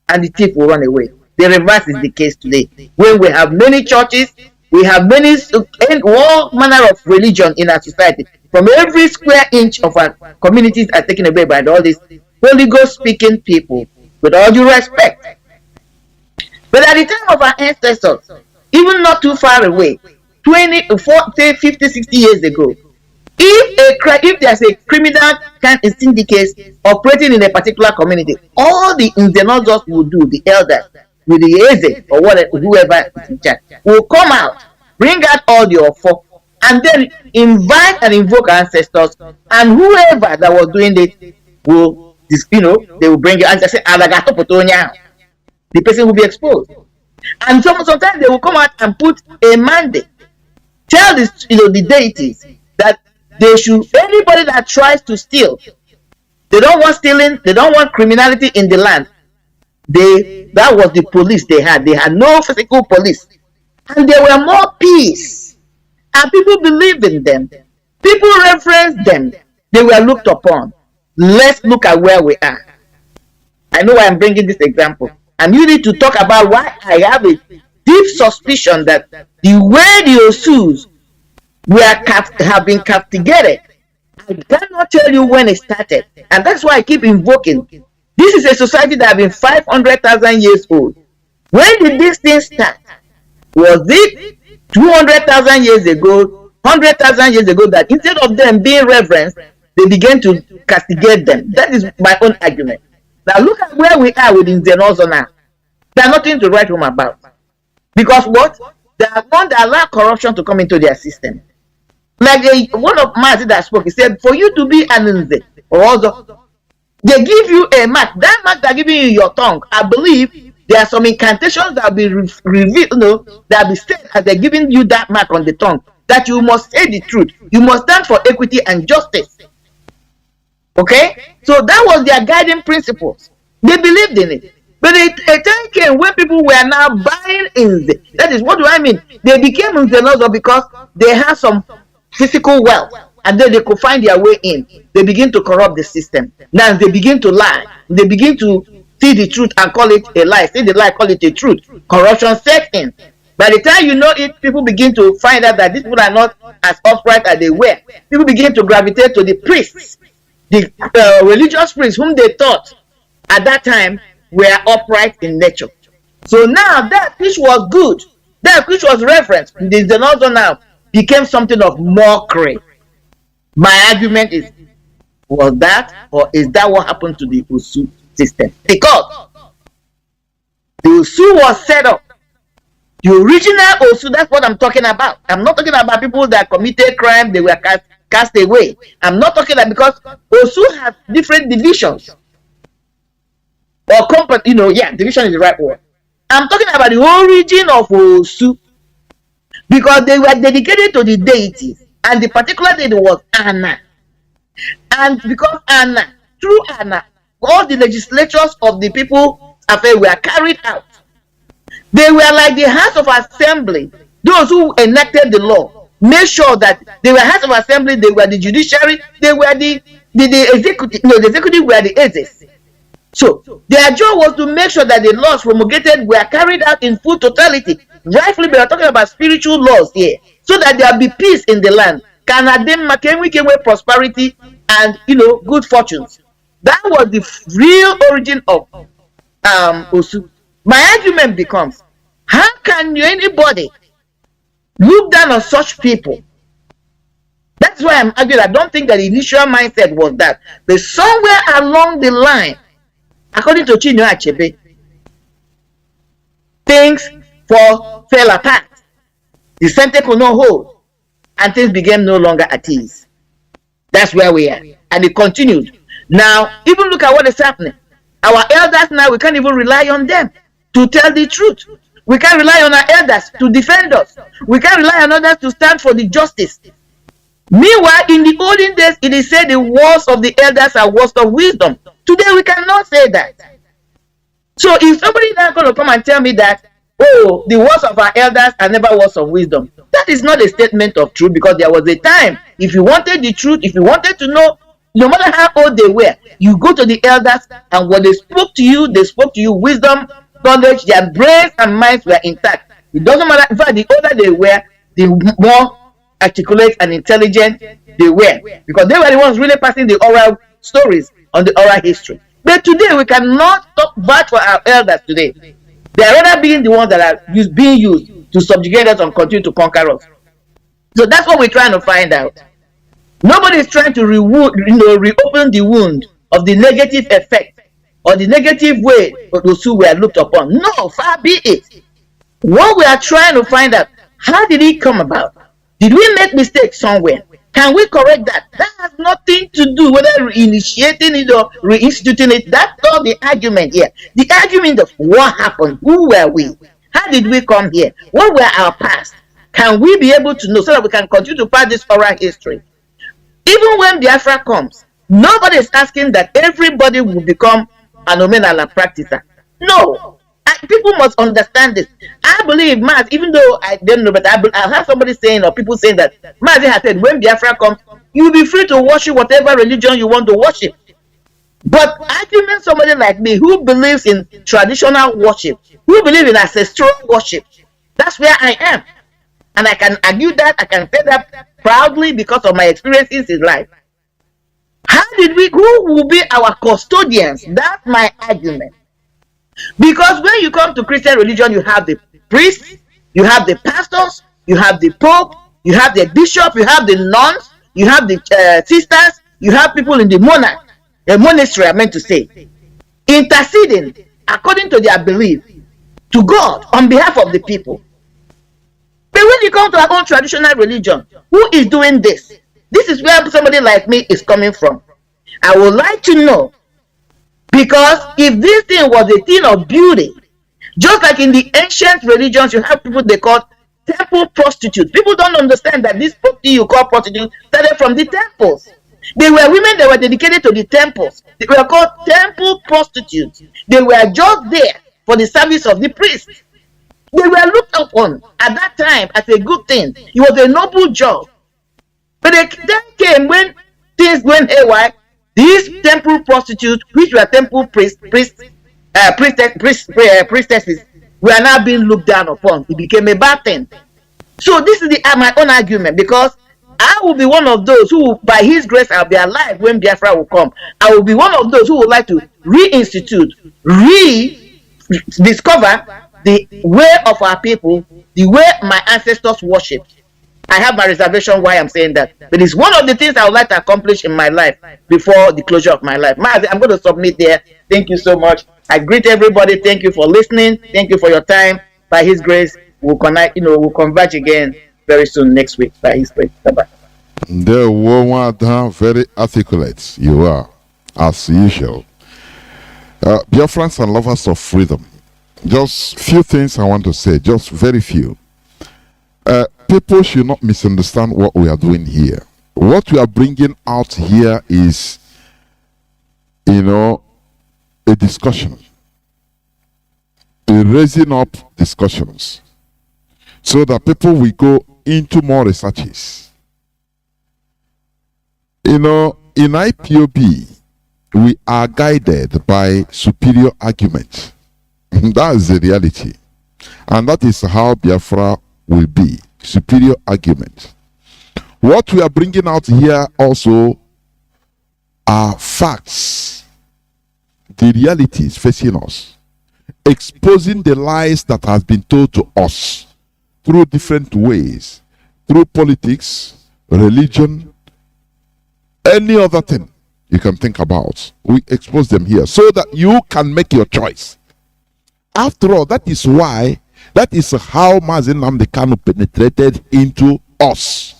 [SPEAKER 5] And the thief will run away. The reverse is the case today. When we have many churches, we have all manner of religion in our society. From every square inch of our communities are taken away by all these Holy Ghost speaking people, with all due respect. But at the time of our ancestors, even not too far away, 20, 40, 50, 60 years ago, if there's a criminal kind of syndicate operating in a particular community, all the individuals will do, the elders, with the eze or whoever is in charge, will come out, bring out all the offer, and then invite and invoke ancestors, and whoever that was doing it will, they will bring you and say, the person will be exposed. And sometimes they will come out and put a mandate, tell the deities that they should, anybody that tries to steal, they don't want stealing, they don't want criminality in the land. That was the police they had. They had no physical police. And there were more peace. And people believed in them. People reverenced them. They were looked upon. Let's look at where we are. I know why I'm bringing this example. And you need to talk about why I have a deep suspicion that the way the Osus have been castigated, I cannot tell you when it started. And that's why I keep invoking. This is a society that has been 500,000 years old. When did this thing start? Was it 200,000 years ago, 100,000 years ago, that instead of them being reverenced, they began to castigate them? That is my own argument. Now look at where we are with Nzenozo now. There's nothing to write home about. Because what? They want to allow corruption to come into their system. Like one of Mazi that spoke, he said, for you to be an Nze, or also, they give you a mark. That mark they're giving you your tongue. I believe there are some incantations that will be revealed, that will be said as they're giving you that mark on the tongue, that you must say the truth. You must stand for equity and justice. Okay? So that was their guiding principles. They believed in it. But a time came when people were now buying Nze. That is, what do I mean? They became Nze because they had some physical wealth, and then they could find their way in. They begin to corrupt the system. Now they begin to lie. They begin to see the truth and call it a lie. See the lie, call it a truth. Corruption set in. By the time you know it, people begin to find out that these people are not as upright as they were. People begin to gravitate to the priests, the religious priests whom they thought at that time were upright in nature. So now that which was good, that which was reverence, this also now became something of mockery. My argument is, was that, or is that what happened to the Osu system? Because the Osu was set up. The original Osu, that's what I'm talking about. I'm not talking about people that committed crime, they were cast away. I'm not talking about, because Osu have different divisions. Or company, division is the right word. I'm talking about the origin of Osu. Because they were dedicated to the deities. And the particular deity was Anna. And because Anna, through Anna, all the legislatures of the people affair were carried out. They were like the House of Assembly. Those who enacted the law made sure that they were House of Assembly, they were the judiciary, they were the executive, the executive were the aces. So their job was to make sure that the laws promulgated were carried out in full totality. Rightfully, we are talking about spiritual laws here, so that there be peace in the land. Can we prosperity and good fortunes? That was the real origin of Osu. My argument becomes, how can anybody look down on such people? That's why I'm arguing. I don't think that the initial mindset was that. But somewhere along the line, according to Chinedu Achebe, things fell apart. The center could not hold, and things became no longer at ease. That's where we are. And it continued. Now, even look at what is happening. Our elders now, we can't even rely on them to tell the truth. We can't rely on our elders to defend us. We can't rely on others to stand for the justice. Meanwhile, in the olden days, it is said the words of the elders are words of wisdom. Today, we cannot say that. So if somebody is not going to come and tell me that, oh, the words of our elders are never words of wisdom, that is not a statement of truth, because there was a time, if you wanted the truth, if you wanted to know, no matter how old they were, you go to the elders, and when they spoke to you wisdom, knowledge, their brains and minds were intact. It doesn't matter, in fact, the older they were, the more articulate and intelligent they were, because they were the ones really passing the oral stories on the oral history. But today, we cannot talk bad for our elders today. They are rather being the ones that are being used to subjugate us and continue to conquer us. So that's what we're trying to find out. Nobody is trying to reopen the wound of the negative effect or the negative way those who were looked upon. No, far be it. What we are trying to find out, how did it come about? Did we make mistakes somewhere? Can we correct that? That has nothing to do whether reinitiating it or reinstituting it. That's not the argument here. The argument of what happened, who were we? How did we come here? What were our past? Can we be able to know so that we can continue to pass this oral history? Even when Biafra comes, nobody is asking that everybody will become a nominal and practicer. No. People must understand this. I believe Mazi, even though I don't know, but I have somebody saying, or people saying that Mazi has said, when Biafra comes, you will be free to worship whatever religion you want to worship. But argument somebody like me who believes in traditional worship, who believes in ancestral worship, that's where I am. And I can argue that, I can say that proudly because of my experiences in life. How did we, who will be our custodians? That's my argument. Because when you come to Christian religion, you have the priests, you have the pastors, you have the pope, you have the bishop, you have the nuns, you have the sisters, you have people in the monastery, I meant to say, interceding according to their belief to God on behalf of the people. But when you come to our own traditional religion, who is doing this? This is where somebody like me is coming from. I would like to know, because if this thing was a thing of beauty, just like in the ancient religions, you have people they call temple prostitutes. People don't understand that this prostitute you call prostitute started from the temples. They were women that were dedicated to the temples. They were called temple prostitutes. They were just there for the service of the priest. They were looked upon at that time as a good thing. It was a noble job. But then came when things went haywire. These temple prostitutes, which were temple priestesses, we are now being looked down upon. It became a bad thing. So this is my own argument, because I will be one of those who, by His grace, I'll be alive when Biafra will come. I will be one of those who would like to reinstitute, rediscover the way of our people, the way my ancestors worshipped. I have my reservation why I'm saying that, but it's one of the things I would like to accomplish in my life before the closure of my life. Mazi, I'm going to submit there. Thank you so much. I greet everybody. Thank you for listening. Thank you for your time. By His grace, we'll connect. We'll converge again very soon next week. By His grace. Bye bye.
[SPEAKER 2] The woman, very articulate you are, as usual. Biafrans and lovers of freedom. Just few things I want to say. Just very few. People should not misunderstand what we are doing here. What we are bringing out here is, a discussion, a raising up discussions, so that people will go into more researches. In IPOB, we are guided by superior argument. That is the reality. And that is how Biafra will be. Superior argument. What we are bringing out here also are facts, the realities facing us, exposing the lies that has been told to us through different ways, through politics, religion, any other thing you can think about. We expose them here so that you can make your choice. After all, that is how Mazi Nnamdi Kanu penetrated into us.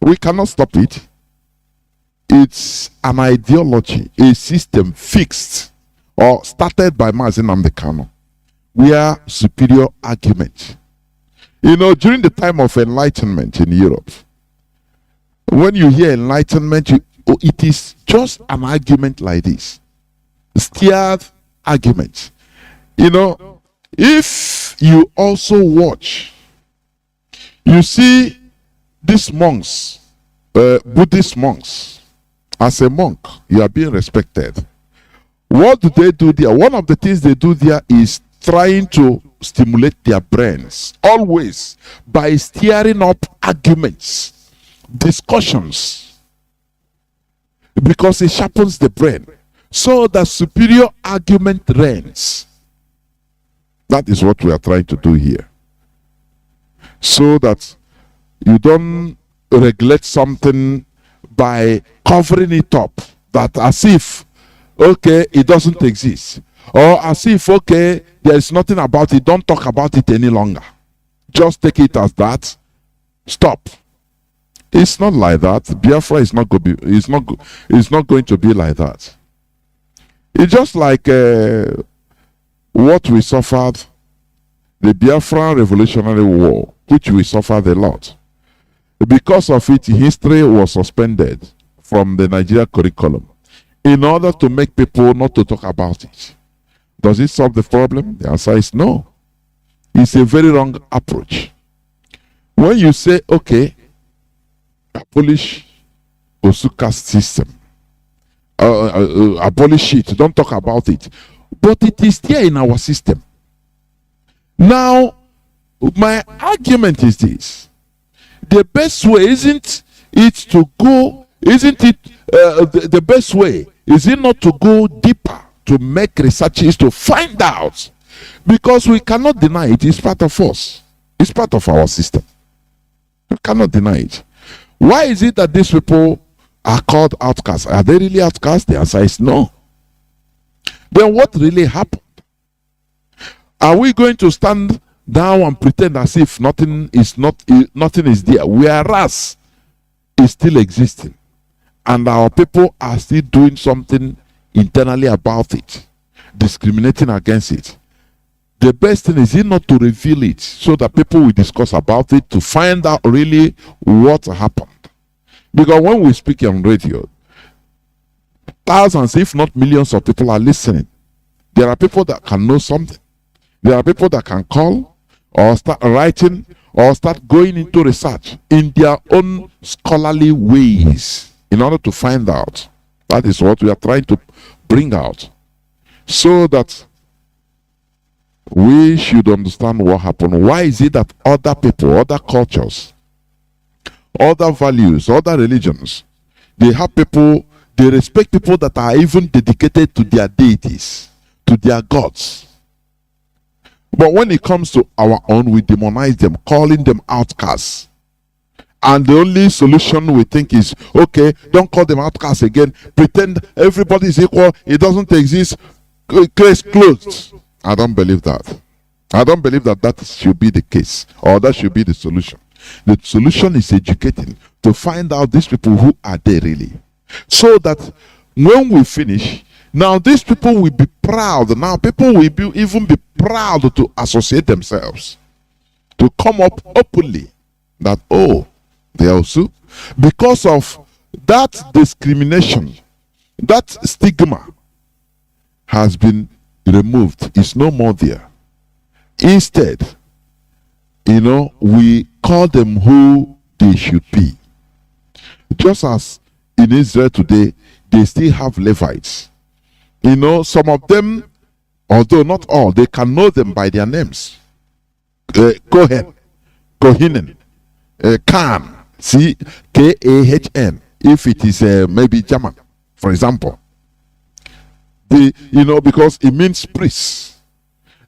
[SPEAKER 2] We cannot stop it. It's an ideology, a system fixed or started by Mazi Nnamdi Kanu. We are superior argument. During the time of enlightenment in Europe, when you hear enlightenment, it is just an argument like this. Steered argument. If you also watch, you see these monks, Buddhist monks, as a monk, you are being respected. What do they do there? One of the things they do there is trying to stimulate their brains, always by stirring up arguments, discussions, because it sharpens the brain, so that superior argument reigns. That is what we are trying to do here. So that you don't regulate something by covering it up, that as if, okay, it doesn't exist. Or as if, okay, there is nothing about it, don't talk about it any longer. Just take it as that. Stop. It's not like that. Biafra is not going to be like that. It's just like what we suffered, the Biafran Revolutionary War, which we suffered a lot. Because of it, history was suspended from the Nigeria curriculum in order to make people not to talk about it. Does it solve the problem? The answer is no. It's a very wrong approach. When you say, okay, abolish Osuka's system, abolish it, don't talk about it, but it is there in our system. Now, my argument is this: the best way isn't it to go, the best way is it not to go deeper, to make researches, to find out, because we cannot deny it. It's part of us. It's part of our system. We cannot deny it. Why is it that these people are called outcasts? Are they really outcasts? The answer is no. Then what really happened? Are we going to stand down and pretend as if nothing is there, whereas it's still existing, and our people are still doing something internally about it, discriminating against it? The best thing is not to reveal it, so that people will discuss about it to find out really what happened. Because when we speak on radio, thousands, if not millions of people are listening. There are people that can know something. There are people that can call or start writing or start going into research in their own scholarly ways in order to find out. That is what we are trying to bring out, so that we should understand what happened. Why is it that other people, other cultures, other values, other religions, they have people, they respect people that are even dedicated to their deities, to their gods. But when it comes to our own, we demonize them, calling them outcasts. And the only solution we think is, okay, don't call them outcasts again. Pretend everybody is equal. It doesn't exist. Case closed. I don't believe that. I don't believe that that should be the case, or that should be the solution. The solution is educating, to find out these people, who are they really, so that when we finish, now these people will be proud. Now people will even be proud to associate themselves, to come up openly that, oh, they also, because of that discrimination, that stigma has been removed. It's no more there. Instead, we call them who they should be. Just as in Israel today, they still have Levites. Some of them, although not all, they can know them by their names. Kohen, Kohinen, Khan, Kahn, if it is maybe German, for example. Because it means priests.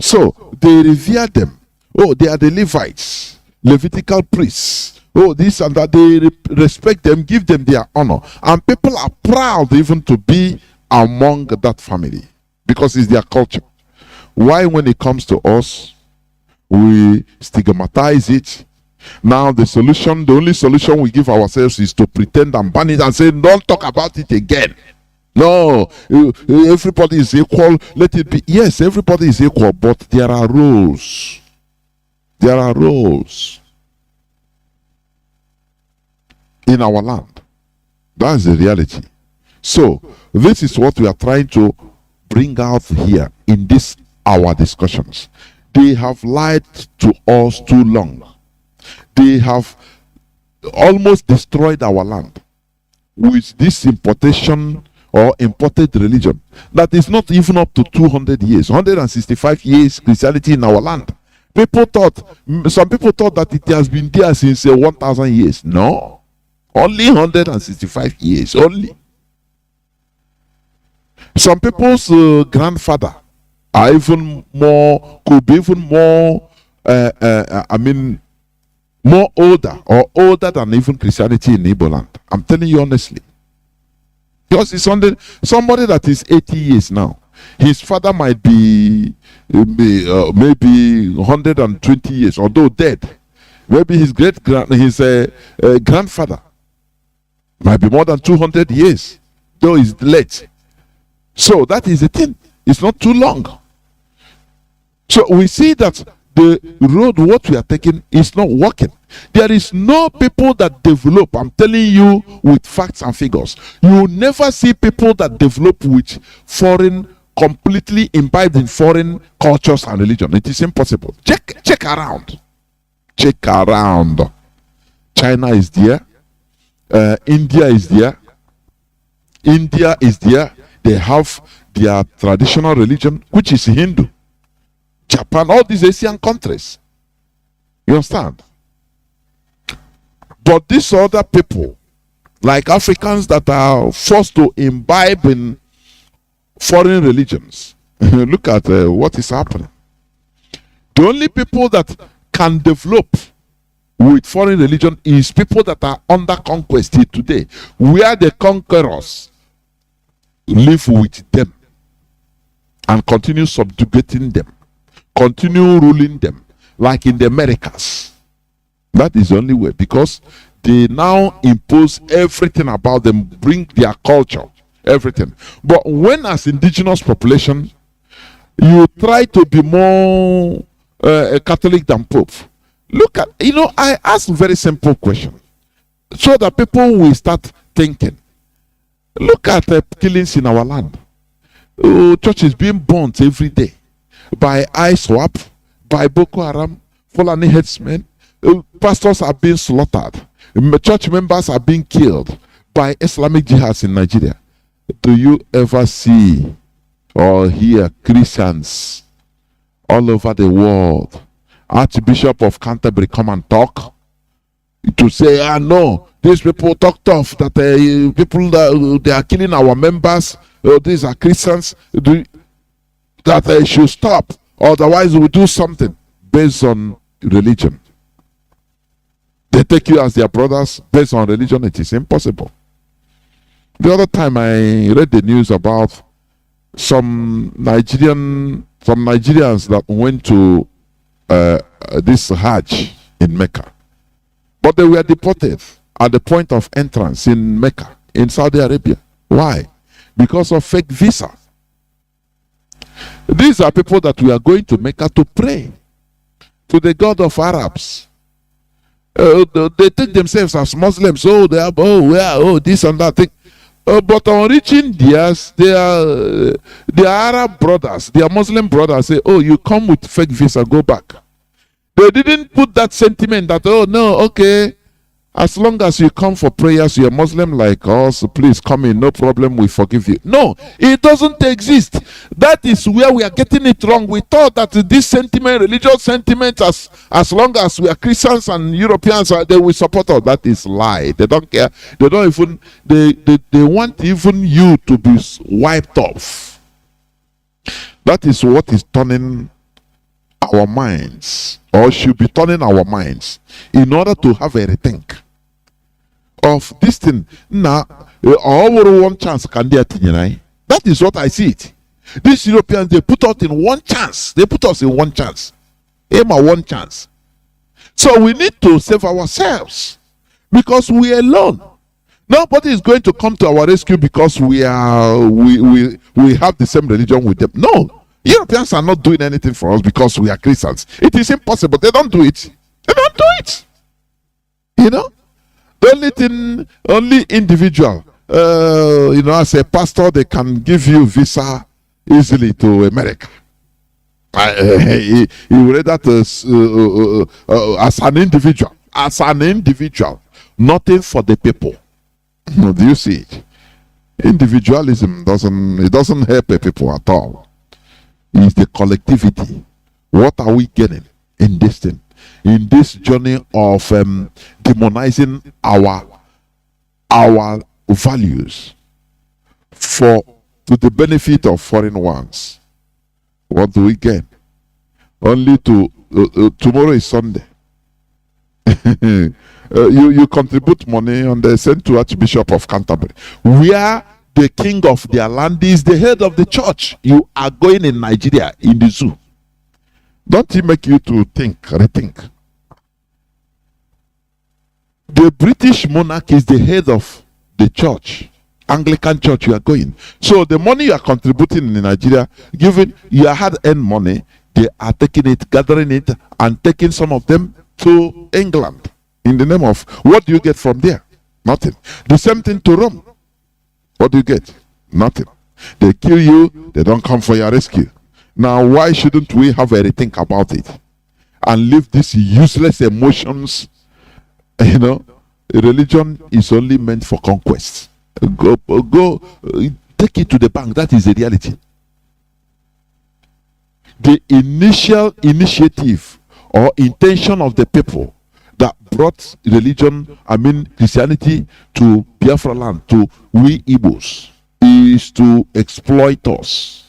[SPEAKER 2] So they revere them. Oh, they are the Levites, Levitical priests. Oh, this and that. They respect them, give them their honor. And people are proud even to be among that family, because it's their culture. Why, when it comes to us, we stigmatize it? Now the only solution we give ourselves is to pretend and ban it and say, don't talk about it again. No, everybody is equal. Let it be. Yes, everybody is equal, but there are rules. There are rules in our land. That's the reality. So this is what we are trying to bring out here in our discussions. They have lied to us too long. They have almost destroyed our land with this importation or imported religion that is not even up to 200 years, 165 years Christianity in our land. Some people thought that it has been there since 1,000 years. No, only 165 years only. Some people's grandfather are could be even more, more older than even Christianity in Igbo land. I'm telling you honestly. Because it's somebody that is 80 years now. His father might be maybe 120 years, although dead. Maybe his grandfather might be more than 200 years, though he's late. So that is the thing. It's not too long. So we see that the road, what we are taking, is not working. There is no people that develop, I'm telling you, with facts and figures. You will never see people that develop with completely imbibed in foreign cultures and religion. It is impossible. Check around. Check around. China is there. India is there. India is there. They have their traditional religion, which is Hindu. Japan, all these Asian countries. You understand? But these other people, like Africans that are forced to imbibe in foreign religions, look at what is happening. The only people that can develop with foreign religion is people that are under conquest today, where the conquerors live with them and continue subjugating them, continue ruling them, like in the Americas. That is the only way, because they now impose everything about them, bring their culture, everything. But when, as indigenous population, you try to be more Catholic than Pope, look at, I ask a very simple question so that people will start thinking. Look at killings in our land. Churches being burnt every day by ISWAP, by Boko Haram, Fulani headsmen. Pastors are being slaughtered. Church members are being killed by Islamic jihads in Nigeria. Do you ever see or hear Christians all over the world. Archbishop of Canterbury come and talk to say, no, these people talk tough, that people that they are killing our members, these are Christians, that they should stop, otherwise we'll do something based on religion. They take you as their brothers based on religion. It is impossible. The other time I read the news about some Nigerians that went to this Hajj in Mecca, but they were deported at the point of entrance in Mecca, in Saudi Arabia. Why? Because of fake visa. These are people that we are going to Mecca to pray to the God of Arabs. They take themselves as Muslims. They are this and that thing. But on reaching theirs, their Arab brothers, their Muslim brothers say, you come with fake visa, go back. They didn't put that sentiment that, okay, as long as you come for prayers, you're Muslim like us, please come in, no problem, we forgive you. No, it doesn't exist. That is where we are getting it wrong. We thought that this sentiment, religious sentiment, as long as we are Christians and Europeans, they will support us. That is lie. They don't care. They don't even, they want even you to be wiped off. That is what is turning our minds, or should be turning our minds, in order to have a rethink of this thing. Now, all one chance can they attain. That is what I see it. These Europeans, they put us in one chance. They put us in one chance. Aim at one chance. So we need to save ourselves, because we are alone. Nobody is going to come to our rescue because we have the same religion with them. No, Europeans are not doing anything for us because we are Christians. It is impossible. They don't do it. They don't do it. You know, the only thing, only individual, as a pastor, they can give you visa easily to America. He read that as an individual. As an individual, nothing for the people. Do you see it? Individualism doesn't help the people at all. It's the collectivity. What are we getting in this thing? In this journey of demonizing our values to the benefit of foreign ones. What do we get? Only tomorrow is Sunday. You contribute money and they send to Archbishop of Canterbury, where the king of their land is the head of the church. You are going in Nigeria in the zoo. Don't it make you to rethink? The British monarch is the head of the church, Anglican church. You are going. So the money you are contributing in Nigeria, given you had earned money, they are taking it, gathering it, and taking some of them to England. In the name of, what do you get from there? Nothing. The same thing to Rome. What do you get? Nothing. They kill you, they don't come for your rescue. Now, why shouldn't we have a rethink about it and leave these useless emotions? Religion is only meant for conquest. Go, take it to the bank. That is the reality. The initial initiative or intention of the people that brought Christianity to Biafra land, to we Igbos, is to exploit us.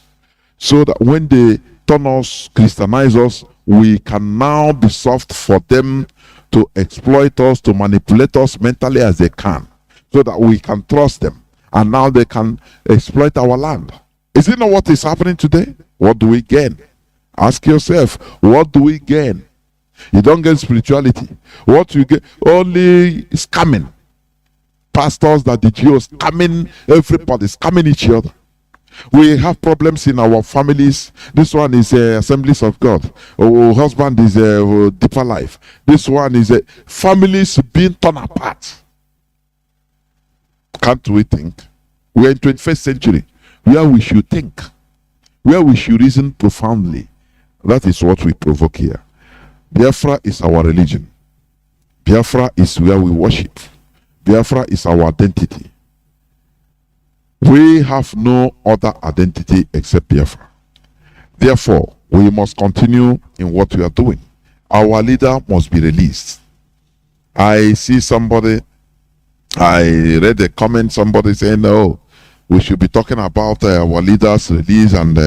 [SPEAKER 2] So that when they turn us, Christianize us, we can now be soft for them to exploit us, to manipulate us mentally as they can, so that we can trust them. And now they can exploit our land. Is it not what is happening today? What do we gain? Ask yourself, what do we gain? You don't get spirituality. What you get? Only scamming. Pastors that the Jews scamming everybody, scamming each other. We have problems in our families. This one is Assemblies of God. Husband is Deeper Life. This one is families being torn apart. Can't we think? We are in 21st century, where we should think, where we should reason profoundly. That is what we provoke here. Biafra is our religion. Biafra is where we worship. Biafra is our identity. We have no other identity except Biafra. Therefore, We must continue in what we are doing. Our leader must be released. I see somebody, I read a comment, somebody saying, no, we should be talking about our leader's release and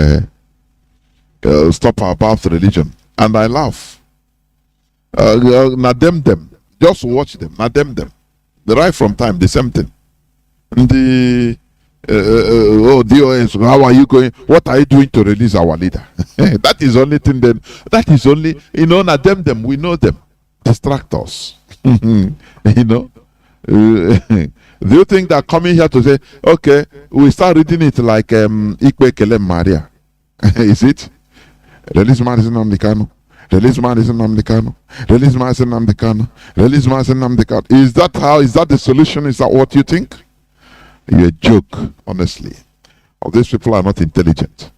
[SPEAKER 2] stop about religion. And I laugh. Them. Just watch them. Them. Right from time, the same thing. The DOS, how are you going? What are you doing to release our leader? That is only thing. Then that is only, them. We know them. Distract us. Do you think they're coming here to say, okay, we start reading it like Ikwe Kelem Maria? Is it? Release Nnamdi Kanu. Release Nnamdi Kanu. Release Nnamdi Kanu. Release Nnamdi Kanu. Is that the solution? Is that what you think? You're a joke, honestly. These people are not intelligent.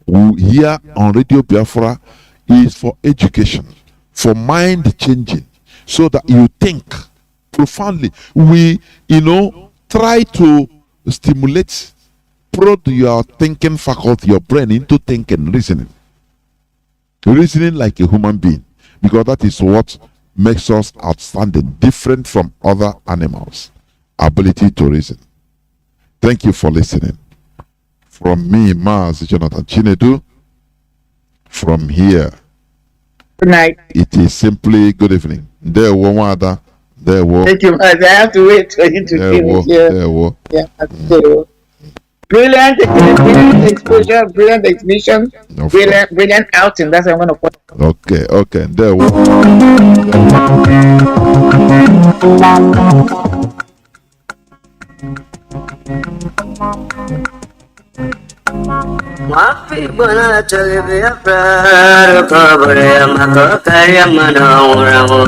[SPEAKER 2] Here on Radio Biafra is for education, for mind changing, so that you think profoundly. We, try to stimulate, prod your thinking faculty, your brain into thinking, reasoning like a human being, because that is what makes us outstanding, different from other animals. Ability to reason. Thank you for listening. From me, Mazi Jonathan Chinedu, from here.
[SPEAKER 5] Good night.
[SPEAKER 2] It is simply good evening. There were Wada. There were.
[SPEAKER 5] Thank you, Mazi. I have to wait for you to finish.
[SPEAKER 2] There were.
[SPEAKER 5] Yeah, brilliant exposure, brilliant exhibition, brilliant outing. That's what I'm going to put.
[SPEAKER 2] Okay. There were.
[SPEAKER 18] Mafi bona chale Biafra ko bore mako kaya mano rawo.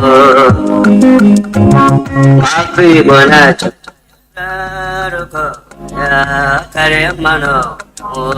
[SPEAKER 18] Mafi bona chale Biafra ko kaya mano.